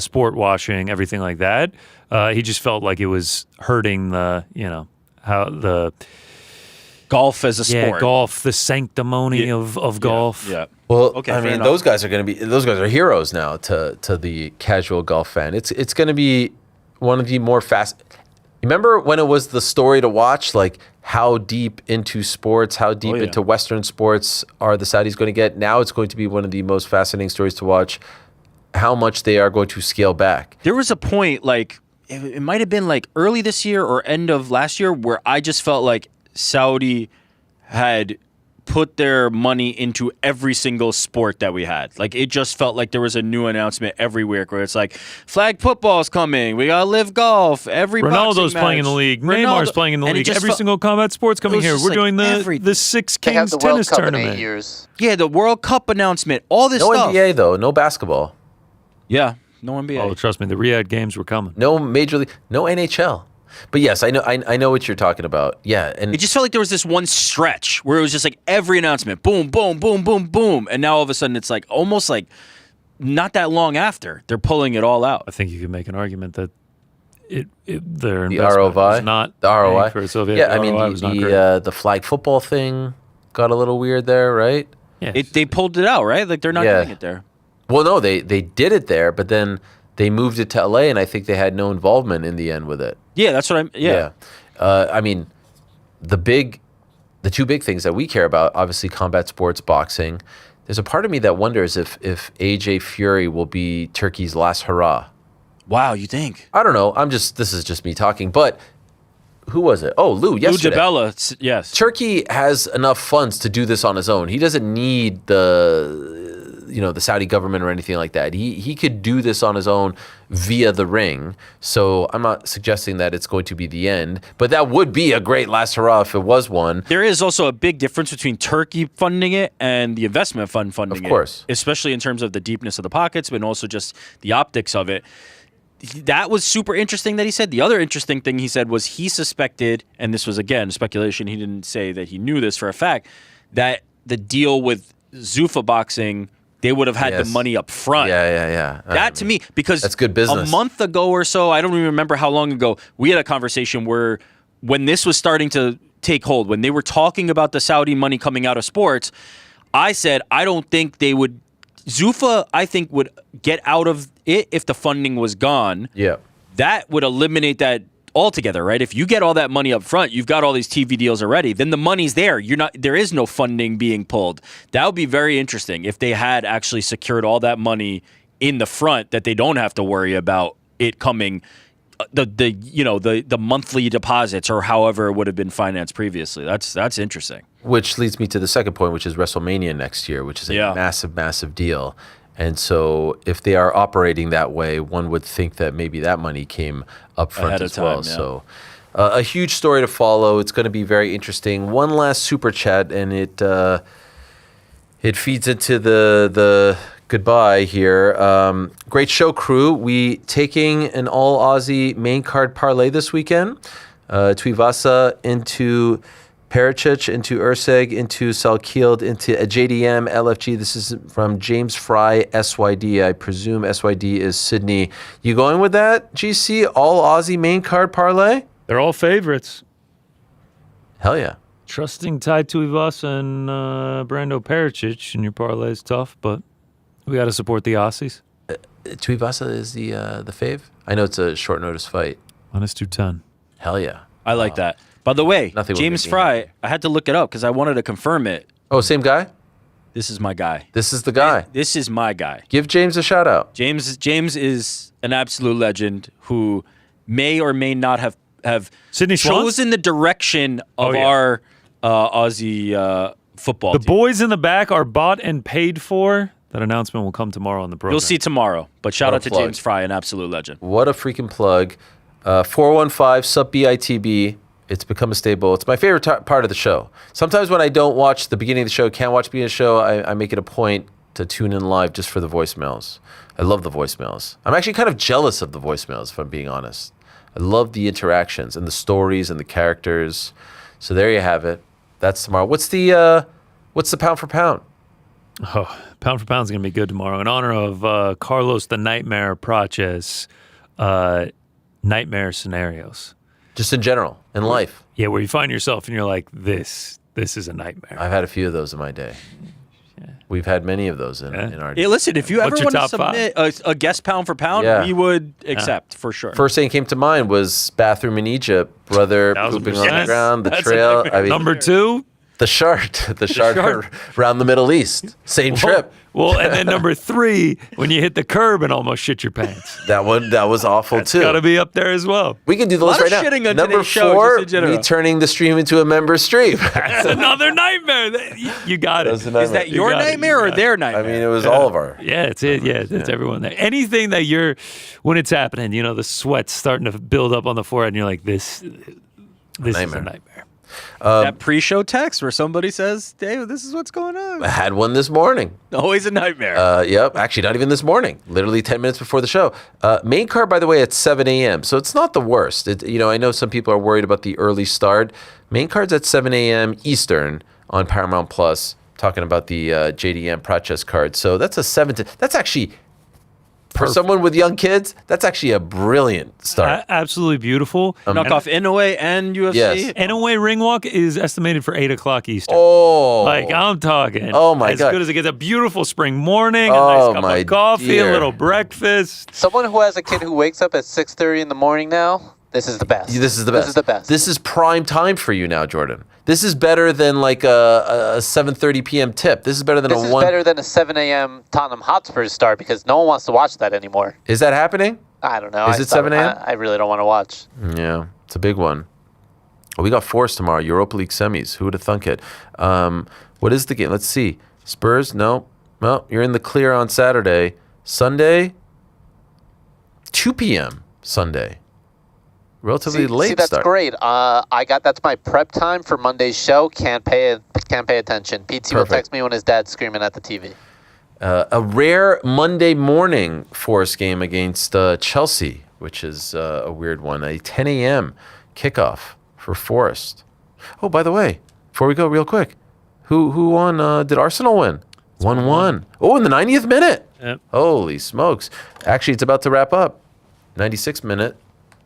sport washing, everything like that. He just felt like it was hurting the how the golf as a sport. Yeah, golf, the sanctimony of golf. Yeah. Well, I mean, those guys are heroes now to the casual golf fan. It's going to be one of the more fast. Remember when it was the story to watch, like how deep into sports, how deep into Western sports are the Saudis going to get? Now it's going to be one of the most fascinating stories to watch, how much they are going to scale back. There was a point, like, it might have been like early this year or end of last year, where I just felt like Saudi had put their money into every single sport that we had. Like, it just felt like there was a new announcement everywhere where it's like, flag football's coming, we gotta live golf, Ronaldo's playing in the league, Neymar's playing in the league, every single combat sport's coming here. We're doing the Six Kings tennis tournament. Yeah, the World Cup announcement, all this stuff. No NBA though, no basketball. Yeah, no NBA. Oh, trust me, the Riyadh games were coming. No Major League, no NHL. But yes, I know what you're talking about. Yeah, and it just felt like there was this one stretch where it was just like every announcement, boom, boom, boom, boom, boom, and now all of a sudden it's like almost like not that long after they're pulling it all out. I think you could make an argument that their the investment ROI was not the ROI for itself. Yeah, I mean the flag football thing got a little weird there, right? Yeah, they pulled it out, right? Like they're not doing it there. Well, no, they did it there, but then they moved it to LA, and I think they had no involvement in the end with it. Yeah, that's what I'm. Yeah. I mean, the two big things that we care about, obviously, combat sports, boxing. There's a part of me that wonders if AJ Fury will be Turkey's last hurrah. Wow, you think? I don't know. This is just me talking, but who was it? Oh, Lou yesterday. Lou DiBella, yes. Turkey has enough funds to do this on his own. He doesn't need the Saudi government or anything like that. He could do this on his own via the ring. So I'm not suggesting that it's going to be the end, but that would be a great last hurrah if it was one. There is also a big difference between Turkey funding it and the investment fund funding it. Of course. Especially in terms of the deepness of the pockets, but also just the optics of it. That was super interesting that he said. The other interesting thing he said was he suspected, and this was, again, speculation, he didn't say that he knew this for a fact, that the deal with Zuffa Boxing, they would have had the money up front. Yeah. That to me, because that's good business. A month ago or so, I don't even remember how long ago, we had a conversation where when this was starting to take hold, when they were talking about the Saudi money coming out of sports, I said, I don't think they would. Zuffa, I think, would get out of if the funding was gone, that would eliminate that altogether, right? If you get all that money up front, you've got all these TV deals already, then the money's there. There is no funding being pulled. That would be very interesting if they had actually secured all that money in the front, that they don't have to worry about it coming, the monthly deposits or however it would have been financed previously. That's interesting. Which leads me to the second point, which is WrestleMania next year, which is a massive, massive deal. And so if they are operating that way, one would think that maybe that money came up front as well. So a huge story to follow. It's going to be very interesting. One last super chat, and it feeds into the goodbye here. Great show, crew. We taking an all Aussie main card parlay this weekend. Tuivasa into Pericic, into Urseg, into Salkield, into JDM, LFG. This is from James Fry, SYD. I presume SYD is Sydney. You going with that, GC? All Aussie main card parlay? They're all favorites. Hell yeah. Trusting Tai Tuivasa and Brando Pericic in your parlay is tough, but we got to support the Aussies. Tuivasa is the fave? I know it's a short notice fight. -210. Hell yeah. I like that. By the way, James Fry, I had to look it up because I wanted to confirm it. Oh, same guy? This is my guy. This is the guy. This is my guy. Give James a shout out. James is an absolute legend who may or may not have Sydney chosen the direction of our Aussie football The team. boys in the back are bought and paid for. That announcement will come tomorrow on the program. You'll see tomorrow. But shout What a out to plug. James Fry, an absolute legend. What a freaking plug. 415 sub BITB. It's become a staple. It's my favorite part of the show. Sometimes when I don't watch the beginning of the show, can't watch the beginning of the show, I make it a point to tune in live just for the voicemails. I love the voicemails. I'm actually kind of jealous of the voicemails, if I'm being honest. I love the interactions and the stories and the characters. So there you have it. That's tomorrow. What's the pound for pound? Oh, pound for pound is going to be good tomorrow. In honor of Carlos the Nightmare Praches, nightmare scenarios. Just in general, in life. Yeah, where you find yourself and you're like, this is a nightmare. I've had a few of those in my day. We've had many of those in our day. Hey, listen, if you ever What's your want to top submit a guest pound for pound, we would accept for sure. First thing that came to mind was bathroom in Egypt, brother pooping on the ground, the trail. Number two? The shard around the Middle East. Same trip. Well, and then number three, when you hit the curb and almost shit your pants. That was awful too. Got to be up there as well. We can do the list right now. Number 4, me turning the stream into a member stream. That's another nightmare. You got it. Is that your nightmare or their nightmare? I mean, it was all of our. Yeah, it's it. Yeah, it's everyone there. Anything that when it's happening, the sweat's starting to build up on the forehead, and you're like, this is a nightmare. That pre-show text where somebody says, Dave, this is what's going on. I had one this morning. Always a nightmare. Yep. Actually, not even this morning. Literally 10 minutes before the show. Main card, by the way, at 7 a.m. So it's not the worst. I know some people are worried about the early start. Main card's at 7 a.m. Eastern on Paramount Plus. Talking about the JDM Praches card. So that's that's actually, for someone with young kids, that's actually a brilliant start. Absolutely beautiful. Knock off Inoue and UFC. Yes. Inoue Ring Walk is estimated for 8 o'clock Eastern. Oh. Like, I'm talking. Oh, my as God. As good as it gets. A beautiful spring morning, a Oh, nice cup my of coffee, dear. a little breakfast. Someone who has a kid who wakes up at 6:30 in the morning now, this is the best. This is the best. This is the best. This is prime time for you now, Jordan. This is better than like a 7:30 p.m. tip. This is better than This is better than a 7 a.m. Tottenham Hotspurs start because no one wants to watch that anymore. Is that happening? I don't know. Is it 7 a.m.? I really don't want to watch. Yeah, it's a big one. Well, we got Forest tomorrow, Europa League semis. Who would have thunk it? What is the game? Let's see. Spurs? No. Well, you're in the clear on Saturday. Sunday? 2 p.m. Sunday. Relatively late See, that's start. great. That's my prep time for Monday's show. Can't pay attention. PT will text me when his dad's screaming at the TV. A rare Monday morning Forest game against Chelsea, which is a weird one. A 10 a.m. kickoff for Forest. Oh, by the way, before we go real quick, who won? Did Arsenal win? 1-1. Oh, in the 90th minute. Yep. Holy smokes. Actually, it's about to wrap up. 96th minute.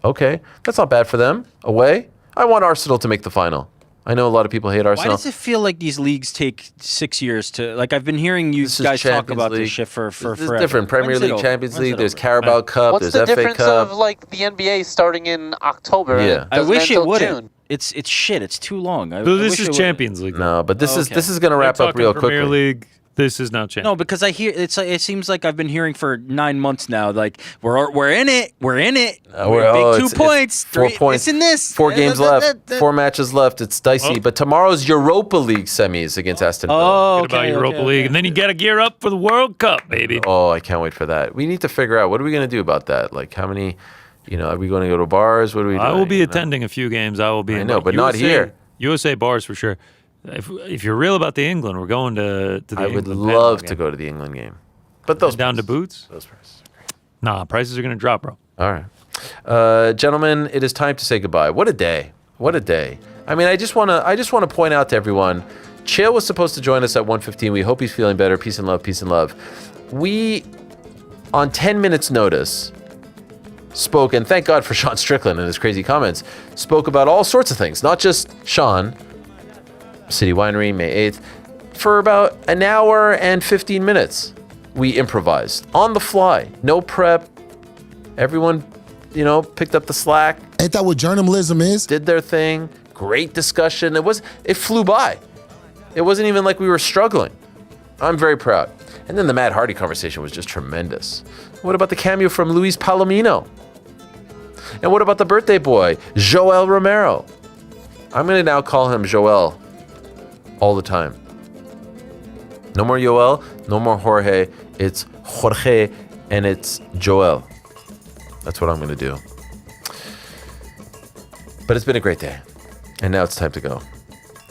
Okay, that's not bad for them. Away. I want Arsenal to make the final. I know a lot of people hate Why Arsenal. does it feel like these leagues take 6 years to like? I've been hearing you This is guys talk Champions about League. this shit for This forever. is different. Premier When's it League, over? Champions When's League. it There's over? Carabao Cup. What's there's the FA difference Cup. of like the NBA starting in October? Yeah. and I doesn't wish end it till wouldn't. June? It's shit. It's too long. I So this wish is it Champions League. No, but this Okay. is going to wrap They're up talking real Premier quickly. League. This is now Champions. No, because I hear it seems like I've been hearing for 9 months now. Like we're in it. We're in it. Big 2 points. 4 Three, points. It's in this. 4 games left. 4 matches left. It's dicey. But tomorrow's Europa League semis against Aston Villa. Oh, Forget about Europa League, and then you got to gear up for the World Cup, baby. Oh, I can't wait for that. We need to figure out what are we going to do about that. Like how many, are we going to go to bars? What are we doing? I will be attending a few games. I will be. I know, but not here. USA bars for sure. If you're real about the England, we're going to the I would England love Panama to game. go to the England game. But those down to boots. Those prices. Nah, prices are going to drop, bro. All right, gentlemen, it is time to say goodbye. What a day! What a day! I mean, I just want to point out to everyone, Chael was supposed to join us at 1:15. We hope he's feeling better. Peace and love. Peace and love. We, on 10 minutes' notice, spoke, and thank God for Sean Strickland and his crazy comments. Spoke about all sorts of things, not just Sean. City Winery, May 8th, for about an hour and 15 minutes. We improvised on the fly, no prep. Everyone, picked up the slack. Ain't that what journalism is? Did their thing. Great discussion. It flew by. It wasn't even like we were struggling. I'm very proud. And then the Matt Hardy conversation was just tremendous. What about the cameo from Luis Palomino? And what about the birthday boy, Yoel Romero? I'm going to now call him Joel all the time. No more Yoel, no more Jorge. It's Jorge and it's Joel. That's what I'm going to do. But it's been a great day. And now it's time to go.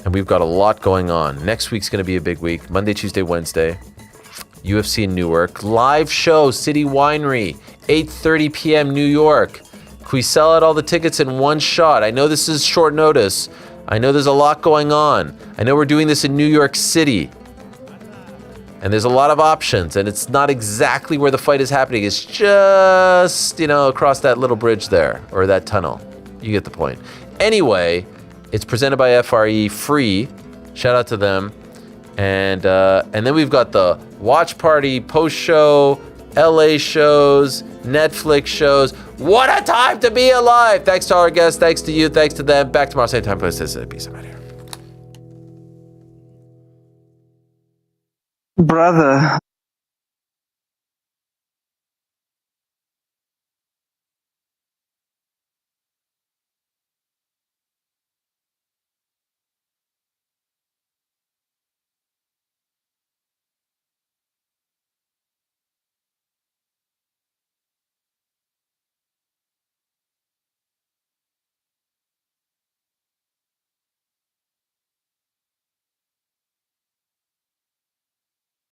And we've got a lot going on. Next week's going to be a big week. Monday, Tuesday, Wednesday. UFC in Newark. Live show, City Winery. 8:30 p.m. New York. Can we sell out all the tickets in one shot? I know this is short notice. I know there's a lot going on. I know we're doing this in New York City. And there's a lot of options, and it's not exactly where the fight is happening. It's just, across that little bridge there, or that tunnel. You get the point. Anyway, it's presented by FRE, free. Shout out to them. And then we've got the watch party, post-show, LA shows, Netflix shows. What a time to be alive! Thanks to our guests, thanks to you, thanks to them. Back tomorrow, same time, peace. I'm out here. Brother.